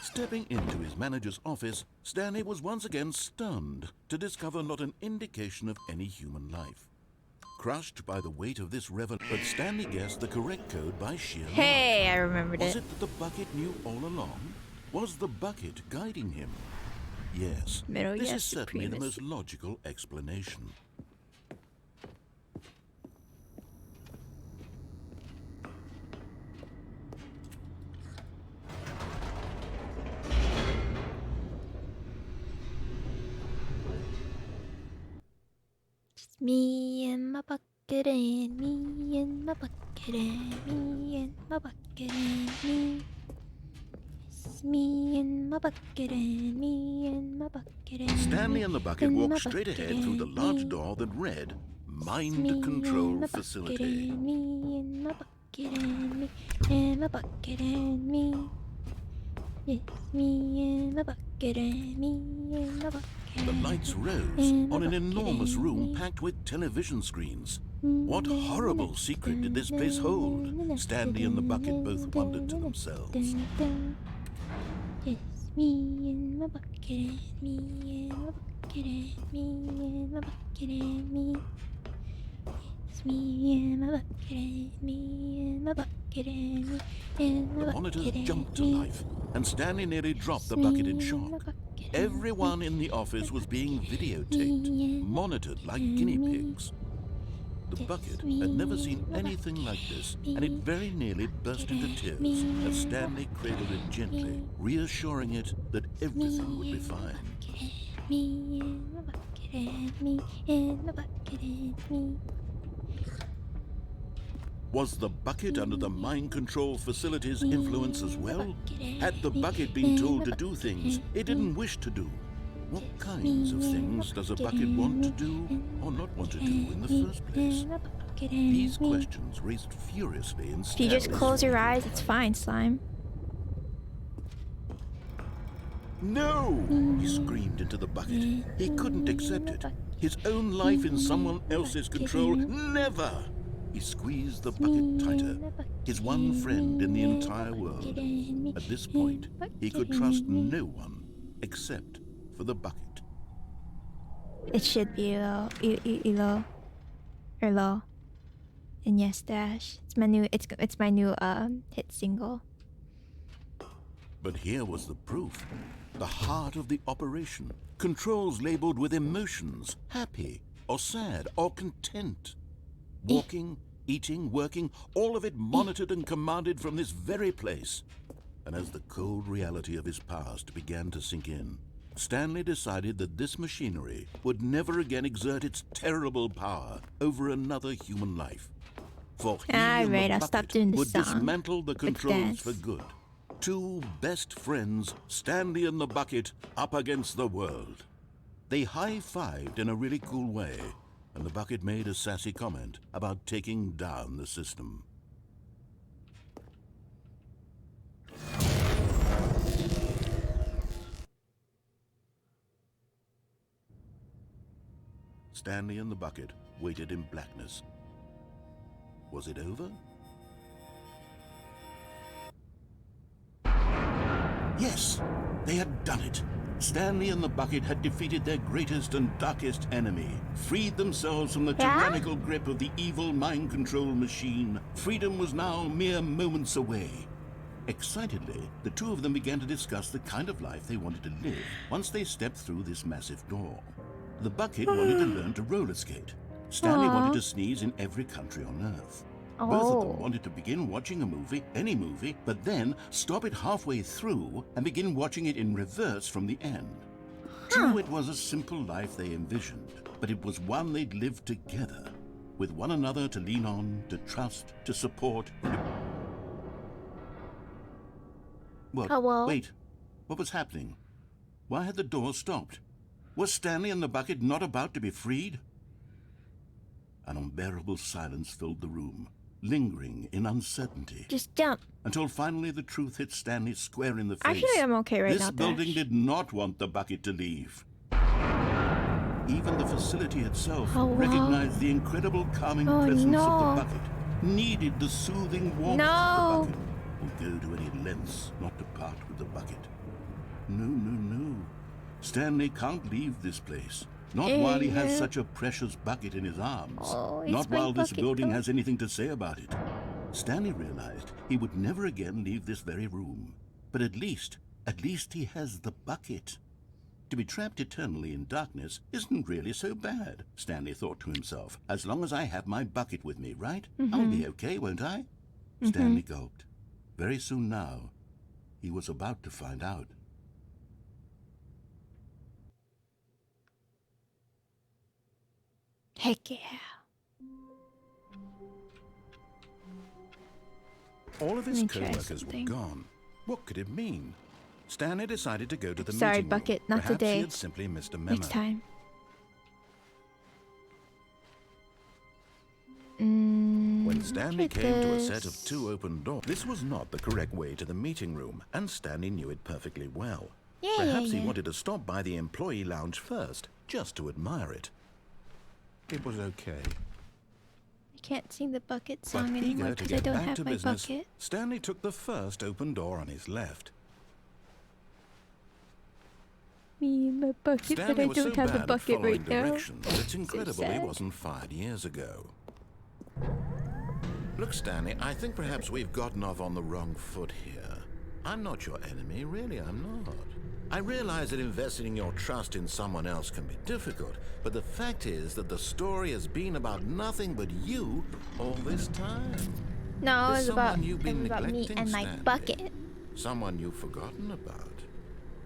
Stepping into his manager's office, Stanley was once again stunned to discover not an indication of any human life. Crushed by the weight of this revel, but Stanley guessed the correct code by sheer luck.
Hey, I remembered
Was
it.
it that the bucket knew all along? Was the bucket guiding him? Yes,
Middle
this
yes
is certainly the
supremacy.
most logical explanation.
Just me and my bucket and me and my bucket and me and my bucket and me. It's me and my bucket and me and my bucket and
Stanley
me
and the bucket
and my
walked straight
bucket
ahead through the
and
large
me.
door that read
Me
Mind
and
Control
my bucket
Facility.
and me and my bucket and me and my bucket and me. It's me and my bucket and me and my bucket.
The lights rose
and my
on an
bucket
enormous
and
room
me.
packed with television screens. What horrible secret did this place hold? Stanley and the bucket both wondered to themselves.
It's me and my bucket and me and my bucket and me and my bucket and me. It's me and my bucket and me and my bucket and me and my
The monitors
bucket
jumped to
and me.
life, and Stanley nearly dropped the
It's
bucket
me
in
and my
shock.
bucket and
Everyone
me.
in the office was being
Me
videotaped,
and
monitored like
and
guinea
me.
pigs. The
Just
bucket
me
had never seen
and my
anything like
bucket
this,
and
and it
me.
very nearly burst into tears
Me
as
and
Stanley cradled it gently,
me.
reassuring it that everything would be fine.
Me and my bucket and me and my bucket and me.
Was the bucket under the mind control facility's influence as well? Had the bucket been told to do things it didn't wish to do? What kinds of things does a bucket want to do or not want to do in the first place? These questions raced furiously in
If you just
Stanley's
close your
mind.
eyes, it's fine, slime.
No! He screamed into the bucket. He couldn't accept it. His own life in someone else's control. Never! He squeezed the bucket tighter. His one friend in the entire world. At this point, he could trust no one except for the bucket.
It should be Elo. Or Lo. And yes, Dash. It's my new hit single.
But here was the proof. The heart of the operation. Controls labeled with emotions. Happy, or sad, or content. Walking, eating, working, all of it monitored and commanded from this very place. And as the cold reality of his past began to sink in, Stanley decided that this machinery would never again exert its terrible power over another human life. For he and
Alright,
the
I'll stop
bucket
doing the
would
song.
dismantle the controls
dance.
for good. Two best friends, Stanley and the bucket, up against the world. They high-fived in a really cool way, and the bucket made a sassy comment about taking down the system. Stanley and the bucket waited in blackness. Was it over? Yes, they had done it. Stanley and the bucket had defeated their greatest and darkest enemy, freed themselves from the tyrannical grip of the evil mind control machine. Freedom was now mere moments away. Excitedly, the two of them began to discuss the kind of life they wanted to live once they stepped through this massive door. The bucket wanted to learn to roller skate. Stanley wanted to sneeze in every country on Earth. Both of them
Oh.
wanted to begin watching a movie, any movie, but then stop it halfway through and begin watching it in reverse from the end. True, it was a simple life they envisioned, but it was one they'd lived together, with one another to lean on, to trust, to support. What?
Oh, well.
Wait, what was happening? Why had the door stopped? Was Stanley and the bucket not about to be freed? An unbearable silence filled the room, lingering in uncertainty.
Just jump.
Until finally the truth hit Stanley square in the face.
Actually, I'm okay right
this
now,
building
Dash.
did not want the bucket to leave. Even the facility itself
Oh, wow.
recognized the incredible calming
Oh,
presence
no.
of the bucket, needed the soothing warmth
No.
of the bucket, would go to any lengths not to part with the bucket. No, no, no. Stanley can't leave this place. Not while he has such a precious bucket in his arms.
Oh, it's
Not
my
while this
bucket,
building
though.
has anything to say about it. Stanley realized he would never again leave this very room. But at least he has the bucket. To be trapped eternally in darkness isn't really so bad, Stanley thought to himself. As long as I have my bucket with me, right? I'll be okay, won't I? Stanley gulped. Very soon now, he was about to find out.
Heck yeah.
All of his
Let me try
co-workers were
something.
gone. What could it mean? Stanley decided to go to the
Sorry,
meeting
bucket,
room.
not
Perhaps
today.
he had simply missed a memo.
Next time.
When Stanley
Look at
came to a
this.
set of 2 open doors, this was not the correct way to the meeting room, and Stanley knew it perfectly well.
Yeah,
Perhaps
yeah,
he wanted to stop by the employee lounge first, just to admire it. It was okay.
I can't sing the bucket
But
song anymore
eager to
because I
get
don't
back
have
to
my
business,
bucket.
Stanley took the first open door on his left.
Me and my bucket,
Stanley
but I
was so
don't have a
bad at
bucket
following
right now.
directions, it's incredible he
sad.
wasn't fired years ago. Look, Stanley, I think perhaps we've gotten off on the wrong foot here. I'm not your enemy, really, I'm not. I realize that investing your trust in someone else can be difficult, but the fact is that the story has been about nothing but you all this time.
No,
There's
it was about,
someone you've been
me
neglecting,
and my
Stanley.
bucket.
Someone you've forgotten about.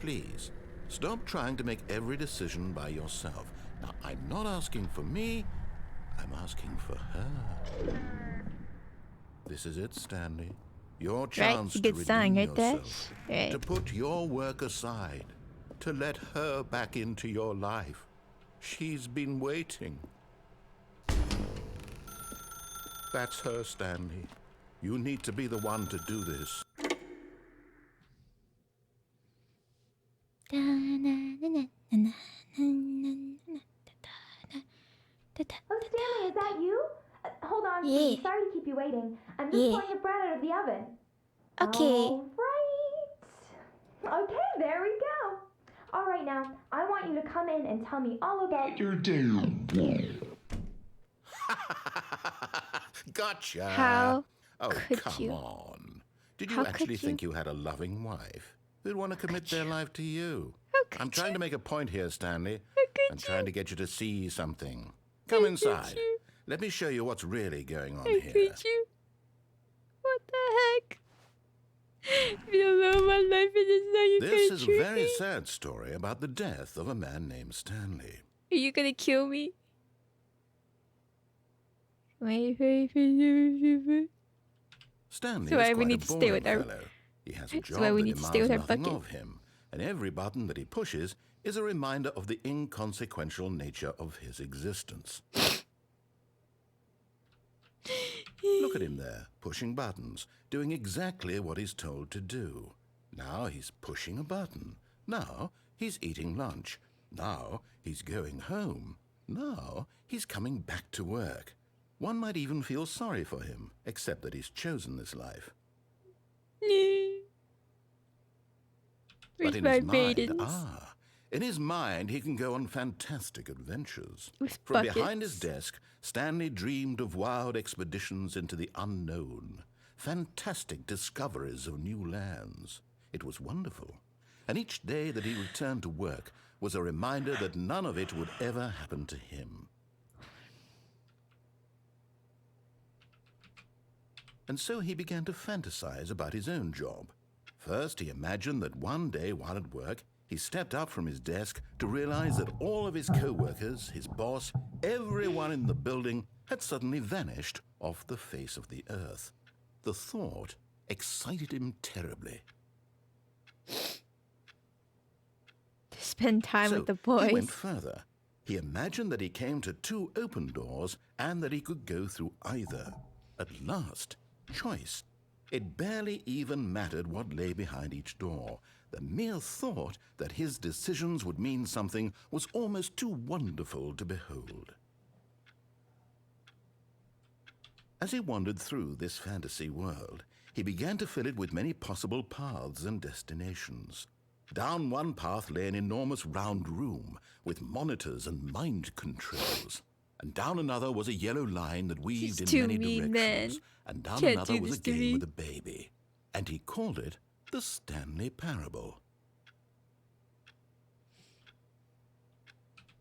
Please, stop trying to make every decision by yourself. Now, I'm not asking for me, I'm asking for her. This is it, Stanley. Your chance
It's a
to
good
redeem
song right there.
yourself.
Right.
To put your work aside. To let her back into your life. She's been waiting. That's her, Stanley. You need to be the one to do this.
Oh, Stanley, is that you? Hold on,
Yeah.
please. Sorry to keep you waiting. I'm just
Yeah.
pulling the bread out of the oven.
Okay.
All right. Okay, there we go. All right, now, I want you to come in and tell me all about your day.
Gotcha.
How
Oh,
could
come
you?
on. Did you
How could
actually think
you?
you had a loving wife who'd want to commit their life to you?
could
I'm trying to make a point here, Stanley.
could
I'm trying to get you to see something. Come inside. Let me show you what's really going on here.
Could you? What the heck? If you don't know my life is just now you
This
gonna
is a
shoot
very
me?
sad story about the death of a man named Stanley.
Are you gonna kill me? Wait, wait, wait, wait.
Stanley
So
is
why we
quite
need
a
to stay
boring
with our-
fellow. He has a
That's
job
why we
that
need to stay
demands
with our
nothing
bucket.
of him, and every button that he pushes is a reminder of the inconsequential nature of his existence. Look at him there, pushing buttons, doing exactly what he's told to do. Now he's pushing a button. Now he's eating lunch. Now he's going home. Now he's coming back to work. One might even feel sorry for him, except that he's chosen this life.
Where's
But in
my
his mind,
maidens?
in his mind, he can go on fantastic adventures.
With
From behind his
buckets.
desk, Stanley dreamed of wild expeditions into the unknown, fantastic discoveries of new lands. It was wonderful. And each day that he returned to work was a reminder that none of it would ever happen to him. and so he began to fantasize about his own job. First, he imagined that one day while at work, he stepped up from his desk to realize that all of his co-workers, his boss, everyone in the building had suddenly vanished off the face of the earth. The thought excited him terribly.
To spend time
So
with the
he went
boys.
further. He imagined that he came to 2 open doors and that he could go through either. At last, choice. It barely even mattered what lay behind each door. The mere thought that his decisions would mean something was almost too wonderful to behold. As he wandered through this fantasy world, he began to fill it with many possible paths and destinations. Down one path lay an enormous round room with monitors and mind controls. And down another was a yellow line that weaved in many directions. And down another was a game with a baby. And he called it the Stanley Parable.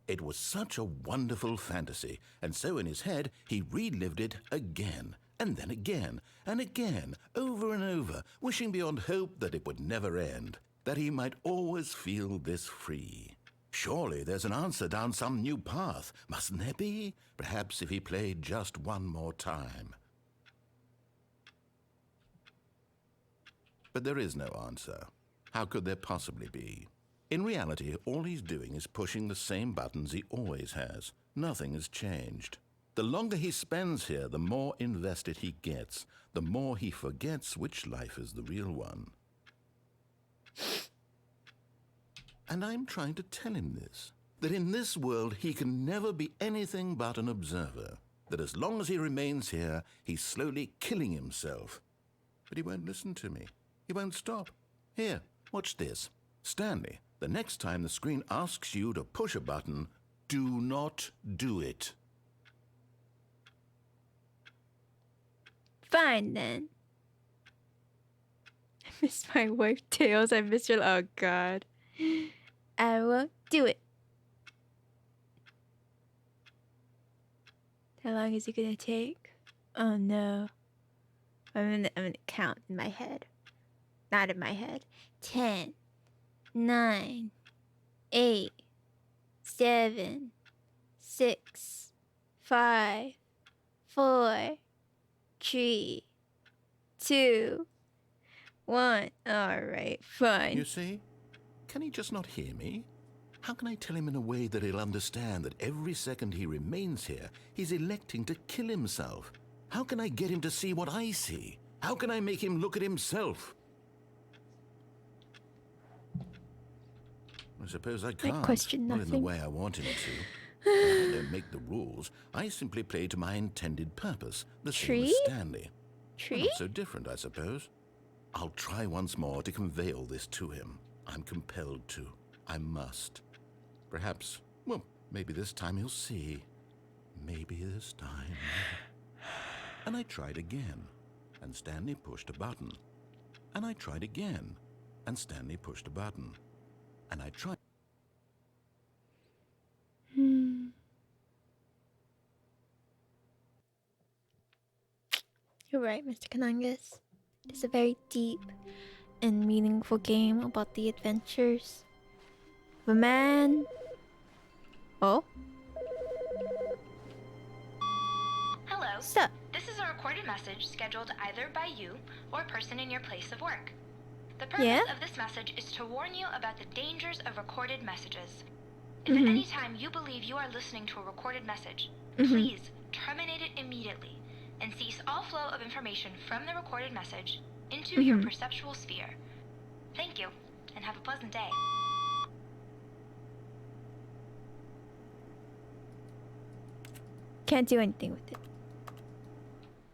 It was such a wonderful fantasy, and so in his head he relived it again, and then again, and again, over and over, wishing beyond hope that it would never end, that he might always feel this free. Surely there's an answer down some new path, mustn't there be? Perhaps if he played just one more time. But there is no answer. How could there possibly be? In reality, all he's doing is pushing the same buttons he always has. Nothing has changed. The longer he spends here, the more invested he gets, the more he forgets which life is the real one. And I'm trying to tell him this, that in this world he can never be anything but an observer, that as long as he remains here, he's slowly killing himself. But he won't listen to me. He won't stop. Here, watch this. Stanley, the next time the screen asks you to push a button, do not do it.
Fine then. I miss my wife Tails. I miss your. Oh God. I won't do it. How long is it gonna take? Oh no. I'm gonna count in my head. Not in my head. 10, 9, 8, 7, 6, 5, 4, 3, 2, 1. Alright, fine.
You see? Can he just not hear me? How can I tell him in a way that he'll understand that every second he remains here, he's electing to kill himself? How can I get him to see what I see? How can I make him look at himself? I suppose I can't.
question
Not in the
nothing.
way I want him to. I don't make the rules. I simply play to my intended purpose. The same as
Tree?
Stanley.
Tree?
Not so different, I suppose. I'll try once more to convey all this to him. I'm compelled to. I must. Perhaps, well, maybe this time he'll see. Maybe this time. And I tried again, and Stanley pushed a button. And I tried again, and Stanley pushed a button. And I tried.
You're right, Mr. Kanangas. It's a very deep and meaningful game about the adventures of a man. Oh?
Hello.
Sup?
This is a recorded message scheduled either by you or a person in your place of work. The purpose
Yeah?
of this message is to warn you about the dangers of recorded messages. If at any time you believe you are listening to a recorded message, please terminate it immediately and cease all flow of information from the recorded message into your perceptual sphere. Thank you, and have a pleasant day.
Can't do anything with it.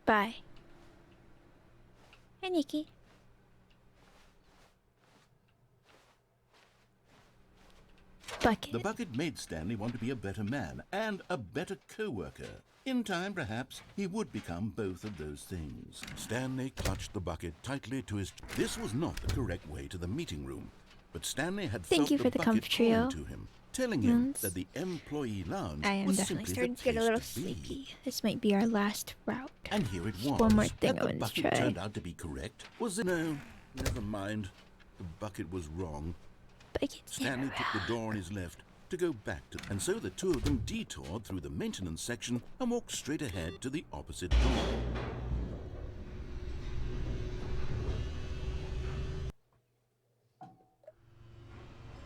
Bye. Hi, Nikki. Bucket.
The bucket made Stanley want to be a better man and a better co-worker. In time, perhaps, he would become both of those things. Stanley clutched the bucket tightly to his... This was not the correct way to the meeting room, but Stanley had
Thank
felt
you
the
for the
bucket
comfort trio.
calling to him, telling him that the employee lounge
I am
was
definitely
simply
starting
the
to get a
place
little
to be.
sleepy. This might be our last route.
And here it was.
One more thing
That
I
the
wanted to
bucket
try.
turned out to be correct. Was it? No, never mind. The bucket was wrong. Stanley took the door on his left to go back to, and so the two of them detoured through the maintenance section and walked straight ahead to the opposite door.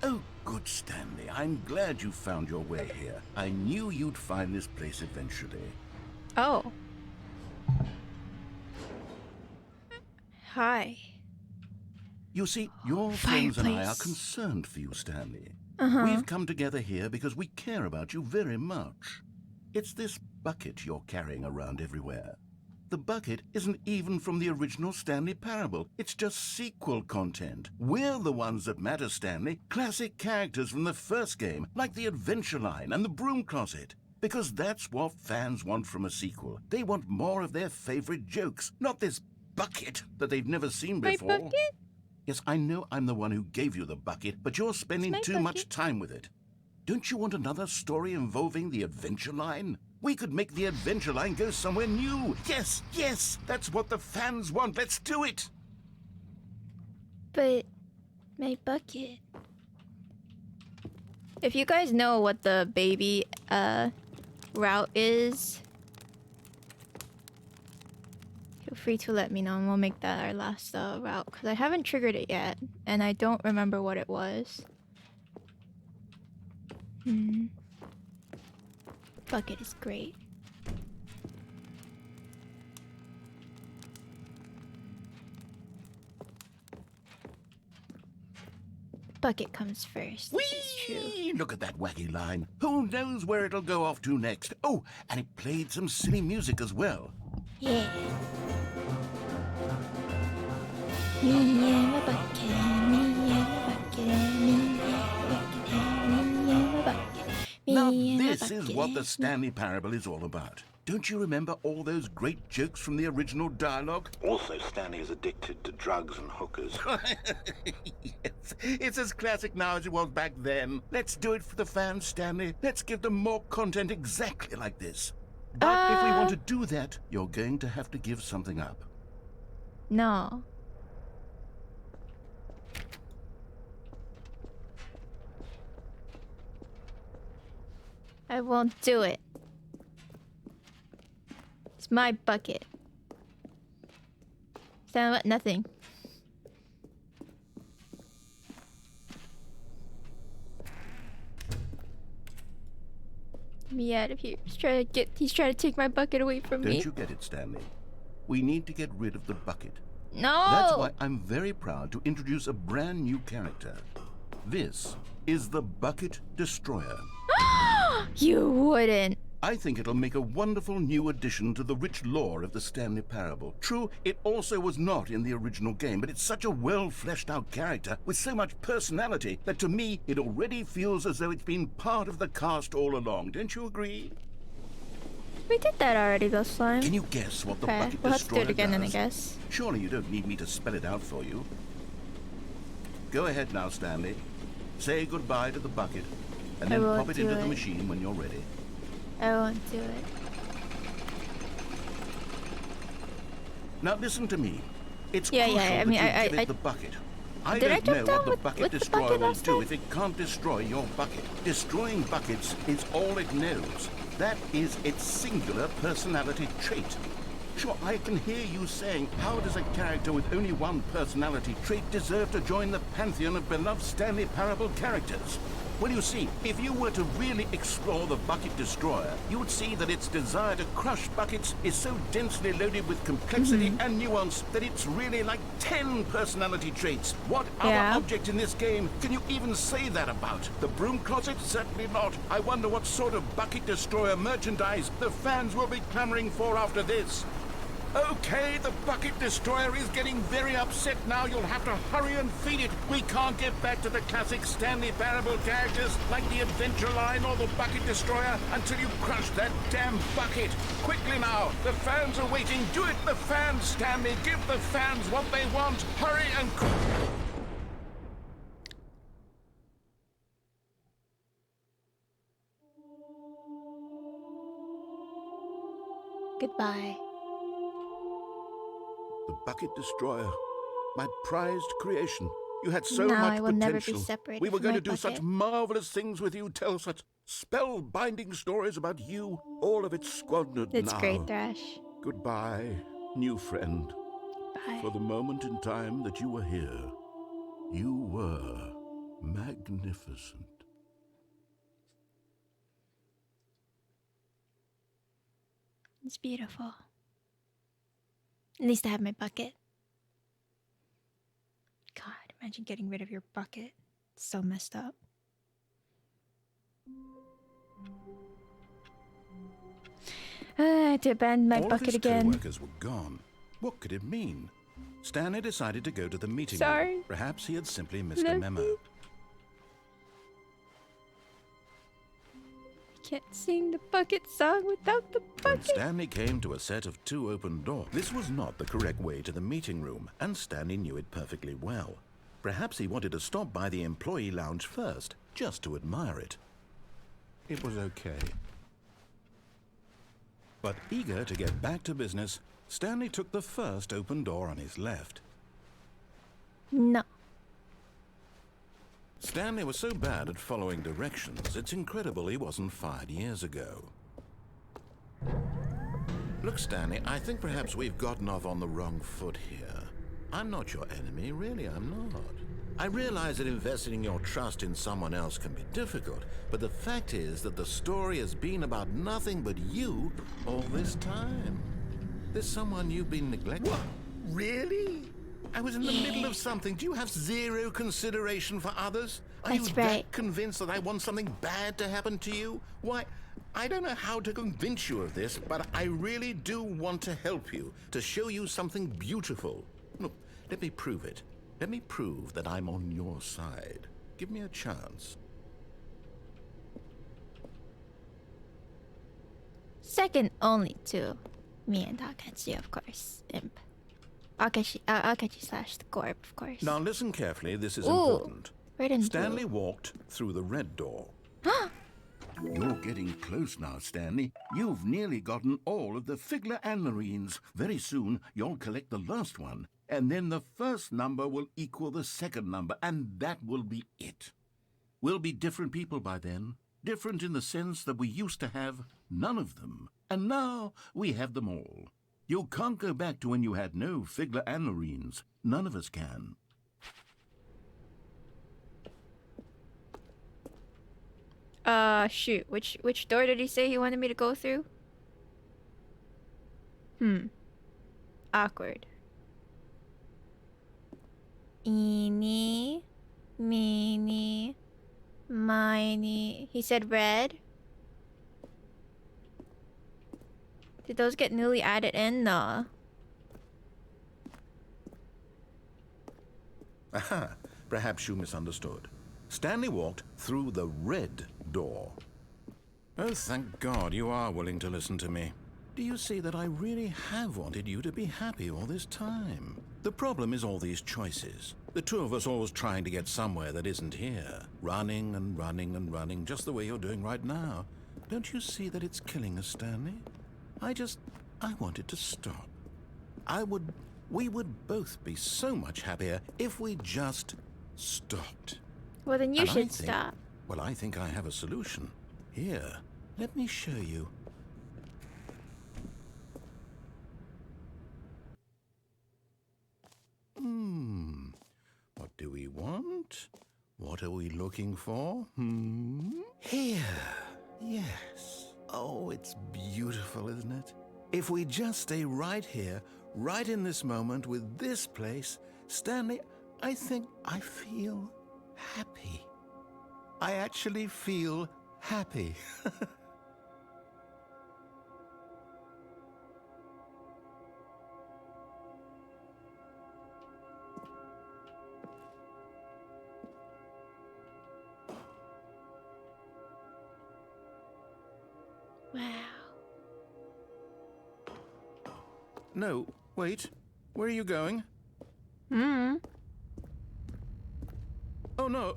Oh, good, Stanley. I'm glad you found your way here. I knew you'd find this place eventually.
Oh. Hi.
You see, your friends and I are
Fireplace.
concerned for you, Stanley.
Uh-huh.
We've come together here because we care about you very much. It's this bucket you're carrying around everywhere. The bucket isn't even from the original Stanley Parable. It's just sequel content. We're the ones that matter, Stanley. Classic characters from the first game, like the Adventure Line and the Broom Closet. Because that's what fans want from a sequel. They want more of their favorite jokes, not this bucket that they've never seen before.
My bucket?
Yes, I know I'm the one who gave you the bucket, but you're spending too much time with it. Don't you want another story involving the Adventure Line? We could make the Adventure Line go somewhere new. Yes, yes, that's what the fans want. Let's do it.
But my bucket. If you guys know what the baby route is, feel free to let me know and we'll make that our last route, because I haven't triggered it yet and I don't remember what it was. Bucket is great. Bucket comes first. This is true.
Look at that wacky line. Who knows where it'll go off to next? Oh, and it played some silly music as well.
Yeah. Me and my bucket, me and my bucket, me and my bucket, me and my bucket.
Now, this is what the Stanley Parable is all about. Don't you remember all those great jokes from the original dialogue?
Also, Stanley is addicted to drugs and hookers.
Yes, it's as classic now as it was back then. Let's do it for the fans, Stanley. Let's give them more content exactly like this. But if we want to do that, you're going to have to give something up.
No. I won't do it. It's my bucket. Sound what? Nothing. Get me out of here. He's trying to take my bucket away from me.
Don't you get it, Stanley? We need to get rid of the bucket.
No!
That's why I'm very proud to introduce a brand new character. This is the Bucket Destroyer.
You wouldn't.
I think it'll make a wonderful new addition to the rich lore of the Stanley Parable. True, it also was not in the original game, but it's such a well-fleshed-out character with so much personality that to me, it already feels as though it's been part of the cast all along. Don't you agree?
We did that already last time.
Can you guess what the
Okay,
Bucket
we'll have to do
Destroyer
it again
does?
then, I guess.
Surely you don't need me to spell it out for you. Go ahead now, Stanley. Say goodbye to the bucket, and then pop it into the machine when you're ready.
I won't do it.
Now listen to me. It's
Yeah,
crucial
I mean,
that you give
I
it the bucket. I
Did I
don't
jump
know
down
what the
with
Bucket
the
Destroyer
bucket
will
last
do
time?
if it can't destroy your bucket. Destroying buckets is all it knows. That is its singular personality trait. Sure, I can hear you saying, how does a character with only one personality trait deserve to join the pantheon of beloved Stanley Parable characters? Well, you see, if you were to really explore the Bucket Destroyer, you would see that its desire to crush buckets is so densely loaded with complexity and nuance that it's really like 10 personality traits. What other object in this game can you even say that about? The Broom Closet? Certainly not. I wonder what sort of Bucket Destroyer merchandise the fans will be clamoring for after this. Okay, the Bucket Destroyer is getting very upset now. You'll have to hurry and feed it. We can't get back to the classic Stanley Parable characters like the Adventure Line or the Bucket Destroyer until you crush that damn bucket. Quickly now, the fans are waiting. Do it, the fans, Stanley. Give the fans what they want. Hurry and...
Goodbye.
The bucket destroyer. My prized creation. You had so
No,
much
I will never be
potential.
separated
We were
from
going
my
to do such
bucket.
marvelous things with you, tell such spellbinding stories about you. All of it squandered
It's
now.
great, Thrash.
Goodbye, new friend.
Bye.
For the moment in time that you were here, you were magnificent.
It's beautiful. At least I have my bucket. God, imagine getting rid of your bucket. It's so messed up. I had to abandon my
All
bucket
of his
again.
co-workers were gone. What could it mean? Stanley decided to go to the meeting
Sorry.
room. Perhaps he had simply missed a
Love
memo.
you. Can't sing the bucket song without the
When
bucket.
Stanley came to a set of 2 open doors, this was not the correct way to the meeting room, and Stanley knew it perfectly well. Perhaps he wanted to stop by the employee lounge first, just to admire it. It was okay. But eager to get back to business, Stanley took the first open door on his left.
No.
Stanley was so bad at following directions, it's incredible he wasn't fired years ago. Look, Stanley, I think perhaps we've gotten off on the wrong foot here. I'm not your enemy, really, I'm not. I realize that investing your trust in someone else can be difficult, but the fact is that the story has been about nothing but you all this time. There's someone you've been neglecting. What? Really? I was in the middle of something. Do you have zero consideration for others? Are
That's
you
right.
that convinced that I want something bad to happen to you? Why, I don't know how to convince you of this, but I really do want to help you, to show you something beautiful. Look, let me prove it. Let me prove that I'm on your side. Give me a chance.
Second only to me and Akechi, of course. Imp. Akechi slash the Corp, of course.
Now listen carefully, this is
Ooh,
important.
red and
Stanley walked through the red door. You're getting close now, Stanley. You've nearly gotten all of the Figler and Marines. Very soon, you'll collect the last one, and then the first number will equal the second number, and that will be it. We'll be different people by then. Different in the sense that we used to have none of them, and now we have them all. You can't go back to when you had no Figler and Marines. None of us can.
Shoot. Which door did he say he wanted me to go through? Awkward. Eeny, meeny, miny. He said red. Did those get newly added in? No.
Aha, perhaps you misunderstood. Stanley walked through the red door. Oh, thank God you are willing to listen to me. Do you see that I really have wanted you to be happy all this time? The problem is all these choices. The two of us always trying to get somewhere that isn't here. Running and running and running, just the way you're doing right now. Don't you see that it's killing us, Stanley? I wanted to stop. We would both be so much happier if we just stopped.
Well, then you
And
should stop.
Well, I think I have a solution. Here, let me show you. What do we want? What are we looking for? Here. Yes. Oh, it's beautiful, isn't it? If we just stay right here, right in this moment with this place, Stanley, I think I feel happy. I actually feel happy.
Wow.
No, wait. Where are you going? Oh, no.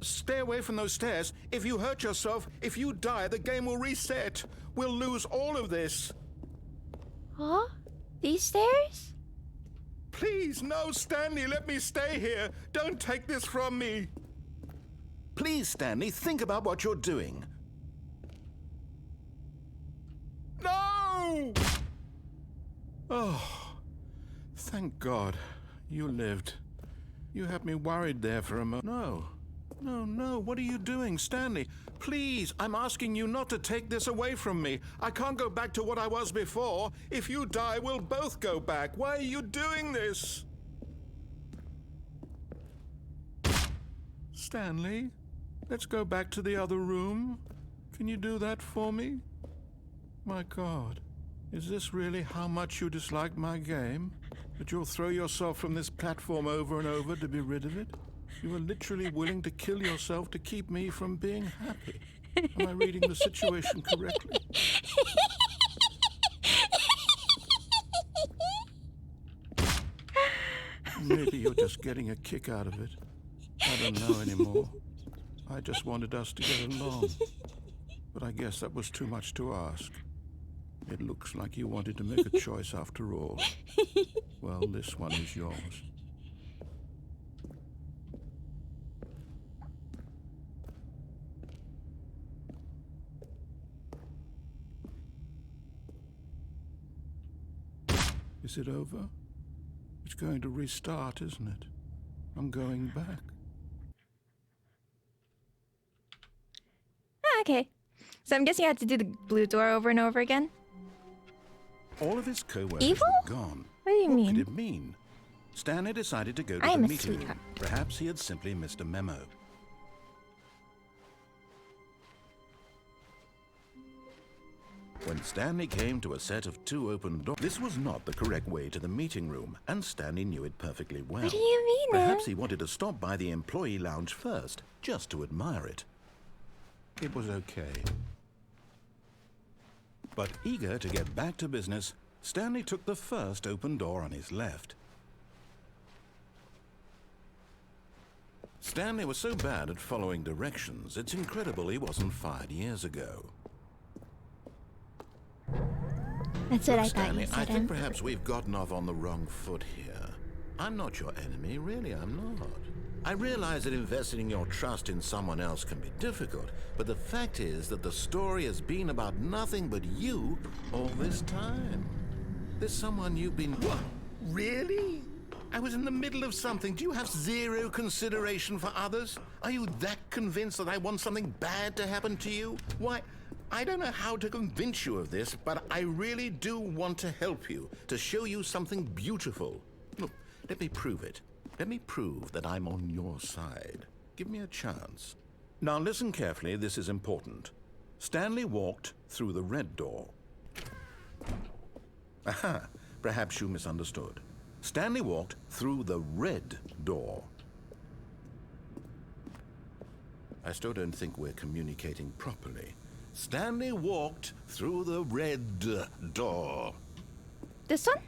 Stay away from those stairs. If you hurt yourself, if you die, the game will reset. We'll lose all of this.
Huh? These stairs?
Please, no, Stanley, let me stay here. Don't take this from me. Please, Stanley, think about what you're doing. No! Oh, thank God. You lived. You had me worried there for a moment. No, what are you doing, Stanley? Please, I'm asking you not to take this away from me. I can't go back to what I was before. If you die, we'll both go back. Why are you doing this? Stanley, let's go back to the other room. Can you do that for me? My God, is this really how much you dislike my game? That you'll throw yourself from this platform over and over to be rid of it? You were literally willing to kill yourself to keep me from being happy. Am I reading the situation correctly? Maybe you're just getting a kick out of it. I don't know anymore. I just wanted us to get along. But I guess that was too much to ask. It looks like you wanted to make a choice after all. Well, this one is yours. Is it over? It's going to restart, isn't it? I'm going back.
Okay. So I'm guessing I have to do the blue door over and over again.
All of his co-workers
Evil?
were gone.
What do you mean?
What could it mean? Stanley decided to go to
I
the
am a
meeting room.
sweetheart.
Perhaps he had simply missed a memo. When Stanley came to a set of 2 open doors, this was not the correct way to the meeting room, and Stanley knew it perfectly well.
What do you mean?
Perhaps he wanted to stop by the employee lounge first, just to admire it. It was okay. But eager to get back to business, Stanley took the first open door on his left. Stanley was so bad at following directions, it's incredible he wasn't fired years ago.
That's what
Look,
I thought
Stanley,
you
I
said.
think perhaps we've gotten off on the wrong foot here. I'm not your enemy, really, I'm not. I realize that investing your trust in someone else can be difficult, but the fact is that the story has been about nothing but you all this time. There's someone you've been... What? Really? I was in the middle of something. Do you have zero consideration for others? Are you that convinced that I want something bad to happen to you? Why, I don't know how to convince you of this, but I really do want to help you, to show you something beautiful. Look, let me prove it. Let me prove that I'm on your side. Give me a chance. Now listen carefully, this is important. Stanley walked through the red door. Aha, perhaps you misunderstood. Stanley walked through the red door. I still don't think we're communicating properly. Stanley walked through the red door.
This one?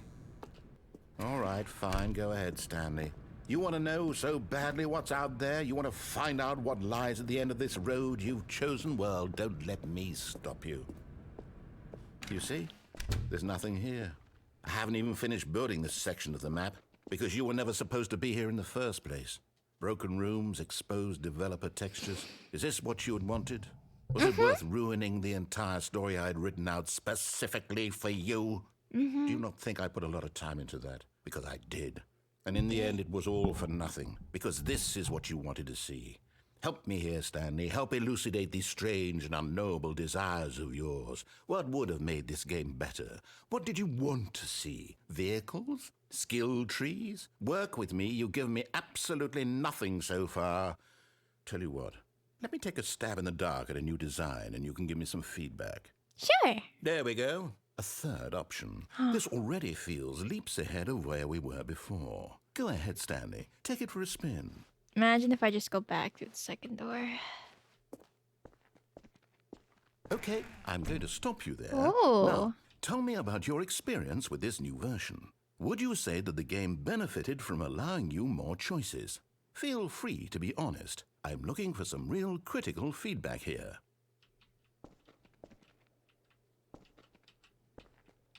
All right, fine. Go ahead, Stanley. You want to know so badly what's out there? You want to find out what lies at the end of this road you've chosen? Well, don't let me stop you. You see? There's nothing here. I haven't even finished building this section of the map, because you were never supposed to be here in the first place. Broken rooms, exposed developer textures. Is this what you had wanted? Was it worth ruining the entire story I had written out specifically for you? Do you not think I put a lot of time into that? Because I did. And in the end, it was all for nothing, because this is what you wanted to see. Help me here, Stanley. Help elucidate these strange and unknowable desires of yours. What would have made this game better? What did you want to see? Vehicles? Skill trees? Work with me. You've given me absolutely nothing so far. Tell you what, let me take a stab in the dark at a new design, and you can give me some feedback.
Sure.
There we go. A third option. This already feels leaps ahead of where we were before. Go ahead, Stanley. Take it for a spin.
Imagine if I just go back through the second door.
Okay, I'm going to stop you there.
Oh.
Now, tell me about your experience with this new version. Would you say that the game benefited from allowing you more choices? Feel free to be honest. I'm looking for some real critical feedback here.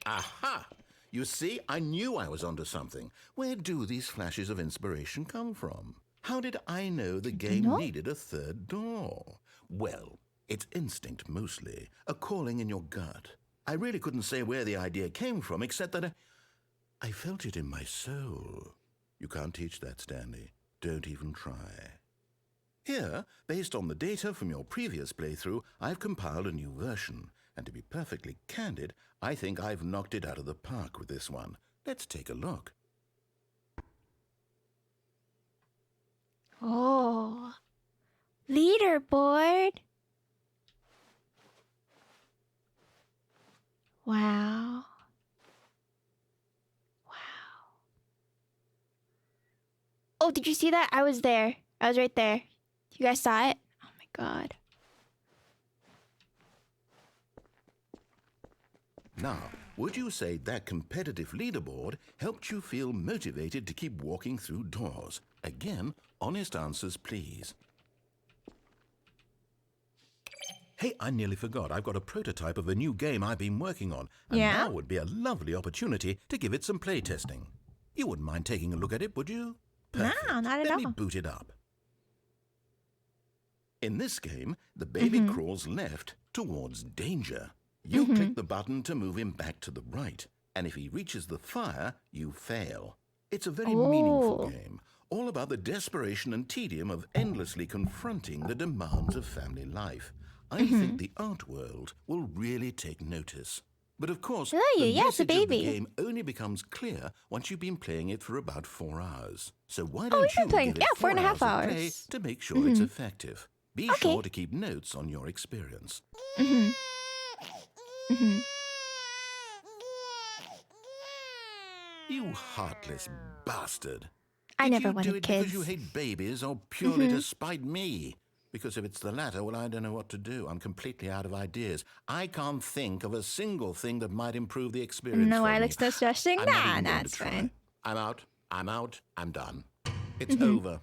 Aha! You see, I knew I was onto something. Where do these flashes of inspiration come from? How did I know the game needed a third door? Well, it's instinct mostly, a calling in your gut. I really couldn't say where the idea came from, except that I felt it in my soul. You can't teach that, Stanley. Don't even try. Here, based on the data from your previous playthrough, I've compiled a new version. And to be perfectly candid, I think I've knocked it out of the park with this one. Let's take a look.
Oh. Leaderboard. Wow. Wow. Oh, did you see that? I was there. I was right there. You guys saw it? Oh my god.
Now, would you say that competitive leaderboard helped you feel motivated to keep walking through doors? Again, honest answers, please. Hey, I nearly forgot. I've got a prototype of a new game I've been working on, and now would be a lovely opportunity to give it some playtesting. You wouldn't mind taking a look at it, would you? Perfect.
No, not at all.
Let me boot it up. In this game, the baby crawls left towards danger. You click the button to move him back to the right, and if he reaches the fire, you fail. It's a very meaningful game, all about the desperation and tedium of endlessly confronting the demands of family life. I think the art world will really take notice. But of course, the message of the game only becomes clear once you've been playing it for about 4 hours. So why don't you give it 4.5 hours of play to make sure it's effective? Be sure to keep notes on your experience. You heartless bastard.
I never
wanted
wanted
kids.
kids.
Because you hate babies or purely to spite me? Because if it's the latter, well, I don't know what to do. I'm completely out of ideas. I can't think of a single thing that might improve the experience
No,
for
Alex,
me.
no stressing.
I'm not
Nah,
even going
that's
to try.
fine.
I'm out, I'm done. It's over.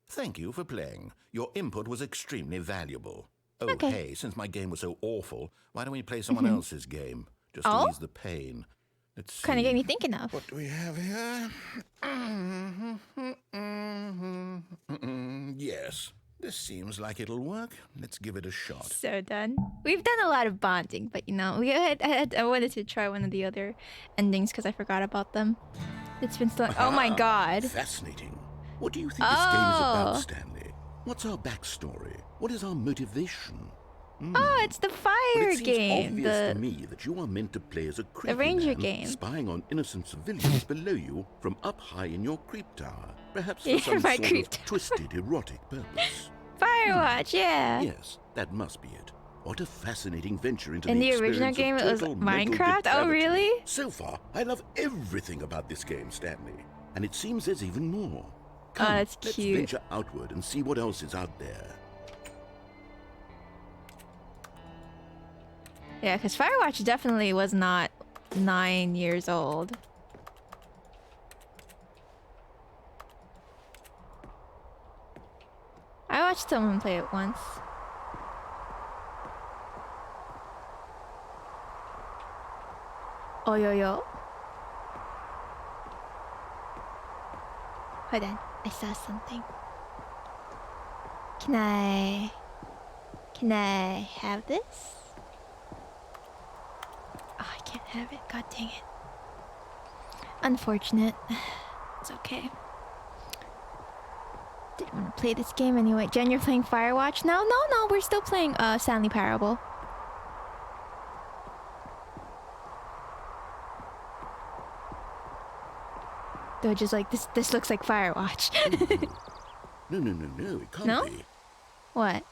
Thank you for playing. Your input was extremely valuable. Oh, hey, since my game was so awful, why don't we play someone else's game? Just to ease the pain. Let's see.
Kind of get me thinking of.
What do we have here? Yes, this seems like it'll work. Let's give it a shot.
So done. We've done a lot of bonding, but you know, I wanted to try one of the other endings because I forgot about them. It's been so. Oh my god.
Fascinating. What do you think this game is about, Stanley? What's our backstory? What is our motivation?
Oh, it's the fire game.
It seems obvious to me that you are meant to play as a creepy
ranger
man,
game.
spying on innocent civilians below you from up high in your creep tower, perhaps for
Yeah,
some
my
sort
creep
of
tower.
twisted erotic purpose.
Firewatch, yeah.
Yes, that must be it. What a fascinating venture into
In
the
the original
experience
game,
of
it was
total mental
Minecraft? Oh,
depravity.
really?
So far, I love everything about this game, Stanley. And it seems there's even more. Come,
that's
let's
cute.
venture outward and see what else is out there.
Yeah, because Firewatch definitely was not 9 years old. I watched someone play it once. Oh, yo. Hold on, I saw something. Can I have this? Oh, I can't have it. God dang it. Unfortunate. It's okay. Didn't want to play this game anyway. Jen, you're playing Firewatch now? No, we're still playing Stanley Parable. They're just like, this looks like Firewatch.
No, it can't
No?
be.
What?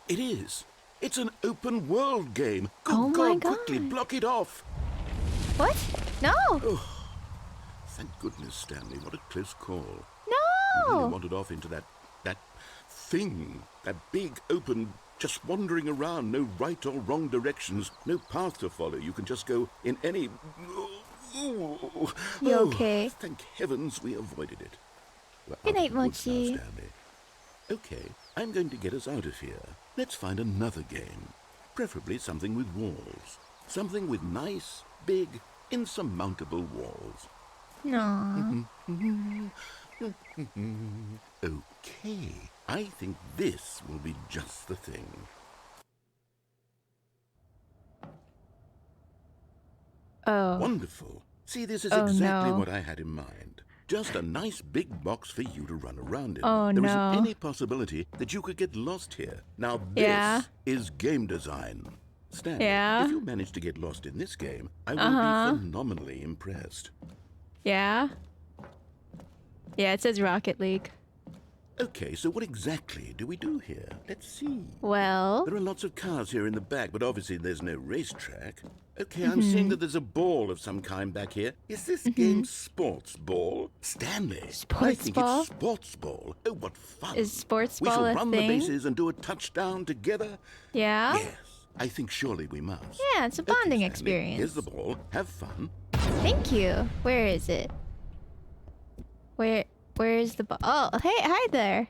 It is. It's an open world game. Good
Oh my
God, quickly
God.
block it off.
What? No!
Thank goodness, Stanley. What a close call.
No!
You really wandered off into that thing. That big, open, just wandering around. No right or wrong directions. No path to follow. You can just go in any...
You okay?
Thank heavens we avoided it. We're
Good
out
night,
of the woods now,
Mochi.
Stanley. Okay, I'm going to get us out of here. Let's find another game. Preferably something with walls. Something with nice, big, insurmountable walls.
No.
Okay, I think this will be just the thing.
Oh.
Wonderful. See, this is
Oh,
exactly
no.
what I had in mind. Just a nice big box for you to run around in.
Oh,
There
no.
isn't any possibility that you could get lost here. Now this
Yeah.
is game design. Stanley,
Yeah.
if you manage to get lost in this game, I will
Uh-huh.
be phenomenally impressed.
Yeah? Yeah, it says Rocket League.
Okay, so what exactly do we do here? Let's see.
Well...
There are lots of cars here in the back, but obviously there's no racetrack. Okay, I'm
Mm-hmm.
seeing that there's a ball of some kind back here. Is this game sports ball? Stanley, I
Sports
think
ball?
it's sports ball. Oh, what fun.
Is sports
We
ball
shall
a
run
thing?
the bases and do a touchdown together.
Yeah?
Yes, I think surely we must.
Yeah, it's a
Okay,
bonding
Stanley,
experience.
Here's the ball. Have fun.
Thank you. Where is it? Where is the ball? Oh, hey, hi there.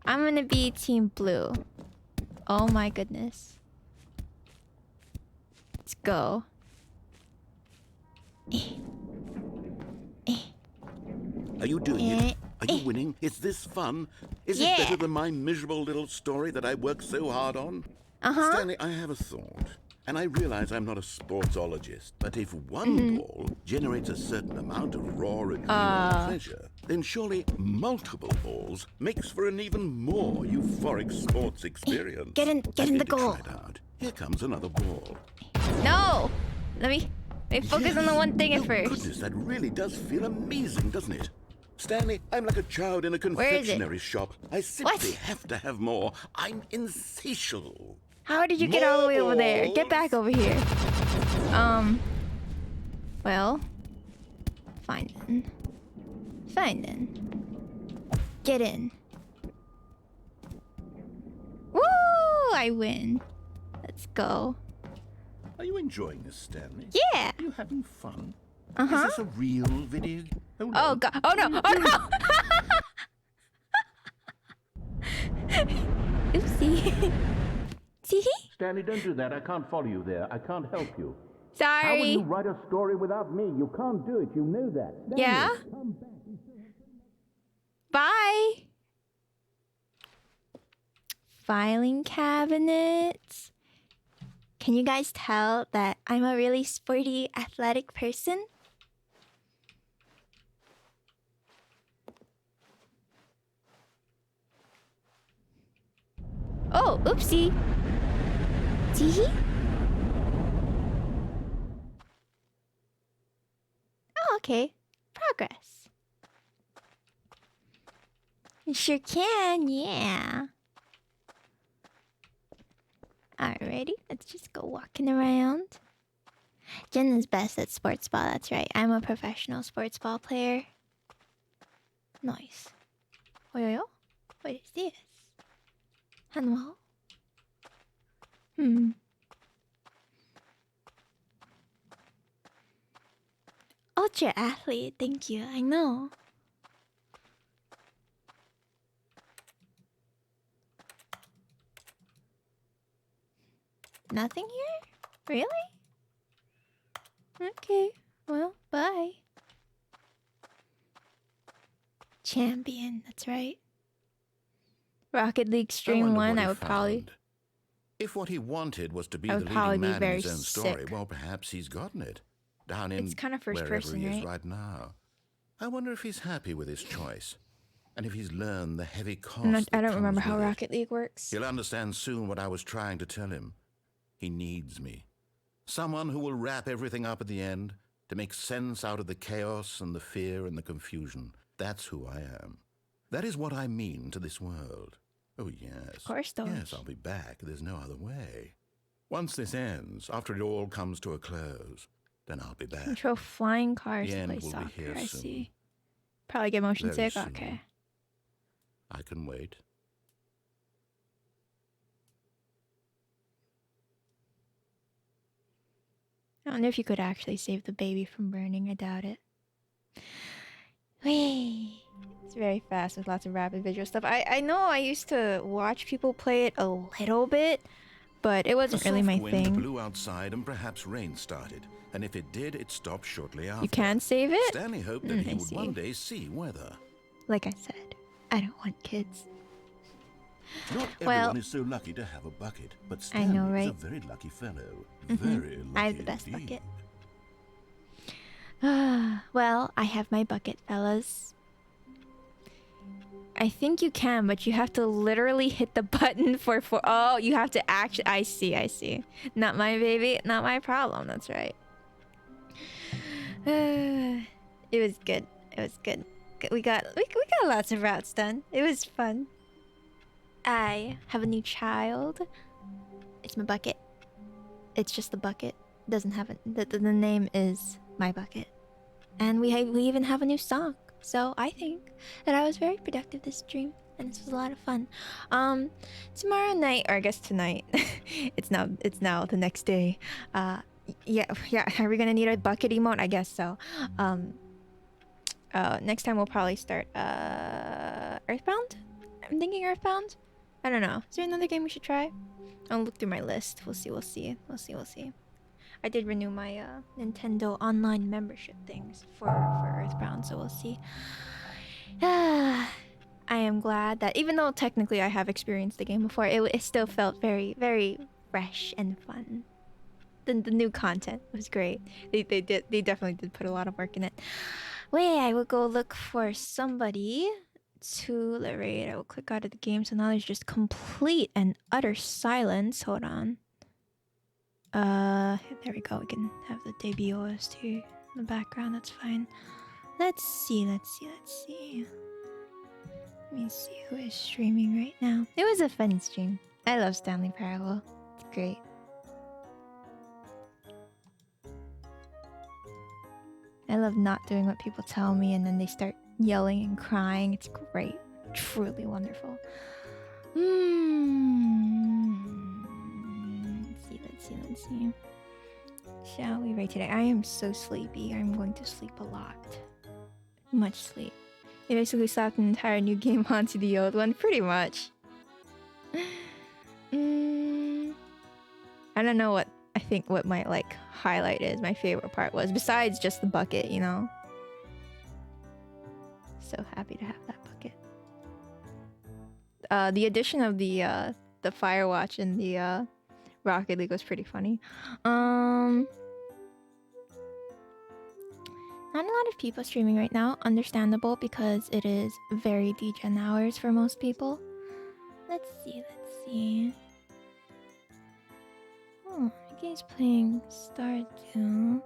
I'm gonna be Team Blue. Oh my goodness. Let's go.
Are you doing it? Are you winning? Is this fun? Is it
Yeah.
better than my miserable little story that I worked so hard on?
Uh-huh.
Stanley, I have a thought. And I realize I'm not a sportsologist, but if one
Mm-hmm.
ball generates a certain amount of raw adrenal pleasure, then surely multiple balls makes for an even more euphoric sports experience.
Get in
I
the
need to
goal.
try it out. Here comes another ball.
No! Let me focus on the
Yes.
one thing at
Oh,
first.
Goodness, that really does feel amazing, doesn't it? Stanley, I'm like a child in a
Where is it?
confectionery shop. I simply have to have more. I'm insatiable.
How did you get all the way over there? Get back over here. Well. Fine then. Fine then. Get in. Woo! I win. Let's go.
Are you enjoying this, Stanley?
Yeah!
Are you having fun?
Uh-huh.
Is this a real video? Hold
Oh
on.
god. Oh no! Oh no! Oopsie. See?
Stanley, don't do that. I can't follow you there. I can't help you.
Sorry.
How will you write a story without me? You can't do it. You know that. Stanley,
Yeah?
come back.
Bye. Filing cabinets. Can you guys tell that I'm a really sporty, athletic person? Oh, oopsie. See? Oh, okay. Progress. You sure can, yeah. Alrighty, let's just go walking around. Jen is best at sports ball, that's right. I'm a professional sports ball player. Nice. Oh, yo, yo. What is this? Hello? Ultra athlete, thank you, I know. Nothing here? Really? Okay, well, bye. Champion, that's right. Rocket League
I
Stream
wonder
1,
what
I
he
would probably...
found. If what he wanted was to be
I
the
would probably
leading
be
man in
very
his own story,
sick.
well, perhaps he's gotten it. Down in
It's kind of first
wherever
person,
he is
right?
right now. I wonder if he's happy with his choice, and if he's learned the heavy cost.
I
that
don't remember
comes
how
with it.
Rocket League works.
He'll understand soon what I was trying to tell him. He needs me. Someone who will wrap everything up at the end to make sense out of the chaos and the fear and the confusion. That's who I am. That is what I mean to this world. Oh, yes.
Of course, Doge.
Yes, I'll be back. There's no other way. Once this ends, after it all comes to a close, then I'll be back.
Control flying cars
The
to
end
play
will be
soccer,
here
I
soon.
see. Probably get motion
Very
sick,
soon.
okay.
I can wait.
I wonder if you could actually save the baby from burning. I doubt it. Whee! It's very fast with lots of rapid visual stuff. I know I used to watch people play it a little bit, but it
A
wasn't really
soft
my
wind
thing.
blew outside and perhaps rain started. And if it did, it stopped shortly after.
You can't save it?
Stanley hoped that he
I
would
see.
one day see weather.
Like I said, I don't want kids.
Not
Well-
everyone is so lucky to have a bucket, but
I
Stanley
know,
is a
right?
very lucky fellow. Very lucky
I have the best
indeed.
bucket. Well, I have my bucket, fellas. I think you can, but you have to literally hit the button for... Oh, you have to actually... I see. Not my baby, not my problem. That's right. It was good. We got lots of routes done. It was fun. I have a new child. It's my bucket. It's just the bucket. Doesn't have the name is my bucket. And we even have a new song. So I think that I was very productive this stream, and this was a lot of fun. Tomorrow night, or I guess tonight, it's now the next day. Yeah. Are we gonna need a bucket emote? I guess so. Next time we'll probably start Earthbound. I'm thinking Earthbound. I don't know. Is there another game we should try? I'll look through my list. We'll see. I did renew my Nintendo online membership things for Earthbound, so we'll see. I am glad that even though technically I have experienced the game before, it still felt very, very fresh and fun. The new content was great. They definitely did put a lot of work in it. Wait, I will go look for somebody to liberate. I will click out of the game, so now there's just complete and utter silence. Hold on. There we go. We can have the debut OST in the background. That's fine. Let's see. Let me see who is streaming right now. It was a fun stream. I love Stanley Parable. It's great. I love not doing what people tell me and then they start yelling and crying. It's great. Truly wonderful. Let's see. Shall we rate today? I am so sleepy. I'm going to sleep a lot. Much sleep. They basically slapped an entire new game onto the old one. Pretty much. I don't know what I think what my highlight is. My favorite part was, besides just the bucket, you know. So happy to have that bucket. The addition of the Firewatch and the Rocket League was pretty funny. Not a lot of people streaming right now. Understandable, because it is very degen hours for most people. Let's see. Oh, I guess playing Stardew.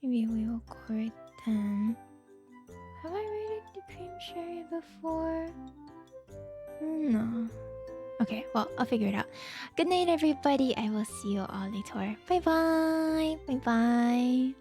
Maybe we will go right then. Have I rated the cream sherry before? No. Okay, well, I'll figure it out. Good night, everybody. I will see you all later. Bye bye.